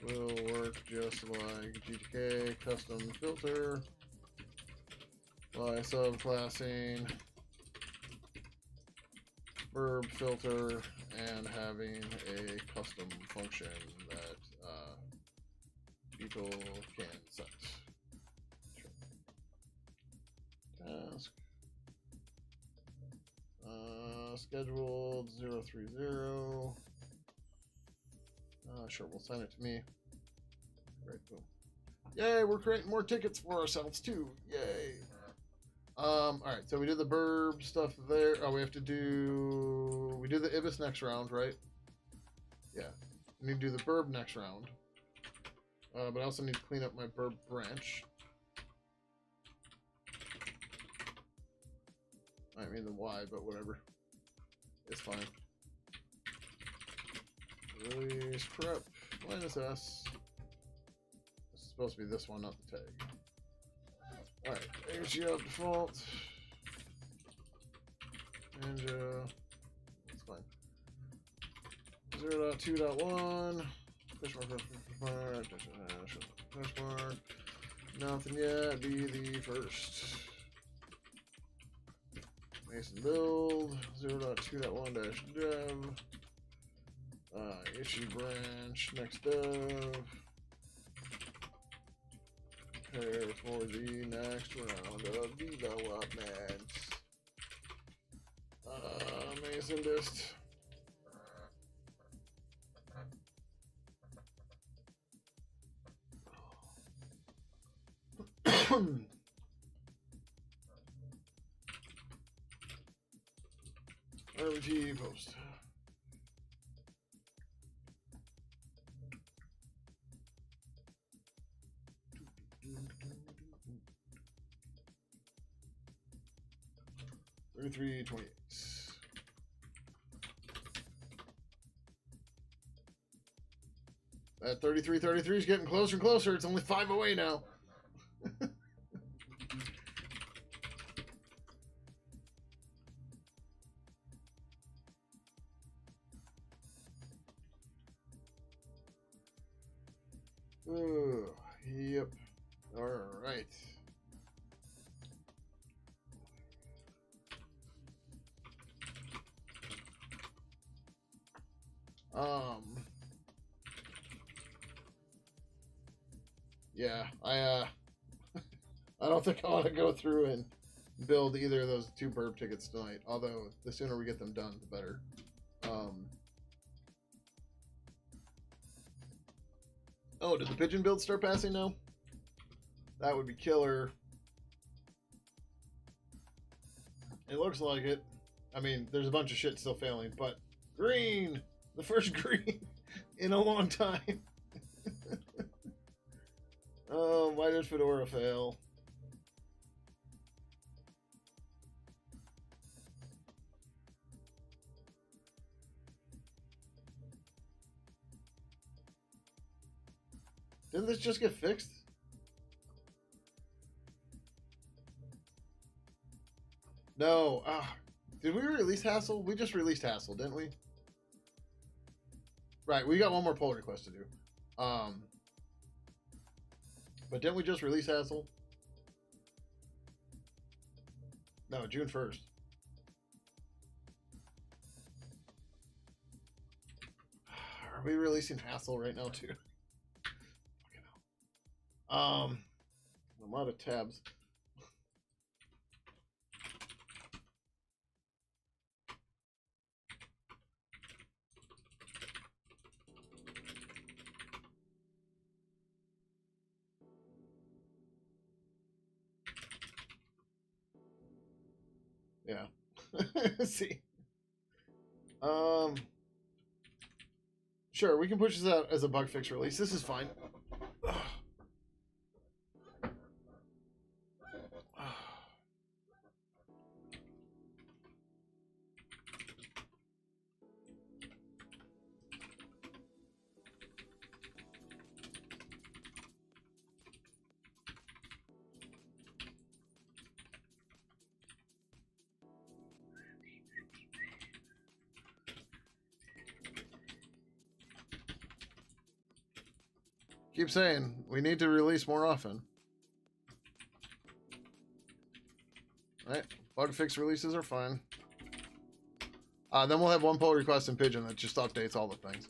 [SPEAKER 1] Will work just like GTK custom filter by subclassing burb filter and having a custom function that people can set. Task scheduled 030. Sure, we'll sign it to me. Great, boom. Yay, we're creating more tickets for ourselves too. Yay. Alright, so we did the burb stuff there. Oh, we did the Ibis next round, right? Yeah. We need to do the burb next round. But I also need to clean up my burb branch. I mean the Y, but whatever. It's fine. Release prep minus S. This is supposed to be this one, not the tag. Alright, HG up default. And it's fine. 0.2.1. Fish mark. Nothing yet. Be the first. Mason build 0.2.1-dev. Issue branch next dev. Prepare for the next round of development. Mason dist. RBT post. 33.28. That 33.33 is getting closer and closer. It's only 5 away now. Oh, yep. All right. Yeah, I don't think I want to go through and build either of those 2 burb tickets tonight. Although the sooner we get them done, the better. Oh, did the pigeon build start passing now? That would be killer. It looks like it. I mean, there's a bunch of shit still failing, but green! The first green in a long time. Oh, why did Fedora fail? Didn't this just get fixed? No. Did we release Hassle? We just released Hassle, didn't we? Right, we got one more pull request to do. But didn't we just release Hassle? No, June 1st. Are we releasing Hassle right now too? I'm out of tabs. Yeah. Let's see. Sure, we can push this out as a bug fix release. This is fine. Keep saying we need to release more often. Alright, bug fix releases are fine. Then we'll have one pull request in Pidgin that just updates all the things.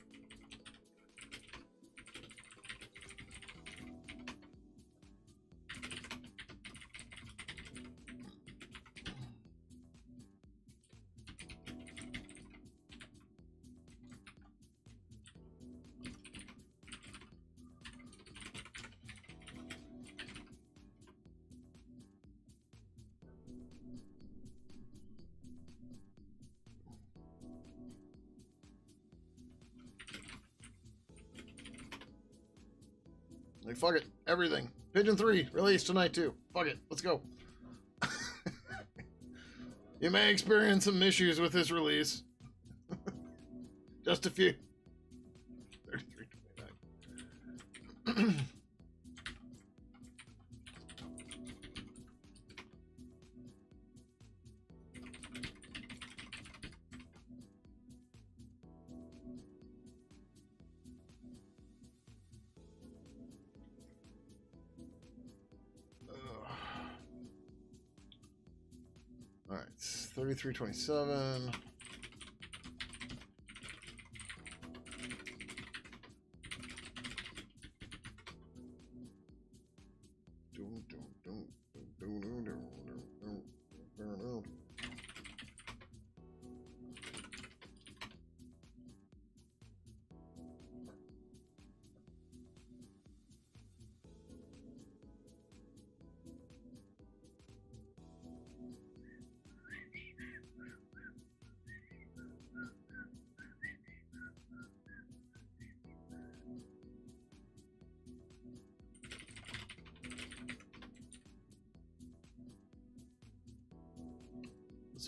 [SPEAKER 1] Like, fuck it. Everything. Pidgin 3, released tonight too. Fuck it. Let's go. You may experience some issues with this release. Just a few. 33.29. All right, 33.27.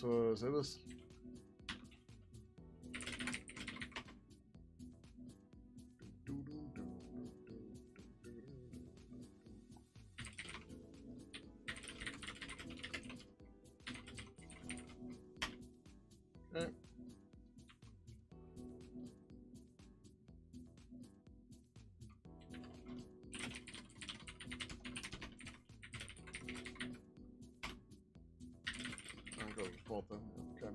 [SPEAKER 1] This was it was. Okay. I'll go with both of them. Okay.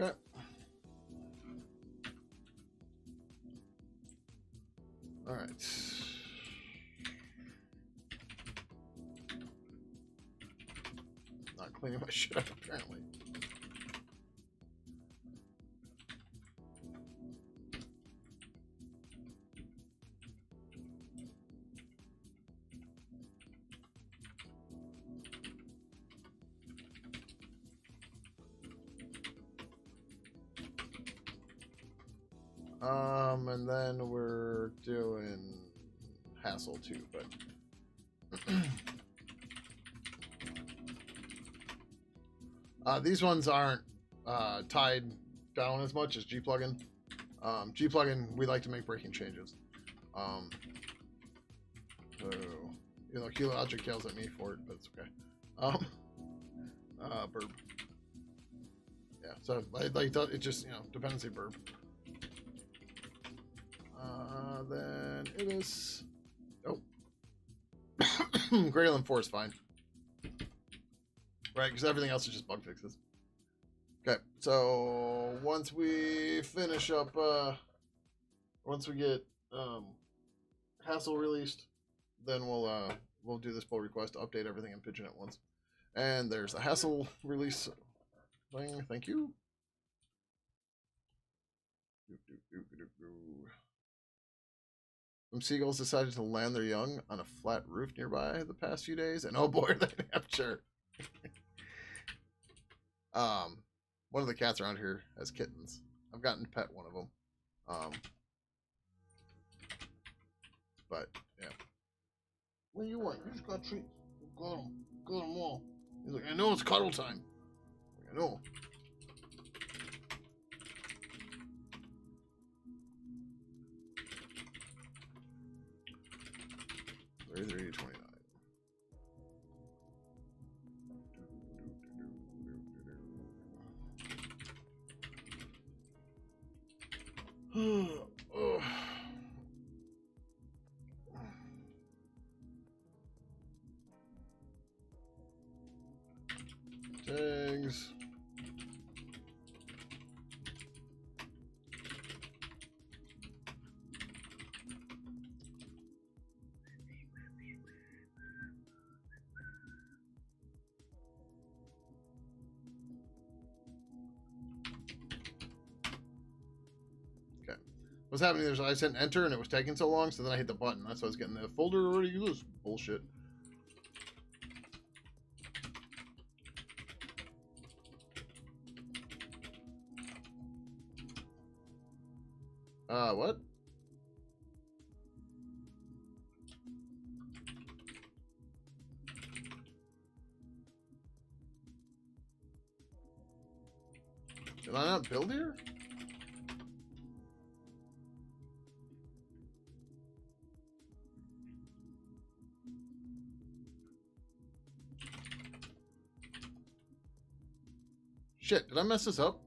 [SPEAKER 1] Okay. All right. Not cleaning my shit up, apparently. And then we're doing hassle too, but these ones aren't tied down as much as G plugin. G plugin, we like to make breaking changes. So, you know, Kilo Logic yells at me for it, but it's okay. Burp. Yeah, so like it just, you know, dependency burp. Then it is. Oh, Graylin 4 is fine, right? Because everything else is just bug fixes. Okay, so once we finish up, once we get hassle released, then we'll do this pull request to update everything in Pidgin at once. And there's a hassle release thing. Thank you. Some seagulls decided to land their young on a flat roof nearby the past few days, and oh boy, they have sure. One of the cats around here has kittens. I've gotten to pet one of them. But yeah. What do you want? You just got treats. Got them all. He's like, I know it's cuddle time. I know. Tags. Okay. What's happening is I said enter and it was taking so long, so then I hit the button. That's why I was getting the folder already used. Bullshit. What? Did I not build here? Shit, did I mess this up?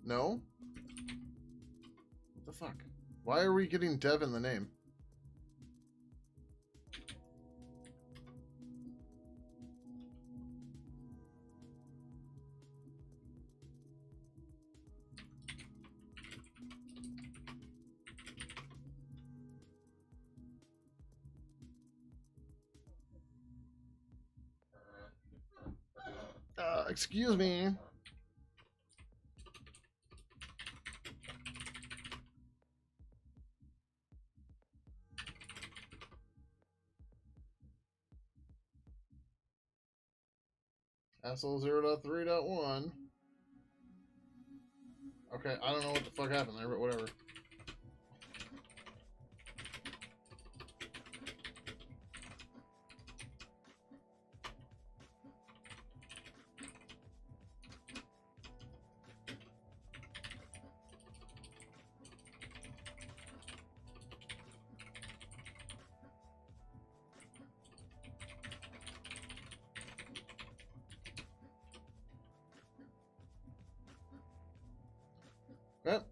[SPEAKER 1] No? What the fuck? Why are we getting dev in the name? Excuse me. Asshole 0.3.1. Okay, I don't know what the fuck happened there, but whatever. Okay.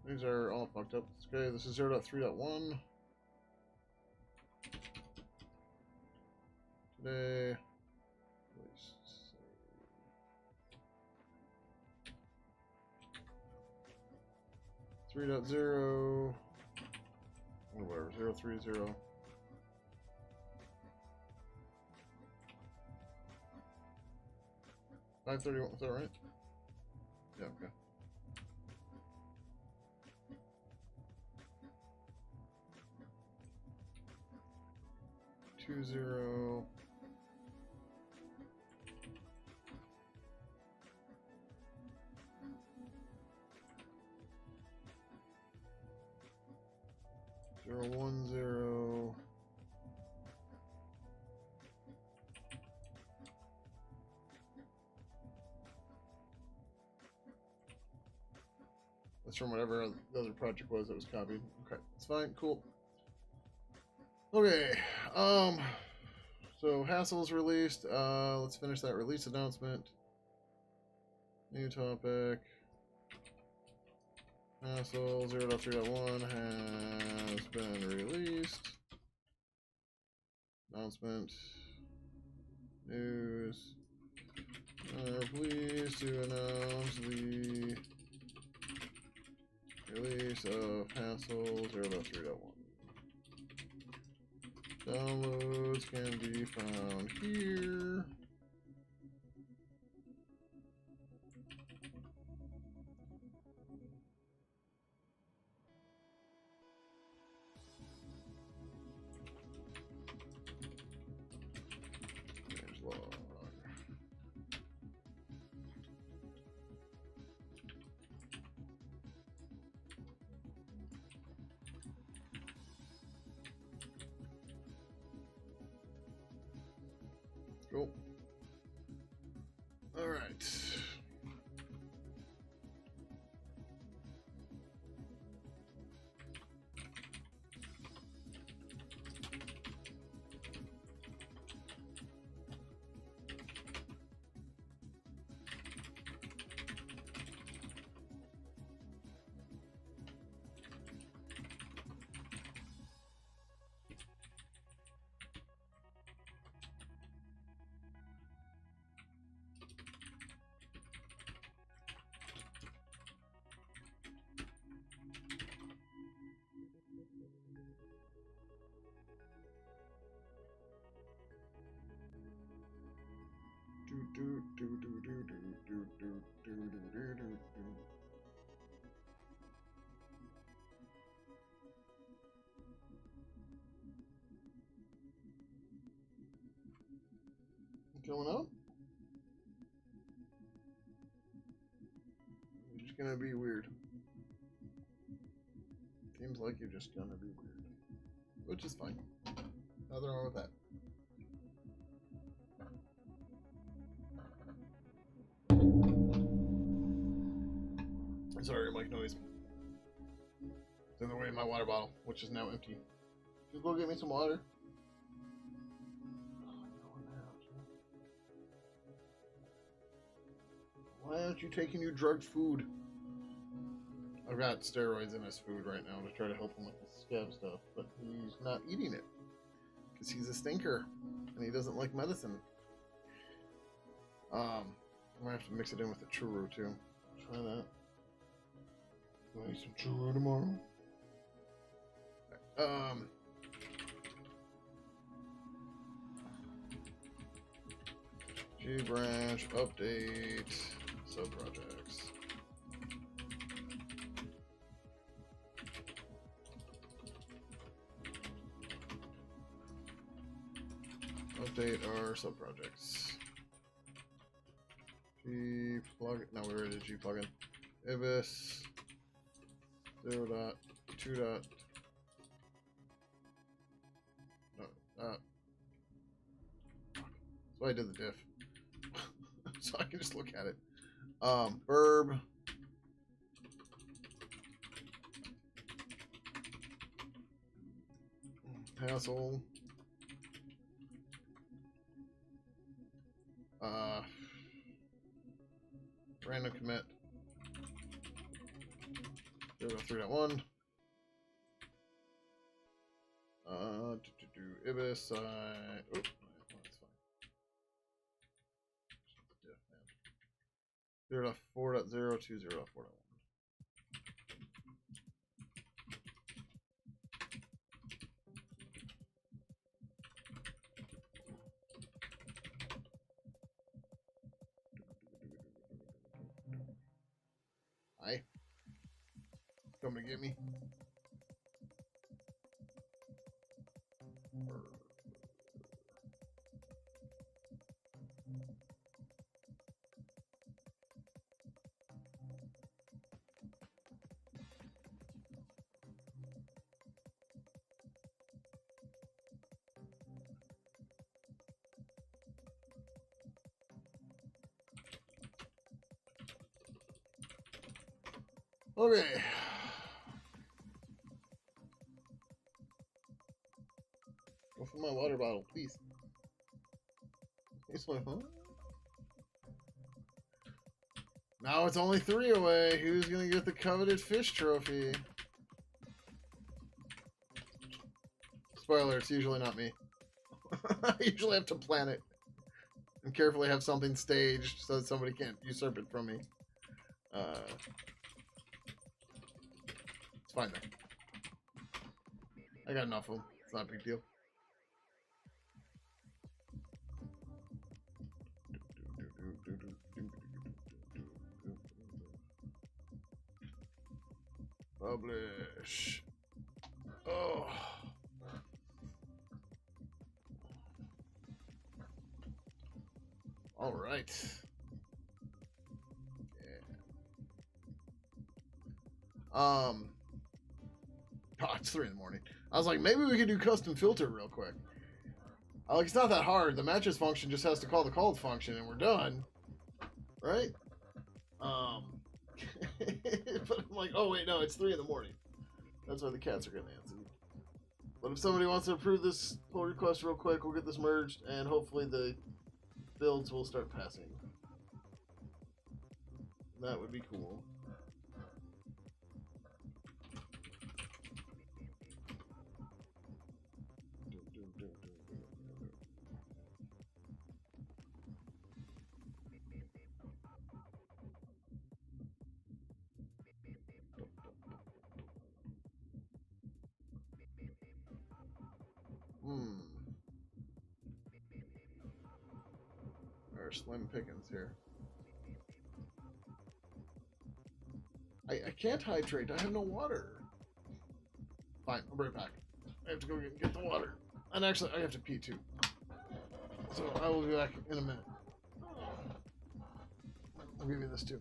[SPEAKER 1] These are all fucked up. Okay, this is 0.3.1. Today. 3.0. Or whatever, 0.3.0. 531, is that right? Yeah, okay. 2.0. Zero 1.0. That's from whatever the other project was that was copied. Okay, it's fine, cool. Okay, so Hassel's released. Let's finish that release announcement. New topic. Hassel 0.3.1 has been released. Announcement. News. Pleased to announce the release of Hassel 0.3.1. Downloads can be found here. There's log. Cool. All right. Coming up? You're just gonna be weird. Seems like you're just gonna be weird. Which is fine. Nothing wrong with that. Sorry, mic noise. It's in the way of my water bottle, which is now empty. Just go get me some water. Oh, no, Why aren't you taking your drugged food? I've got steroids in his food right now to try to help him with the scab stuff, but he's not eating it because he's a stinker and he doesn't like medicine. I'm gonna have to mix it in with the churro too. Try that. Do I eat some churro tomorrow? G branch update subprojects. Update our subprojects. G plug. No, we already did G plugin. Ibis 0.2. No, so I did the diff. So I can just look at it. Burb. Hassle. Random commit. 0.3.1. Ibis. Oh, that's fine. 0.4.0 to 0.4.1. Hi. Coming to get me. Okay. Go for my water bottle, please. This one, huh? Now it's only 3 away. Who's gonna get the coveted fish trophy? Spoiler, it's usually not me. I usually have to plan it and carefully have something staged so that somebody can't usurp it from me. It's fine though. I got enough of them. It's not a big deal. Publish. Oh. All right. Yeah. Oh, it's 3 in the morning. I was like, maybe we could do custom filter real quick. Like, it's not that hard. The matches function just has to call the called function, and we're done. Right? But I'm like, oh wait, no, it's 3 in the morning. That's why the cats are getting antsy. But if somebody wants to approve this pull request real quick, we'll get this merged, and hopefully the builds will start passing. That would be cool. There are slim pickings here. I can't hydrate. I have no water. Fine, I'll bring it back. I have to go get the water. And actually, I have to pee too. So I will be back in a minute. I'll give you this too.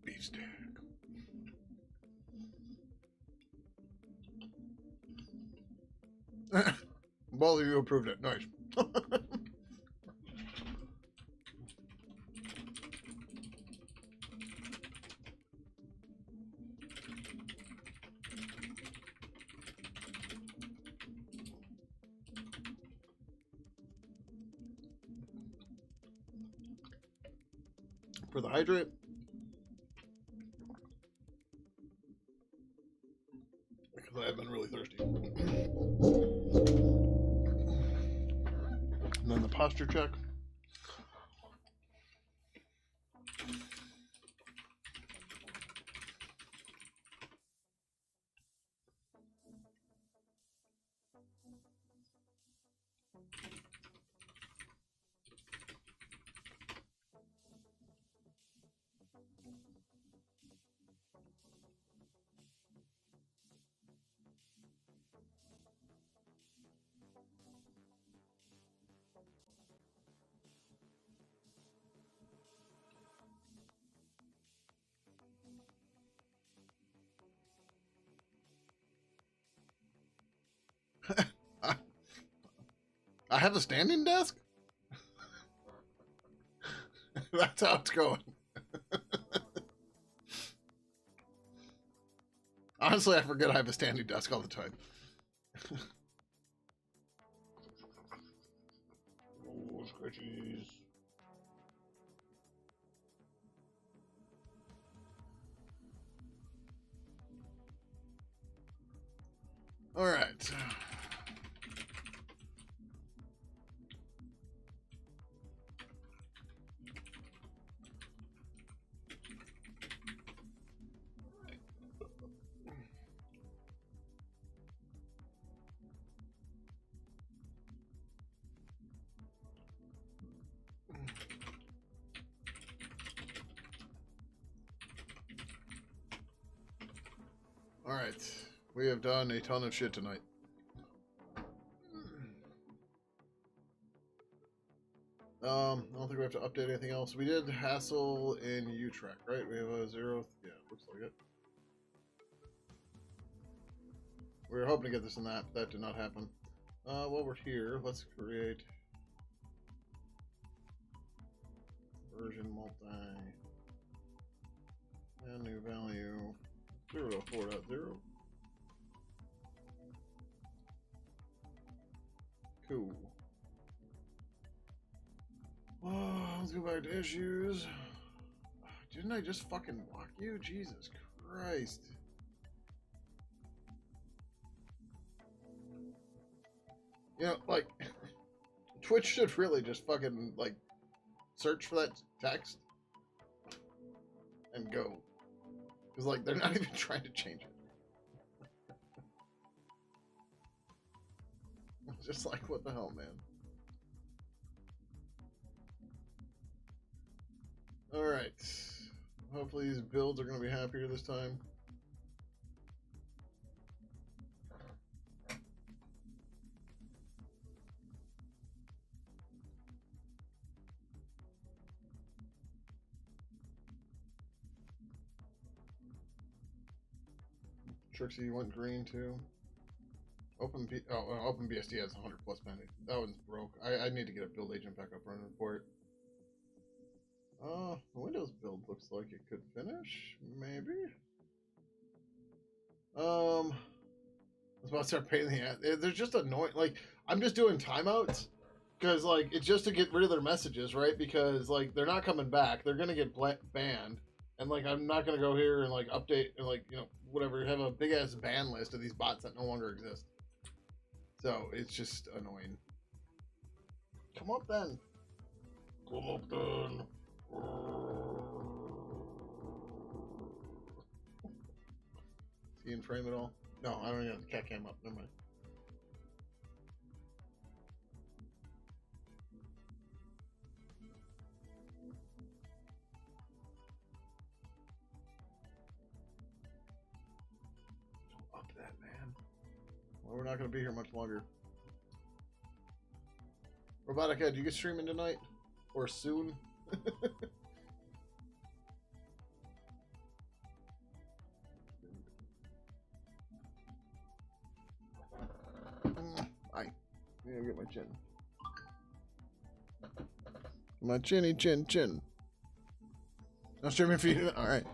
[SPEAKER 1] Beefsteak. Both of you approved it. Nice. For the hydrate, because I have been really thirsty. And then the posture check. I have a standing desk? That's how it's going. Honestly, I forget I have a standing desk all the time. Oh, scratchies. All right. All right. We have done a ton of shit tonight. I don't think we have to update anything else. We did hassle in U-Track, right? We have a 0. Yeah, looks like it. We were hoping to get this in that. That did not happen. While we're here, let's create version multi and new value 0.4.0. Cool. Oh, let's go back to issues. Didn't I just fucking block you? Jesus Christ. You know, like, Twitch should really just fucking, like, search for that text and go. Because, like, they're not even trying to change it. Just like, what the hell, man? Alright. Hopefully these builds are going to be happier this time. Trixie, you want green too? Open BSD has 100 plus pending. That one's broke. I need to get a build agent back up running for it. The Windows build looks like it could finish, maybe. I was about to start paying the ass. They're just annoying. Like, I'm just doing timeouts because, like, it's just to get rid of their messages, right? Because, like, they're not coming back. They're gonna get banned, and like, I'm not gonna go here and like update and like, you know, whatever. Have a big ass ban list of these bots that no longer exist. So it's just annoying. Come up then. Come up then. Is he in frame at all? No, I don't even have the cat cam up. Never mind. Up that, man. Well, we're not going to be here much longer. Robotic Ed, you get streaming tonight? Or soon? I need to get my chin. My chinny chin chin. No streaming for you? Alright.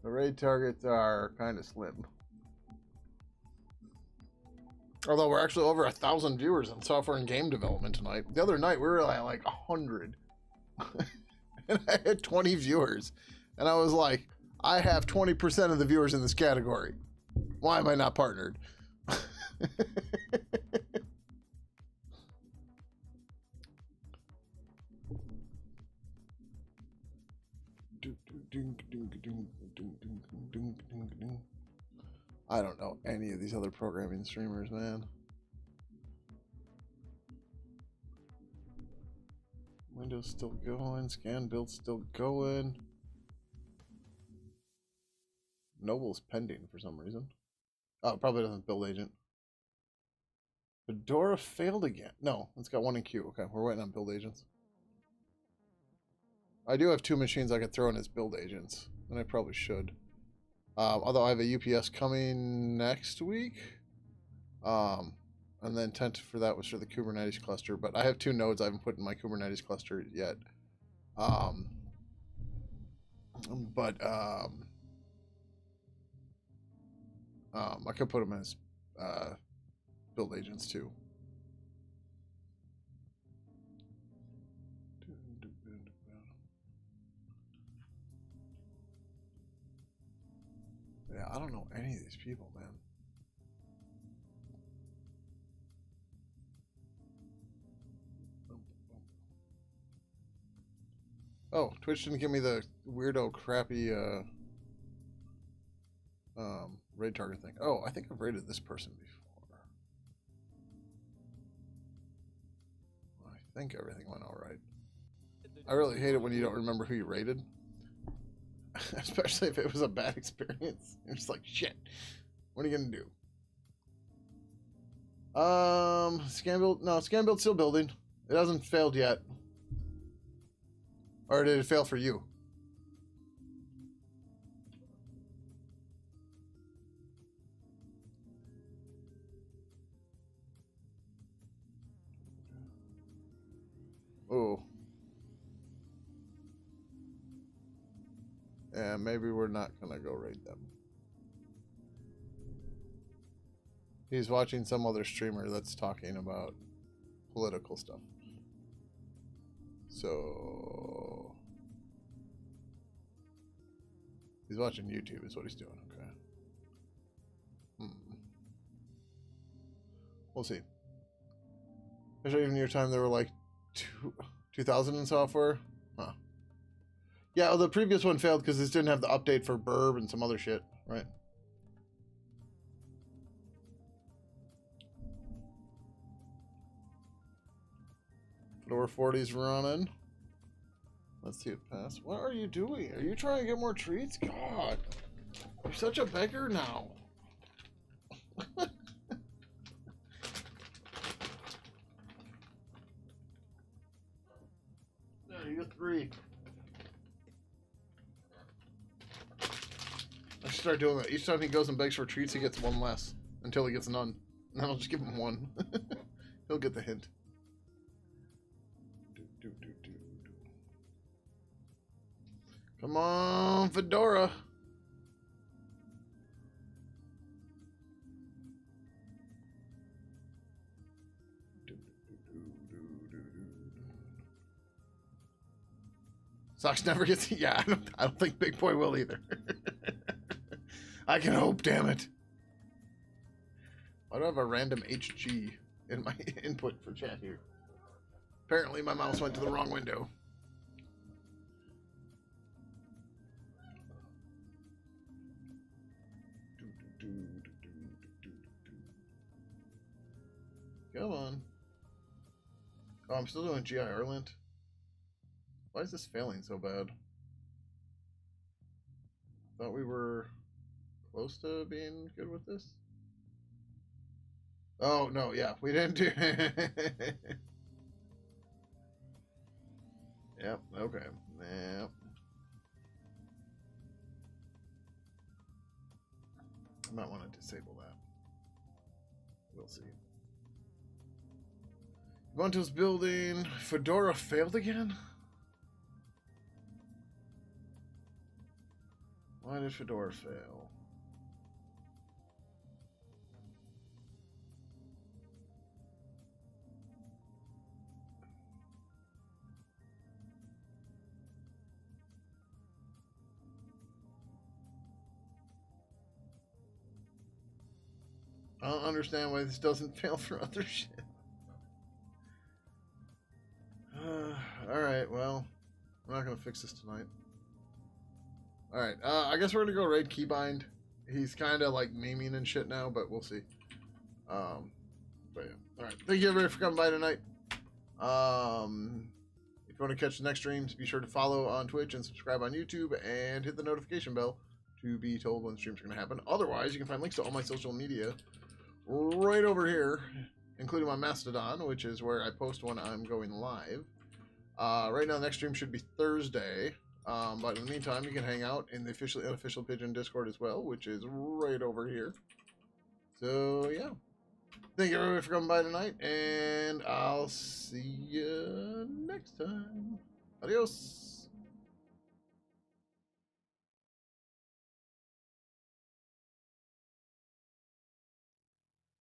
[SPEAKER 1] The raid targets are kind of slim. Although we're actually over 1,000 viewers in software and game development tonight. The other night we were at like 100. And I had 20 viewers. And I was like, I have 20% of the viewers in this category. Why am I not partnered? I don't know any of these other programming streamers, man. Windows still going. Scan build still going. Noble's pending for some reason. Oh, it probably doesn't build agent. Fedora failed again. No, it's got one in queue. Okay, we're waiting on build agents. I do have 2 machines I could throw in as build agents, and I probably should. Although I have a UPS coming next week. And the intent for that was for the Kubernetes cluster, but I have 2 nodes I haven't put in my Kubernetes cluster yet. I could put them as build agents too. Yeah, I don't know any of these people, man. Oh, Twitch didn't give me the weirdo, crappy raid target thing. Oh, I think I've raided this person before. I think everything went all right. I really hate it when you don't remember who you raided. Especially if it was a bad experience. You're just like, shit. What are you gonna do? Scan build. No, scan build's still building. It hasn't failed yet. Or did it fail for you? Oh. Yeah, maybe we're not gonna go raid them. He's watching some other streamer that's talking about political stuff. So he's watching YouTube is what he's doing. Okay. We'll see. Especially even your time there were like 2,000 in software. Huh. Yeah, well, the previous one failed because this didn't have the update for Burb and some other shit, right? Door 40's running. Let's see it pass. What are you doing? Are you trying to get more treats? God, you're such a beggar now. There, you get 3. I should start doing that. Each time he goes and begs for treats, he gets 1 less. Until he gets none. And then I'll just give him 1. He'll get the hint. Come on, Fedora. Socks never gets. Yeah, I don't think Big Boy will either. I can hope, damn it. Why do I have a random HG in my input for chat here? Apparently, my mouse went to the wrong window. Come on. Oh, I'm still doing GI Erlant. Why is this failing so bad? Thought we were close to being good with this. Oh, no, yeah, we didn't do Yep, okay. Yep. I might want to disable that. We'll see. Going to his building. Fedora failed again? Why did Fedora fail? I don't understand why this doesn't fail for other shit. Alright, well, we're not going to fix this tonight. Alright, I guess we're going to go raid Keybind. He's kind of like memeing and shit now, but we'll see. But yeah. Alright, thank you everybody for coming by tonight. If you want to catch the next streams, be sure to follow on Twitch and subscribe on YouTube and hit the notification bell to be told when streams are going to happen. Otherwise, you can find links to all my social media right over here, including my Mastodon, which is where I post when I'm going live. Right now, the next stream should be Thursday. But in the meantime, you can hang out in the officially unofficial Pidgin Discord as well, which is right over here. So, yeah. Thank you everybody for coming by tonight, and I'll see you next time. Adios.